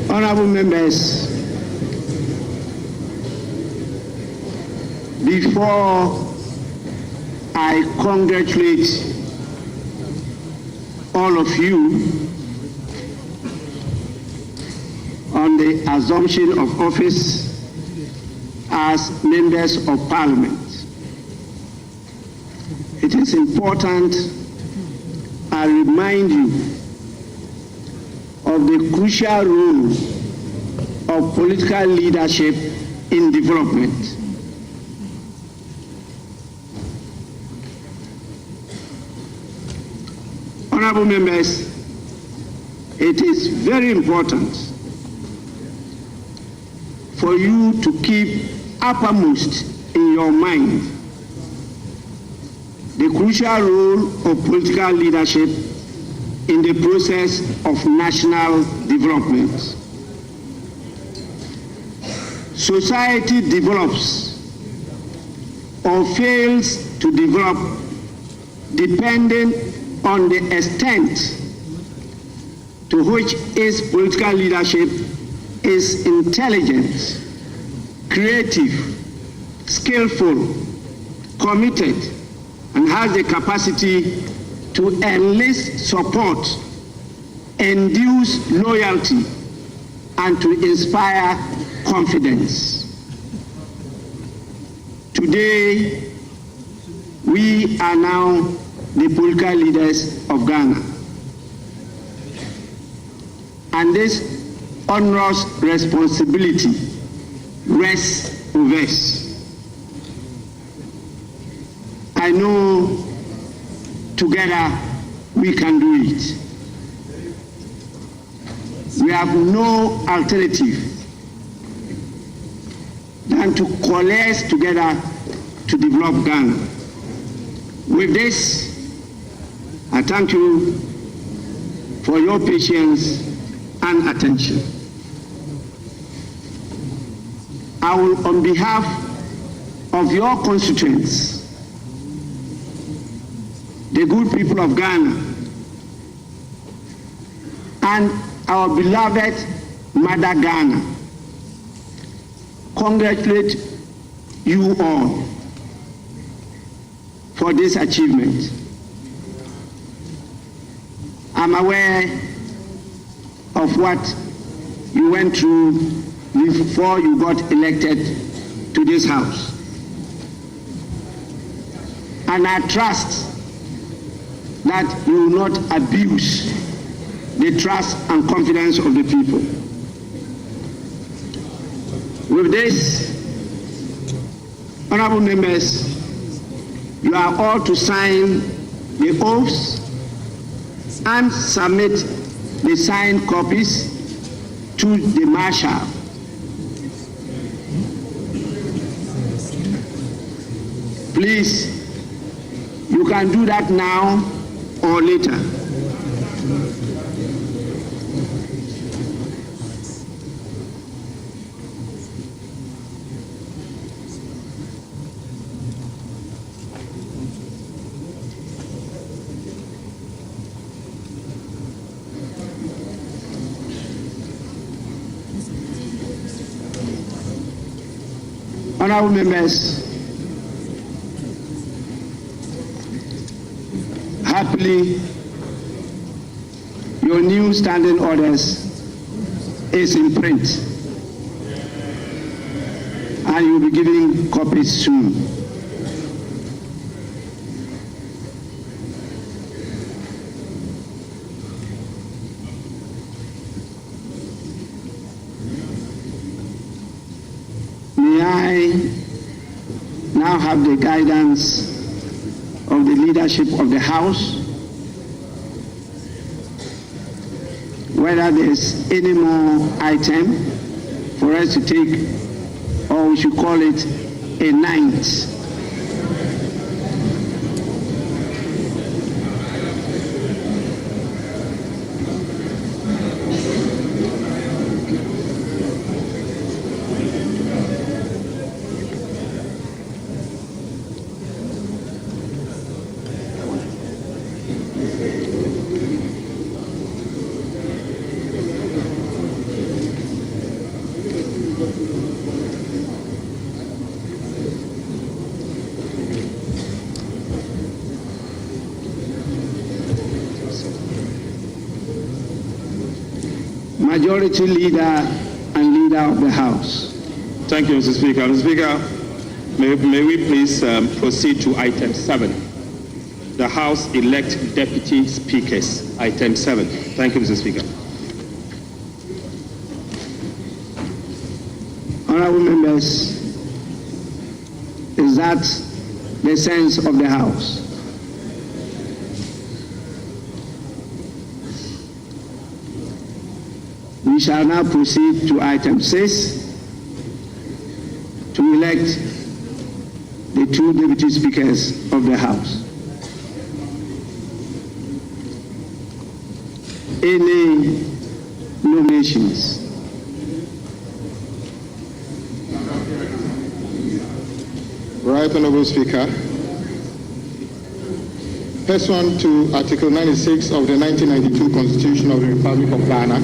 Honorable members, before I congratulate all of you on the assumption of office as members of Parliament, it is important I remind you of the crucial role of political leadership in development. Honorable members, it is very important for you to keep uppermost in your mind the crucial role of political leadership in the process of national development. Society develops or fails to develop depending on the extent to which its political leadership is intelligent, creative, skillful, committed, and has the capacity to enlist support, induce loyalty, and to inspire confidence. Today, we are now the political leaders of Ghana. And this onerous responsibility rests with us. I know together we can do it. We have no alternative than to coalesce together to develop Ghana. With this, I thank you for your patience and attention. I will, on behalf of your constituents, the good people of Ghana, and our beloved Mother Ghana, congratulate you all for this achievement. I'm aware of what you went through before you got elected to this house. And I trust that you will not abuse the trust and confidence of the people. With this, honorable members, you are all to sign the oaths and submit the signed copies to the marshal. Please, you can do that now or later. Honorable members, happily, your new standing orders is in print. and you'll be giving copies soon. May I now have the guidance of the leadership of the House, whether there's any more item for us to take, or we should call it a night. Majority Leader and Leader of the House. Thank you, Mr. Speaker. Mr. Speaker, may we please proceed to item 7. The House elect deputy speakers, item 7. Thank you, Mr. Speaker. Honorable members, is that the sense of the House? We shall now proceed to item 6 to elect the 2 deputy speakers of the House. Any nominations? Right, Honorable Speaker. Pursuant to Article 96 of the 1992 Constitution of the Republic of Ghana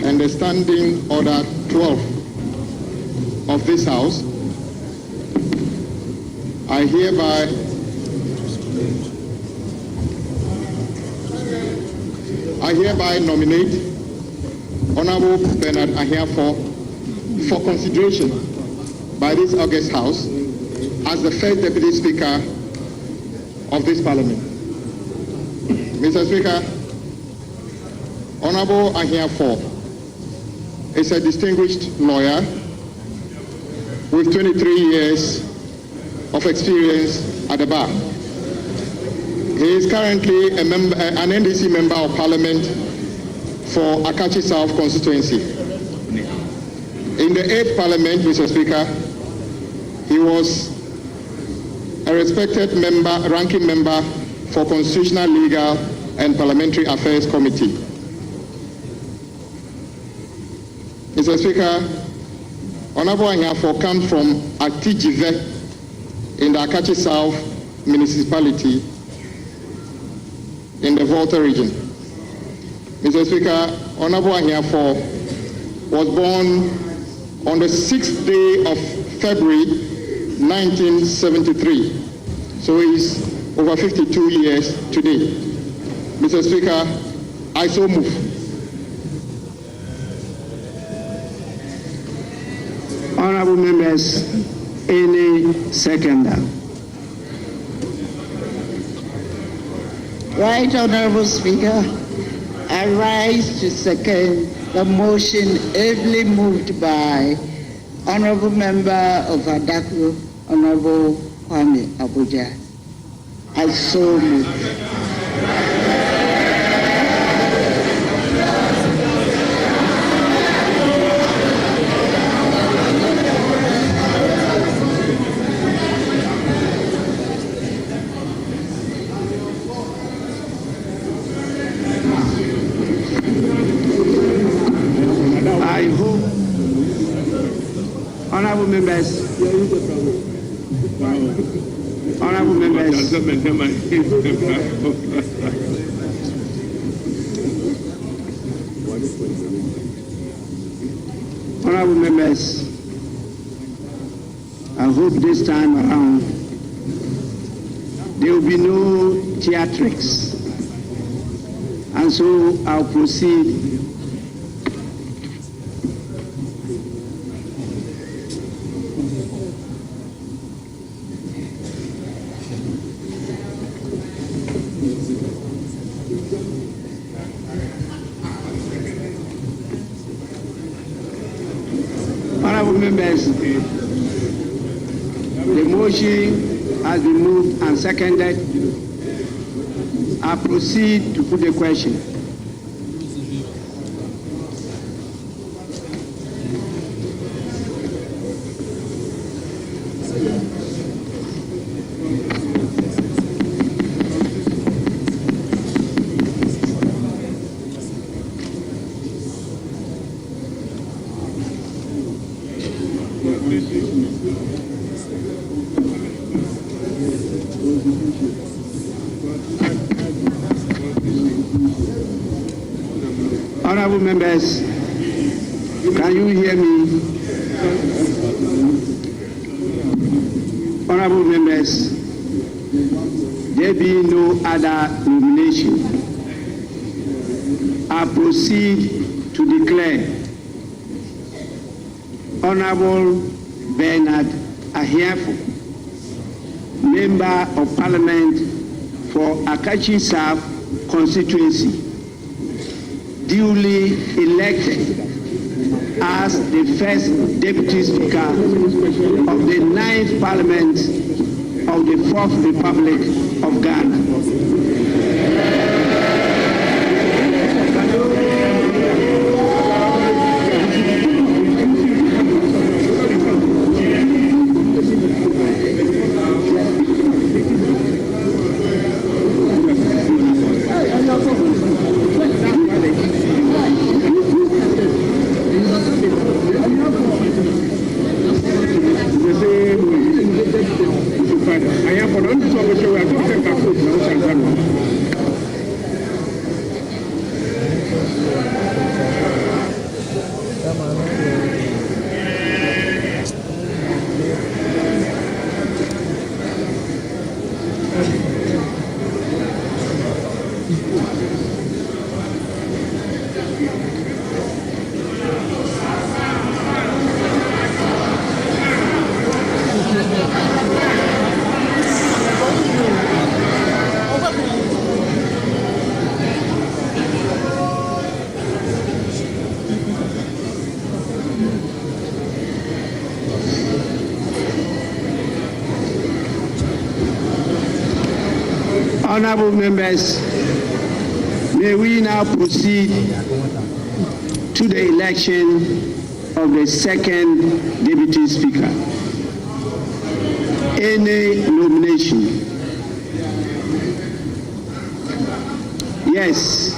and the Standing Order 12 of this House, I hereby nominate Honorable Bernard Ahiafo for consideration by this August House as the first Deputy Speaker of this Parliament. Mr. Speaker, Honorable Ahiafo is a distinguished lawyer with 23 years of experience at the bar. He is currently an NDC Member of Parliament for Akachi South constituency. In the 8th Parliament, Mr. Speaker, he was a respected member, ranking member for Constitutional, Legal and Parliamentary Affairs Committee. Mr. Speaker, Honorable Ahiafo comes from Atijive in the Akachi South municipality in the Volta region. Mr. Speaker, Honorable Ahiafo was born on the 6th day of February 1973. So he's over 52 years today. Mr. Speaker, I so move. Honorable members, any seconder? Right, Honorable Speaker, I rise to second the motion ably moved by Honorable Member of Adaku, Honorable Kwame Abuja. I so move. Honorable members, honorable members, honorable members, I hope this time around there will be no theatrics, and so I'll proceed members, the motion has been moved and seconded. I proceed to put the question. Honorable members, can you hear me? Honorable members, there being no other nomination, I proceed to declare Honorable Bernard Ahiafo, Member of Parliament for Akachi South constituency, duly elected as the first Deputy Speaker of the 9th Parliament of the 4th Republic of Ghana. Honorable members, may we now proceed to the election of the second Deputy Speaker. Any nomination? Yes.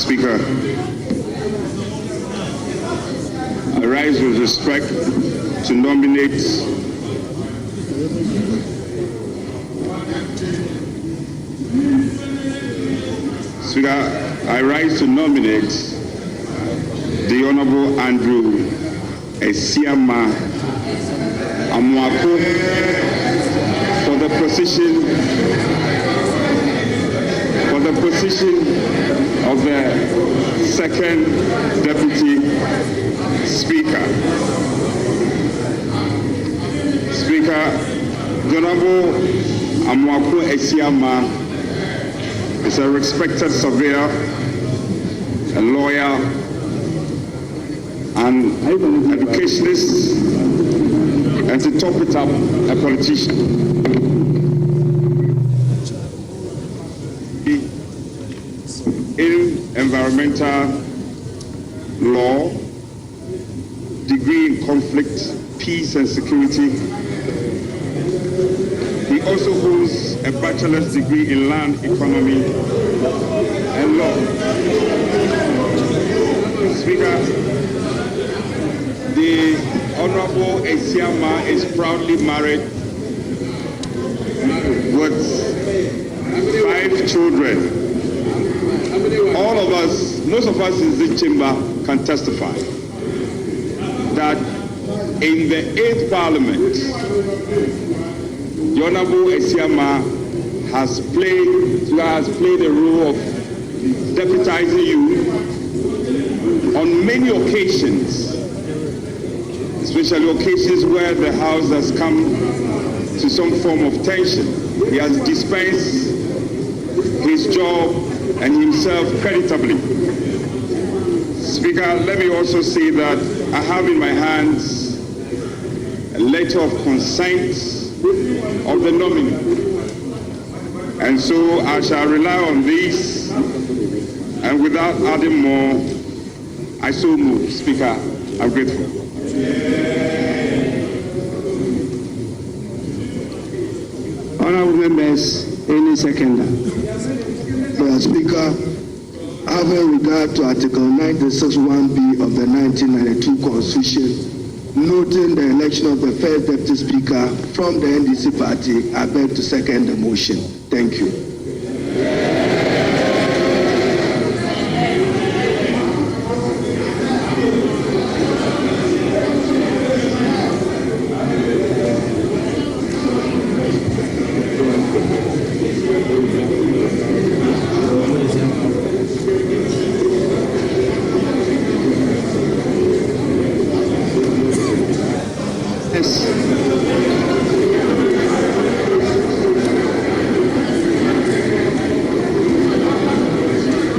Speaker, I rise with respect to nominate Speaker, I rise to nominate the Honorable Andrew Esiama Amuako for the position of the second Deputy Speaker. Speaker, the Honorable Amuako Esiama is a respected surveyor, a lawyer, an educationist, and to top it up, a politician. In environmental law, degree in conflict, peace and security. He also holds a bachelor's degree in land economy and law. Speaker, the Honorable Esiama is proudly married with 5 children. All of us, most of us in this chamber can testify that in the 8th Parliament, the Honorable Esiama has played the role of deputizing you on many occasions, especially occasions where the House has come to some form of tension. He has dispensed his job and himself creditably. Speaker, let me also say that I have in my hands a letter of consent of the nominee. And so I shall rely on this, and without adding more, I so move. Speaker, I'm grateful. Honorable members, any seconder. Mr. Speaker, having regard to Article 96(1)(b) of the 1992 Constitution, noting the election of the first Deputy Speaker from the NDC party, I beg to second the motion. Thank you.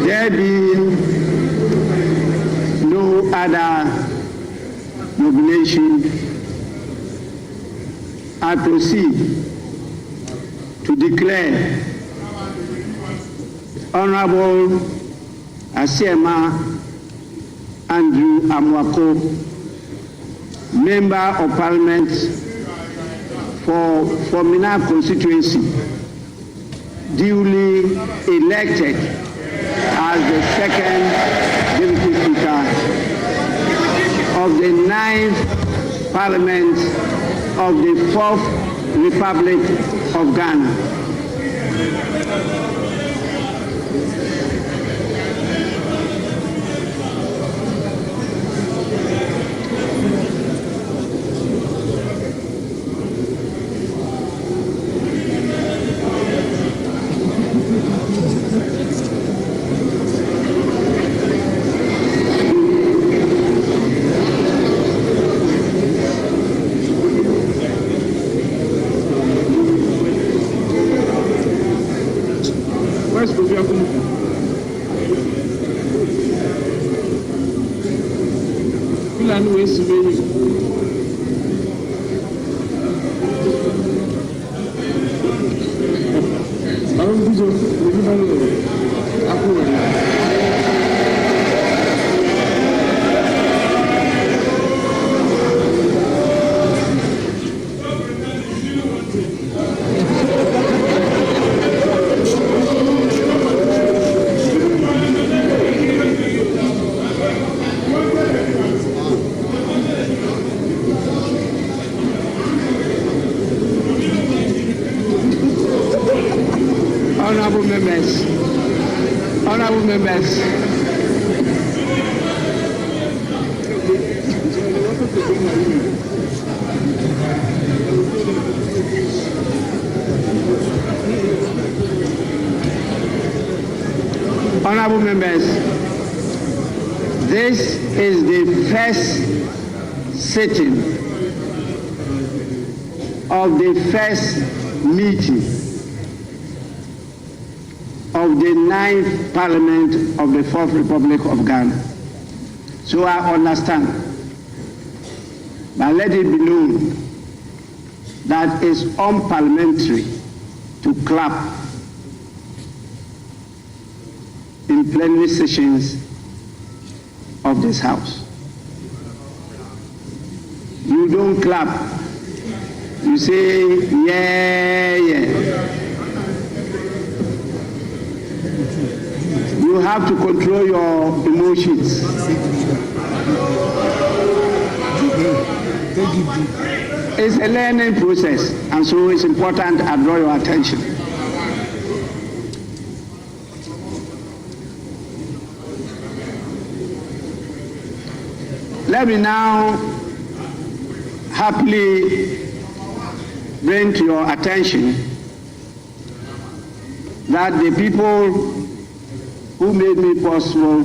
There being no other nomination, I proceed to declare Honorable Asiema Andrew Amwako, Member of Parliament for Formina constituency, duly elected as the second Deputy Speaker of the 9th Parliament of the 4th Republic of Ghana. Honorable members, honorable members, this is the first sitting of the first meeting of the 9th Parliament of the 4th Republic of Ghana. So I understand, but let it be known that it's unparliamentary to clap in plenary sessions of this House. You don't clap. You say, yeah, yeah. You have to control your emotions. It's a learning process, and so it's important I draw your attention. Let me now happily bring to your attention that the people who made me possible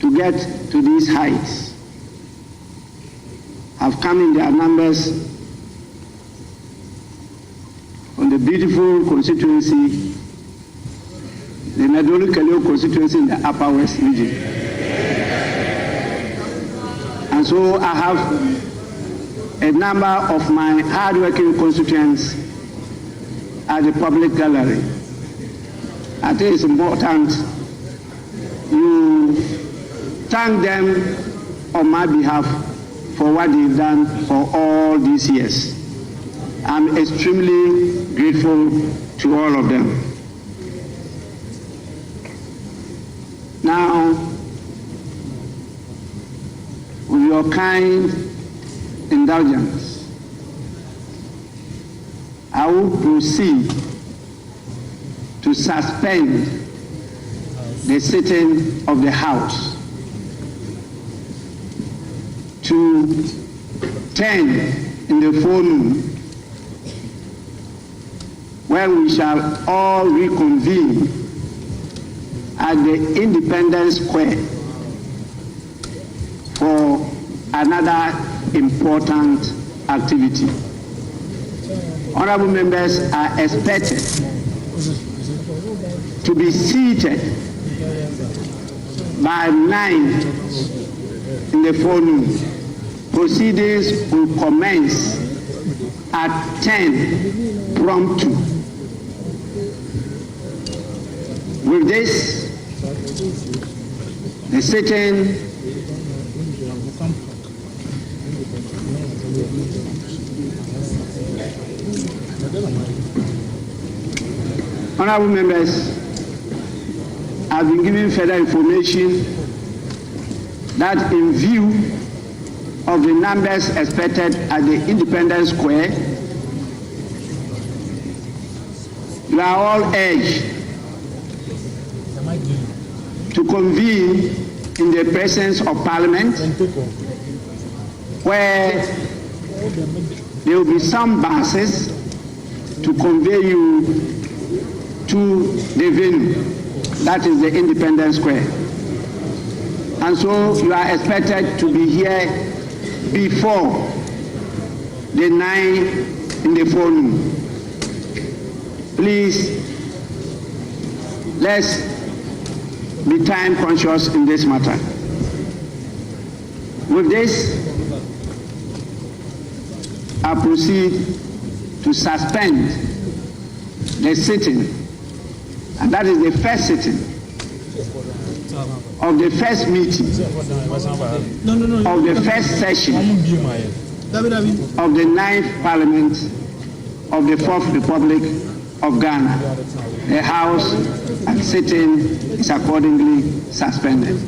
to get to these heights have come in their numbers from the beautiful constituency, the Nadolu Kaleo constituency in the Upper West region. And so I have a number of my hard-working constituents at the public gallery. I think it's important you thank them on my behalf for what they've done for all these years. I'm extremely grateful to all of them. Now, with your kind indulgence, I will proceed to suspend the sitting of the House to 10 in the forenoon, where we shall all reconvene at the Independence Square for another important activity. Honorable members are expected to be seated by 9 in the forenoon. Proceedings will commence at 10 prompt. With this, the sitting honorable members, I've been given further information that in view of the numbers expected at the Independence Square, you are all urged to convene in the presence of Parliament, where there will be some buses to convey you to the venue, that is the Independence Square. And so you are expected to be here before the 9 in the forenoon. Please, let's be time conscious in this matter. With this, I proceed to suspend the sitting, and that is the first sitting of the first meeting of the first session of the 9th Parliament of the 4th Republic of Ghana. The House and sitting is accordingly suspended.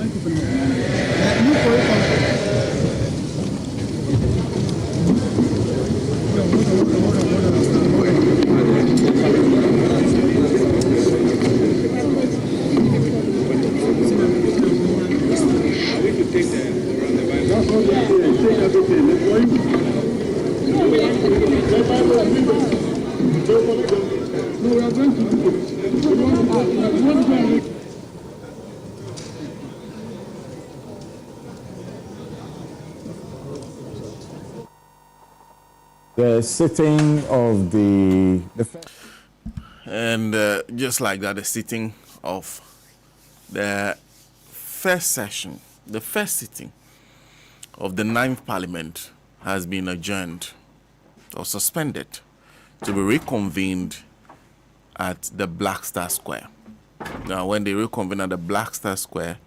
The sitting of the and just like that, the sitting of the first session, the first sitting of the 9th Parliament has been adjourned or suspended to be reconvened at the Black Star Square. Now, when they reconvene at the Black Star Square,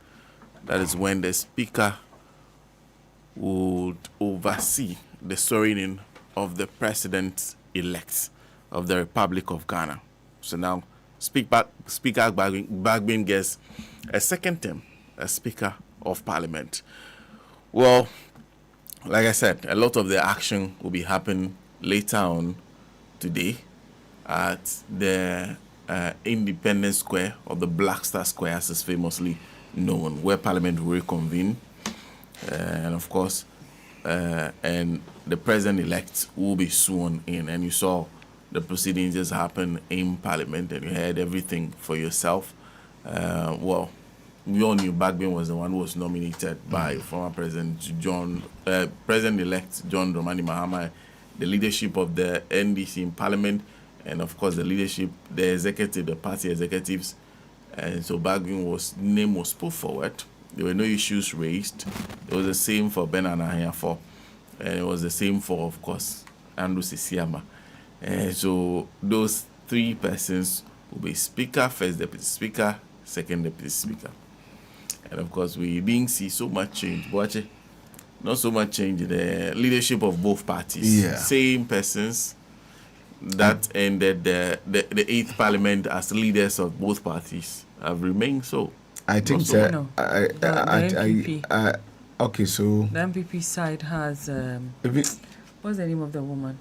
that is when the Speaker would oversee the swearing in of the President-elect of the Republic of Ghana. So now, Speaker Bagbin gets a second term as Speaker of Parliament. Well, like I said, a lot of the action will be happening later on today at the Independence Square, or the Black Star Square as is famously known, where Parliament will reconvene. And of course, and the President-elect will be sworn in. And you saw the proceedings just happen in Parliament, and you heard everything for yourself. Well, we all knew Bagbin was the one who was nominated by former President-elect John Dramani Mahama, the leadership of the NDC in Parliament, and of course the leadership, the executive, the party executives. And so Bagbin name was put forward. There were no issues raised. It was the same for Ben Anahiafo, and it was the same for, of course, Andrew Sisiama. So those three persons will be Speaker, First Deputy Speaker, Second Deputy Speaker. And of course, we didn't see so much change. But not so much change in the leadership of both parties. Yeah. Same persons that ended the 8th Parliament as leaders of both parties have remained so. I think so. No. The okay, so the MPP side has what's the name of the woman?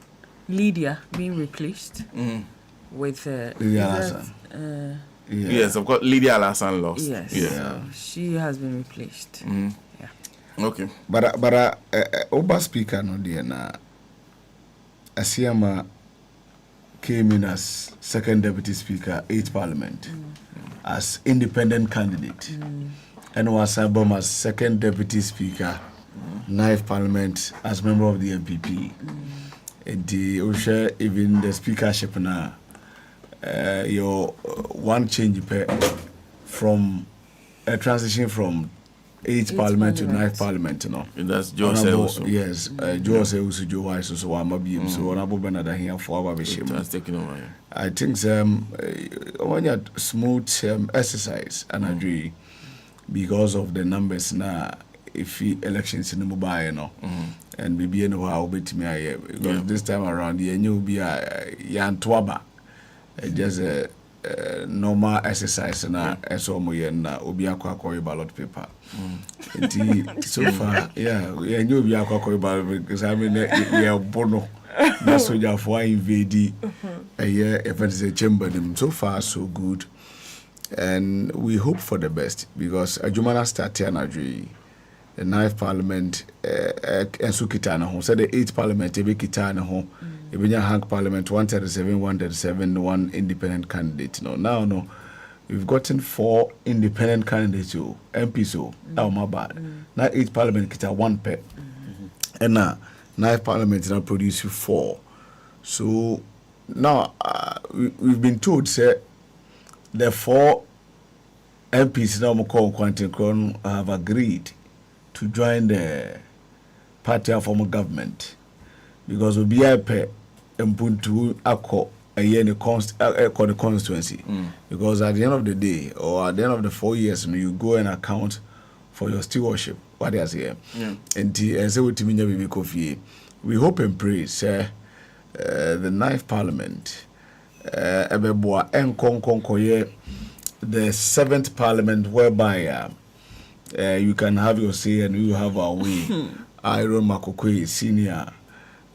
Lydia being replaced with Lydia Alassane. Yes, of course, Lydia Alassane lost. Yes, so she has been replaced. Yeah. Okay. But Oba Speaker no dear na Asiama came in as Second Deputy Speaker, 8th Parliament, as independent candidate, and was album as Second Deputy Speaker, 9th Parliament, as member of the MPP. The Osha, even the speakership now, your one change from a transition from 8th Parliament to 9th Parliament, you know. And that's Jose also. Yes, Jose also Joe Wise, so I'm a beam, so Honorable Bernard here for our bishop. That's taking over. I think when you smooth exercise, and I agree, because of the numbers now, if elections in the mobile, you know, and maybe you know how bit me, because this time around, you will be a Yan Twaba, just a normal exercise na eso mo yen na obi akwa ballot paper. So far, yeah, you obi akwa ballot because I mean we bono na soldier for invade if it is a chamber them. So far so good, and we hope for the best because Ajumana start here na the 9th Parliament enso kita na ho said the 8th Parliament ebe kita na ho. Ibenya Hank Parliament 137, one independent candidate. Now, we've gotten 4 independent candidates, MPs. Now, my bad. Now, 8th Parliament kita 1 pair. And now, 9th Parliament now produce 4. So, now, we've been told, say, the 4 MPs now, Quentin Crown, have agreed to join the party of former government. Because we'll be a pair and put to a year in the constituency. Because at the end of the day, or at the end of the 4 years, you go and account for your stewardship. What they say. And say what we hope and pray, the 9th Parliament, the 7th Parliament, whereby you can have your say and you have our way. Iron Makokwe, senior.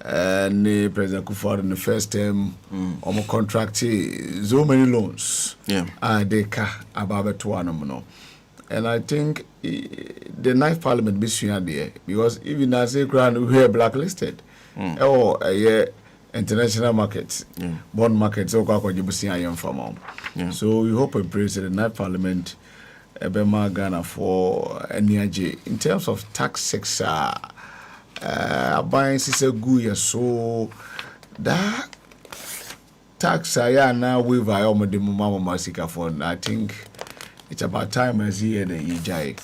And President Kufuor in the first term, contract so many loans. They about $200. And I think the 9th Parliament be there because even as a grand we are blacklisted. International markets, bond markets, so we hope and pray that the 9th Parliament Ebema Ghana for NIJ in terms of tax sector. Buying sister guya so that tax I now with the mama masika fund. I think it's about time as here the EJ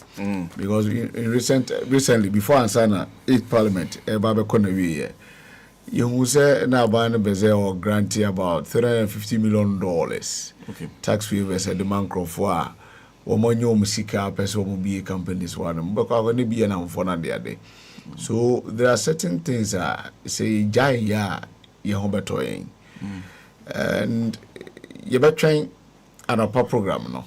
because in recently before Ansana 8th Parliament Baba Konawi you say now buying a bezel or grantee about $350 million tax waivers at the Mancroft or money musika person be companies one but I'm going to be an for the other. So there are certain things that say jaya yehobetoying and you better train an upper program no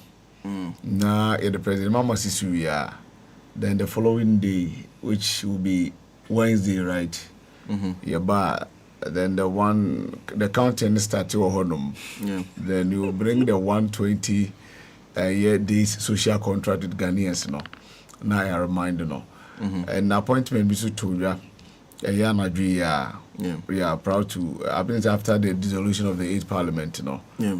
na the president mama sisuya then the following day which will be Wednesday right then the counting start to honum then you will bring the 120 year days social contract with Ghanaians no na I remind no. And appointment be so to we are proud to happens after the dissolution of the 8th Parliament,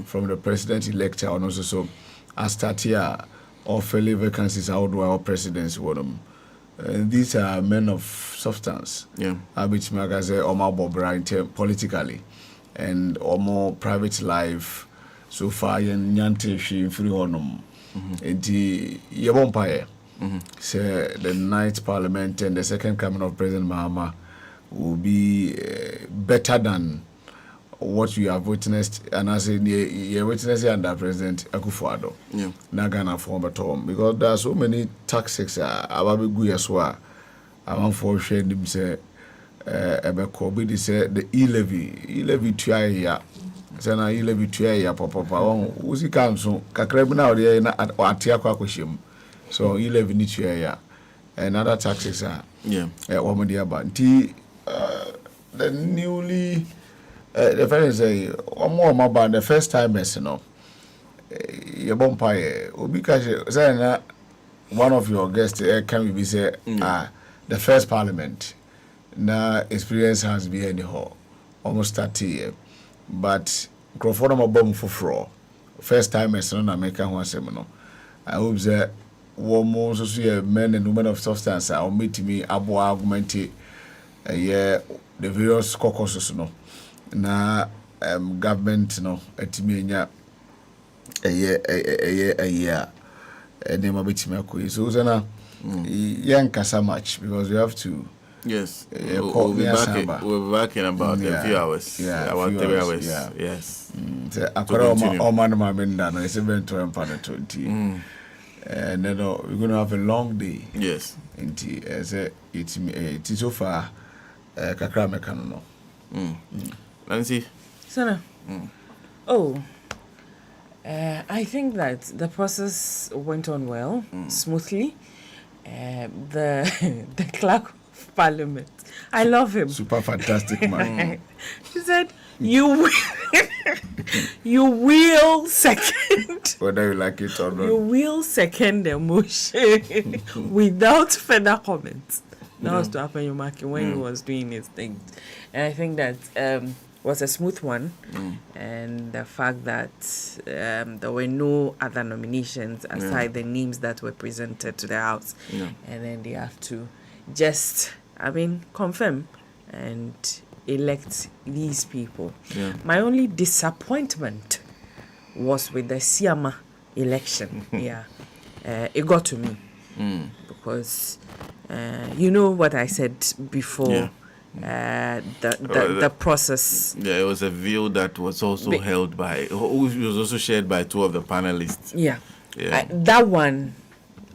from the president elect and also so I start here or fairly vacancies out where our presidents were them. These are men of substance. Which say or more politically and or more private life so far and Nyante free honum. And the Yabompire. say the 9th Parliament and the second coming of President Mahama will be better than what we have witnessed, and I say you witnessed under President Akufo-Addo. Yeah. Nagana form at home because there are so many tactics. Ababi as well. I'm for sharing them say Ebekobi say the e-levy tuya. Say na e-levy tuya papa. Uzi kanso kakrebi na odi na atia kwa kweshim. So e-levy ni tuya. And other taxes are wamadi aba. Nti the newly the friend say one more about the first time you know your bumpire because say na one of your guests can be say the first parliament na experience has been anyhow almost 30 years but Crawford am bomb for first time no na make one seminar. I hope that one more so men and women of substance are meet me abo argument the various caucuses no na government no etimi nya dem abetimi akoyi so na yankasa much because we have to we'll be back in about a few hours about 3 hours yes Oman Mabenda no it's even 20 and then we're going to have a long day yes it's so far kakra mekano no Nancy? Sana. I think that the process went on well, smoothly. The clerk of Parliament, I love him. Super fantastic man. He said, "You will second." Whether you like it or not. You will second the motion without further comments. That was to happen when he was doing his thing. And I think that was a smooth one. And the fact that there were no other nominations aside the names that were presented to the House. And then they have to just, confirm and elect these people. My only disappointment was with the Siama election. It got to me. Because you know what I said before, the process. It was a view that was also held by, was also shared by two of the panelists. That one,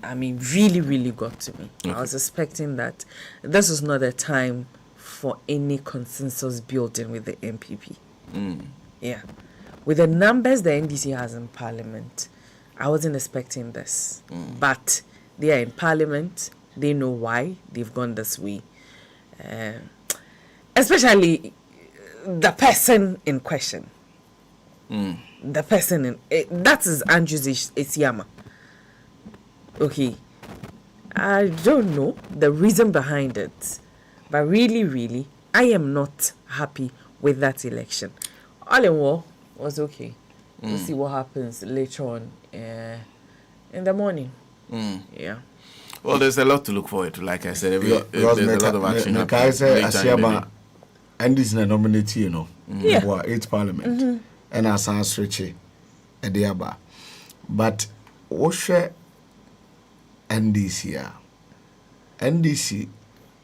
really, really got to me. I was expecting that this was not a time for any consensus building with the MPP. With the numbers the NDC has in Parliament, I wasn't expecting this. But they are in Parliament. They know why they've gone this way. Especially the person in question. The person that is Andrew Esiama. Okay. I don't know the reason behind it. But really, I am not happy with that election. All in all, was okay. We'll see what happens later on in the morning. Well, there's a lot to look forward to. Like I said, there's a lot of action happening. And this is a nominee, you know, for 8th Parliament. And as I switch it, but what's NDC? NDC,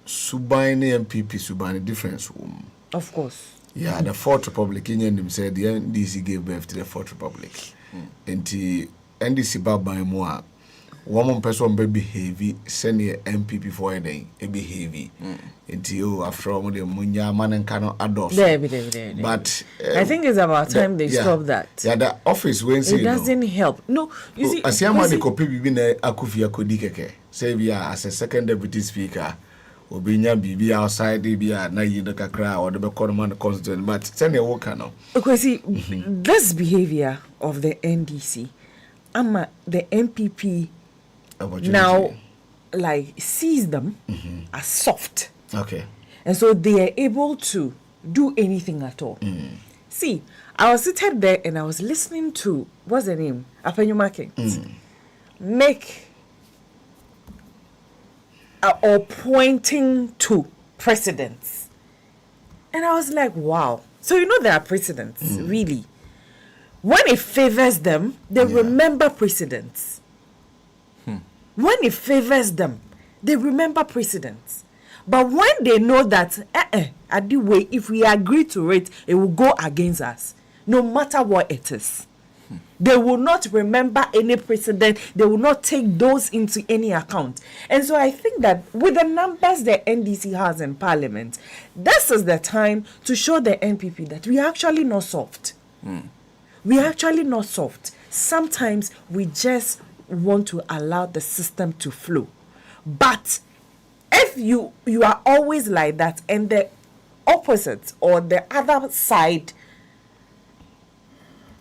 Subani MPP, Subani difference. Of course. Yeah, the Fourth Republic, Indian said the NDC gave birth to the Fourth Republic. And the NDC Baba Moa. One person be heavy, send your MPP for a day, be heavy. Until after all, the Munya man and cannot adopt. But I think it's about time they stop that. Yeah, the office when it doesn't help. No, you see, as your money copy be na Akufia Kodikeke. Say we are as a second deputy speaker. Obinya bibi outside bia na yi no kakra or the Bekoman constituent. But send your worker now. Okay, see, this behavior of the NDC, the MPP. Now, sees them as soft. Okay. And so they are able to do anything at all. See, I was sitting there and I was listening to, what's the name? Apenyumake. Make or pointing to precedents. And I was like, wow. So you know there are precedents, really. When it favors them, they remember precedents. when it favors them, they remember precedents. But when they know that, at the way, if we agree to it, it will go against us, no matter what it is. They will not remember any precedent. They will not take those into any account. And so I think that with the numbers the NDC has in Parliament, this is the time to show the NPP that we are actually not soft. We are actually not soft. Sometimes we just want to allow the system to flow. But if you are always like that and the opposite or the other side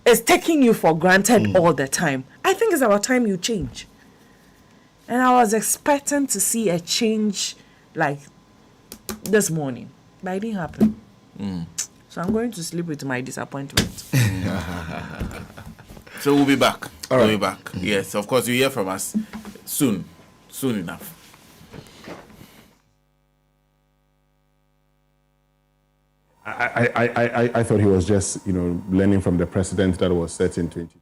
is taking you for granted all the time, I think it's about time you change. And I was expecting to see a change like this morning, but it didn't happen. So I'm going to sleep with my disappointment. So we'll be back. We'll be back. Yes, of course, you hear from us soon enough. I thought he was just, learning from the precedent that was set in 2020.